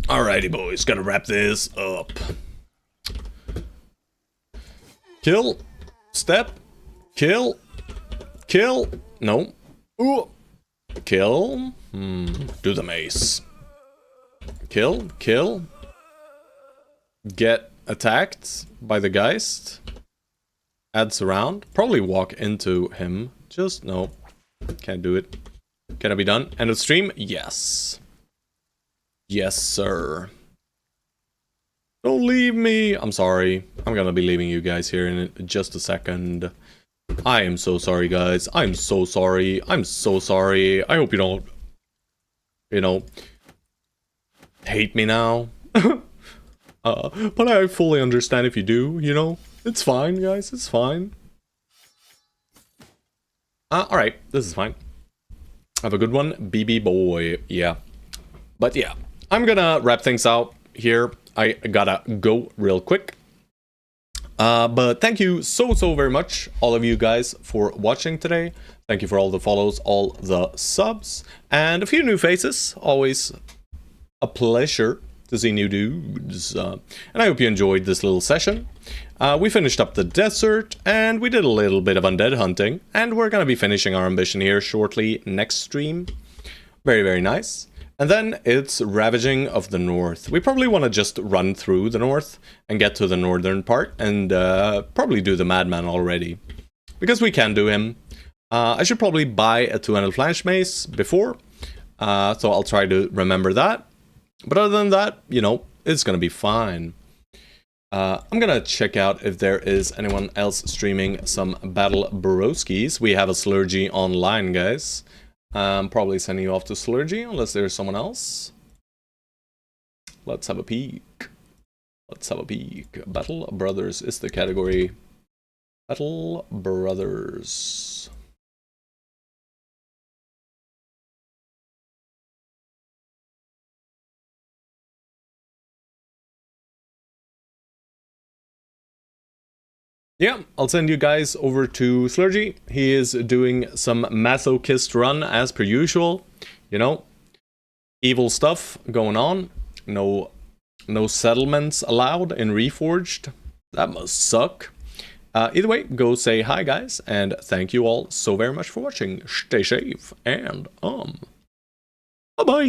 Alrighty, boys, gotta wrap this up. Kill. Step. Kill. Kill. No. Ooh. Kill. Do the mace. Kill. Kill. Get attacked by the Geist. Add surround. Probably walk into him. Just no. Can't do it. Can it be done? End of stream? Yes. Yes, sir. Don't leave me. I'm sorry. I'm gonna be leaving you guys here in just a second. I am so sorry, guys. I'm so sorry. I'm so sorry. I hope you don't, you know, hate me now. But I fully understand if you do, you know. It's fine, guys. It's fine. Alright. This is fine. Have a good one, BB boy. Yeah. But yeah. I'm gonna wrap things out here. I gotta go real quick. But thank you so very much, all of you guys, for watching today. Thank you for all the follows, all the subs, and a few new faces. Always a pleasure to see new dudes. And I hope you enjoyed this little session. We finished up the desert, and we did a little bit of undead hunting, and we're gonna be finishing our ambition here shortly next stream. Very nice. And then it's Ravaging of the North. We probably want to just run through the north and get to the northern part and probably do the Madman already. Because we can do him. I should probably buy a two-handed flash mace before. So I'll try to remember that. But other than that, you know, it's going to be fine. I'm going to check out if there is anyone else streaming some Battle Broskies. We have a Slurgy online, guys. I'm probably sending you off to Slurgy, unless there's someone else. Let's have a peek. Let's have a peek. Battle Brothers is the category. Battle Brothers. Yeah, I'll send you guys over to Slurgy. He is doing some masochist run as per usual. You know, evil stuff going on. No settlements allowed in Reforged. That must suck. Either way, go say hi, guys, and thank you all so very much for watching. Stay safe and bye-bye.